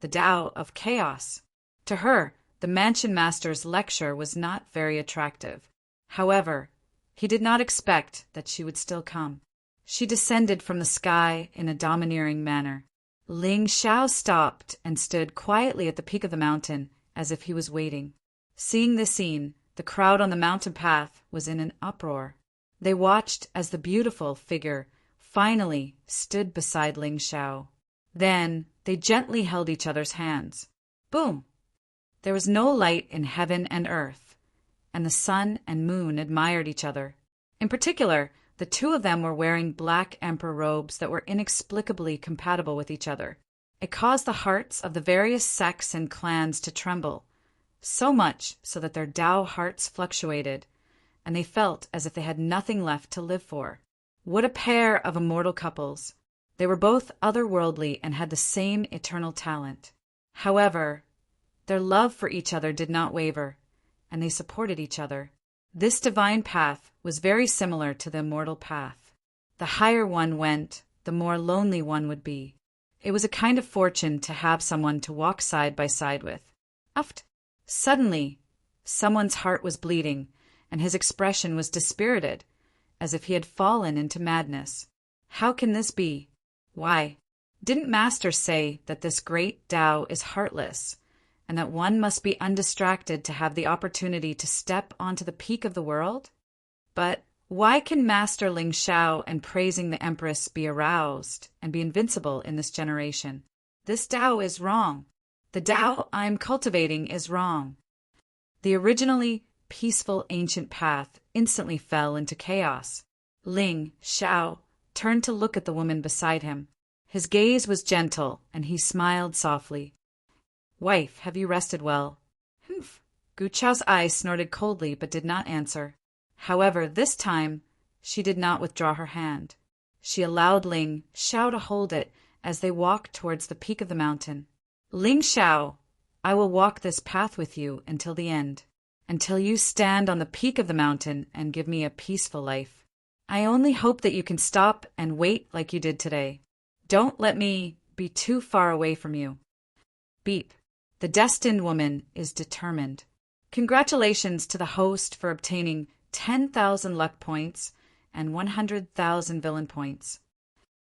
the Tao of chaos. To her, the mansion master's lecture was not very attractive. However, he did not expect that she would still come. She descended from the sky in a domineering manner. Ling Xiao stopped and stood quietly at the peak of the mountain as if he was waiting. Seeing this scene, the crowd on the mountain path was in an uproar. They watched as the beautiful figure finally stood beside Ling Xiao. Then they gently held each other's hands. Boom! There was no light in heaven and earth, and the sun and moon admired each other. In particular, the two of them were wearing black emperor robes that were inexplicably compatible with each other. It caused the hearts of the various sects and clans to tremble, so much so that their Tao hearts fluctuated, and they felt as if they had nothing left to live for. What a pair of immortal couples! They were both otherworldly and had the same eternal talent. However, their love for each other did not waver, and they supported each other. This divine path was very similar to the immortal path. The higher one went, the more lonely one would be. It was a kind of fortune to have someone to walk side by side with. Uft! Suddenly, someone's heart was bleeding, and his expression was dispirited, as if he had fallen into madness. How can this be? Why, didn't Master say that this great Tao is heartless, and that one must be undistracted to have the opportunity to step onto the peak of the world? But why can Master Ling Xiao and praising the Empress be aroused and be invincible in this generation? This Tao is wrong. The Tao I'm cultivating is wrong. The originally peaceful ancient path instantly fell into chaos. Ling Xiao turned to look at the woman beside him. His gaze was gentle, and he smiled softly. Wife, have you rested well? Humph. Gu Chao's eyes snorted coldly but did not answer. However, this time, she did not withdraw her hand. She allowed Ling Xiao to hold it as they walked towards the peak of the mountain. Ling Xiao, I will walk this path with you until the end, until you stand on the peak of the mountain and give me a peaceful life. I only hope that you can stop and wait like you did today. Don't let me be too far away from you. Beep. The destined woman is determined. Congratulations to the host for obtaining 10,000 luck points and 100,000 villain points.